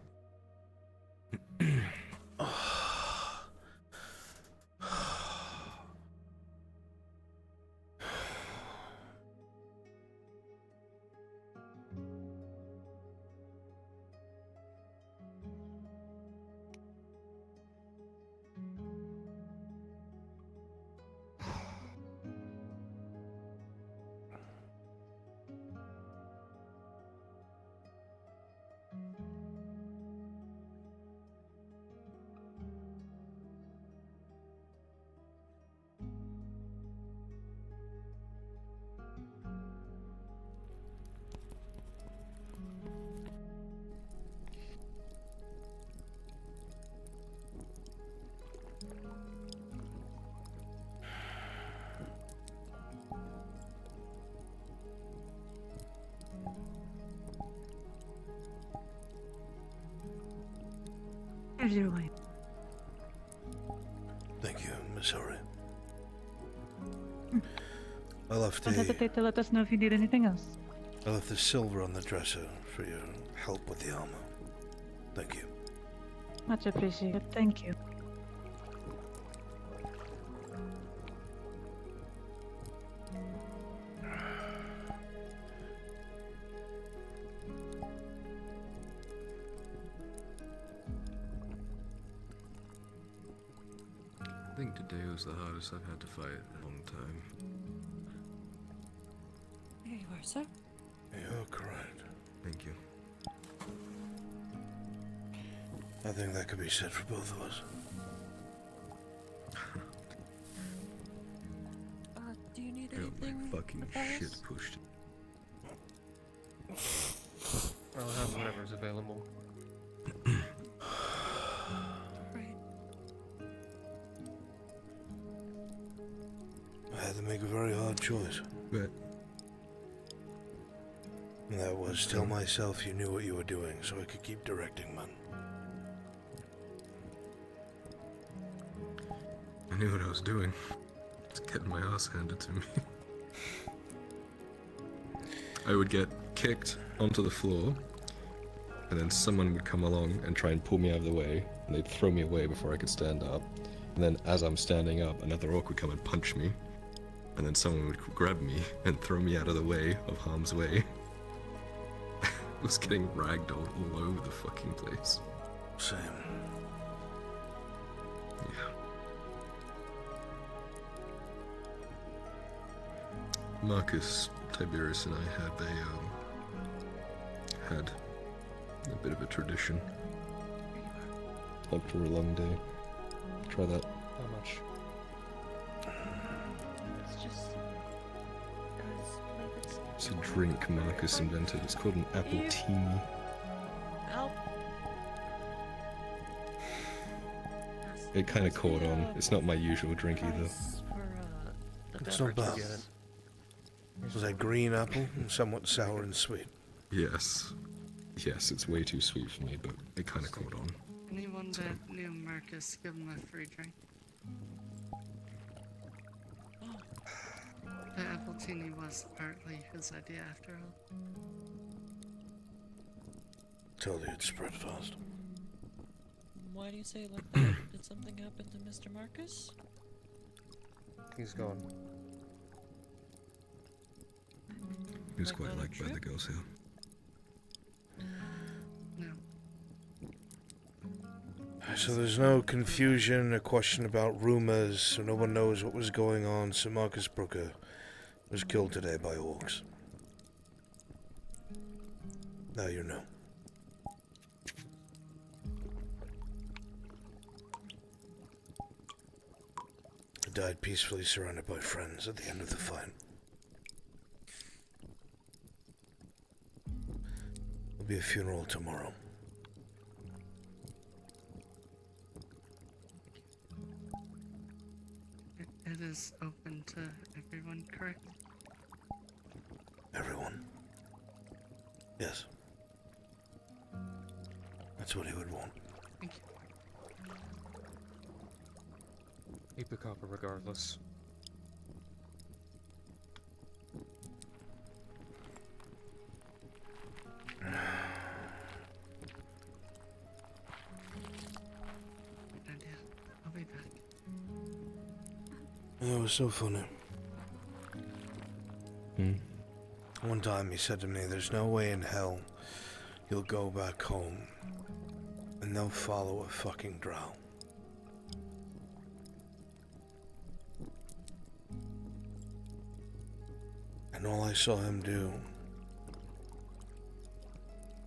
Here's your wine. Thank you, Miss Hurry. I left Don't hesitate to let us know if you need anything else. I left the silver on the dresser for your help with the armor. Thank you. Much appreciated. Thank you. I think today was the hardest I've had to fight in a long time. Here you are, sir. You're correct. Thank you. I think that could be said for both of us. shit pushed. I'll have whatever's available. I had to make a very hard choice. But And that was tell myself you knew what you were doing so I could keep directing men. I knew what I was doing. Just getting my ass handed to me. I would get kicked onto the floor, and then someone would come along and try and pull me out of the way, and they'd throw me away before I could stand up. And then as I'm standing up, another orc would come and punch me, and then someone would grab me and throw me out of the way, of harm's way. I was getting ragdolled all over the fucking place. Same. Yeah. Marcus, Tiberius, and I had a bit of a tradition. After a long day. Try that. How much? It's a drink Marcus invented. It's called an apple teeny. It kind of caught on. It's not my usual drink either. It's not bad. Was that green apple? Somewhat sour and sweet. Yes. Yes, it's way too sweet for me, but it kind of caught on. Anyone that knew Marcus, give him a free drink. The apple teeny was partly his idea after all. Told you it'd spread fast. Why do you say it like that? Did something happen to Mr. Marcus? He's gone. He was quite liked by the girls here. So there's no confusion or question about rumors, so no one knows what was going on. So Marcus Brooker was killed today by orcs. Now you know. He died peacefully surrounded by friends at the end of the fight. There'll be a funeral tomorrow. It is open to everyone, correct? Everyone. Yes. That's what he would want. Thank you. Keep the copper regardless. Good idea. I'll be back. It was so funny. Hmm. One time he said to me, there's no way in hell you'll go back home and they'll follow a fucking drow. And all I saw him do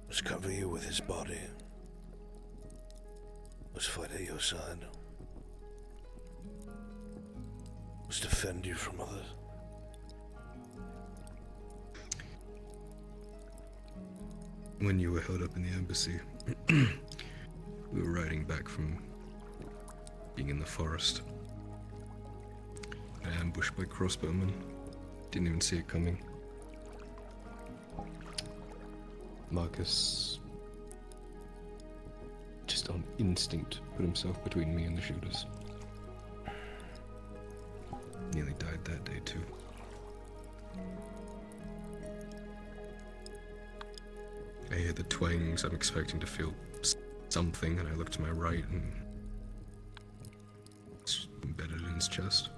was cover you with his body, was fight at your side, was defend you from others. When you were held up in the embassy, we were riding back from being in the forest. I ambushed by crossbowmen. Didn't even see it coming. Marcus, just on instinct, put himself between me and the shooters. Nearly died that day too. I hear the twangs. I'm expecting to feel something, and I look to my right, and it's embedded in his chest.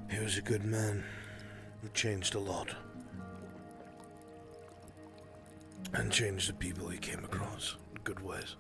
He was a good man who changed a lot. And changed the people he came across in good ways.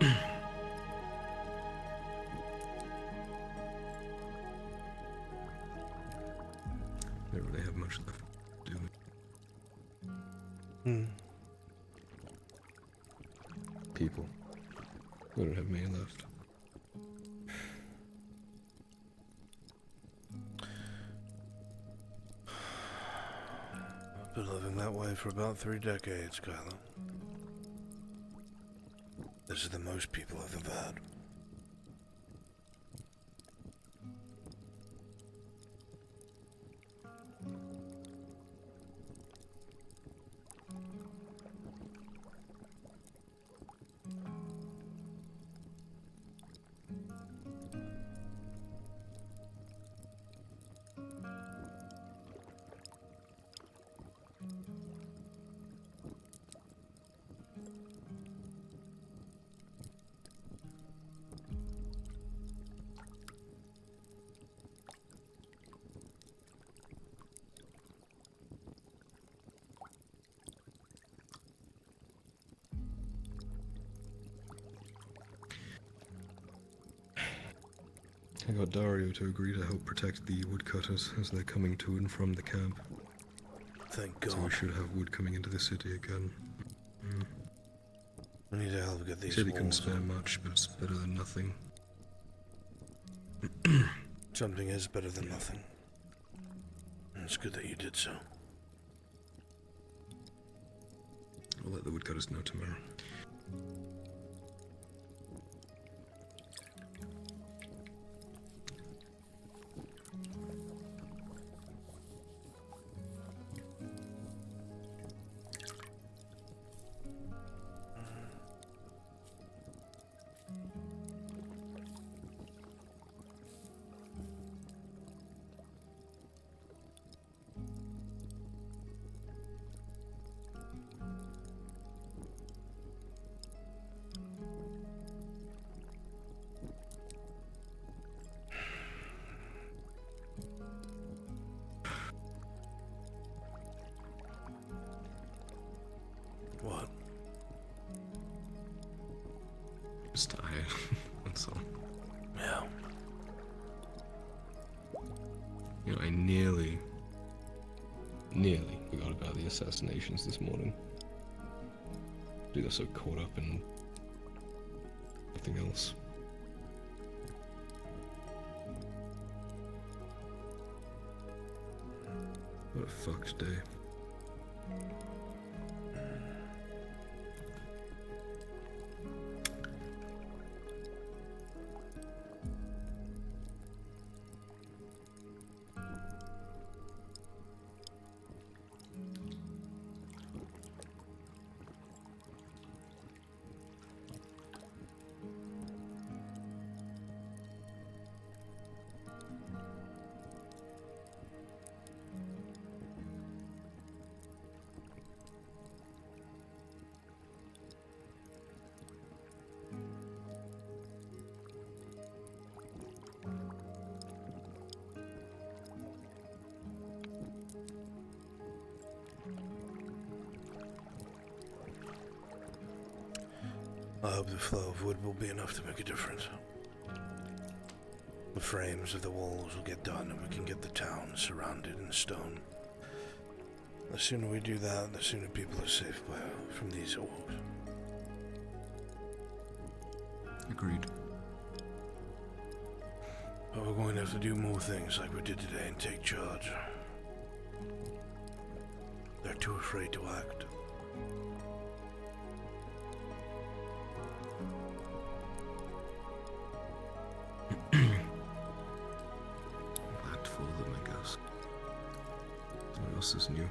Don't really have much left to do. People. We don't have many left. I've been living that way for about 3 decades, Kyla. This is the most people I've ever had. I got Dario to agree to help protect the woodcutters as they're coming to and from the camp. Thank God. So we should have wood coming into the city again. We need to help get these He said he couldn't walls spare up. much, but it's better than nothing. Something is better than nothing. And it's good that you did so. I'll let the woodcutters know tomorrow. What? Just tired. That's all. Yeah. You know, I nearly forgot about the assassinations this morning. Dude, I got so caught up in everything else. What a fucked day. I hope the flow of wood will be enough to make a difference. The frames of the walls will get done and we can get the town surrounded in stone. The sooner we do that, the sooner people are safe from these orcs. Agreed. But we're going to have to do more things like we did today and take charge. They're too afraid to act. Glad for them, I guess. What else is new?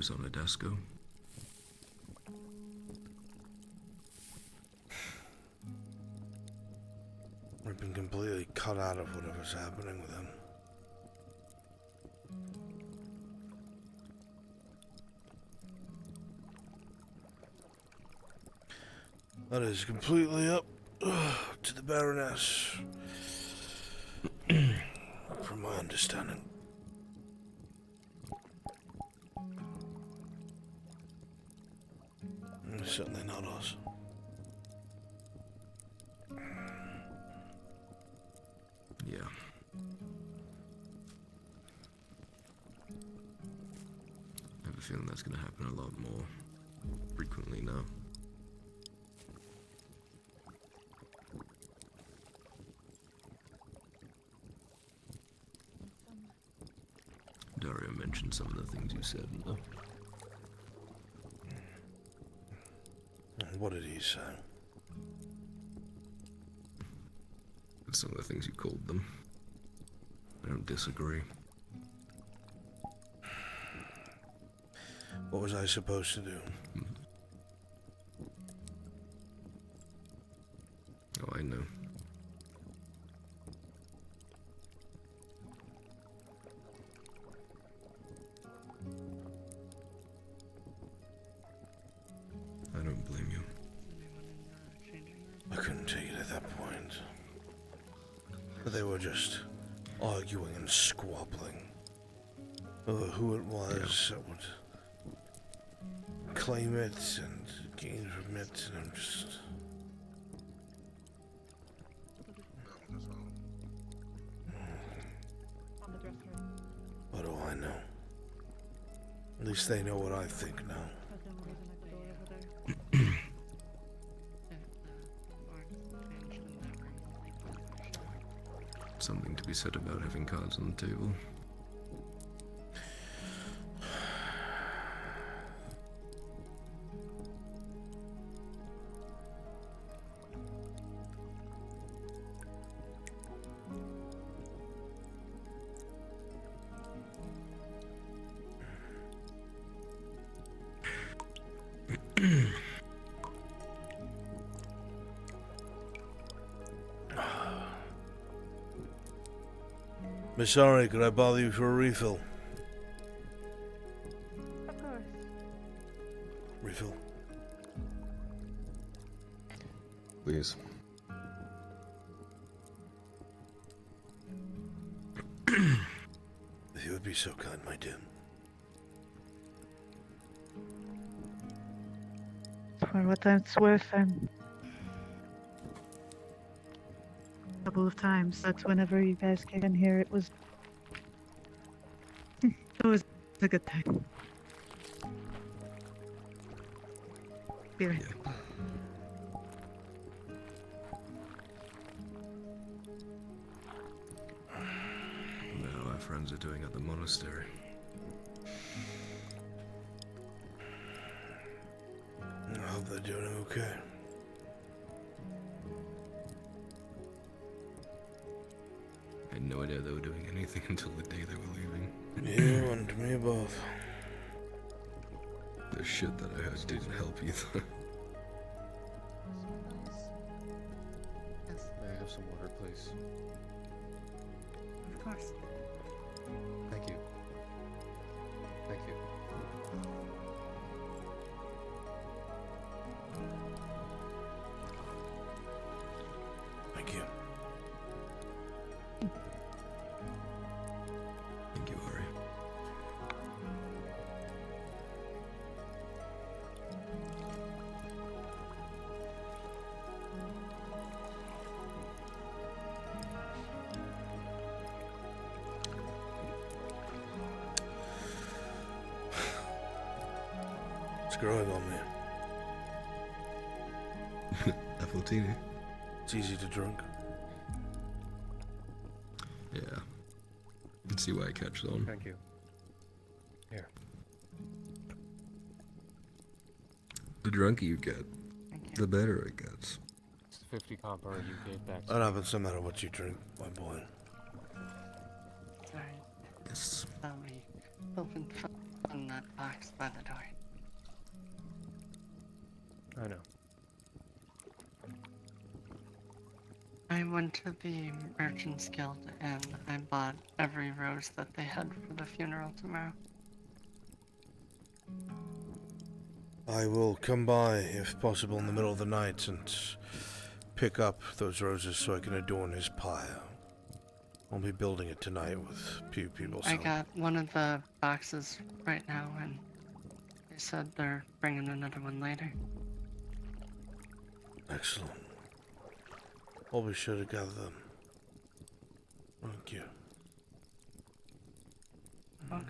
was on Adesco. We've been completely cut out of whatever's happening with him. That is completely up to the Baroness, from my understanding. Certainly not us. Yeah. I have a feeling that's going to happen a lot more frequently now. Dario mentioned some of the things you said. No? What did he say? Some of the things you called them. I don't disagree. What was I supposed to do? Oh, I know. I don't blame you. I couldn't take it at that point. But they were just arguing and squabbling over who it was that would claim it and gain from it, and I'm just... What do I know? At least they know what I think now. Something to be said about having cards on the table. Miss Sorry, could I bother you for a refill? Of course. Refill. Please. If you would be so kind, my dear. For what it's worth, I'm... a couple of times. That's whenever you guys came in here. It was a good time. Be right back. How our friends are doing at the monastery. I hope they're doing okay. I had no idea they were doing anything until the day they were leaving. You and me both. The shit that I heard didn't help either. May I have some water, please? Of course. Thank you. Thank you. Thank you. Thank you, Ari. It's growing on me. Appletini. It's easy to drink. Yeah. Let's see why I catch on. Thank you. Here. The drunker you get, the better it gets. It's the 50 copper you gave back. That happens no matter what you drink, my boy. Sorry. Yes. Sorry. Open in that box by the door. I know. I went to the Merchants Guild and I bought every rose that they had for the funeral tomorrow. I will come by, if possible, in the middle of the night and pick up those roses so I can adorn his pyre. I'll be building it tonight with a few people's I help. got one of the boxes right now and they said they're bringing another one later. Excellent. I'll be sure to gather them. Thank you. Okay.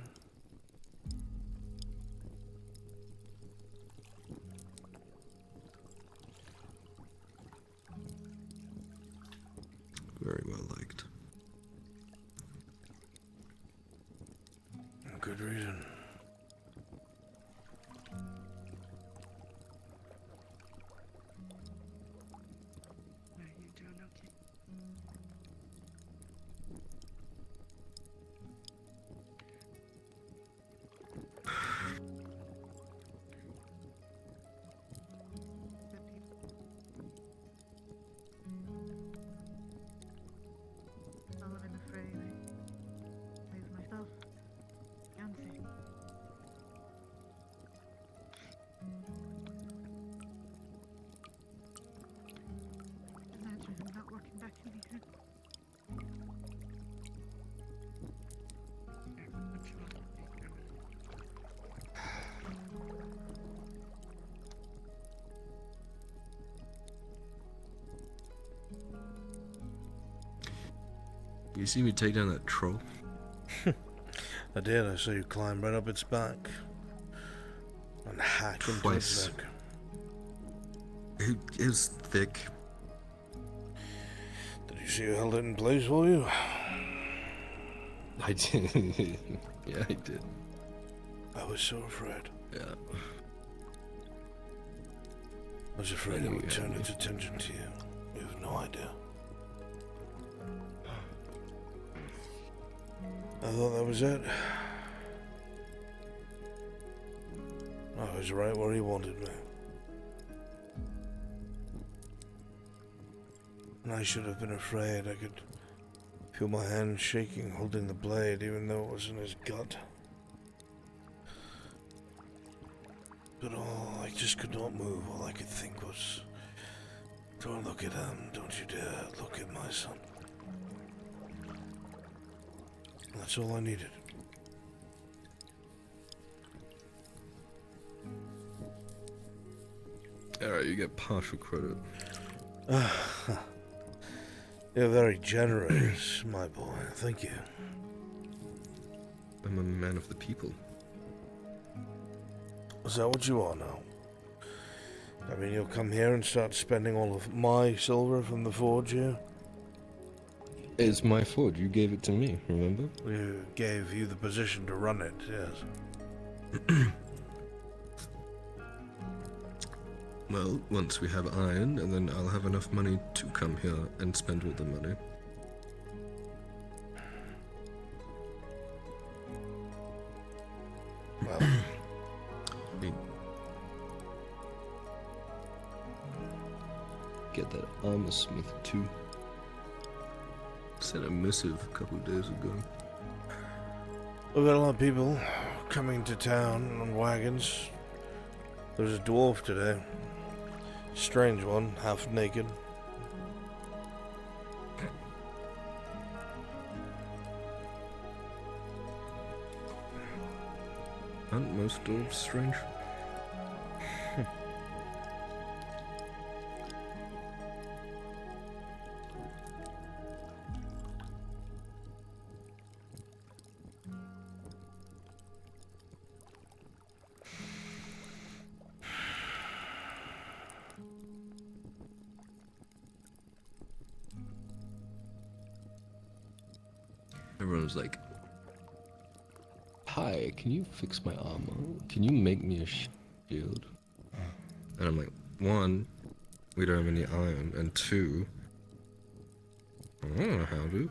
Very well liked. Good reason. Are you doing okay? I live in a frame. Leave my stuff. Yancy. Imagine him not working back in here. You see me take down that troll? I did. I saw you climb right up its back and hack into its Twice. neck. It was thick. Did you see who held it in place for you? I did. Yeah, I did. I was so afraid. Yeah. I was afraid it You would had turn me. its attention to you. You have no idea. I thought that was it. I was right where he wanted me. And I should have been afraid. I could feel my hand shaking, holding the blade, even though it was in his gut. But I just could not move. All I could think was, don't look at him. Don't you dare look at my son. That's all I needed. Alright, you get partial credit. You're very generous, my boy. Thank you. I'm a man of the people. Is that what you are now? I mean, you'll come here and start spending all of my silver from the forge here? It's my fault. You gave it to me, remember? We gave you the position to run it, yes. Well, once we have iron, and then I'll have enough money to come here and spend all the money. Well, get that armor smith too. Sent a missive a couple of days ago. we've got a lot of people coming to town on wagons. There's a dwarf today. Strange one, half naked. Aren't most dwarves strange? Everyone's like, hi, can you fix my armor? Can you make me a shield? And I'm like, one, we don't have any iron, and two, I don't know how to.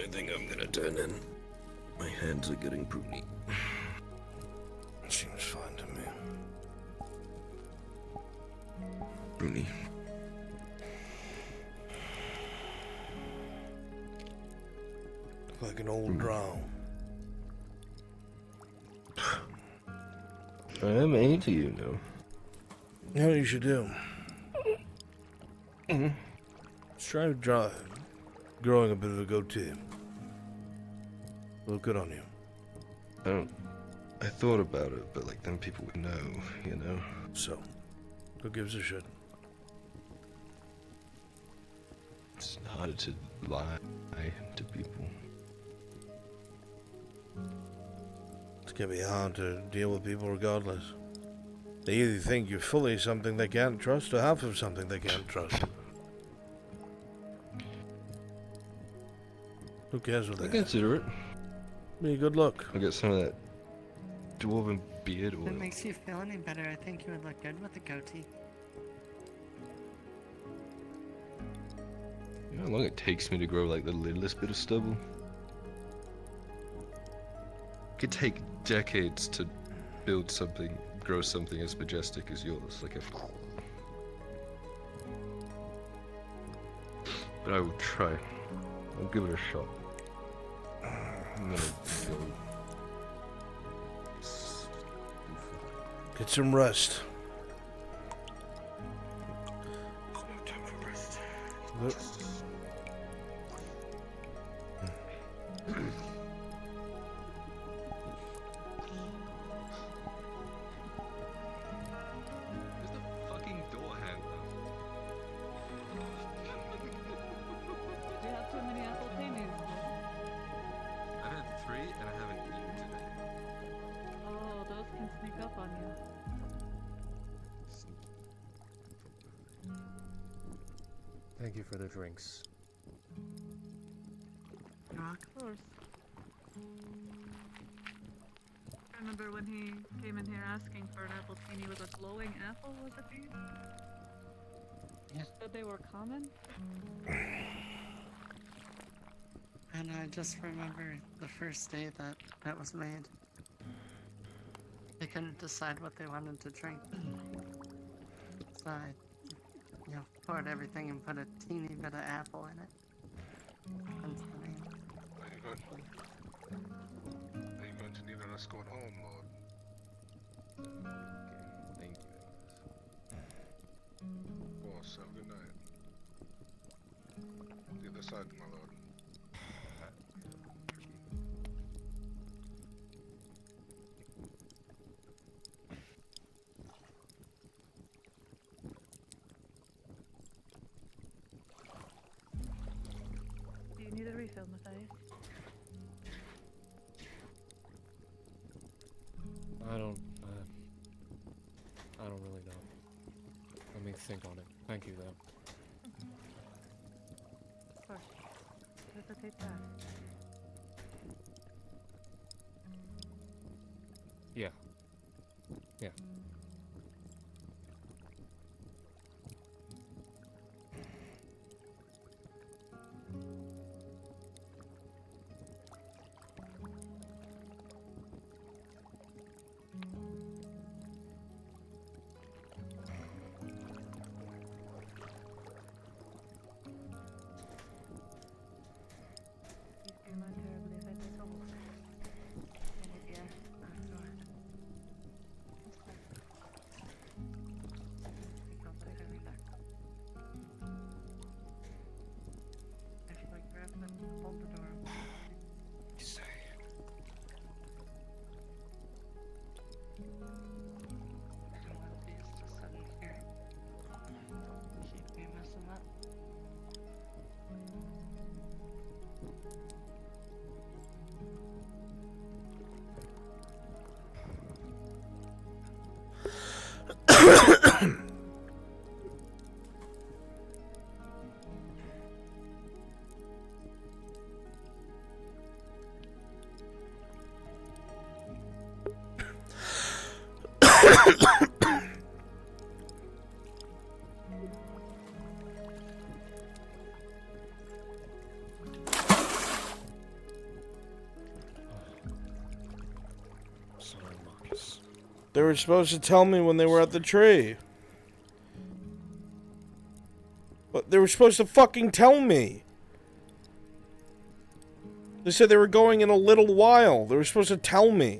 I think I'm gonna turn in. My hands are getting pruny. Seems fine to me. Pruny. Like an old drow. I am into you now. You know what you should do? Let's try growing a bit of a goatee. Look good on you. I thought about it, but like then people would know, you know? So, who gives a shit? It's harder to lie to people. It's gonna be hard to deal with people regardless. They either think you're fully something they can't trust or half of something they can't trust. Who cares what I they consider it. Be a good look. I'll get some of that dwarven beard If oil. it makes you feel any better, I think you would look good with a goatee. You know how long it takes me to grow like the littlest bit of stubble? It could take decades to build something, grow something as majestic as yours. Like a... But I will try. I'll give it a shot. I'm gonna go. Get some rest. No time for rest. Look. Where's the fucking door handle? You have too many apple pennies. I've had 3 and I haven't eaten today. Oh, those can sneak up on you. Thank you for the drinks. Of course. I remember when he came in here asking for an apple teeny with a glowing apple, was it you? Yes. Said they were common? And I just remember the first day that that was made. They couldn't decide what they wanted to drink. So I, poured everything and put a teeny bit of apple in it. Hence the name. Are you going to need an escort home, Lord? Thank you. Boss, have a good night. The other side, my lord. Do you need a refill, Matthias? I don't really know. Let me think on it. Thank you, though. Of course. Hesitate to ask. Yeah. Yeah. Please do not terribly if I take a walk. And if yes, afterward. They were supposed to tell me when they were at the tree. But they were supposed to fucking tell me. They said they were going in a little while. They were supposed to tell me.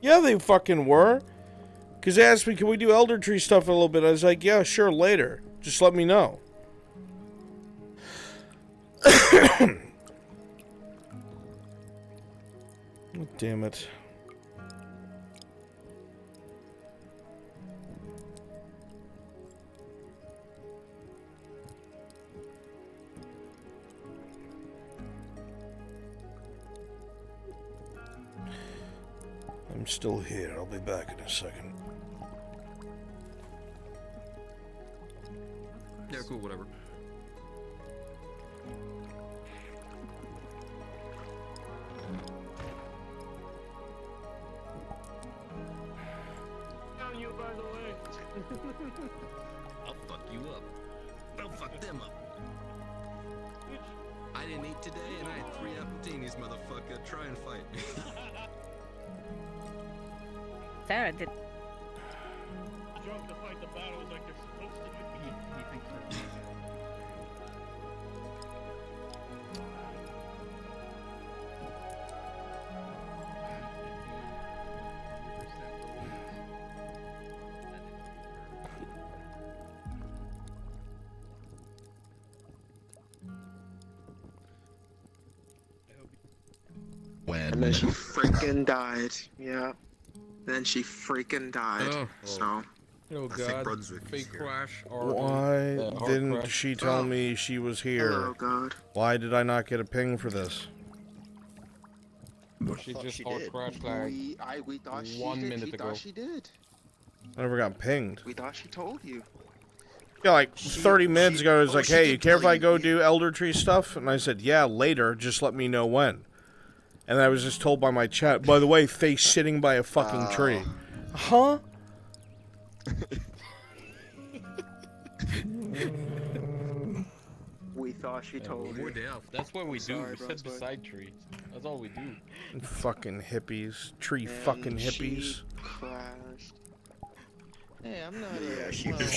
Yeah, they fucking were. Because they asked me, can we do Elder Tree stuff a little bit? I was like, yeah, sure, later. Just let me know. Oh, damn it. I'm still here. I'll be back in a second. Yeah, cool, whatever. Down you, by the way. I'll fuck you up. I'll fuck them up. I didn't eat today, and I had 3 appetinis, motherfucker. Try and fight me. Sarah did. Drunk to fight the battles like they're supposed to be. When? And then she freaking died. Yeah. Then she freaking died. Oh. So. Oh I think god, Brunswick is fake here. crash. Why hard didn't crash. she tell me she was here? Oh god. Why did I not get a ping for this? She Thought just she hard did. crashed like We thought she 1 did. minute We ago. thought she did. I never got pinged. We thought she told you. Yeah, like 30 minutes ago, it was like, she hey, did you care if tell I you. go do Elder Tree stuff? And I said, yeah, later, just let me know when. And I was just told by my chat, by the way, face sitting by a fucking tree. Huh? We thought she told you. That's what we do. Sorry, We sit Brunswick. beside trees. That's all we do. Fucking hippies. Tree And fucking she hippies. crashed. Hey, I'm not. Yeah, she well, if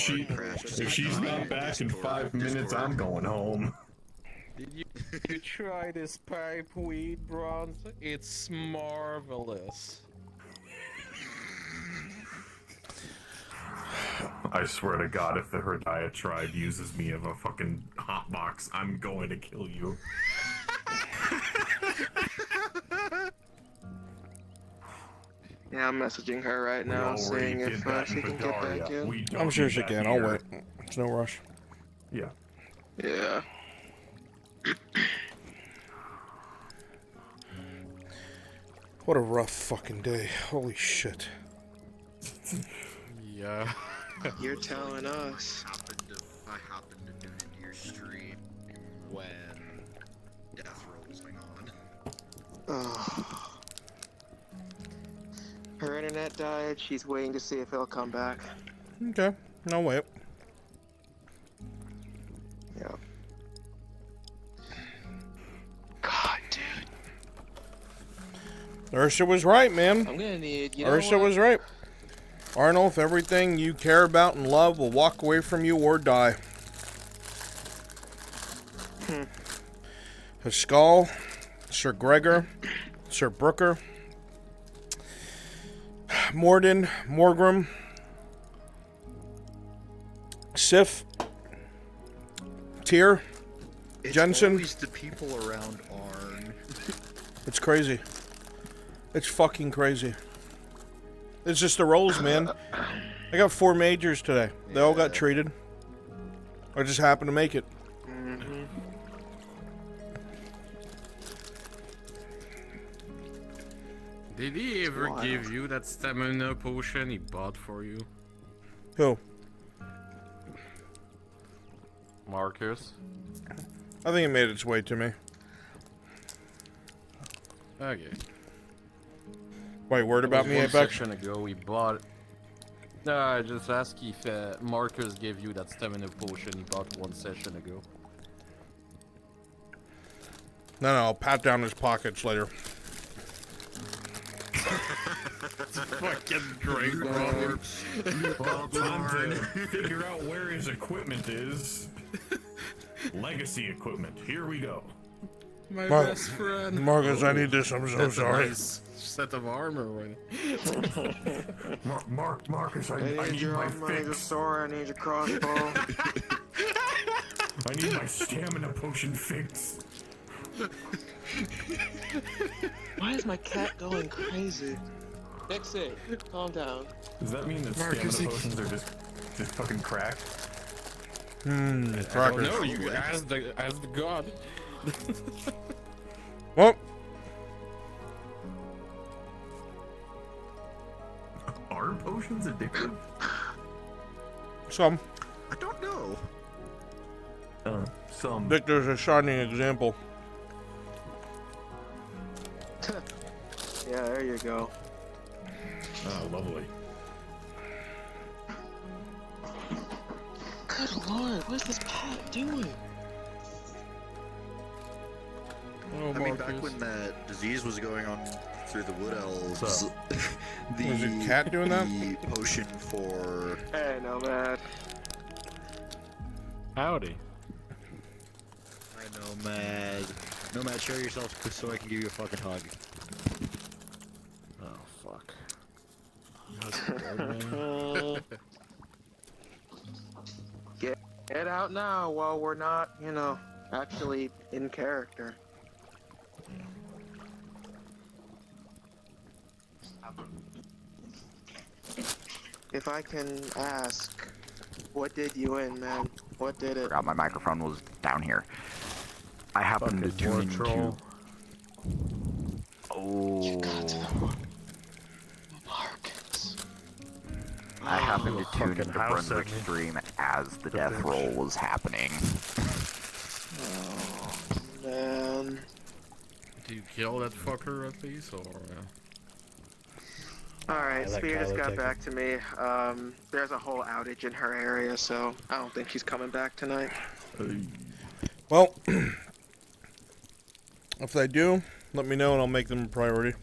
she's not back in 5 minutes, I'm going home. Did you try this pipe weed, Bronze? It's marvelous. I swear to God, if her diatribe uses me as a fucking hotbox, I'm going to kill you. Yeah, I'm messaging her right We now, already saying did if that she in can get back Bavaria. in. We don't I'm sure do she that can. I'll here. wait. There's no rush. Yeah. Yeah. What a rough fucking day. Holy shit. Yeah. You're telling us. I happened to do it in your stream when Death Row was going on. Oh. Her internet died. She's waiting to see if it'll come back. Okay. No, wait. Yeah. God, dude. Ursula was right, man. I'm gonna need. You know Ursula what? was right. Arnold, everything you care about and love will walk away from you or die. Haskell, Sir Gregor, Sir Brooker, Morden, Morgrim, Sif, Tyr, Jensen. Always the people around Arn. It's crazy. It's fucking crazy. It's just the rolls, man. I got 4 majors today. They all got treated. I just happened to make it. Mm-hmm. Did he ever give you that stamina potion he bought for you? Who? Marcus? I think it made its way to me. Okay. Wait, word about me, One Apex? section ago, we bought. No, I just asked if Marcus gave you that stamina potion he bought 1 session ago. No, I'll pat down his pockets later. Fucking great, Robert. Time to figure out where his equipment is. Legacy equipment. Here we go. My best friend. Marcus, I need this. I'm so That's sorry. a nice set of armor, right? Marcus, I need need your my money, fix. sword. I need your crossbow. I need my stamina potion fixed. Why is my cat going crazy? Fix it. Calm down. Does that mean that Marcus, stamina potions are just fucking crack? I don't Crackers. know, you as the god. Well, Are potions addictive? some. I don't know. Some. Victor's a shining example. Yeah, there you go. Oh, lovely. Good lord, what's this pat doing? Oh, I mean, back when that disease was going on through the wood elves, Was your cat doing that? The potion for Hey, Nomad. Howdy. I know, Nomad. Nomad, show yourself so I can give you a fucking hug. Oh, fuck. Get out now while we're not, actually in character. If I can ask, what did you in, man? What did it? Forgot my microphone was down here. I happened to tune into. Oh. I happened to tune into Brunswick stream as the death roll was happening. Oh, man. Do you kill that fucker at least, or? Alright, I like Spear just Kylo got taking- back to me. There's a whole outage in her area, so I don't think she's coming back tonight. Well, if they do, let me know and I'll make them a priority.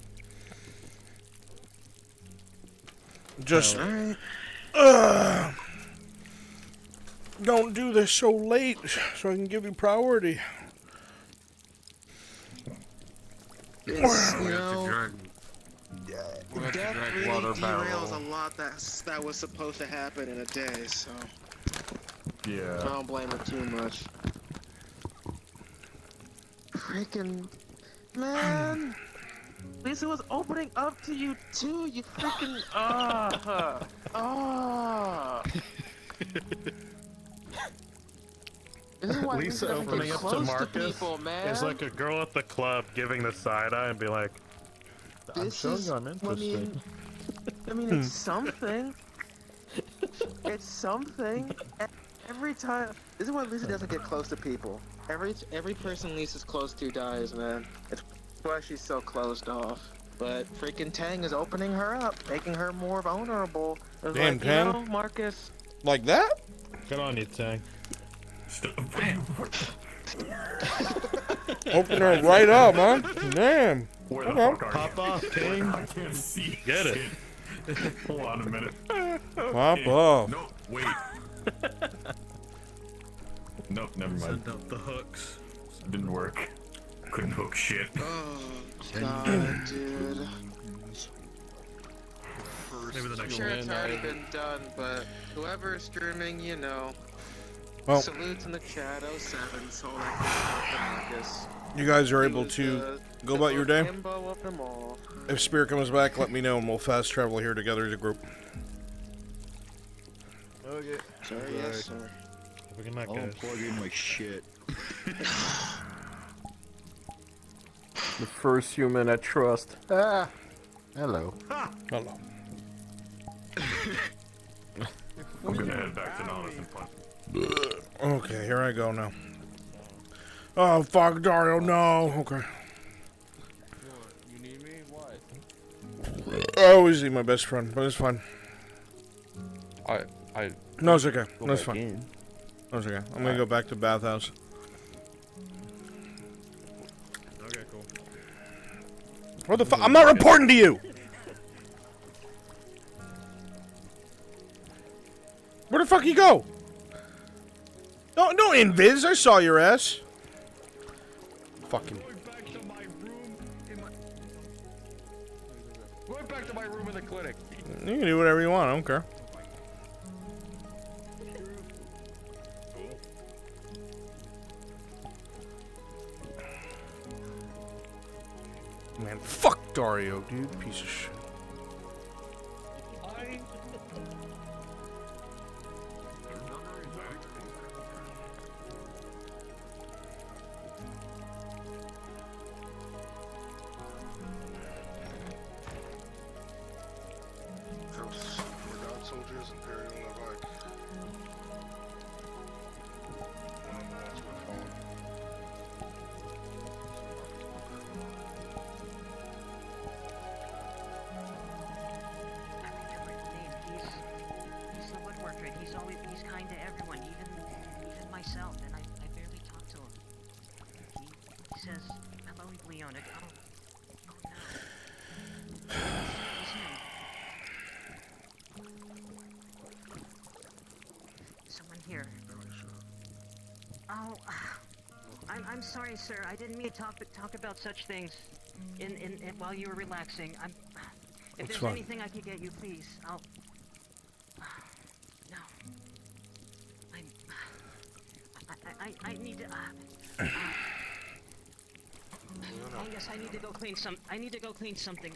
Just don't do this so late so I can give you priority. It's, We have to drag Death really water derails barrel. a lot that was supposed to happen in a day, so I Yeah. don't blame her too much. Freaking man, Lisa was opening up to you too. You freaking This is why Lisa doesn't get opening up to close Marcus people, man. is like a girl at the club giving the side eye and be like, I'm This showing is- you I'm interested. I mean, it's something. It's something. Every time. This is why Lisa doesn't get close to people. Every person Lisa's close to dies, man. It's why she's so closed off. But freaking Tang is opening her up, making her more vulnerable. It's Damn, like, Tang. you know, Marcus. Like that? Good on you, Tang. Open her right up, huh? Damn. Where the Okay. fuck are Pop you? off, King. I can't see. Get it. shit. Hold on a minute. Pop Okay. off. No, wait. Nope, never mind. Send out the hooks. Didn't work. Couldn't hook shit. Oh, God, dude. Maybe the I'm next sure one. it's already been done, but whoever is streaming, you know. Well, Salutes in the chat, 07, so like Marcus. you guys are He able was, to go the about your day. himbo of them all. If Spear comes back, let me know and we'll fast travel here together as a group. Okay. Sir, yes, sir. Have a good night, I'll guys. plug in my shit. The first human I trust. Ah. Hello. Hello. I'm gonna head back to Nautilus and punch. Okay, here I go now. Oh, fuck, Dario, no. Okay. You need me? Why? I always need my best friend, but it's fine. No, it's okay. Go That's back fine. in. No, it's okay. I'm gonna go back to bathhouse. Okay, cool. What the fuck? I'm not reporting to you! Where the fuck you go? Don't invis. I saw your ass. Fucking. Going back to my room in the clinic. You can do whatever you want. I don't care. Man, fuck Dario, dude. Piece of shit. Forgot soldiers, Imperial Levite. One of the ones we're calling. He's the woodworker. He's kind to everyone, even myself, and I barely talk to him. He says, "Hello, Leona." Oh no. Someone here. Oh, I'm sorry, sir. I didn't mean to talk about such things in while you were relaxing. If It's there's fine. anything I could get you, please. No. I need to. Angus, I need to go clean some. I need to go clean something.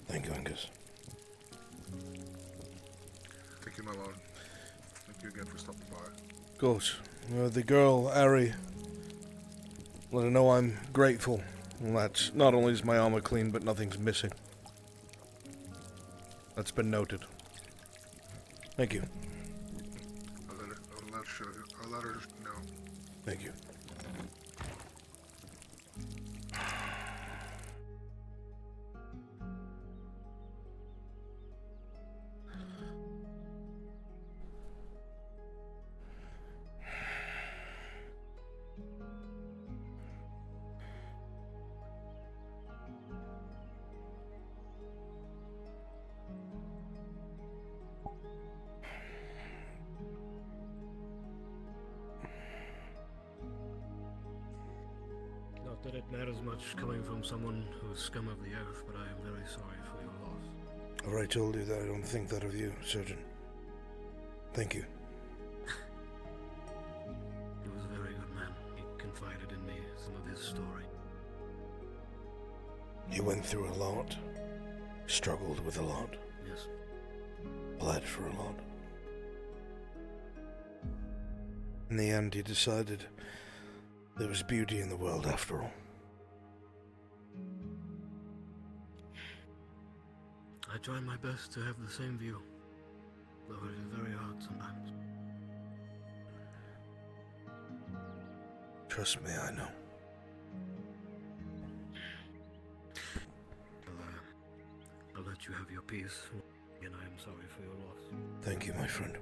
Thank you, Angus. Thank you, my lord. Thank you again for stopping by. Of course. The girl, Ari, let her know I'm grateful. And that's not only is my armor clean, but nothing's missing. That's been noted. Thank you. I'll let her know. Thank you. Not that it matters much coming from someone who's scum of the earth, but I am very sorry for your loss. I've already told you that I don't think that of you, Surgeon. Thank you. He was a very good man. He confided in me some of his story. He went through a lot. Struggled with a lot. Yes. Bled for a lot. In the end, he decided there was beauty in the world after all. I try my best to have the same view, though it is very hard sometimes. Trust me, I know. I'll let you have your peace, and I am sorry for your loss. Thank you, my friend.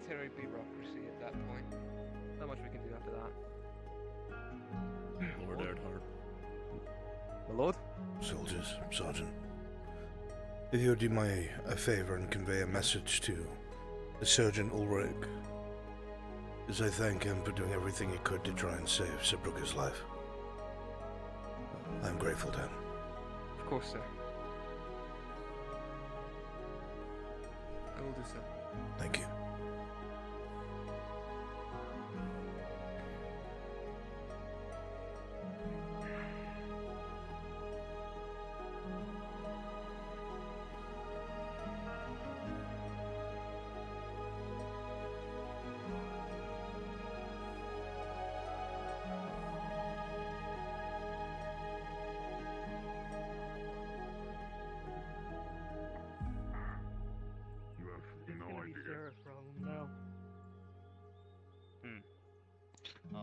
military bureaucracy at that point. Not much we can do after that. Lord Erdhart. My lord? Soldiers, Sergeant. If you would do me a favor and convey a message to the Sergeant Ulrich, as I thank him for doing everything he could to try and save Sir Brooker's life. I'm grateful to him. Of course, sir. I will do so. Thank you.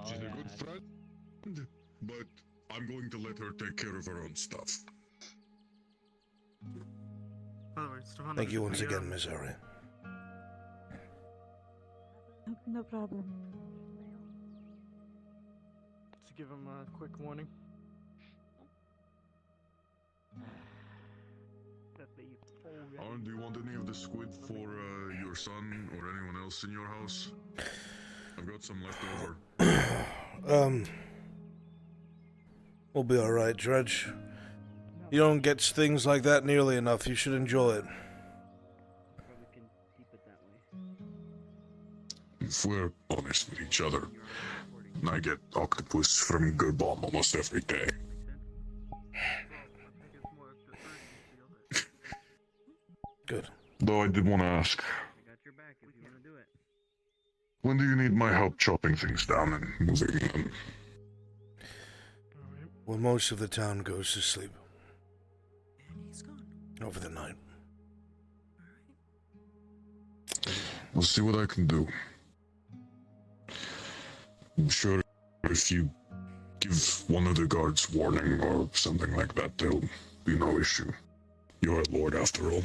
She's a good friend, but I'm going to let her take care of her own stuff. Thank you once again, Miss Ari. No problem. To give him a quick warning. Do you want any of the squid for your son or anyone else in your house? I've got some left over. We'll be alright, Dredge. You don't get things like that nearly enough. You should enjoy it. If we're honest with each other, I get octopus from Gerbomb almost every day. Good. Though I did want to ask, when do you need my help chopping things down and moving them? When most of the town goes to sleep. Over the night. We'll see what I can do. I'm sure if you give one of the guards warning or something like that, there'll be no issue. You're a lord after all.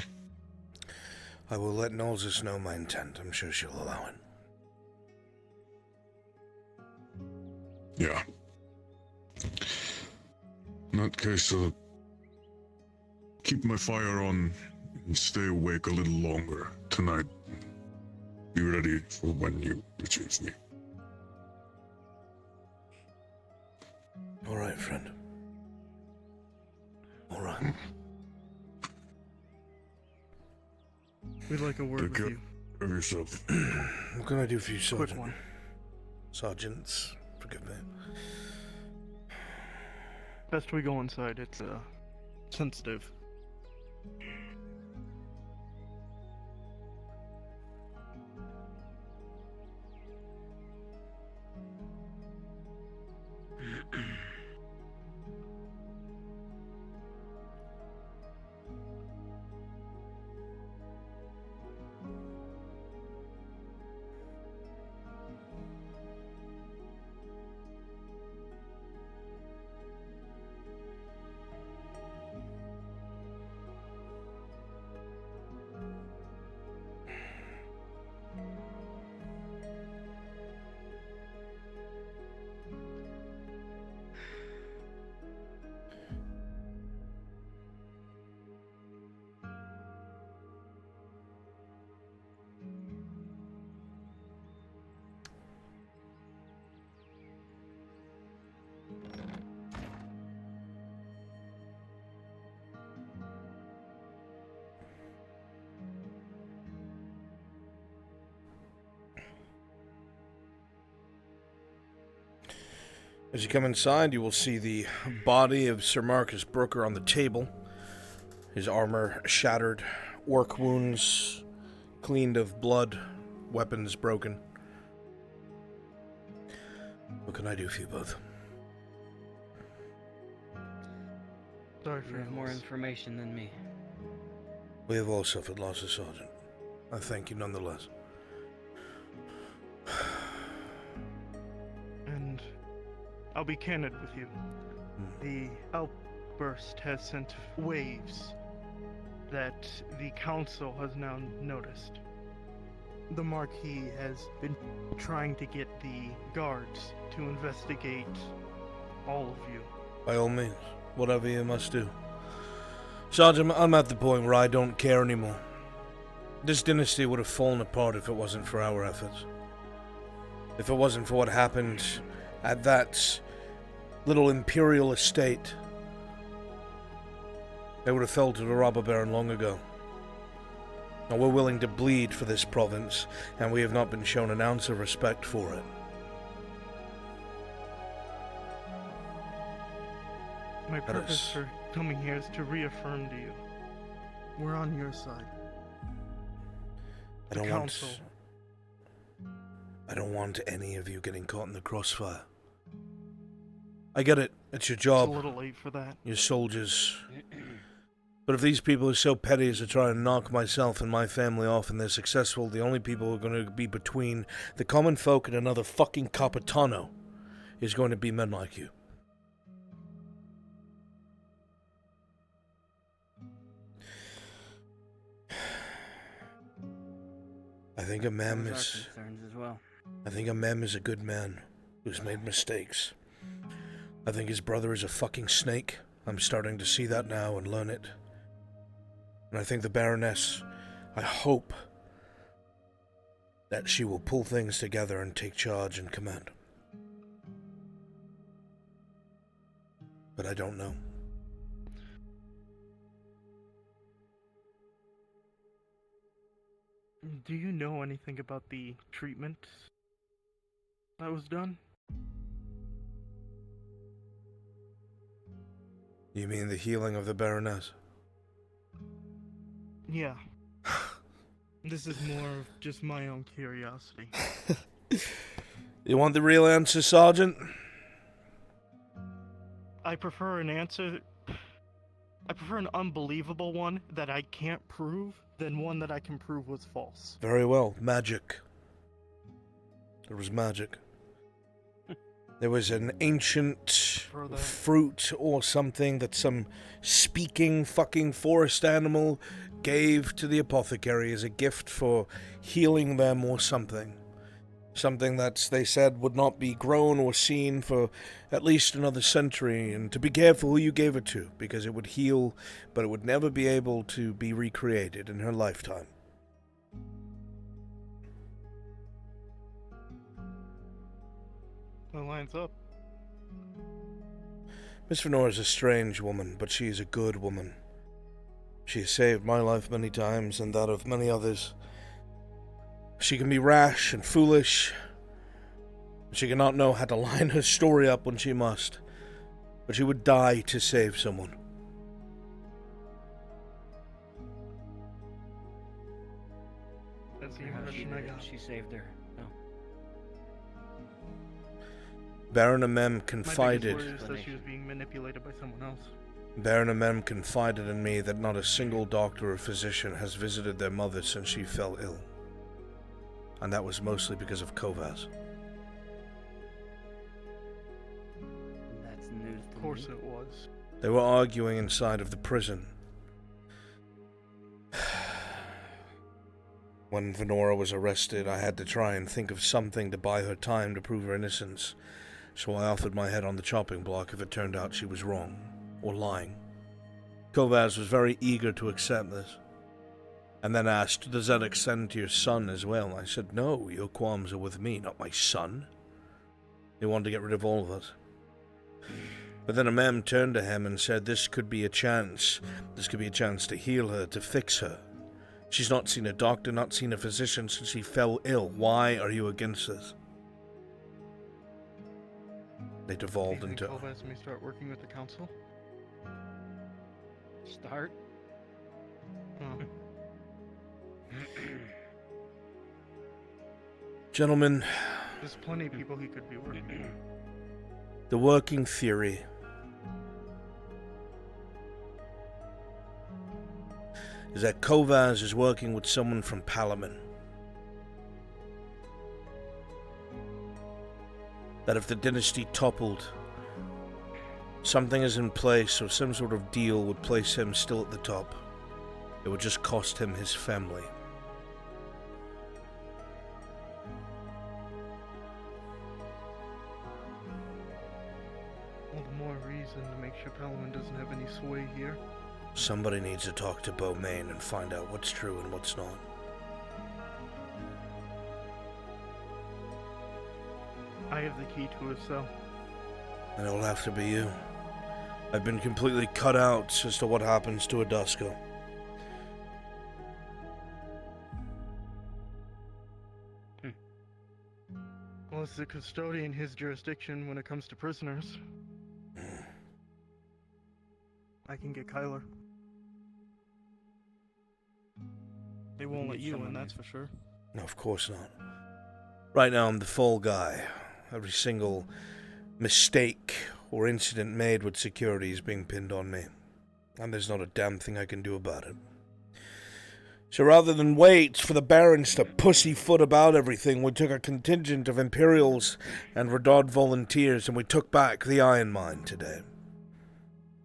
I will let Nolzus know my intent. I'm sure she'll allow it. Yeah. In that case, keep my fire on and stay awake a little longer tonight. Be ready for when you retrieve me. All right, friend. All right. We'd like a word Take with care you. of yourself. What can I do for you, Sergeant? Quick one. Sergeants, forgive me. Best we go inside. It's sensitive. As you come inside, you will see the body of Sir Marcus Brooker on the table. His armor shattered, orc wounds cleaned of blood, weapons broken. What can I do for you both? Sorry You have more information than me. We have all suffered losses, Sergeant. I thank you nonetheless. And I'll be candid with you. The outburst has sent waves that the council has now noticed. the Marquis has been trying to get the guards to investigate all of you. By all means, whatever you must do. Sergeant, I'm at the point where I don't care anymore. This dynasty would have fallen apart if it wasn't for our efforts. If it wasn't for what happened at that little imperial estate, they would have fell to the robber baron long ago. Now we're willing to bleed for this province, and we have not been shown an ounce of respect for it. My purpose for coming here is to reaffirm to you, we're on your side. I don't want any of you getting caught in the crossfire. I get it. It's your job. It's a little late for that. You're soldiers. But if these people are so petty as to try and knock myself and my family off and they're successful, the only people who are going to be between the common folk and another fucking Capitano is going to be men like you. I think a mem is... as well. I think a mem is a good man who's made mistakes. I think his brother is a fucking snake. I'm starting to see that now and learn it. And I think the Baroness, I hope that she will pull things together and take charge and command. But I don't know. Do you know anything about the treatment that was done? You mean the healing of the Baroness? Yeah. This is more of just my own curiosity. You want the real answer, Sergeant? I prefer an answer... I prefer an unbelievable one that I can't prove than one that I can prove was false. Very well. Magic. There was magic. There was an ancient fruit or something that some speaking fucking forest animal gave to the apothecary as a gift for healing them or something. Something that they said would not be grown or seen for at least another century, and to be careful who you gave it to, because it would heal, but it would never be able to be recreated in her lifetime. That lines up. Miss Venora is a strange woman, but she is a good woman. She has saved my life many times, and that of many others. She can be rash and foolish. She cannot know how to line her story up when she must. But she would die to save someone. That's the impression I got. She saved her. No. Baron Amem confided... My biggest worry is that she was being manipulated by someone else. Baron Amem confided in me that not a single doctor or physician has visited their mother since she fell ill. And that was mostly because of Kovas. That's news to Of course it was. They were arguing inside of the prison. When Venora was arrested, I had to try and think of something to buy her time to prove her innocence, so I offered my head on the chopping block if it turned out she was wrong, or lying. Kovas was very eager to accept this, and then asked, "Does that extend to your son as well?" I said, "No, your qualms are with me, not my son." They wanted to get rid of all of us. But then Amem turned to him and said, "This could be a chance. This could be a chance to heal her, to fix her. She's not seen a doctor, not seen a physician since she fell ill. Why are you against this?" They devolved Do you into... think Kovas may start working with the council? Start? Gentlemen, There's plenty of people he could be working with. the working theory is that Kovas is working with someone from Palaman. That if the dynasty toppled, something is in place or some sort of deal would place him still at the top. It would just cost him his family. reason to make sure Palamon doesn't have any sway here. Somebody needs to talk to Beaumain and find out what's true and what's not. I have the key to his cell. And it'll have to be you. I've been completely cut out as to what happens to a Dusko. Well, as the custodian, his jurisdiction when it comes to prisoners. I can get Kyler. They won't let you in, that's for sure. No, of course not. Right now, I'm the fall guy. Every single mistake or incident made with security is being pinned on me. And there's not a damn thing I can do about it. So rather than wait for the barons to pussyfoot about everything, we took a contingent of Imperials and Redod volunteers and we took back the Iron Mine today.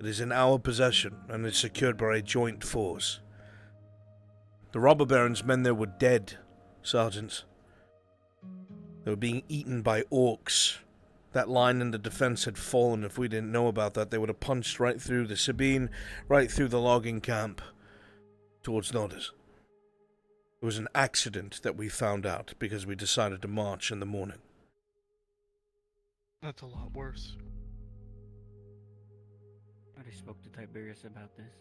It is in our possession and is secured by a joint force. The robber barons' men there were dead, sergeants. They were being eaten by orcs. That line in the defense had fallen. If we didn't know about that, they would have punched right through the Sabine, right through the logging camp, towards Nordis. It was an accident that we found out because we decided to march in the morning. That's a lot worse. I already spoke to Tiberius about this.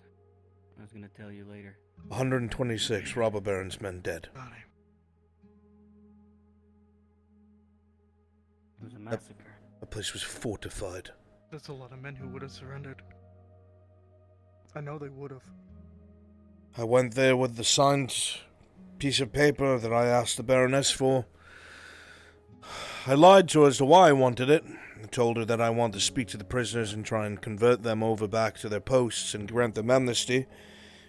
I was gonna tell you later. 126 robber barons' men dead. It was a massacre. The place was fortified. That's a lot of men who would have surrendered. I know they would have. I went there with the signed piece of paper that I asked the Baroness for. I lied to her as to why I wanted it. I told her that I wanted to speak to the prisoners and try and convert them over back to their posts and grant them amnesty,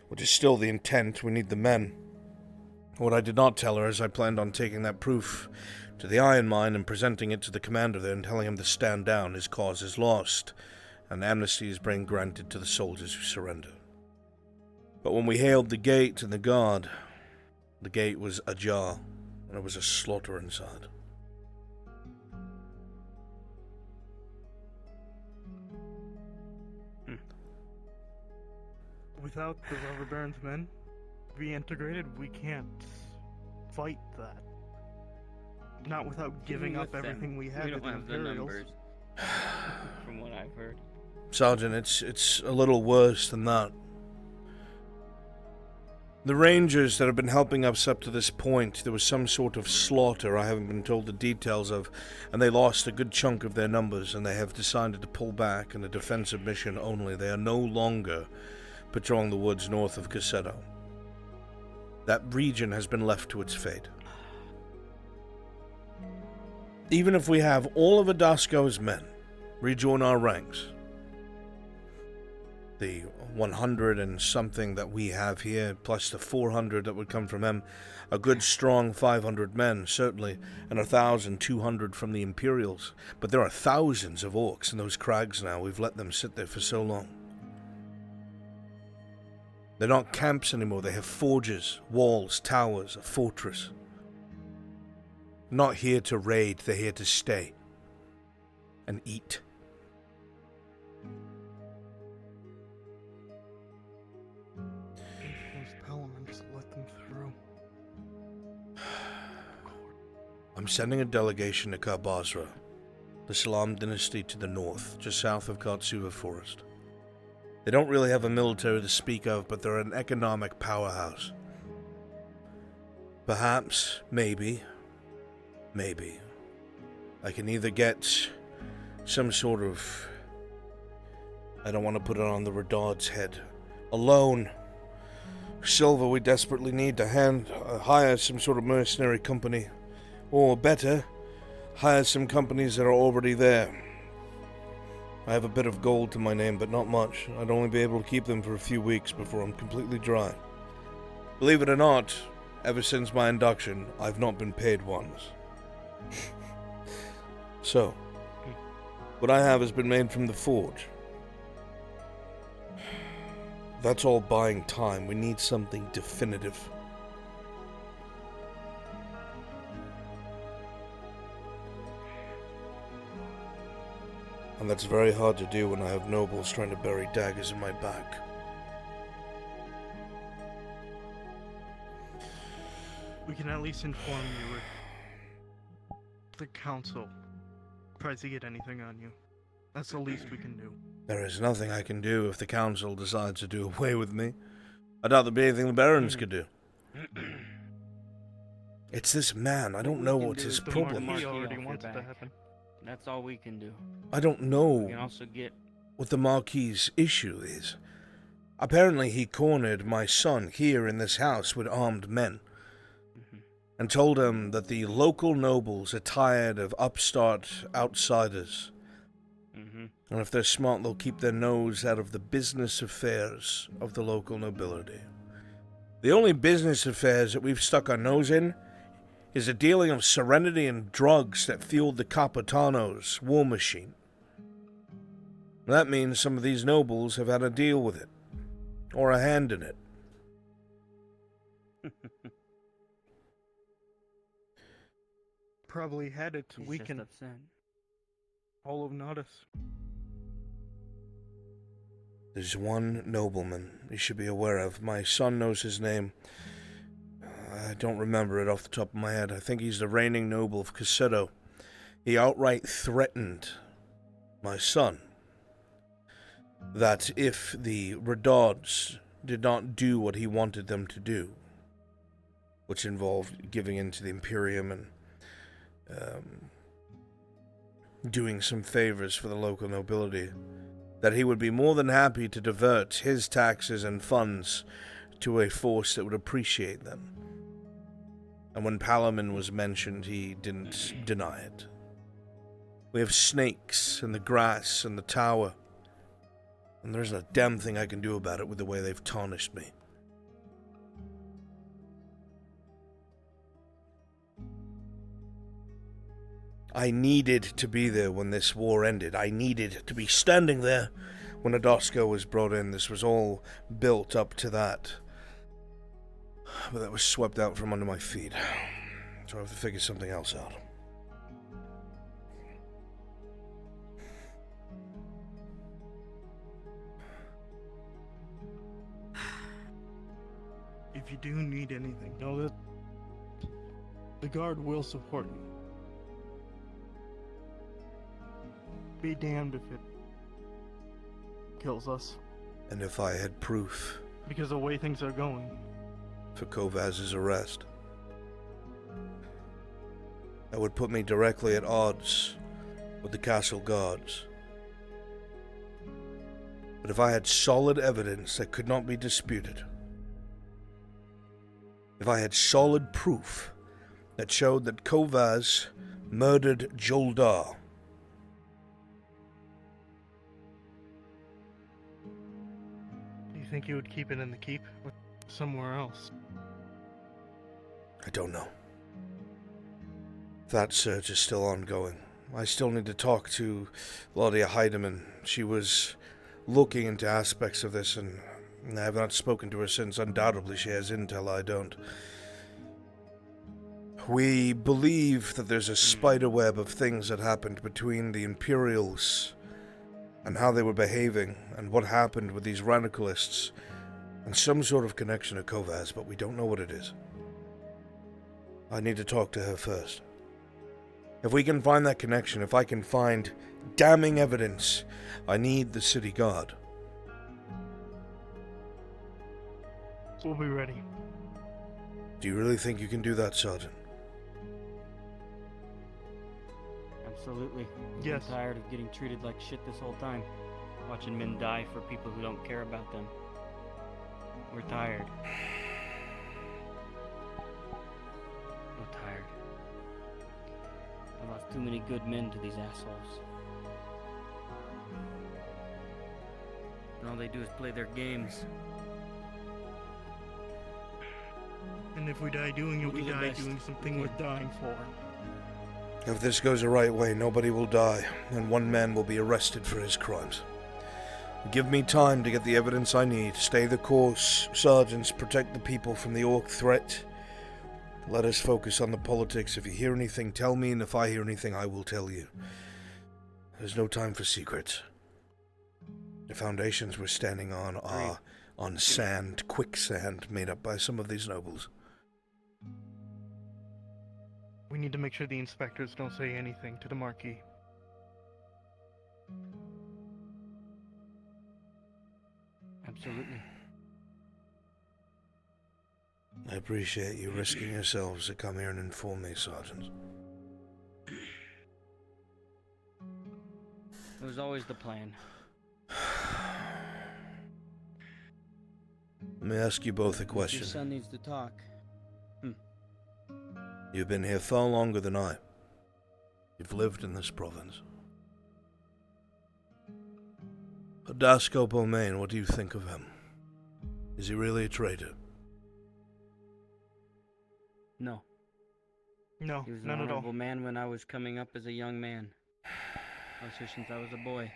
which is still the intent. We need the men. What I did not tell her is I planned on taking that proof to the Iron Mine and presenting it to the commander there and telling him to stand down. His cause is lost, and amnesty is being granted to the soldiers who surrender. But when we hailed the gate and the guard, the gate was ajar, and there was a slaughter inside. Without the Robber Baron's men reintegrated, we can't fight that. Not without giving up everything we had We to don't the have the Imperials. numbers, from what I've heard. Sergeant, it's a little worse than that. The Rangers that have been helping us up to this point, there was some sort of slaughter I haven't been told the details of, and they lost a good chunk of their numbers, and they have decided to pull back in a defensive mission only. They are no longer patrolling the woods north of Cassetto. That region has been left to its fate. Even if we have all of Adasco's men rejoin our ranks, the 100 and something that we have here, plus the 400 that would come from them, a good strong 500 men, certainly, and 1,200 from the Imperials. But there are thousands of orcs in those crags now. We've let them sit there for so long. They're not camps anymore. They have forges, walls, towers, a fortress. Not here to raid, they're here to stay and eat. Those Palamon just let them through. I'm sending a delegation to Karbazra, the Salam dynasty to the north, just south of Kartsuva Forest. They don't really have a military to speak of, but they're an economic powerhouse. Perhaps, maybe, I can either get some sort of, I don't want to put it on the Redod's head, a loan. Silver we desperately need to hire some sort of mercenary company. Or better, hire some companies that are already there. I have a bit of gold to my name, but not much. I'd only be able to keep them for a few weeks before I'm completely dry. Believe it or not, ever since my induction, I've not been paid once. So, what I have has been made from the forge. That's all buying time. We need something definitive. And that's very hard to do when I have nobles trying to bury daggers in my back. We can at least inform you if the council tries to get anything on you. That's the least we can do. There is nothing I can do if the council decides to do away with me. I doubt there'd be anything the barons could do. It's this man. I don't know what his problem is. He already wants it to happen. That's all we can do. I don't know We can also get what the Marquis's issue is. Apparently he cornered my son here in this house with armed men. And told him that the local nobles are tired of upstart outsiders. And if they're smart, they'll keep their nose out of the business affairs of the local nobility. The only business affairs that we've stuck our nose in is the dealing of serenity and drugs that fueled the Capitano's war machine. That means some of these nobles have had a deal with it, or a hand in it. Probably had it to weaken all of Nodus. There's one nobleman you should be aware of. My son knows his name. I don't remember it off the top of my head. I think he's the reigning noble of Cassetto. He outright threatened my son that if the Redauds did not do what he wanted them to do, which involved giving in to the Imperium and doing some favors for the local nobility, that he would be more than happy to divert his taxes and funds to a force that would appreciate them. And when Palamon was mentioned, he didn't deny it. We have snakes in the grass and the tower, and there isn't a damn thing I can do about it with the way they've tarnished me. I needed to be there when this war ended. I needed to be standing there when Adosco was brought in. This was all built up to that. But that was swept out from under my feet. So I have to figure something else out. If you do need anything, know that the guard will support you. Be damned if it kills us. And if I had proof Because the way things are going. for Kovaz's arrest, that would put me directly at odds with the castle guards. But if I had solid evidence that could not be disputed, if I had solid proof that showed that Kovaz murdered Joldar, Do you think you would keep it in the keep or somewhere else? I don't know. That search is still ongoing. I still need to talk to Laudia Heidemann. She was looking into aspects of this, and I have not spoken to her since. Undoubtedly she has intel I don't. We believe that there's a spiderweb of things that happened between the Imperials and how they were behaving and what happened with these radicalists and some sort of connection to Kovaz, but we don't know what it is. I need to talk to her first. If we can find that connection, if I can find damning evidence, I need the city guard. We'll be ready. Do you really think you can do that, Sergeant? Absolutely. Yes. I'm tired of getting treated like shit this whole time. Watching men die for people who don't care about them. We're tired. We're tired. I lost too many good men to these assholes. And all they do is play their games. And if we die doing it, we the die best. doing something worth dying for. If this goes the right way, nobody will die, and one man will be arrested for his crimes. Give me time to get the evidence I need. Stay the course, sergeants. Protect the people from the orc threat. Let us focus on the politics. If you hear anything, tell me, and if I hear anything, I will tell you. There's no time for secrets. The foundations we're standing on are on sand, quicksand, made up by some of these nobles. We need to make sure the inspectors don't say anything to the Marquis. Absolutely. I appreciate you risking yourselves to come here and inform me, Sergeant. It was always the plan. Let me ask you both a question. Your son needs to talk. You've been here far longer than I. You've lived in this province. Dasco Pomain, what do you think of him? Is he really a traitor? No. No, He was an none at all. honorable man when I was coming up as a young man. I was here since I was a boy.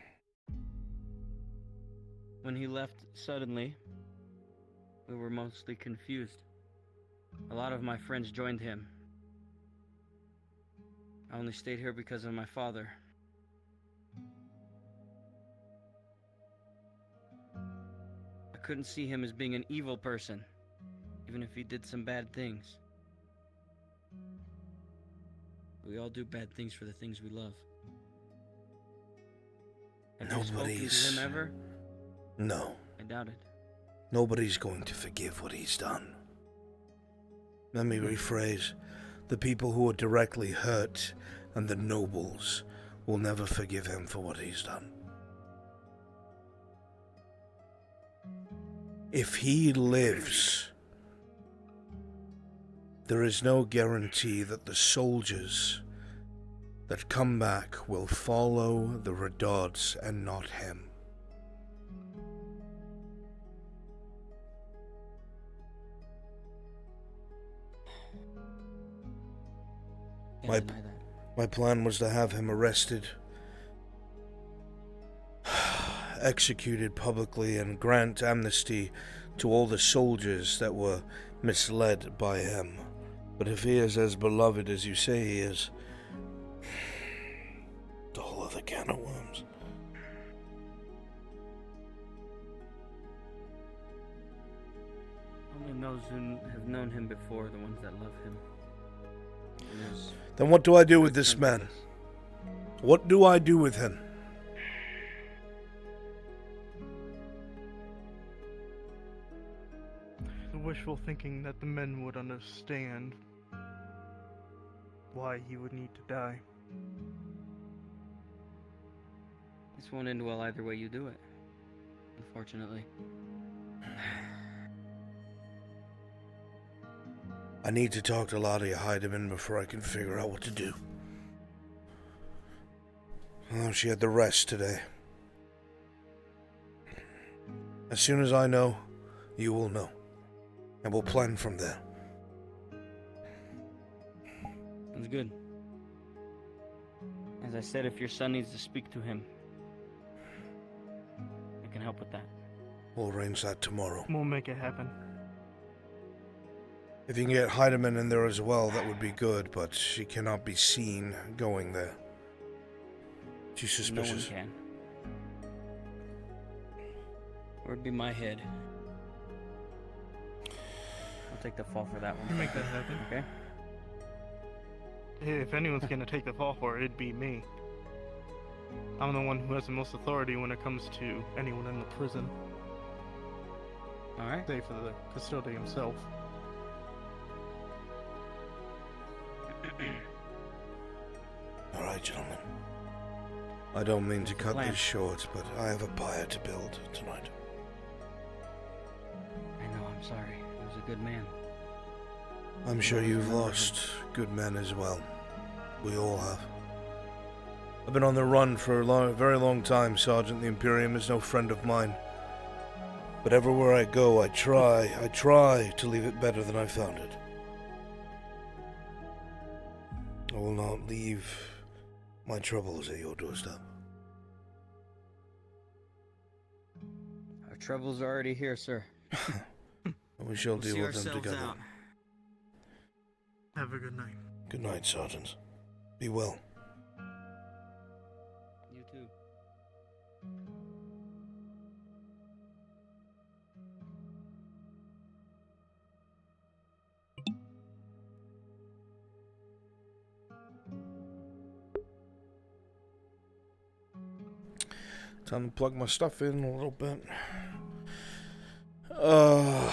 When he left suddenly, we were mostly confused. A lot of my friends joined him. I only stayed here because of my father. I couldn't see him as being an evil person, even if he did some bad things. We all do bad things for the things we love. Have you spoken to him ever? No. I doubt it. Nobody's going to forgive what he's done. Let me rephrase. The people who are directly hurt and the nobles will never forgive him for what he's done. If he lives, there is no guarantee that the soldiers that come back will follow the Redods and not him. My plan was to have him arrested, executed publicly, and grant amnesty to all the soldiers that were misled by him. But if he is as beloved as you say he is, it's a whole other can of worms. Only those who have known him before, the ones that love him. Then what do I do with this man? What do I do with him? The wishful thinking that the men would understand why he would need to die. This won't end well either way you do it, unfortunately. I need to talk to Ladia Heidemann before I can figure out what to do. Oh, she had the rest today. As soon as I know, you will know. And we'll plan from there. That's good. As I said, if your son needs to speak to him, I can help with that. We'll arrange that tomorrow. We'll make it happen. If you can get Heidemann in there as well, that would be good, but she cannot be seen going there. She's suspicious. No one can. Or it'd be my head. I'll take the fall for that one. You make that happen. Okay. If anyone's gonna take the fall for it, it'd be me. I'm the one who has the most authority when it comes to anyone in the prison. Alright. Save for the custodian himself. Alright, gentlemen. I don't mean to cut this short, but I have a pyre to build tonight. I know, I'm sorry. He was a good man. I'm sure you've lost good men as well. We all have. I've been on the run for a very long time, Sergeant. The Imperium is no friend of mine. But everywhere I go, I try to leave it better than I found it. I will not leave my troubles at your doorstep. Our troubles are already here, sir. We shall deal with them together. Have a good night. Good night, Sergeant. Be well. You too. Time to plug my stuff in a little bit. Uh,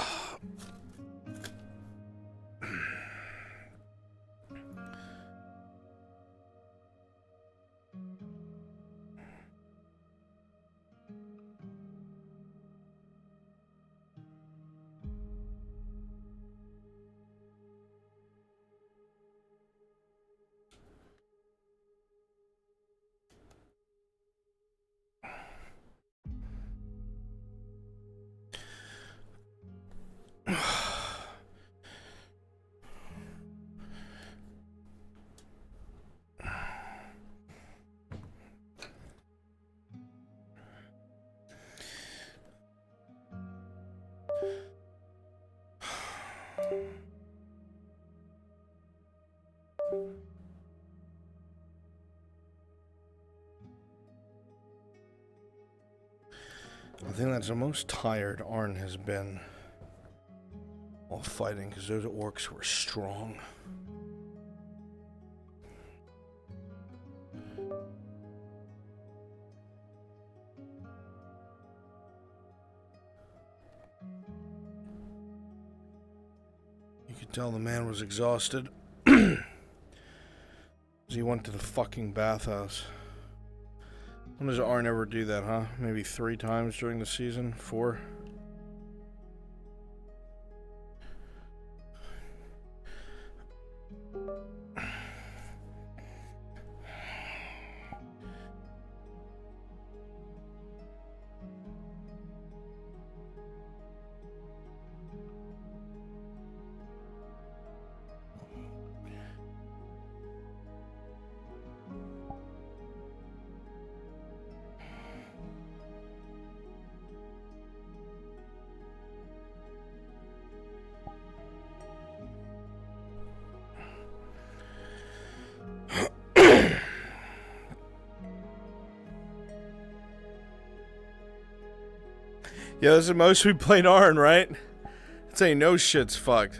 I think that's the most tired Arn has been while fighting, because those orcs were strong. You could tell the man was exhausted. He went to the fucking bathhouse. When does Arn ever do that, huh? Maybe 3 times during the season? 4? Yeah, this is the most we played Arn, right? I'd say no shit's fucked.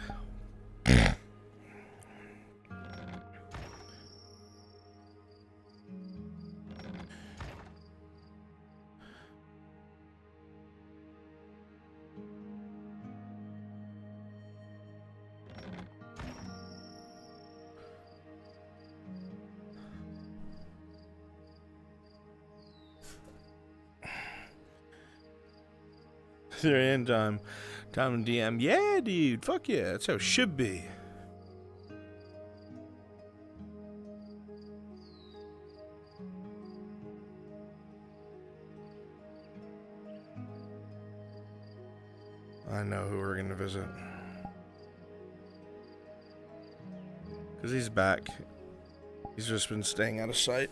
They're in time. Time and DM. Yeah, dude. Fuck yeah. That's how it should be. I know who we're gonna visit. Because he's back. He's just been staying out of sight.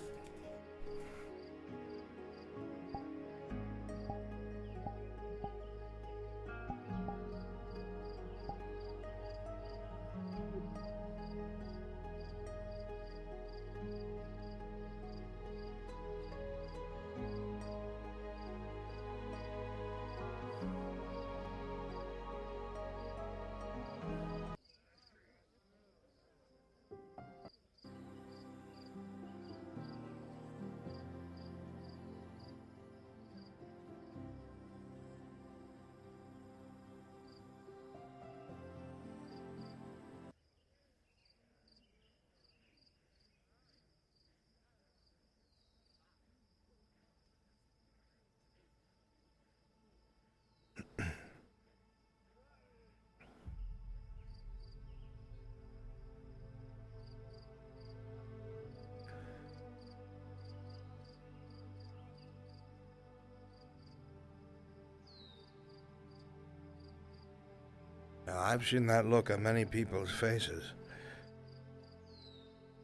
Now, I've seen that look on many people's faces.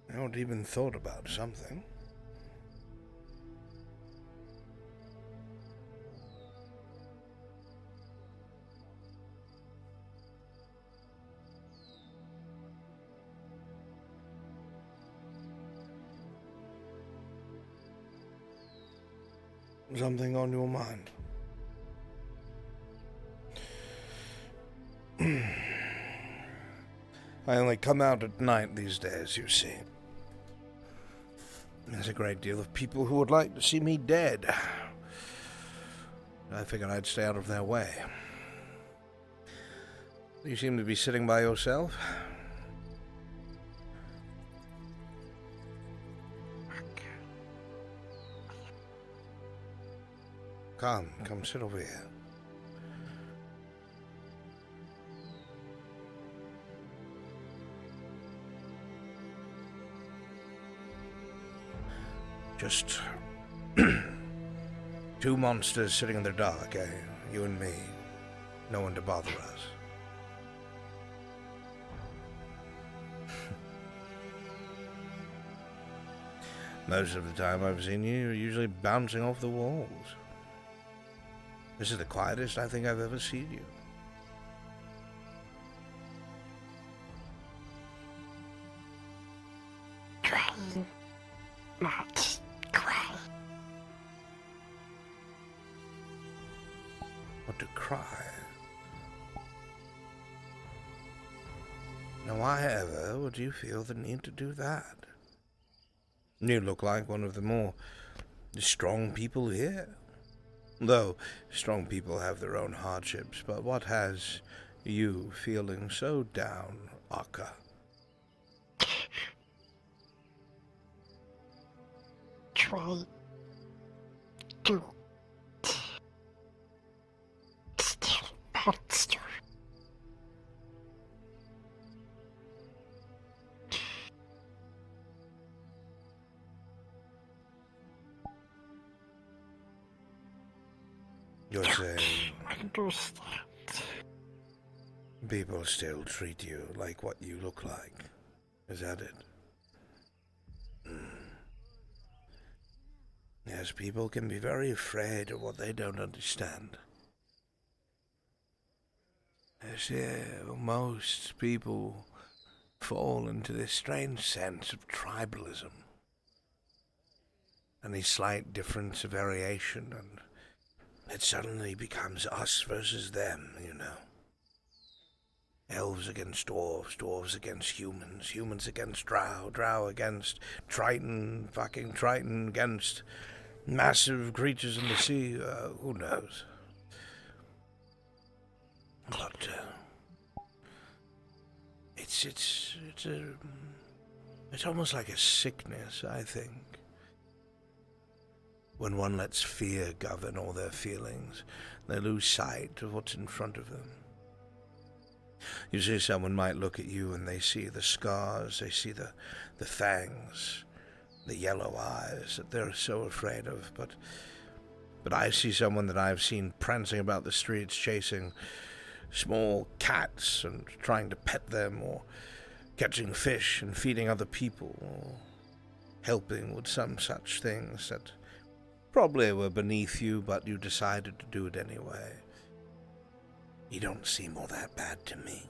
They haven't even thought about something. something on your mind? I only come out at night these days, you see. There's a great deal of people who would like to see me dead. I figured I'd stay out of their way. You seem to be sitting by yourself. Come sit over here. Just two monsters sitting in the dark, eh? You and me. No one to bother us. Most of the time I've seen you, you're usually bouncing off the walls. This is the quietest I think I've ever seen you. Trying not cry. Not to cry. Now why ever would you feel the need to do that? You look like one of the more strong people here. Though strong people have their own hardships, but what has you feeling so down, Akka? Try to steal monster. You're saying Understand. people still treat you like what you look like. Is that it? Yes, people can be very afraid of what they don't understand. Yes, most people fall into this strange sense of tribalism. Any slight difference of variation, and it suddenly becomes us versus them, you know. Elves against dwarves, dwarves against humans, humans against drow, drow against Triton, fucking Triton against massive creatures in the sea, who knows. But, it's almost like a sickness, I think. When one lets fear govern all their feelings, they lose sight of what's in front of them. You see, someone might look at you and they see the scars, they see the fangs, the yellow eyes that they're so afraid of, but I see someone that I've seen prancing about the streets chasing small cats and trying to pet them, or catching fish and feeding other people, or helping with some such things that probably were beneath you, but you decided to do it anyway. You don't seem all that bad to me.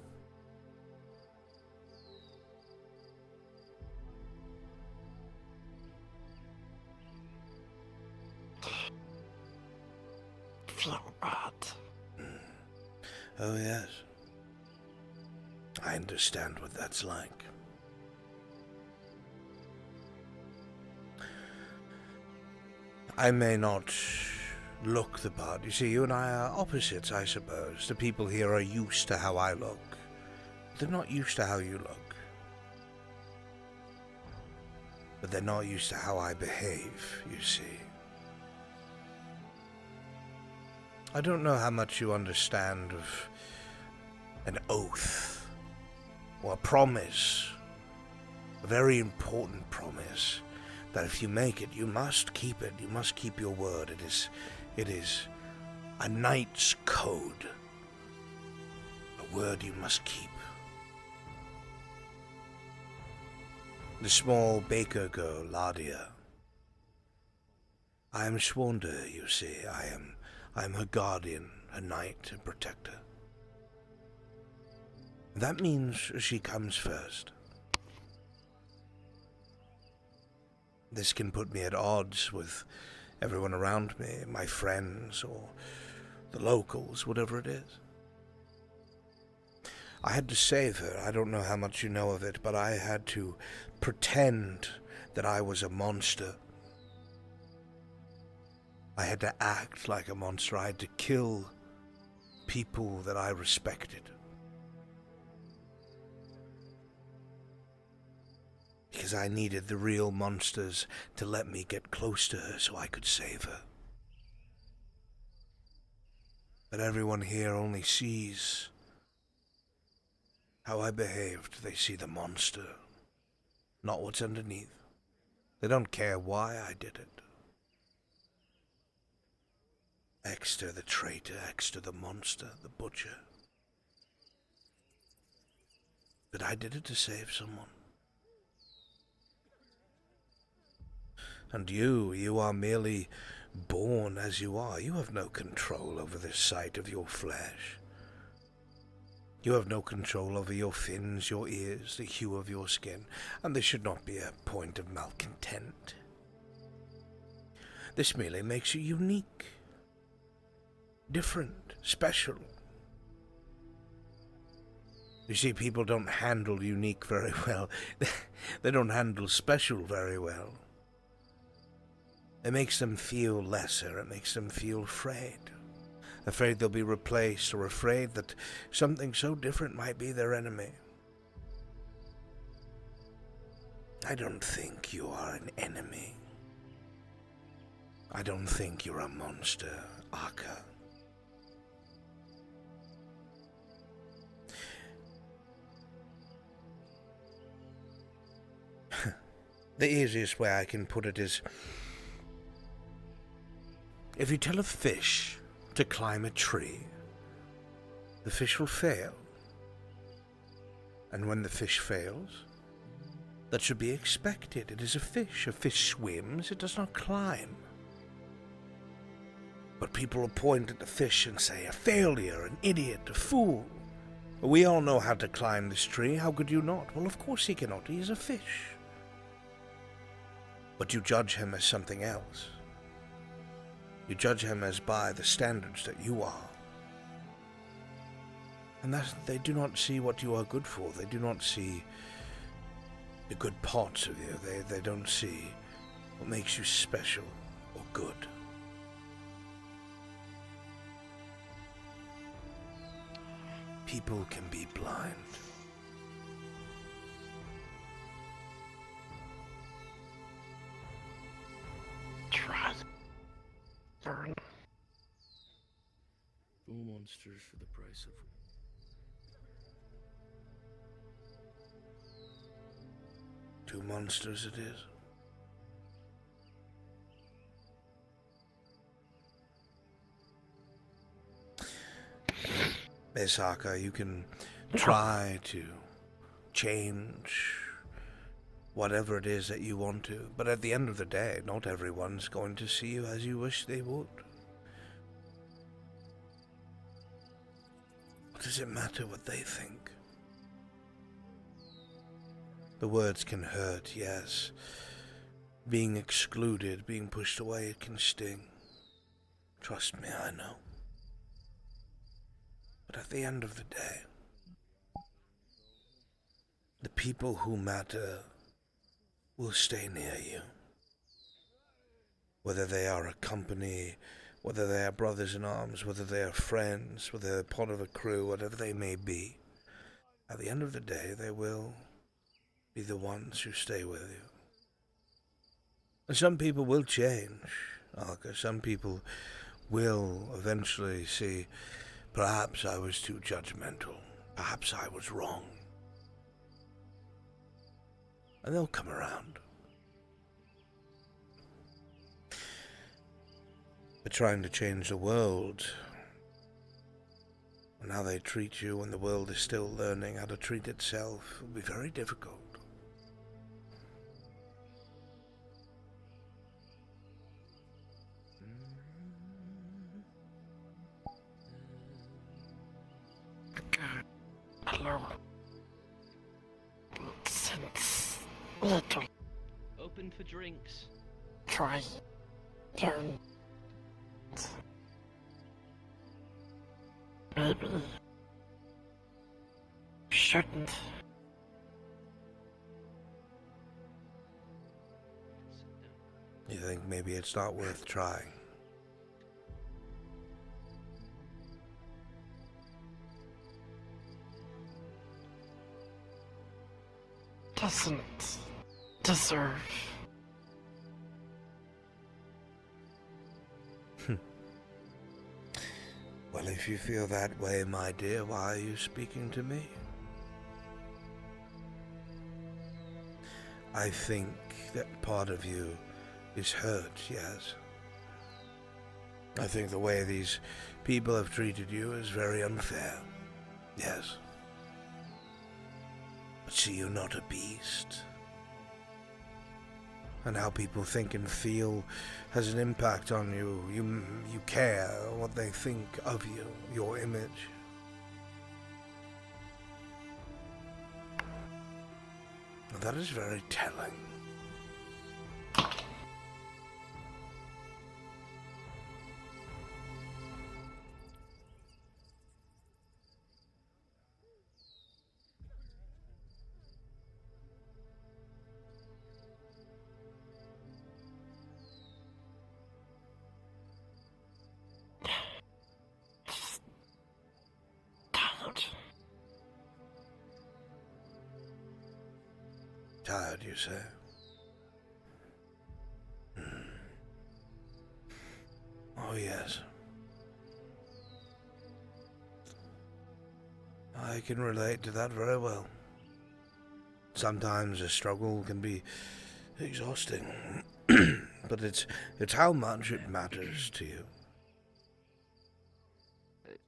Feel bad. Oh yes. I understand what that's like. I may not look the part. You see, you and I are opposites, I suppose. The people here are used to how I look. They're not used to how you look. But they're not used to how I behave, you see. I don't know how much you understand of an oath or a promise, a very important promise, that if you make it, you must keep it. You must keep your word. It is a knight's code, a word you must keep. The small baker girl, Ladia. I am sworn to her, you see. I am her guardian, her knight and protector. That means she comes first. This can put me at odds with everyone around me, my friends, or the locals, whatever it is. I had to save her. I don't know how much you know of it, but I had to pretend that I was a monster. I had to act like a monster. I had to kill people that I respected. Because I needed the real monsters to let me get close to her so I could save her. But everyone here only sees how I behaved. They see the monster, not what's underneath. They don't care why I did it. Exter the traitor, Exter the monster, the butcher. But I did it to save someone. And you are merely born as you are. You have no control over the sight of your flesh. You have no control over your fins, your ears, the hue of your skin, and this should not be a point of malcontent. This merely makes you unique, different, special. You see, people don't handle unique very well. They don't handle special very well. It makes them feel lesser. It makes them feel afraid. Afraid they'll be replaced, or afraid that something so different might be their enemy. I don't think you are an enemy. I don't think you're a monster, Aka. The easiest way I can put it is, if you tell a fish to climb a tree, the fish will fail. And when the fish fails, that should be expected. It is a fish. A fish swims, it does not climb. But people will point at the fish and say, a failure, an idiot, a fool. We all know how to climb this tree. How could you not? Well, of course he cannot. He is a fish. But you judge him as something else. You judge him as by the standards that you are. And that they do not see what you are good for. They do not see the good parts of you. They don't see what makes you special or good. People can be blind. Try. Learn. 4 monsters for the price of... Two monsters it is. Misaka, you can try to change whatever it is that you want to, but at the end of the day, not everyone's going to see you as you wish they would. What does it matter what they think? The words can hurt, yes. Being excluded, being pushed away, it can sting. Trust me, I know. But at the end of the day, the people who matter will stay near you. Whether they are a company, whether they are brothers in arms, whether they are friends, whether they're part of a crew, whatever they may be, at the end of the day, they will be the ones who stay with you. And some people will change, Arca. Some people will eventually see, perhaps I was too judgmental. Perhaps I was wrong. And they'll come around. But trying to change the world and how they treat you when the world is still learning how to treat itself will be very difficult. Hello. Since little. Open for drinks. Try Don't. Maybe. Shouldn't. You think maybe it's not worth trying? Doesn't deserve. Well, if you feel that way, my dear, why are you speaking to me? I think that part of you is hurt, yes. I think the way these people have treated you is very unfair, yes. But see, you're not a beast. And how people think and feel has an impact on you. You care what they think of you, your image. And that is very telling. Tired, you say? Oh, yes. I can relate to that very well. Sometimes a struggle can be exhausting, but it's how much it matters to you.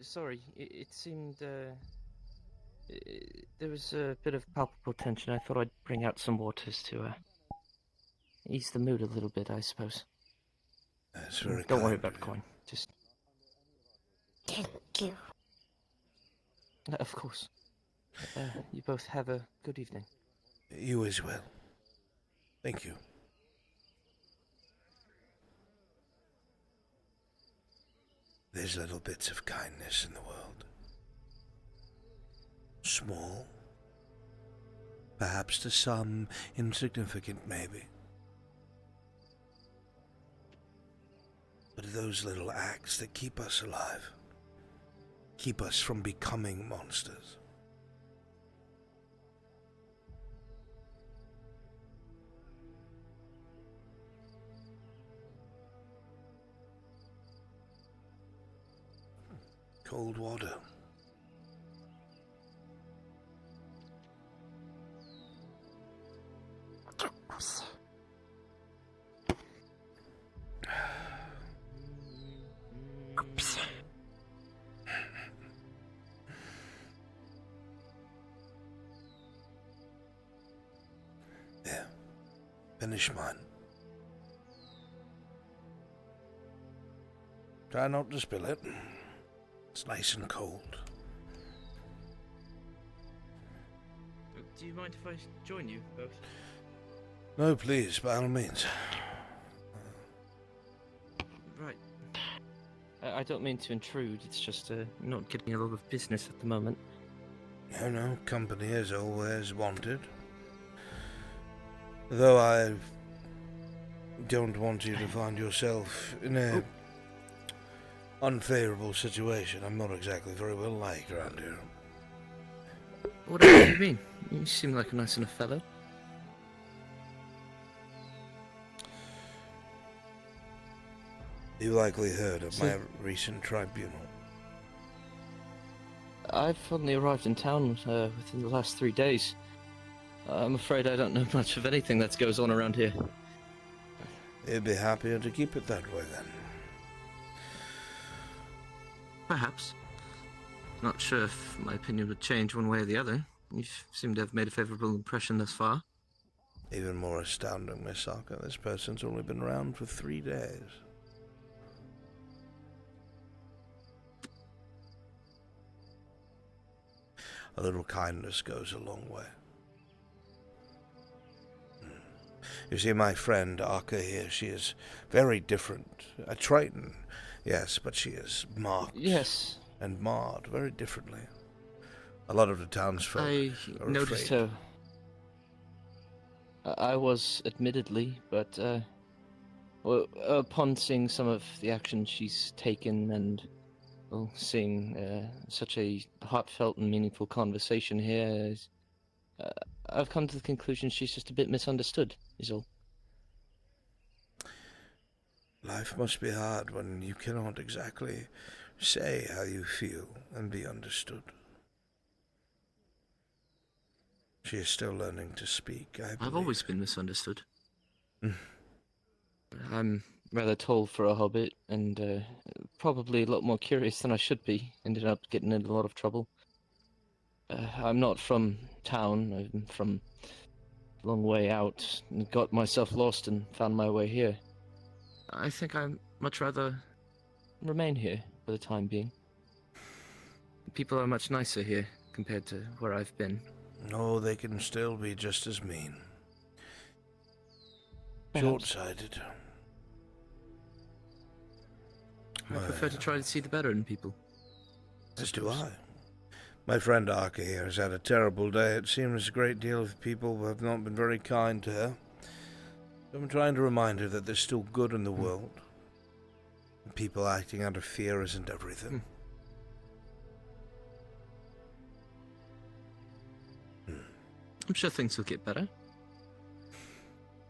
Sorry, it seemed, there was a bit of palpable tension. I thought I'd bring out some waters to, ease the mood a little bit, I suppose. That's very Don't worry kind about of the you. coin. Just... Thank you. Of course. You both have a good evening. You as well. Thank you. There's little bits of kindness in the world. Small. Perhaps to some insignificant, maybe. But those little acts that keep us alive. Keep us from becoming monsters. Cold water. Oops. There. Finish mine. Try not to spill it. It's nice and cold. Do you mind if I join you both? No, please, by all means. Right. I don't mean to intrude, it's just not getting a lot of business at the moment. No, company is always wanted. Though I don't want you to find yourself in a unfavorable situation. I'm not exactly very well liked around here. What do you mean? You seem like a nice enough fellow. You likely heard of my recent tribunal. I've only arrived in town within the last 3 days. I'm afraid I don't know much of anything that goes on around here. You'd be happier to keep it that way, then. Perhaps. Not sure if my opinion would change one way or the other. You seem to have made a favorable impression thus far. Even more astounding, Miss Saka, this person's only been around for 3 days. A little kindness goes a long way. You see, my friend Arca here, she is very different. A Triton, yes, but she is marked. Yes. And marred very differently. A lot of the townsfolk I are noticed afraid. her. I was, admittedly, but well, upon seeing some of the action she's taken and well, seeing such a heartfelt and meaningful conversation here, I've come to the conclusion she's just a bit misunderstood, is all. Life must be hard when you cannot exactly say how you feel and be understood. She is still learning to speak, I believe. I've always been misunderstood. I'm rather tall for a hobbit, and probably a lot more curious than I should be. Ended up getting in a lot of trouble. I'm not from town. I'm from a long way out, and got myself lost and found my way here. I think I'd much rather remain here for the time being. People are much nicer here compared to where I've been. No, they can still be just as mean. Perhaps. Short-sighted. I prefer to try to see the better in people. As do I. My friend Arca here has had a terrible day. It seems a great deal of people have not been very kind to her. I'm trying to remind her that there's still good in the world. And people acting out of fear isn't everything. I'm sure things will get better.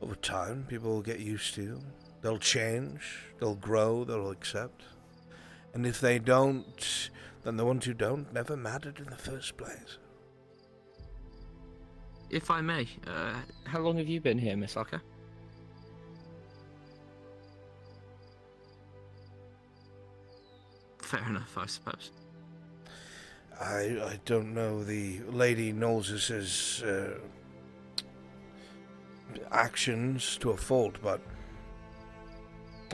Over time, people will get used to you. They'll change, they'll grow, they'll accept. And if they don't, then the ones who don't never mattered in the first place. If I may, how long have you been here, Miss Arca? Fair enough, I suppose. I don't know the Lady Knowles's actions to a fault, but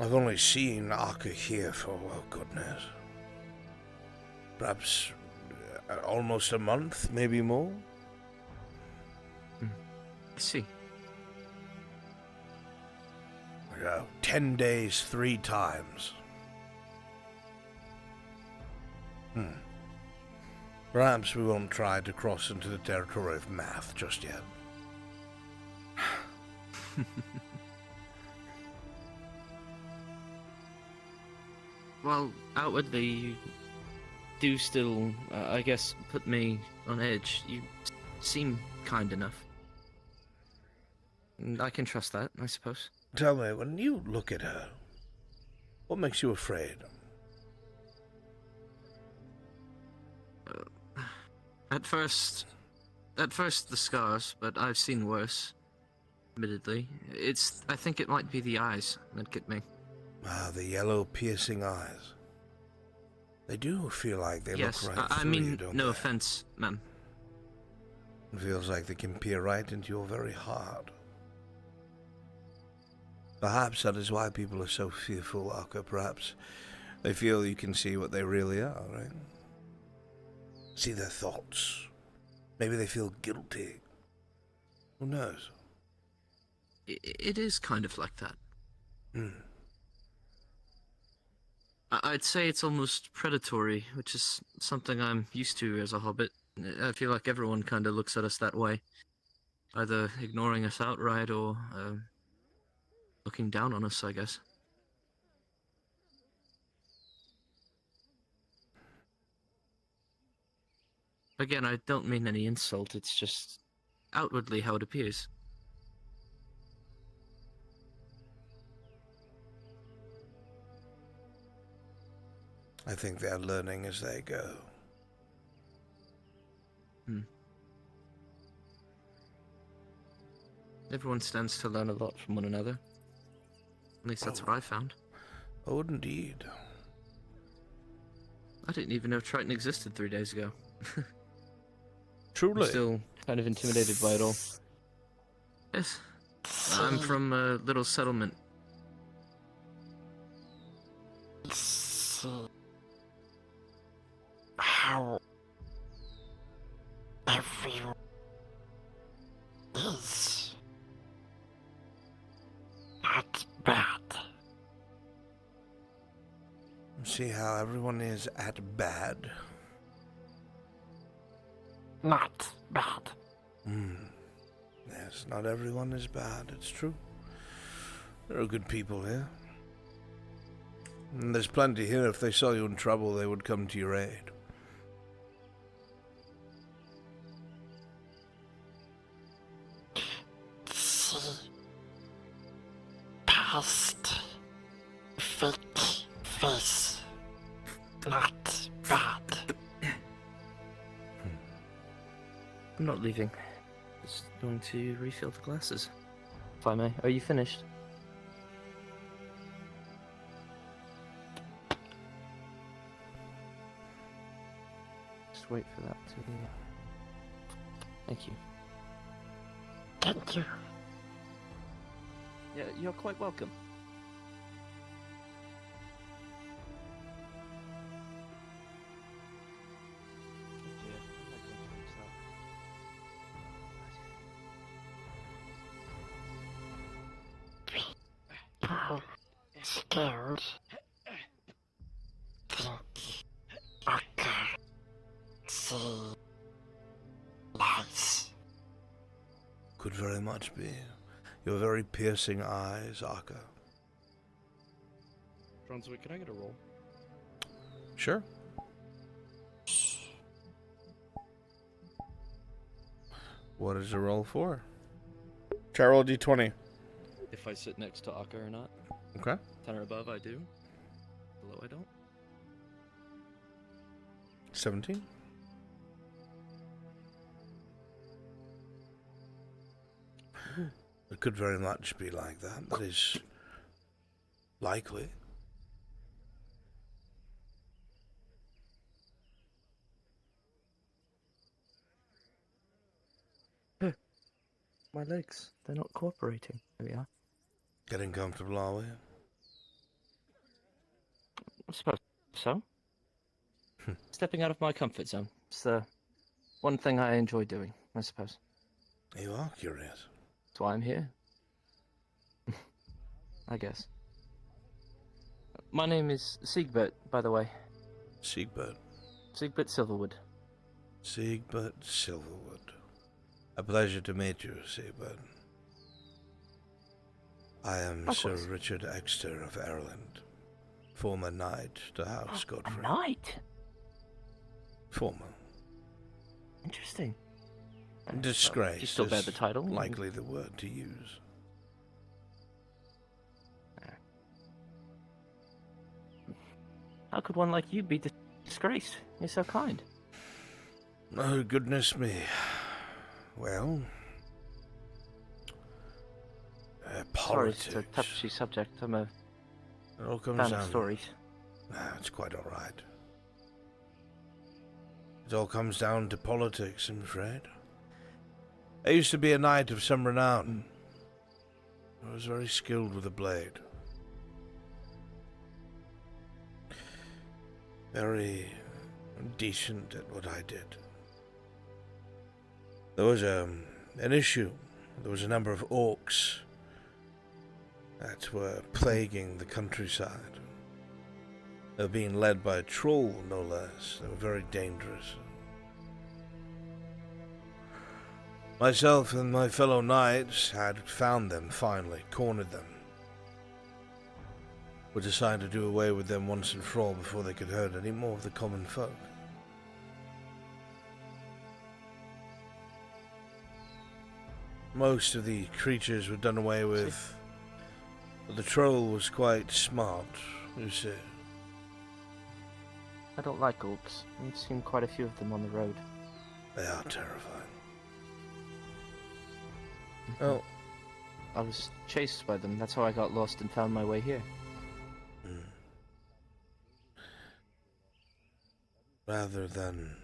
I've only seen Arca here for, oh goodness, perhaps almost a month, maybe more. I see. 10 days, 3 times. Perhaps we won't try to cross into the territory of math just yet. Well, outwardly, you do still, I guess, put me on edge. You seem kind enough. And I can trust that, I suppose. Tell me, when you look at her, what makes you afraid? At first the scars, but I've seen worse. Admittedly, I think it might be the eyes that get me. Ah, the yellow piercing eyes. They do feel like they Yes, look right I through mean, you, don't no they? offense, ma'am. It feels like they can peer right into your very heart. Perhaps that is why people are so fearful, Arca. Perhaps they feel you can see what they really are, right? See their thoughts. Maybe they feel guilty. Who knows? It is kind of like that. I'd say it's almost predatory, which is something I'm used to as a hobbit. I feel like everyone kind of looks at us that way. Either ignoring us outright or looking down on us, I guess. Again, I don't mean any insult, it's just outwardly how it appears. I think they're learning as they go. Everyone stands to learn a lot from one another. At least that's what I found. Oh, indeed. I didn't even know Triton existed 3 days ago. Truly? I'm still kind of intimidated by it all. Yes. I'm from a little settlement. So, how everyone is. see how everyone is at bad. Not bad. Yes, not everyone is bad, it's true. There are good people here. And there's plenty here. If they saw you in trouble, they would come to your aid. See past fake face. Not bad. I'm not leaving. Just going to refill the glasses. If I may. Are you finished? Just wait for that to... Thank you. Thank you. Yeah, you're quite welcome. People scared. Think Aka see lies. Could very much be. Your very piercing eyes, Aka. Brunswick, can I get a roll? Sure. What is the roll for? Try roll d20. If I sit next to Aka or not. Okay. 10 or above, I do. Below, I don't. 17. It could very much be like that. That is likely. My legs, they're not cooperating. There we are. Getting comfortable, are we? I suppose so. Stepping out of my comfort zone. It's the one thing I enjoy doing, I suppose. You are curious. That's why I'm here. I guess. My name is Siegbert, by the way. Siegbert. Siegbert Silverwood. Siegbert Silverwood. A pleasure to meet you, Siegbert. I am Sir Richard Exeter of Ireland, former knight to House Godfrey. A knight? Former. Interesting. Disgrace. You still bear is the title? likely the word to use. How could one like you be disgraced? You're so kind. Oh, goodness me. Well... Sorry, politics. it's a touchy subject. I'm a It all comes fan down... of stories. Nah, it's quite alright. It all comes down to politics, I'm afraid. I used to be a knight of some renown. I was very skilled with a blade. Very decent at what I did. There was an issue. There was a number of orcs that were plaguing the countryside. They were being led by a troll, no less. They were very dangerous. Myself and my fellow knights had found them, finally, cornered them. We decided to do away with them once and for all before they could hurt any more of the common folk. Most of the creatures were done away with, but the troll was quite smart, you see. I don't like orcs. I've seen quite a few of them on the road. They are terrifying. Oh. I was chased by them. That's how I got lost and found my way here. Rather than...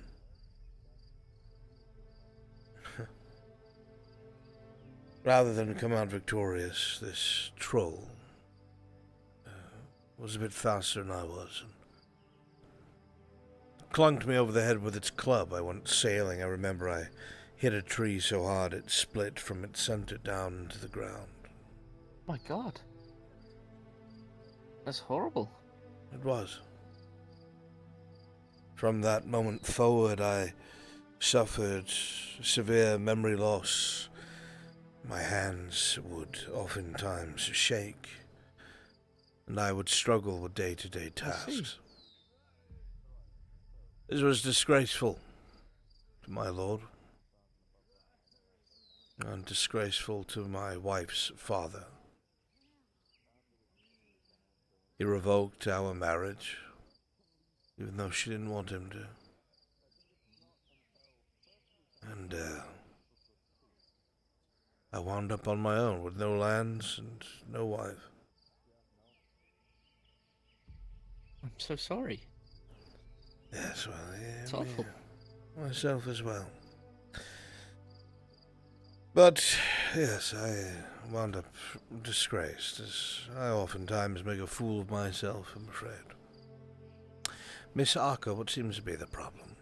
Rather than come out victorious, this troll was a bit faster than I was. And clunked me over the head with its club. I went sailing. I remember I hit a tree so hard it split from its center down into the ground. My God. That's horrible. It was. From that moment forward, I suffered severe memory loss. My hands would oftentimes shake, and I would struggle with day-to-day tasks. This was disgraceful to my lord, and disgraceful to my wife's father. He revoked our marriage, even though she didn't want him to. And, I wound up on my own with no lands and no wife. I'm so sorry. Yes, well, yeah, It's awful. Myself as well. But, yes, I wound up disgraced, as I oftentimes make a fool of myself, I'm afraid. Miss Arca, what seems to be the problem?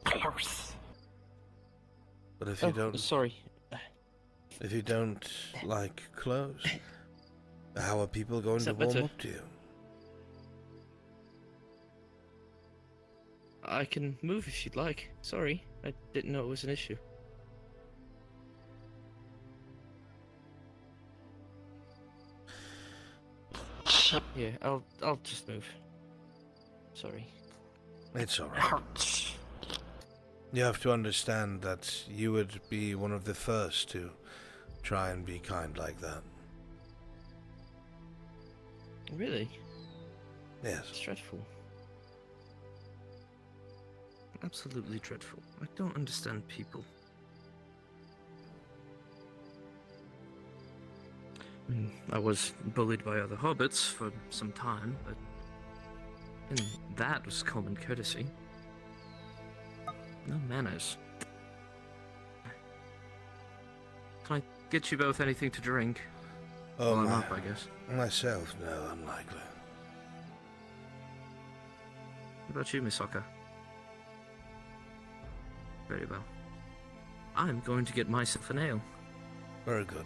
Close. But if you don't... Sorry. If you don't like clothes, how are people going to warm up to you? I can move if you'd like. Sorry, I didn't know it was an issue. Yeah, I'll just move. Sorry. It's alright. You have to understand that you would be one of the first to try and be kind like that. Really? Yes. It's dreadful. Absolutely dreadful. I don't understand people. I was bullied by other hobbits for some time, but and that was common courtesy. No manners. Can I get you both anything to drink? Oh, Well, I'm up, I guess. Myself, no, unlikely. What about you, Miss Sokka? Very well. I'm going to get myself an ale. Very good.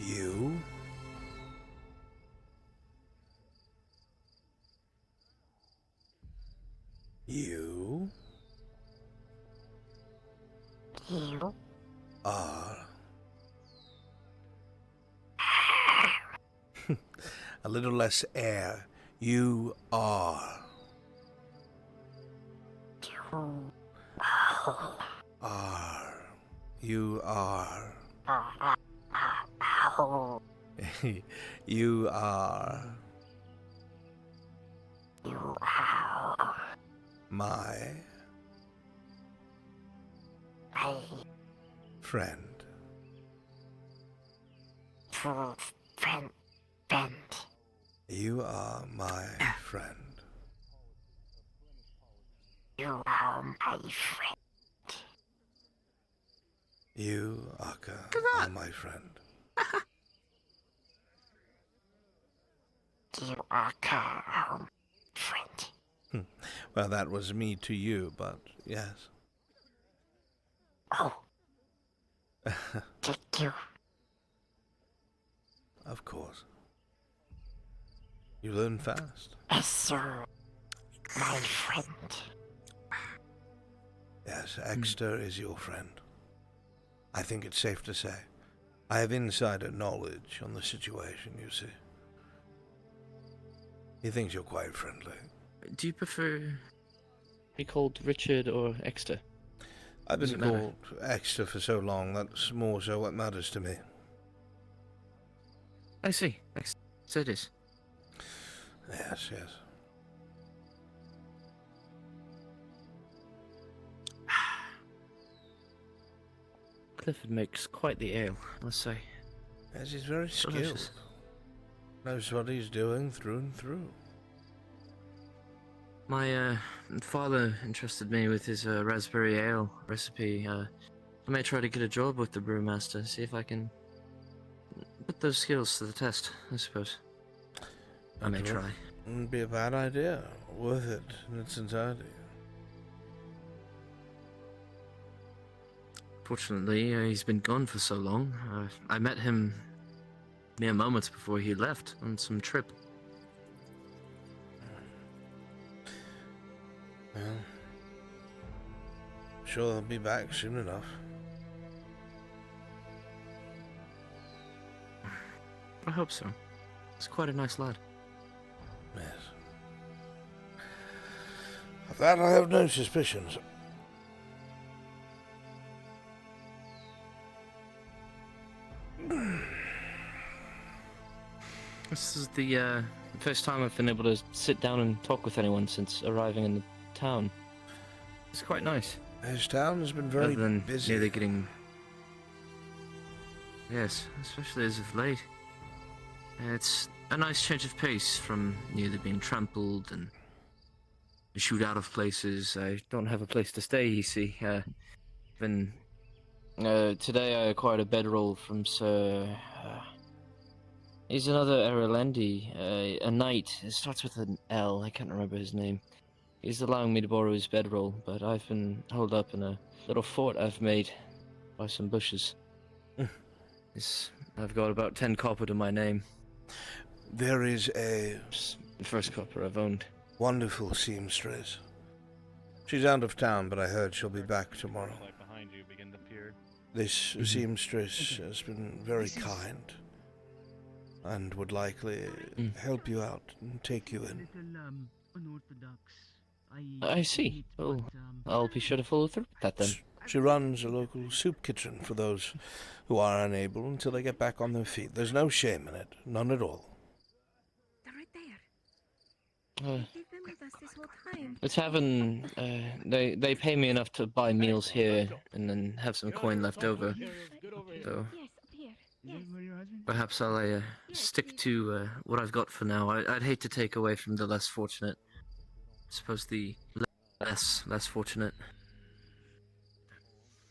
You? You? You? Are... a little less air. You are... Are... You are... You are... You are... My... friend. Friend. You are my friend. You are my friend. You, Aka, are my friend. You are my friend. Well, that was me to you, but yes. Oh. Did you? Of course. You learn fast. Yes, you're my friend. Yes, Exeter is your friend. I think it's safe to say. I have insider knowledge on the situation, you see. He thinks you're quite friendly. Do you prefer to be called Richard or Exeter? I've been called Exeter for so long, that's more so what matters to me. I see. So it is. Yes, yes. Clifford makes quite the ale, I must say. Yes, he's very skilled. Delicious. Knows what he's doing through and through. My father entrusted me with his raspberry ale recipe. I may try to get a job with the brewmaster, see if I can put those skills to the test, I suppose. I may try. Wouldn't be a bad idea. Worth it in its entirety. Fortunately, he's been gone for so long. I met him mere moments before he left on some trip. Well, sure they'll be back soon enough. I hope so. He's quite a nice lad. Yes. Of that I have no suspicions. This is the first time I've been able to sit down and talk with anyone since arriving in the town. It's quite nice. His town has been very Other than busy. nearly getting... Yes, especially as of late. It's a nice change of pace from nearly being trampled and shoot out of places. I don't have a place to stay, you see. Today I acquired a bedroll from Sir... he's another Erelendi, a knight. It starts with an L, I can't remember his name. He's allowing me to borrow his bedroll, but I've been holed up in a little fort I've made by some bushes. I've got about 10 copper to my name. There is a... The first copper I've owned. Wonderful seamstress. She's out of town, but I heard she'll be back tomorrow. Behind you begin to peer. This seamstress has been very kind and would likely help you out and take you in. I see. Oh, I'll be sure to follow through with that then. She runs a local soup kitchen for those who are unable until they get back on their feet. There's no shame in it, none at all. They're right there. They've been with us this whole time. It's having, they pay me enough to buy meals here and then have some coin left over. So perhaps I'll stick to what I've got for now. I'd hate to take away from the less fortunate. I suppose the less fortunate.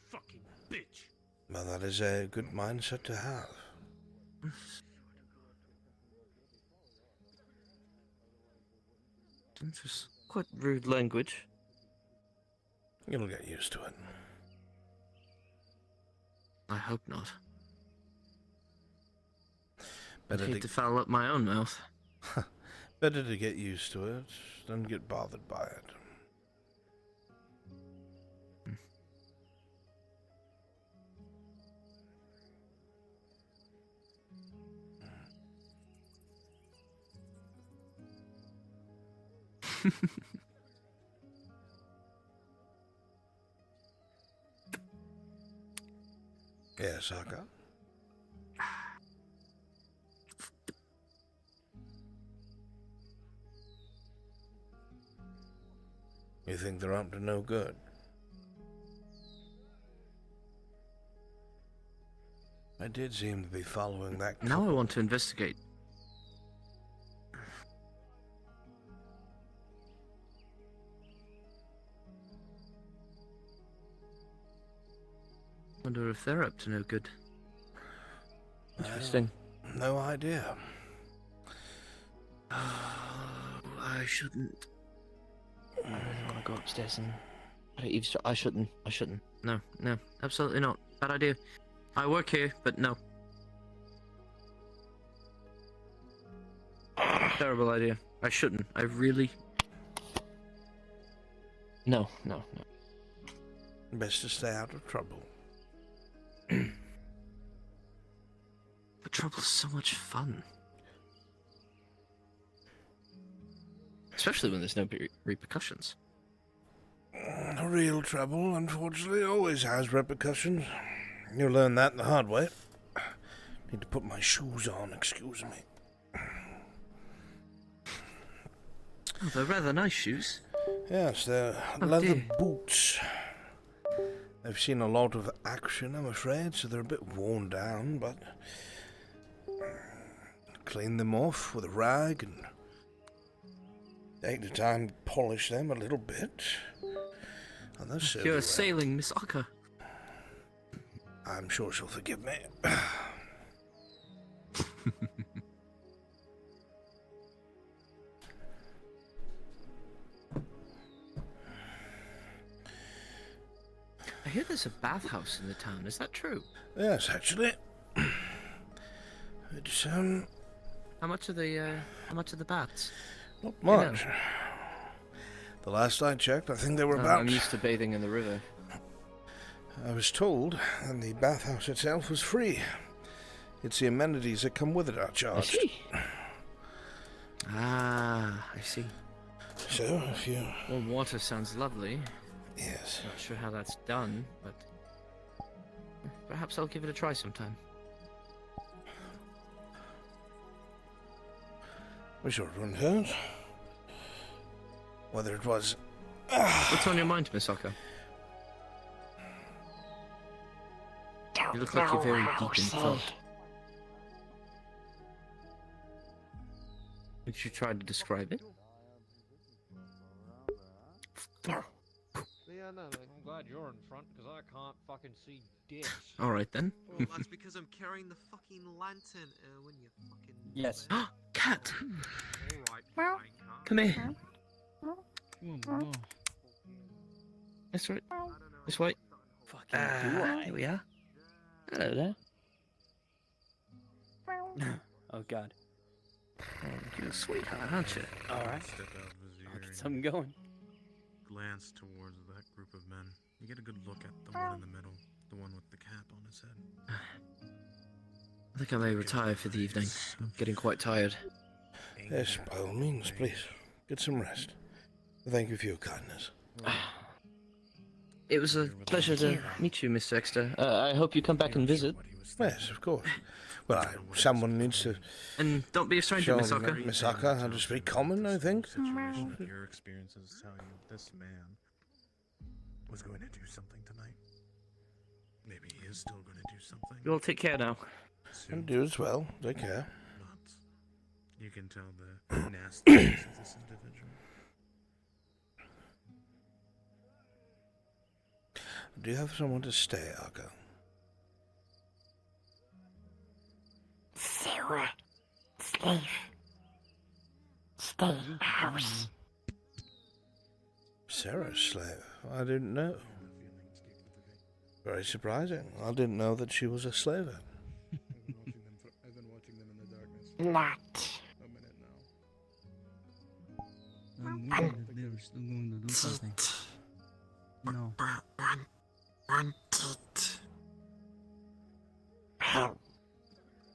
Fucking bitch. Well, that is a good mindset to have. Just quite rude language. You'll get used to it. I hope not. Better I'd hate to foul up my own mouth. Better to get used to it than get bothered by it. Yes, Aka? You think they're up to no good? I did seem to be following that couple. Now I want to investigate. Wonder if they're up to no good. Interesting. No idea. I shouldn't. I really want to go upstairs and eavesdrop. I shouldn't. No, absolutely not. Bad idea. I work here, but no. Terrible idea. I shouldn't. I really... No. Best to stay out of trouble. But trouble's so much fun. Especially when there's no repercussions. Real trouble, unfortunately, always has repercussions. You'll learn that the hard way. Need to put my shoes on, excuse me. Oh, they're rather nice shoes. Yes, they're leather boots. They've seen a lot of action, I'm afraid, so they're a bit worn down, but... Clean them off with a rag and... Take the time to polish them a little bit. And they'll serve you You're well. sailing, Miss Aka. I'm sure she'll forgive me. I hear there's a bathhouse in the town. Is that true? Yes, actually. It's, How much are the baths? not You know? much. The last I checked, I think they were Oh, about... I'm used to bathing in the river. I was told, and the bathhouse itself was free. It's the amenities that come with it are charged. I see. Ah, I see. So, if you... Warm water sounds lovely. Yes. Not sure how that's done, but perhaps I'll give it a try sometime. We sure wouldn't hurt. Whether it was... What's on your mind, Misaka? You look like you're very deep in thought. Would you try to describe it? Yeah, no, I'm glad you're in front, because I can't fucking see dicks. Alright then. Well, that's because I'm carrying the fucking lantern, when you fucking... Yes. Cat! Alright, Well, fine, car. Come here. That's right. This way. Here we are. Hello there. Oh god. You're a sweetheart, aren't you? Alright. Step out I'll get Vizier something going. glance towards that group of men. You get a good look at the one in the middle, the one with the cap on his head. I think I may retire for the evening. I'm getting quite tired. Yes, by all means, please. Get some rest. Thank you for your kindness. It was a pleasure to meet you, Mr. Exeter. I hope you come back and visit. Yes, of course. Well, someone needs to... And don't be a stranger, show Misaka. Misaka how to speak common, I think. Situation, your experiences tell you this man was going to do something tonight. Maybe he is still going to do something. You all take care now. And do as well. Take care. You can tell the nastiness of this individual. Do you have someone to stay, Argo? Sarah. Slave. Stay in the house. Sarah's slave? I didn't know. Very surprising. I didn't know that she was a slave. I've been watching them in the darkness. Not. A minute now. I'm worried that they were still going to do something. No.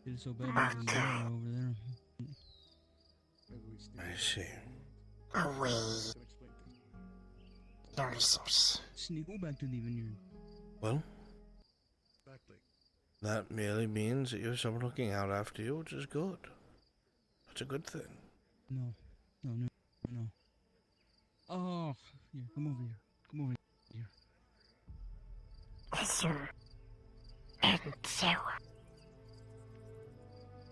Did so bad with the girl over there. I see. Away. Losers. Sneak, go back to the vineyard. Well, that merely means that you have someone looking out after you, which is good. That's a good thing. No. No. Oh, here, come over here. Come over here. Sir. And Sarah.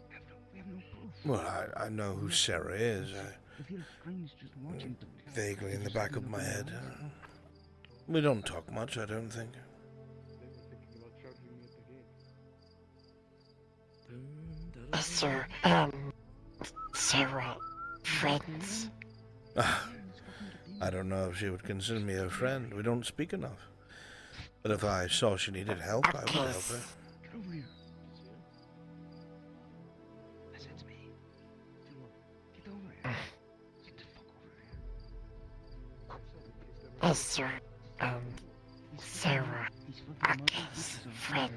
We have no proof. Well, I know who Sarah is. I feel strange just watching them. Vaguely in the back of my head. We don't talk much, I don't think. Sir, Sarah, friends. I don't know if she would consider me a friend. We don't speak enough. But if I saw she needed help, I would help her. Get over here. That's me. Get over here. Get the fuck over here. Sir, Sarah, Aka's friend.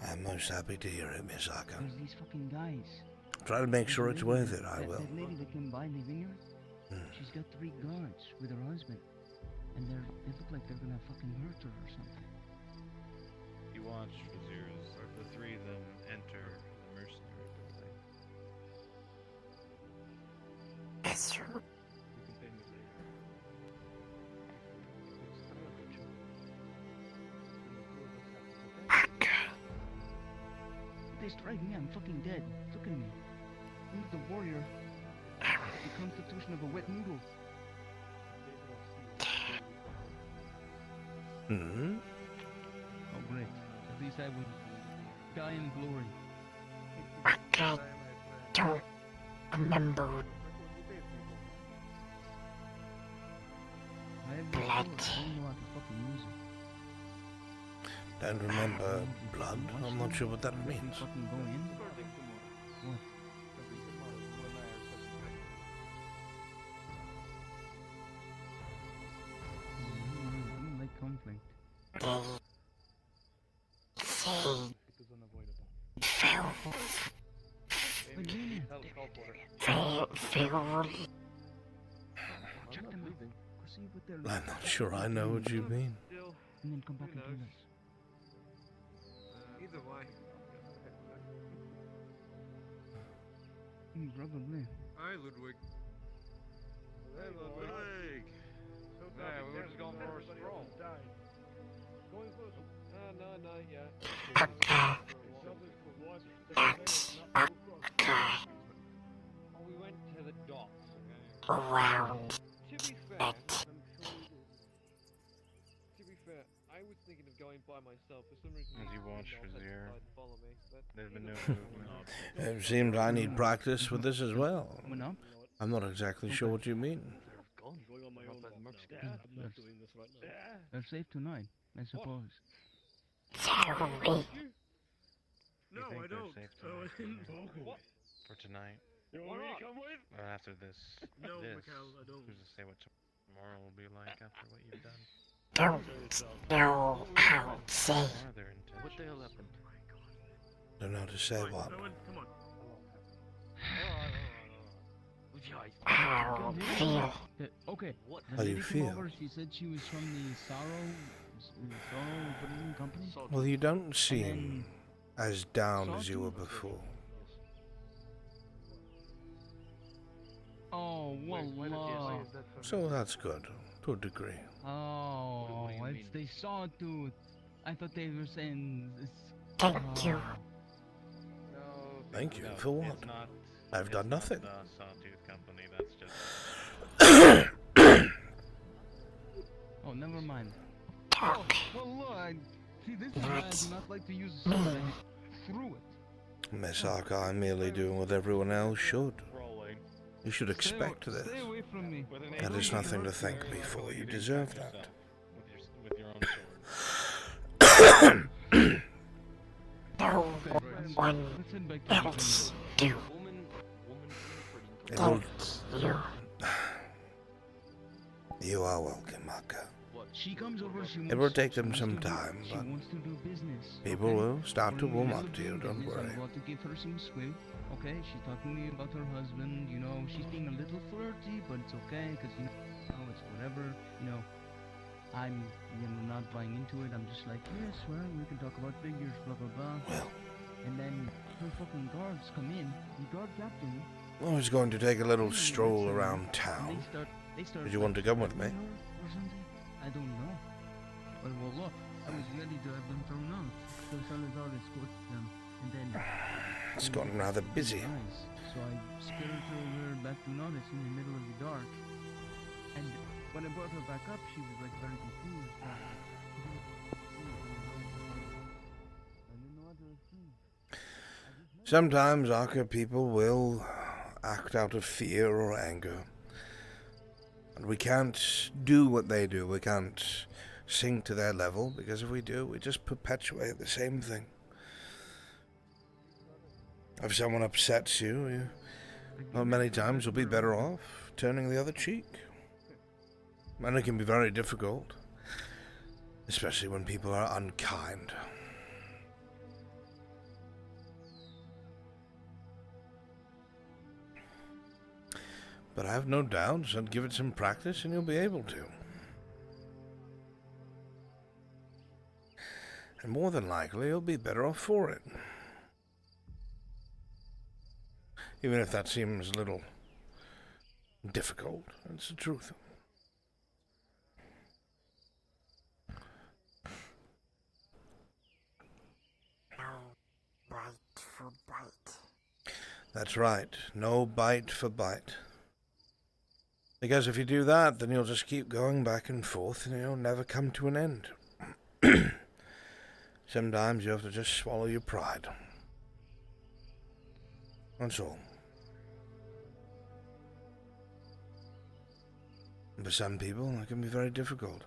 I'm most happy to hear it, Misaka. There's these fucking guys. Try to make sure it's worth it, I will. That lady that came by in the vineyard, she's got 3 guards with her husband. And they look like they're gonna fucking hurt her or something. You watch Vizier as the 3 of them enter the mercenary building. Yes, sir. If they strike me, I'm fucking dead. Look at me. I'm the warrior. The constitution of a wet noodle. Hmm? Oh, great. At least I would die in glory. I don't remember. blood. I don't know how to fucking use it. Don't remember blood? I'm not sure what that Can we means. fucking go in? What? I don't like conflict. Check them out. Go see what they're I'm not sure I know what you mean. And then come back and tell us. Either way. Probably. Hi, Ludwig. Hey, Ludwig. Yeah, we were just going for a stroll. Going for no, not yet. Oh, we went to the docks, okay? Around. To be fair, I'm sure we did. To be fair, I was thinking of going by myself. For some reason, As you watch y'all had Vizier, decided to follow me, but there's been no either way. movement. It seems I need practice with this as well. Went up? I'm not exactly sure what you mean. They're safe tonight, I suppose. No, I don't. What? For tonight. You want me to come with? After this. No, this, Mikhail, I don't. Who's to say what tomorrow will be like after what you've done? Don't know how to say. What the hell happened? Don't know how to say what. Come on. How feel? Okay. How do you feel? She said she was from the Sorrow Brewing Company. Well, you don't seem as down as you were before. Oh, well, So that's good, to a degree. Oh, it's the sawtooth. I thought they were saying this. Thank you. Thank you, for what? I've done nothing. The Sawtooth Company, that's just... Oh, never mind. Oh, well, look, see, this is why I do not like to use a sword. I just threw it. Miss Arca, I'm merely doing what everyone else should. You should expect this. Stay away from me. That is nothing to thank me for. You deserve that. With your own sword. No one else do. Thank you. You are welcome, Arca. She comes over, she It will take them some time, she but wants to do business. people okay? will start to We're in the warm middle up of to you, doing don't business. worry. I'm about to give her some swig. Okay, she's talking to me about her husband. You know, she's being a little flirty, but it's okay, because, you know, it's whatever. You know, I'm not buying into it. I'm just like, yes, well, we can talk about figures, blah, blah, blah. Well. And then her fucking guards come in. The guard captain. I was going to take a little stroll around town. They start Did you want to come with me? or something? I don't know. But well, look, I was ready to have them thrown out. So Salazar escorted them, and then It's gotten rather busy. So I spirited her back to Nodis in the middle of the dark. And when I brought her back up, she was like very confused. I didn't know what to do. Sometimes Arca people will act out of fear or anger. And we can't do what they do. We can't sink to their level, because if we do, we just perpetuate the same thing. If someone upsets you, well, many times you'll be better off turning the other cheek. And it can be very difficult, especially when people are unkind. But I have no doubts, and give it some practice and you'll be able to. And more than likely, you'll be better off for it. Even if that seems a little difficult, it's the truth. No bite for bite. That's right, no bite for bite. Because if you do that, then you'll just keep going back and forth and you'll never come to an end. Sometimes you have to just swallow your pride. That's all. For some people, that can be very difficult.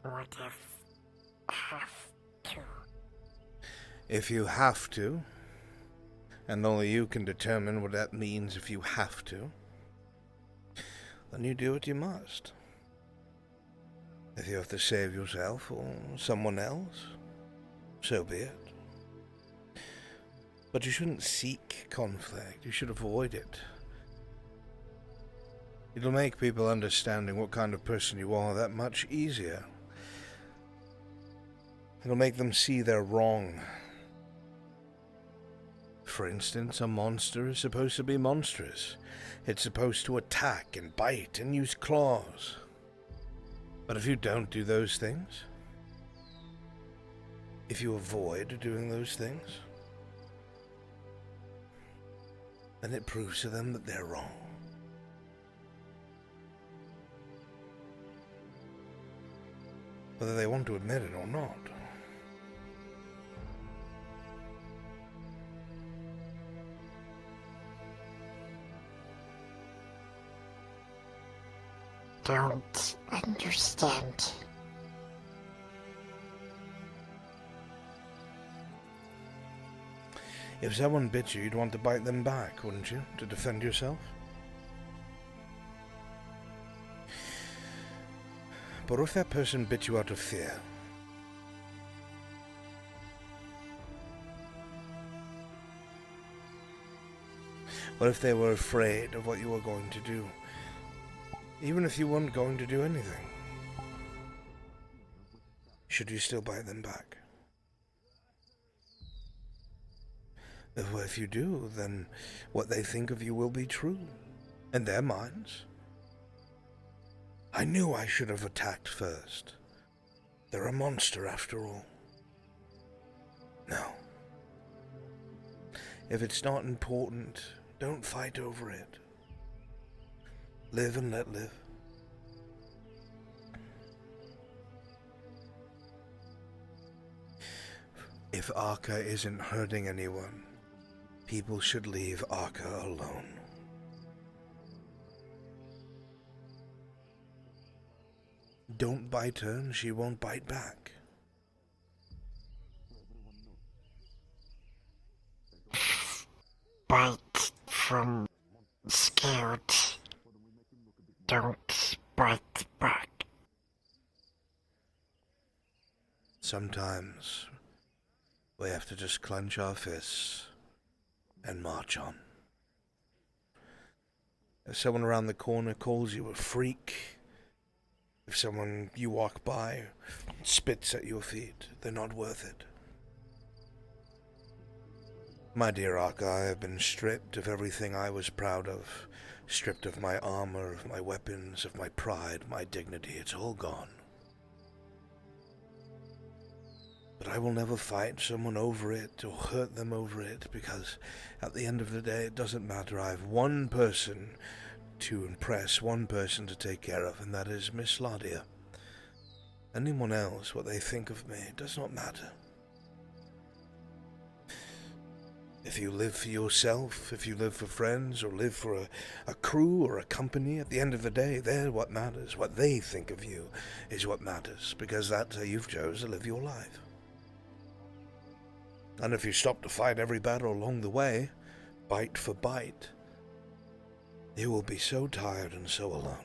What if have to? If you have to, and only you can determine what that means if you have to, then you do what you must. If you have to save yourself or someone else, so be it. But you shouldn't seek conflict, you should avoid it. It'll make people understanding what kind of person you are that much easier. It'll make them see they're wrong. For instance, a monster is supposed to be monstrous. It's supposed to attack and bite and use claws. But if you don't do those things, if you avoid doing those things, then it proves to them that they're wrong. Whether they want to admit it or not. Don't understand. If someone bit you, you'd want to bite them back, wouldn't you? To defend yourself? But if that person bit you out of fear? What if they were afraid of what you were going to do? Even if you weren't going to do anything, should you still bite them back? If you do, then what they think of you will be true, in their minds. I knew I should have attacked first. They're a monster after all. No. If it's not important, don't fight over it. Live and let live. If Arca isn't hurting anyone, people should leave Arca alone. Don't bite her and she won't bite back. Bite from scared. Don't bite back. Sometimes we have to just clench our fists and march on. If someone around the corner calls you a freak, if someone you walk by spits at your feet, they're not worth it. My dear Arca, I have been stripped of everything I was proud of. Stripped of my armor, of my weapons, of my pride, my dignity. It's all gone. But I will never fight someone over it or hurt them over it, because at the end of the day it doesn't matter. I have one person to impress, one person to take care of, and that is Miss Ladia. Anyone else, what they think of me, does not matter. If you live for yourself, if you live for friends, or live for a crew or a company, at the end of the day, they're what matters. What they think of you is what matters, because that's how you've chosen to live your life. And if you stop to fight every battle along the way, bite for bite, you will be so tired and so alone.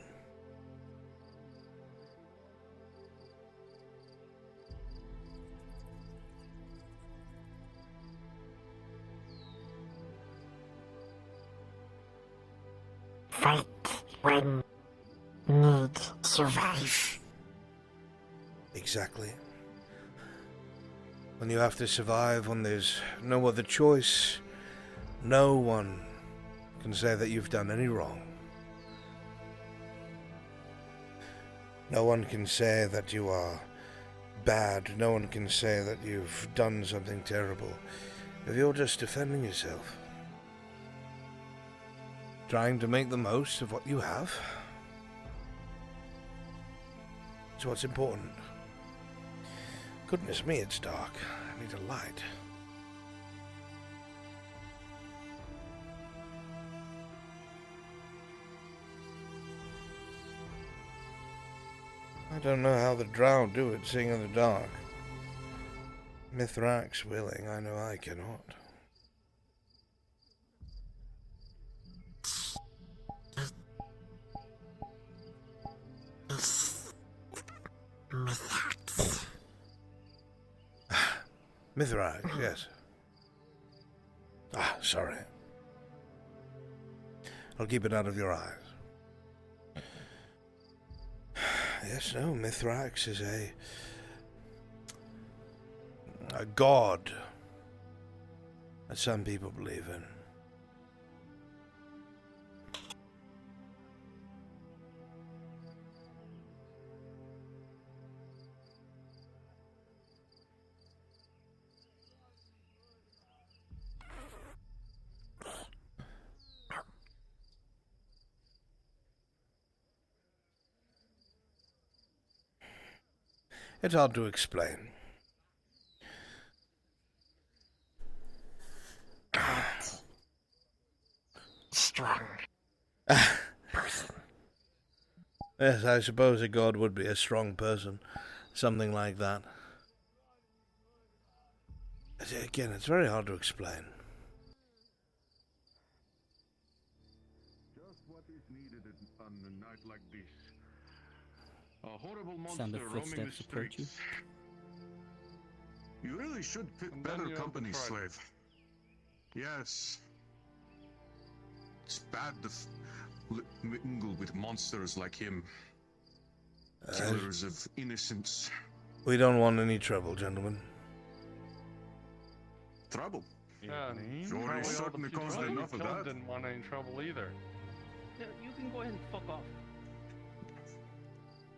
Fight when need survive. Exactly. When you have to survive, when there's no other choice, no one can say that you've done any wrong. No one can say that you are bad. No one can say that you've done something terrible. If you're just defending yourself, trying to make the most of what you have, it's what's important. Goodness me, it's dark. I need a light. I don't know how the drow do it, seeing in the dark. Mithrax willing, I know I cannot. Mithrax, yes. Ah, sorry. I'll keep it out of your eyes. Yes, no, Mithrax is a god that some people believe in. It's hard to explain. Strong. Yes, I suppose a god would be a strong person. Something like that. Again, it's very hard to explain. Just what is needed on a night like this. A horrible Sound monster of roaming the footsteps approach you. streets. You really should pick better company, slave. Yes. It's bad to mingle with monsters like him. Killers of innocence. We don't want any trouble, gentlemen. Trouble? Yeah, Sure, probably he all certainly the people caused that we enough of killed that. didn't want any trouble either. Yeah, you can go ahead and fuck off.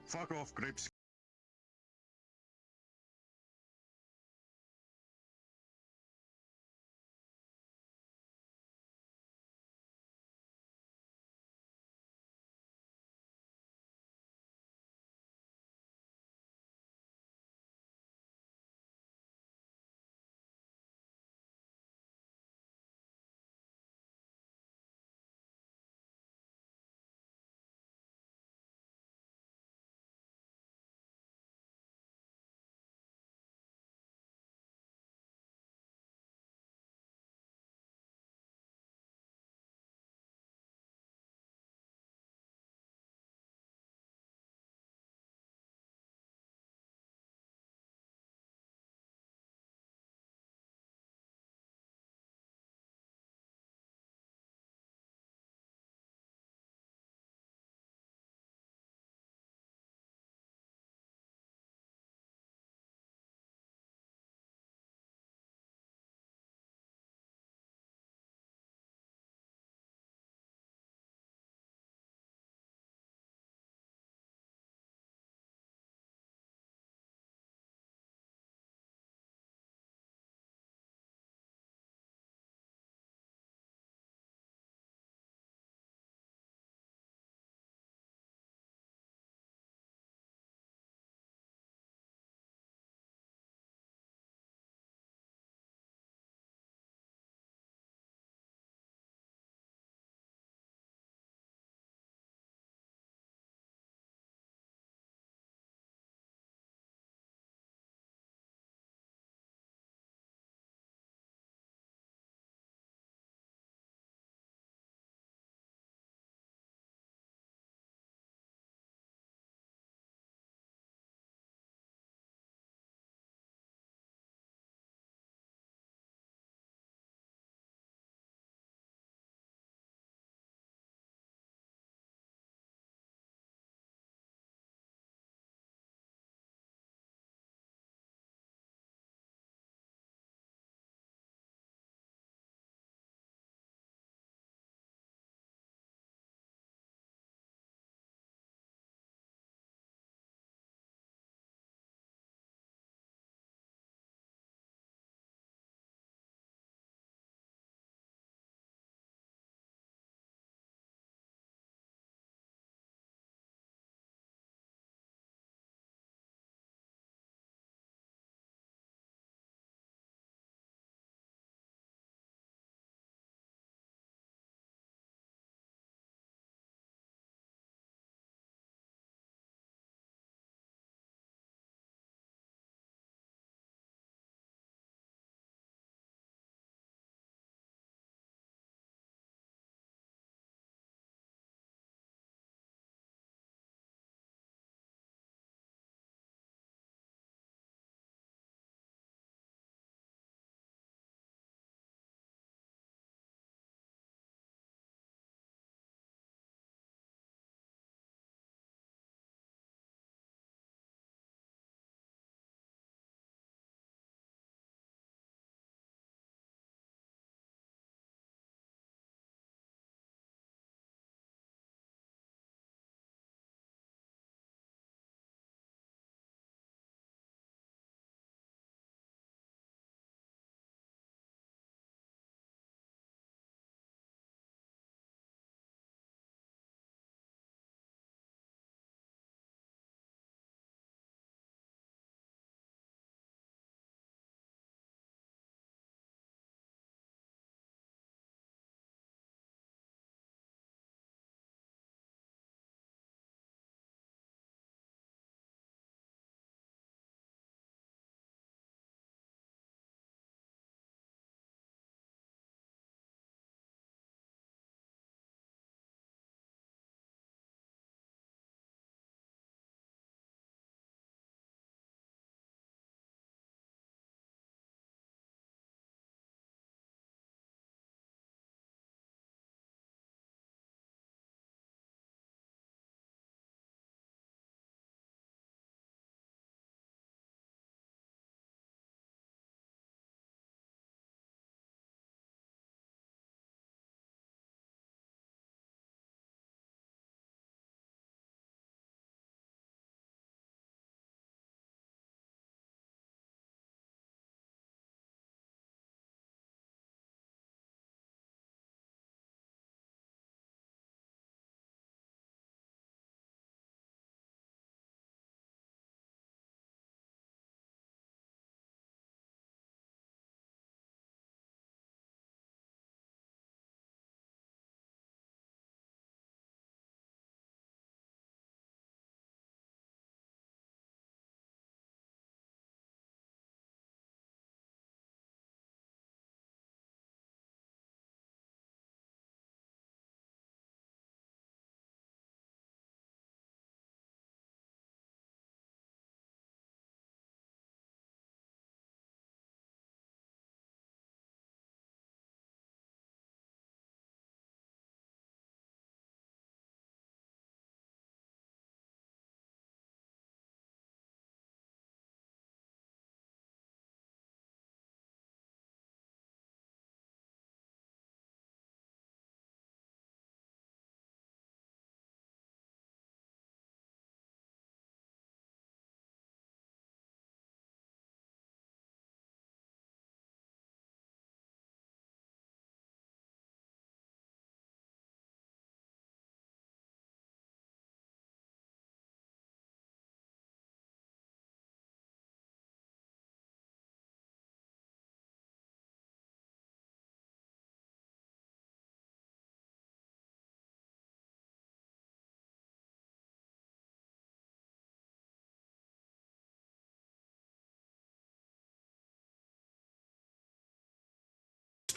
Fuck off, Grapes.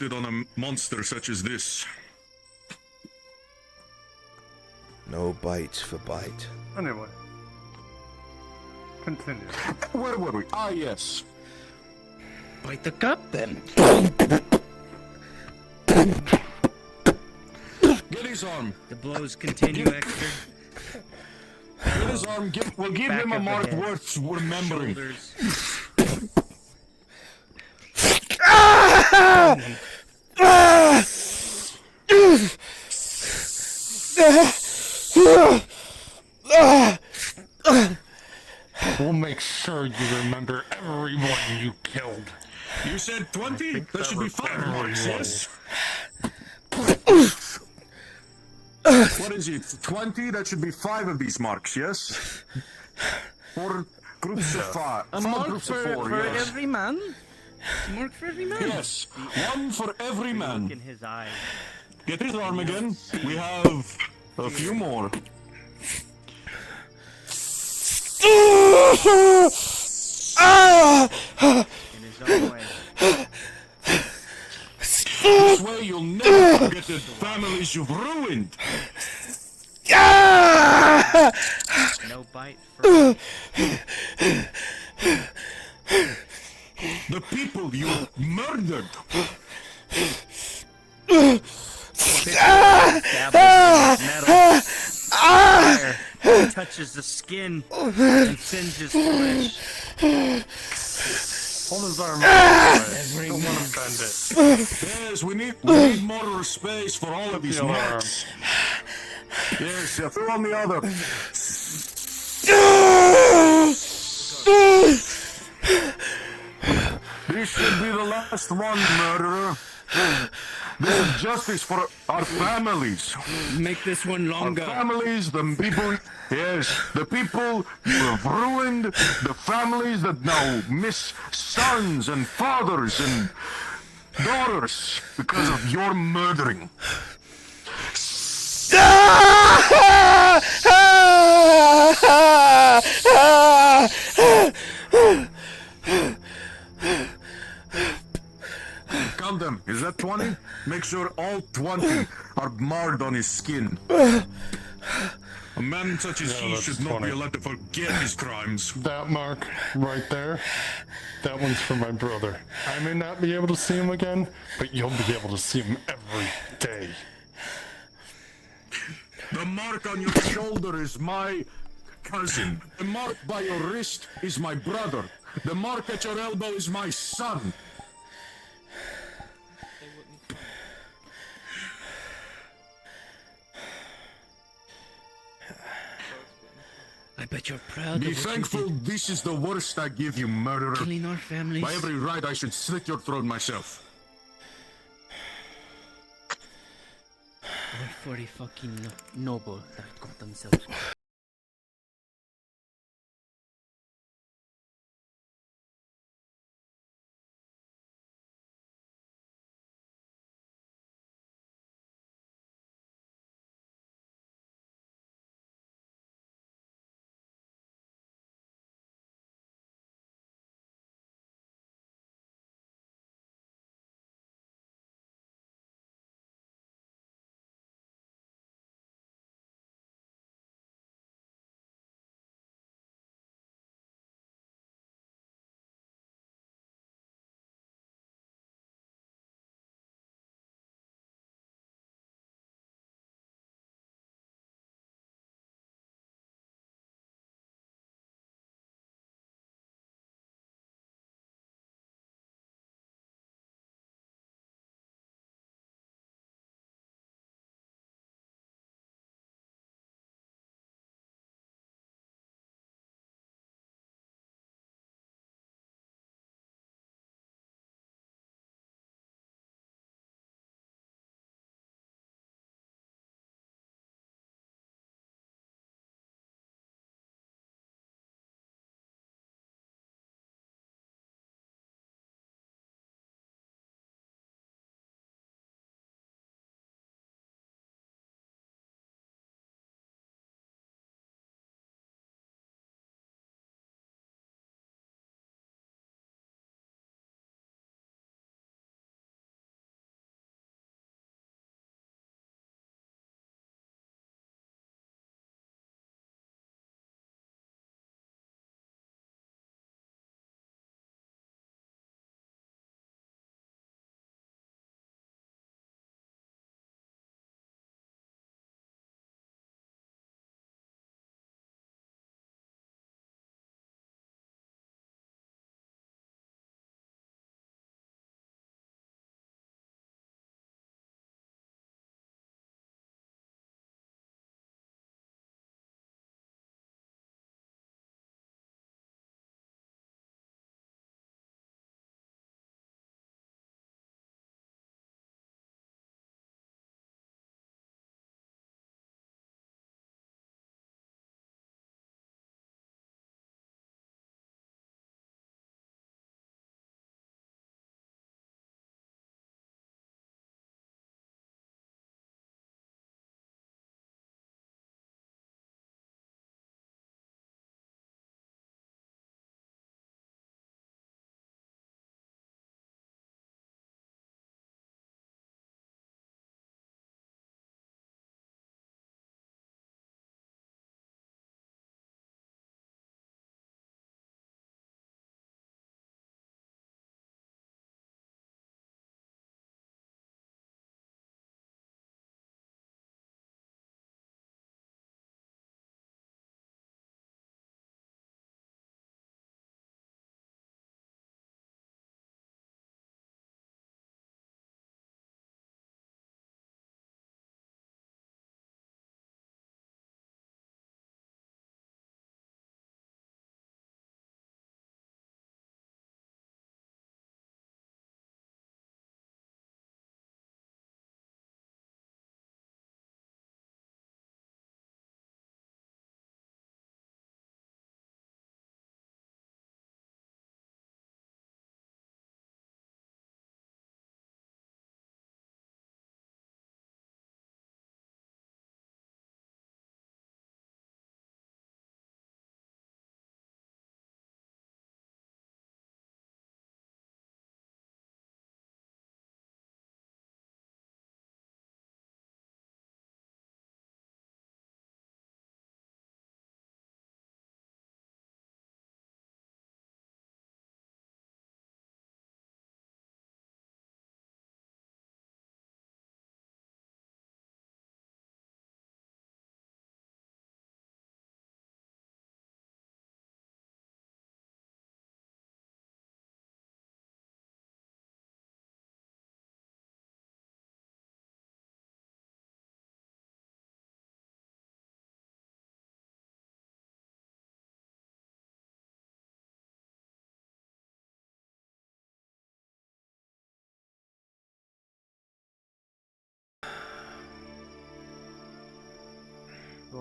on a monster such as this. No bite for bite. Anyway. Continue. Where were we? Ah, yes. Bite the cup then. Get his arm. The blows continue, Hector. Get his arm. We'll give Back him a of the mark head. worth remembering. Shoulders. We'll make sure you remember everyone you killed. You said 20? That should be 5 marks, yes? What is it? 20? That should be 5 of these marks, yes? 4 groups of 5. A 5 mark groups of for 4, yes. every man? A mark for every man? Yes, 1 for every man. Look in his eyes. Get his arm again. We have a few more. In his own way. This way you'll never forget the families you've ruined. No bite for The people you murdered. Fire touches the skin and singes flesh. Hold his arm out. Don't want to bend it. Yes, we need more space for all of these Your marks. Yes, throw on the other. This should be the last one, murderer. This is justice for our families. Make this one longer. Our families, the people, yes, the people you have ruined, the families that now miss sons and fathers and daughters because of your murdering. Count them. Is that 20? Make sure all 20 are marred on his skin. A man such as he should not be allowed to forget his crimes. That mark right there, that one's for my brother. I may not be able to see him again, but you'll be able to see him every day. The mark on your shoulder is my cousin. The mark by your wrist is my brother. The mark at your elbow is my son. I bet you're proud Be of what thankful you did. this is the worst I give you, murderer. Killing our families. By every right, I should slit your throat myself. All for a fucking noble that got themselves.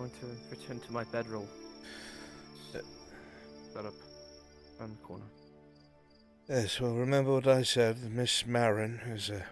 going to return to my bedroll. Set up around the corner. Yes, well, remember what I said. Miss Marin is a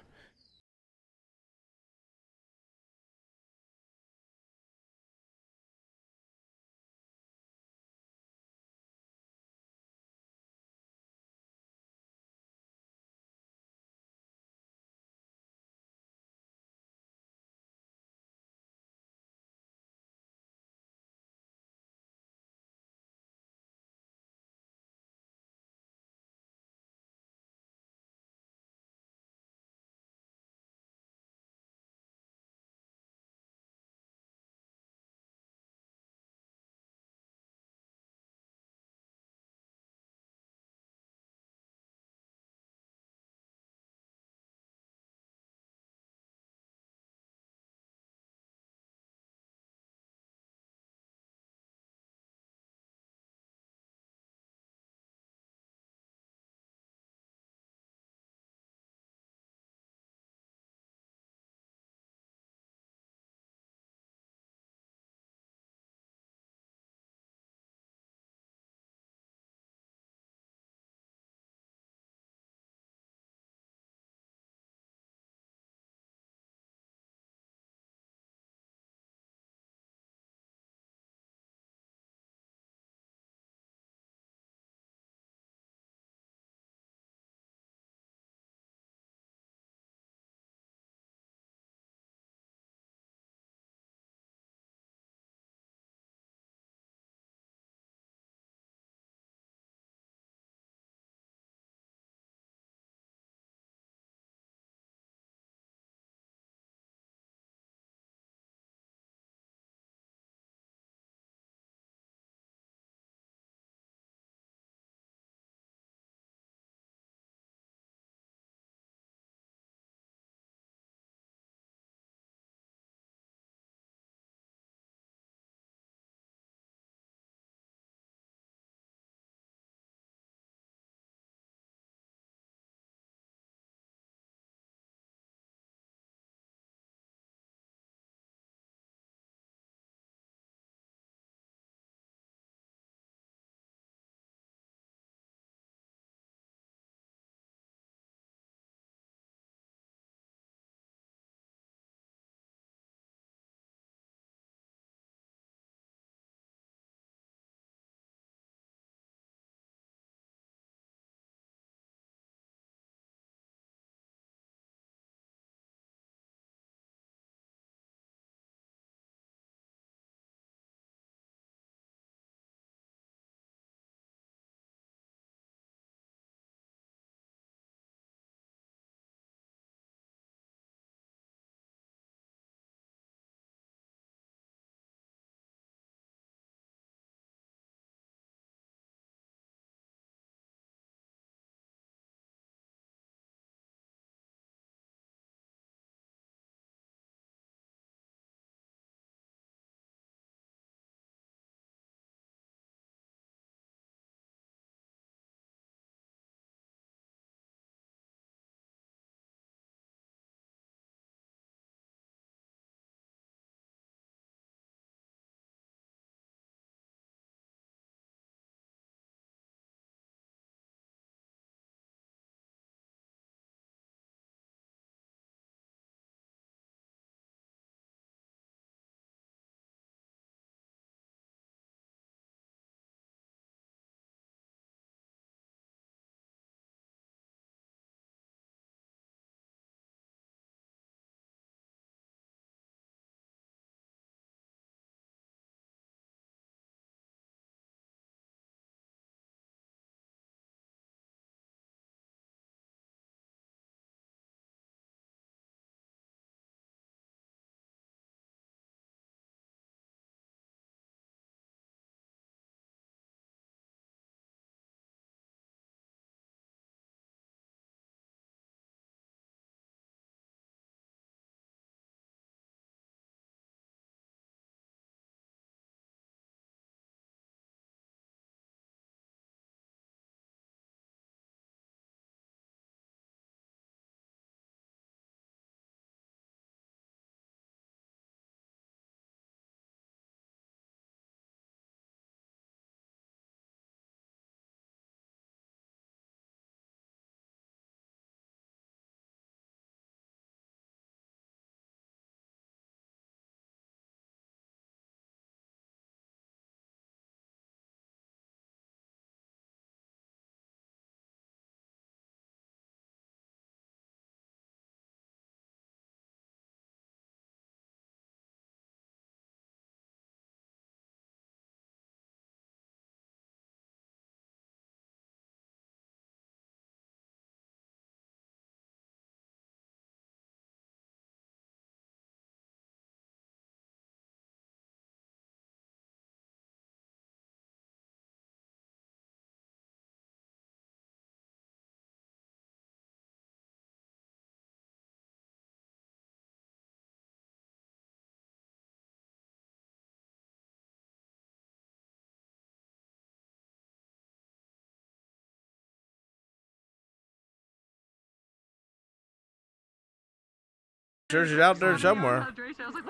sure she's out there somewhere.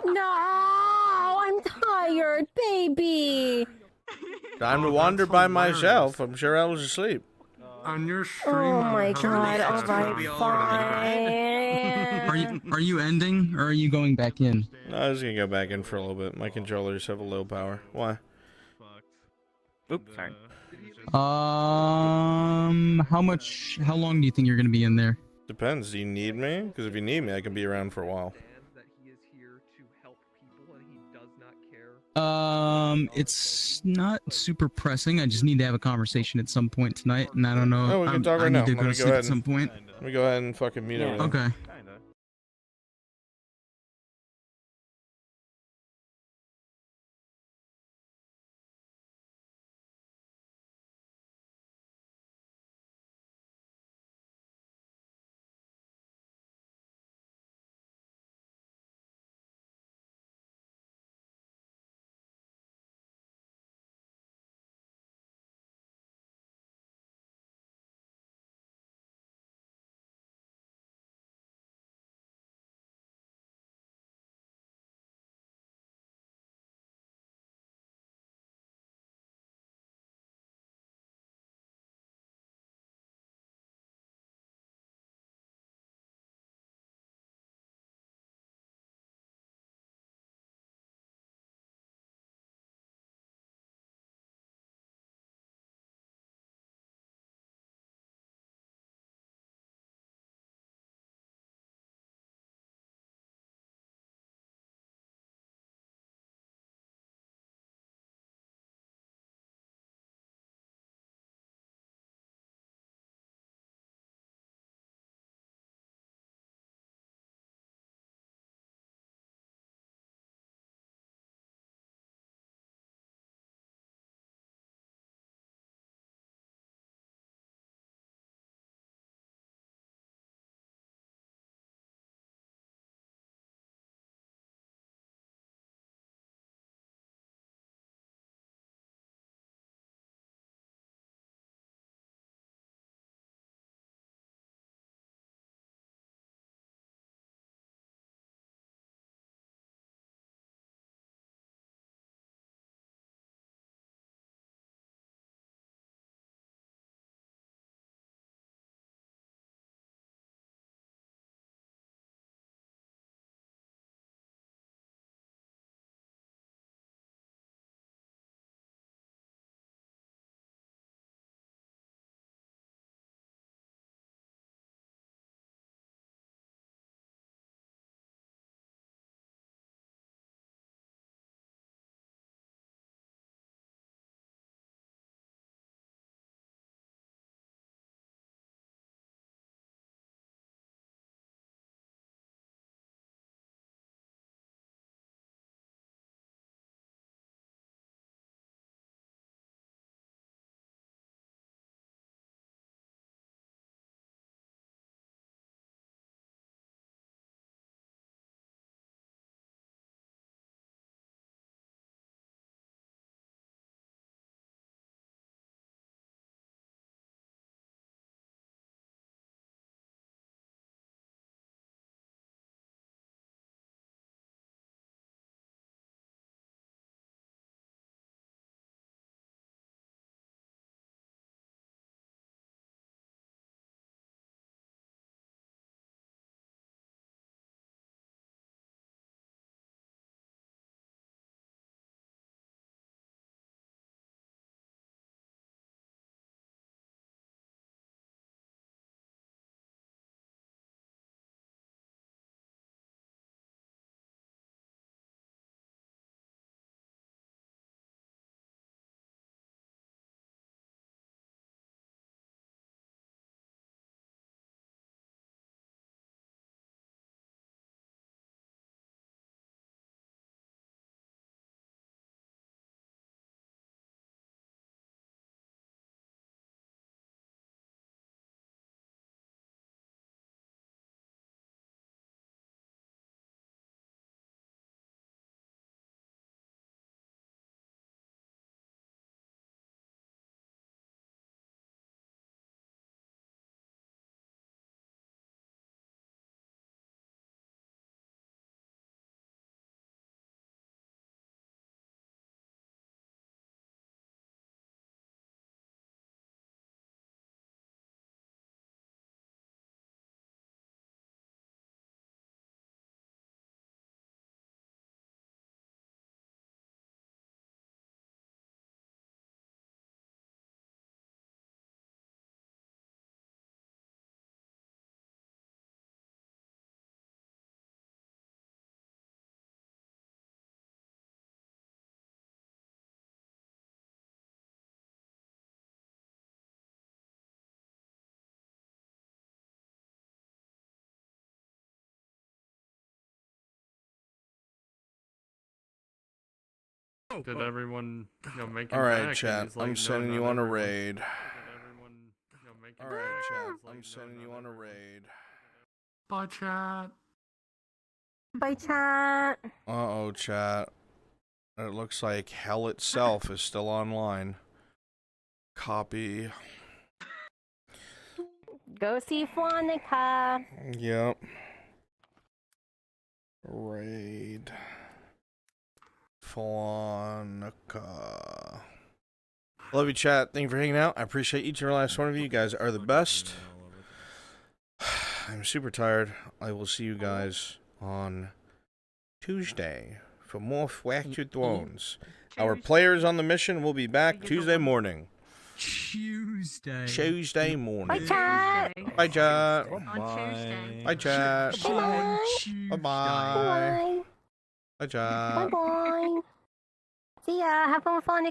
No, I'm tired, baby. Time to wander by myself. I'm sure I was asleep. On your stream. Oh my god, alright, fine. Are you ending or are you going back in? No, I was gonna go back in for a little bit. My controllers have a low power. Why? Oops, sorry. How long do you think you're gonna be in there? Depends. Do you need me? Because if you need me, I can be around for a while. It's not super pressing. I just need to have a conversation at some point tonight, and I don't know. No, we can talk right I now. need to Let go me to go sleep ahead at some point. Let me go ahead and fucking mute everything. Okay. Did everyone, make it Alright, back? chat. And he's like, I'm "No, sending not you on a everyone." raid. Did everyone, make it Alright, back? chat. And he's like, I'm "No, sending not you on a everyone." raid. Bye, chat. Bye, chat. Uh-oh, chat. It looks like hell itself is still online. Copy. Go see Flonica. Yep. Raid. Flonica. Love you, chat. Thank you for hanging out. I appreciate each and every last one of you. You guys are the best. I'm super tired. I will see you guys on Tuesday for more Fractured Thrones. Our players on the mission will be back Tuesday morning. Tuesday morning. Bye, chat. Bye, chat. Tuesday. Bye, chat. Bye. Bye-bye. Bye. Bye, chat. Bye-bye. See ya. Have fun with Flonica.